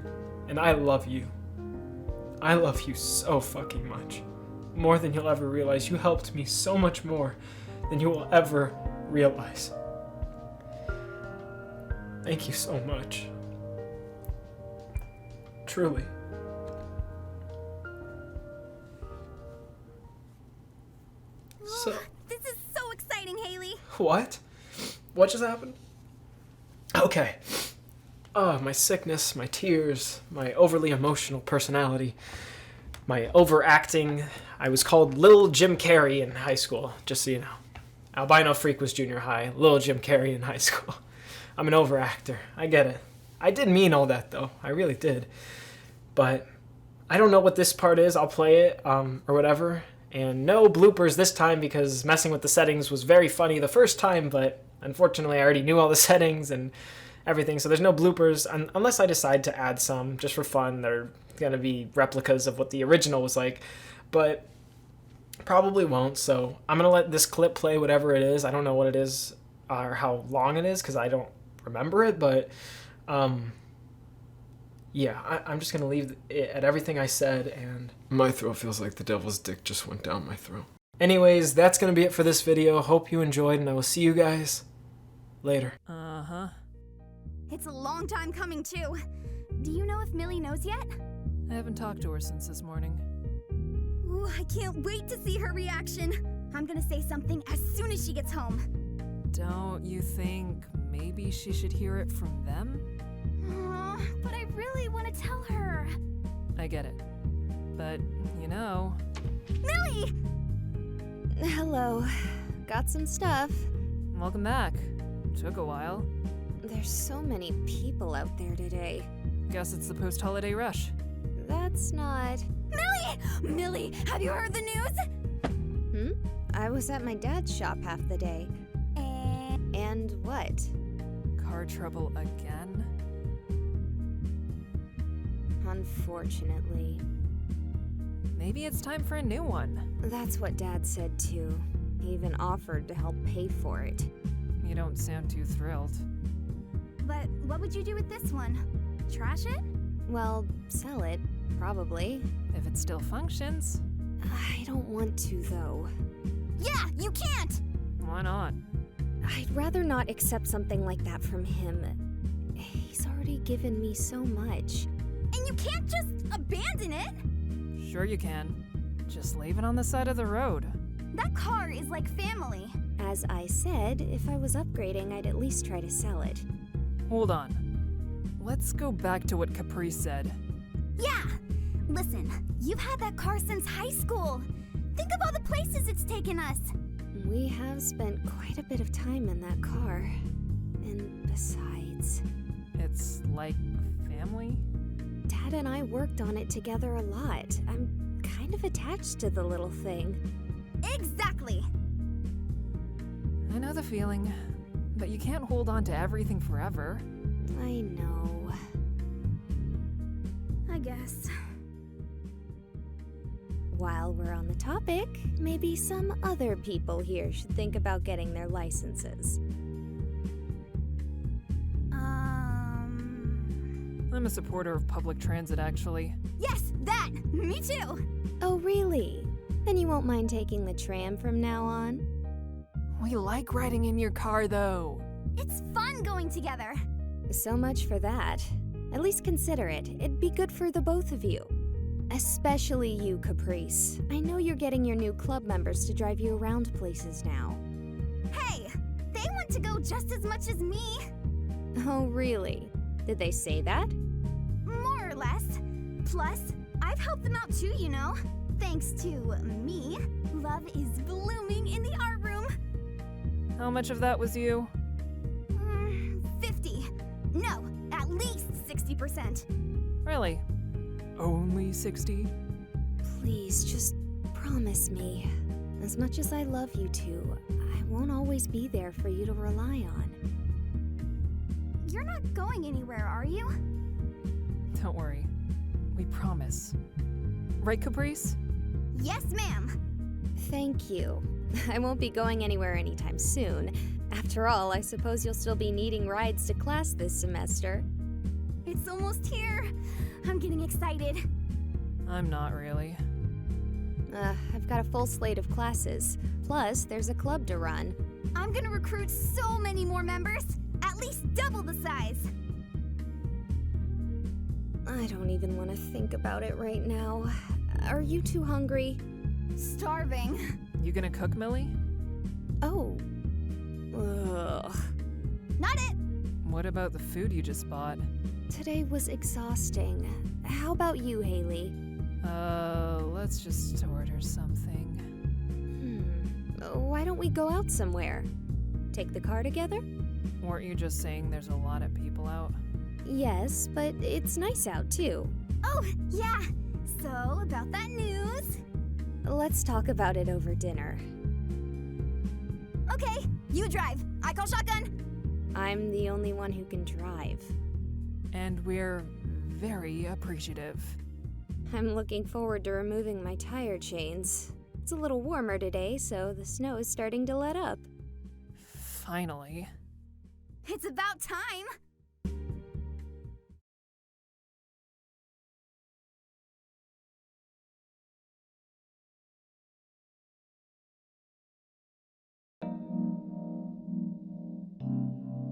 and I love you. I love you so fucking much. More than you'll ever realize. You helped me so much more than you will ever realize. Thank you so much. Truly. So, This is so exciting, Haley. what? What just happened? Okay. My sickness, my tears, my overly emotional personality, my overacting. I was called Lil Jim Carrey in high school, just so you know. Albino Freak was junior high, Lil Jim Carrey in high school. I'm an overactor. I get it. I did mean all that, though. I really did. But I don't know what this part is. I'll play it, or whatever. And no bloopers this time because messing with the settings was very funny the first time, but unfortunately I already knew all the settings and everything, so there's no bloopers unless I decide to add some just for fun. They're going to be replicas of what the original was like, but probably won't, so I'm going to let this clip play whatever it is. I don't know what it is or how long it is because I don't remember it, but yeah, I'm just going to leave it at everything I said, and my throat feels like the devil's dick just went down my throat. Anyways, that's going to be it for this video. Hope you enjoyed, and I will see you guys later. Uh-huh. It's a long time coming, too. Do you know if Millie knows yet? I haven't talked to her since this morning. Ooh, I can't wait to see her reaction. I'm gonna say something as soon as she gets home. Don't you think maybe she should hear it from them? But I really want to tell her. I get it. But, you know... Millie! Hello. Got some stuff. Welcome back. Took a while. There's so many people out there today. Guess it's the post-holiday rush. That's not... Millie! Millie, have you heard the news? I was at my dad's shop half the day. And what? Car trouble again? Unfortunately. Maybe it's time for a new one. That's what Dad said too. He even offered to help pay for it. You don't sound too thrilled. But what would you do with this one? Trash it? Well, sell it, probably. If it still functions. I don't want to, though. Yeah, you can't! Why not? I'd rather not accept something like that from him. He's already given me so much. And you can't just abandon it! Sure you can. Just leave it on the side of the road. That car is like family. As I said, if I was upgrading, I'd at least try to sell it. Hold on. Let's go back to what Caprice said. Yeah! Listen, you've had that car since high school. Think of all the places it's taken us. We have spent quite a bit of time in that car. And besides, It's like family? Dad and I worked on it together a lot. I'm kind of attached to the little thing. Exactly! I know the feeling, but you can't hold on to everything forever. I know. I guess. While we're on the topic, maybe some other people here should think about getting their licenses. I'm a supporter of public transit, actually. Yes, that! Me too! Oh, really? Then you won't mind taking the tram from now on? We like riding in your car, though. It's fun going together. So much for that. At least consider it. It'd be good for the both of you. Especially you, Caprice. I know you're getting your new club members to drive you around places now. Hey, they want to go just as much as me. Oh, really? Did they say that? More or less. Plus, I've helped them out too, you know. Thanks to me, love is blooming in the art room. How much of that was you? 50. No, at least 60%. Really? Only 60? Please, just promise me. As much as I love you two, I won't always be there for you to rely on. You're not going anywhere, are you? Don't worry. We promise. Right, Caprice? Yes, ma'am. Thank you. I won't be going anywhere anytime soon. After all, I suppose you'll still be needing rides to class this semester. It's almost here. I'm getting excited. I'm not really. I've got a full slate of classes. Plus, there's a club to run. I'm gonna recruit so many more members. At least double the size. I don't even want to think about it right now. Are you too hungry? Starving. You gonna cook, Millie? Oh. Ugh. Not it. What about the food you just bought? Today was exhausting. How about you, Haley? Let's just order something. Why don't we go out somewhere? Take the car together? Weren't you just saying there's a lot of people out? Yes, but it's nice out too. Oh, yeah. So, about that news. Let's talk about it over dinner. Okay, you drive. I call shotgun. I'm the only one who can drive. And we're very appreciative. I'm looking forward to removing my tire chains. It's a little warmer today, so the snow is starting to let up. Finally. It's about time.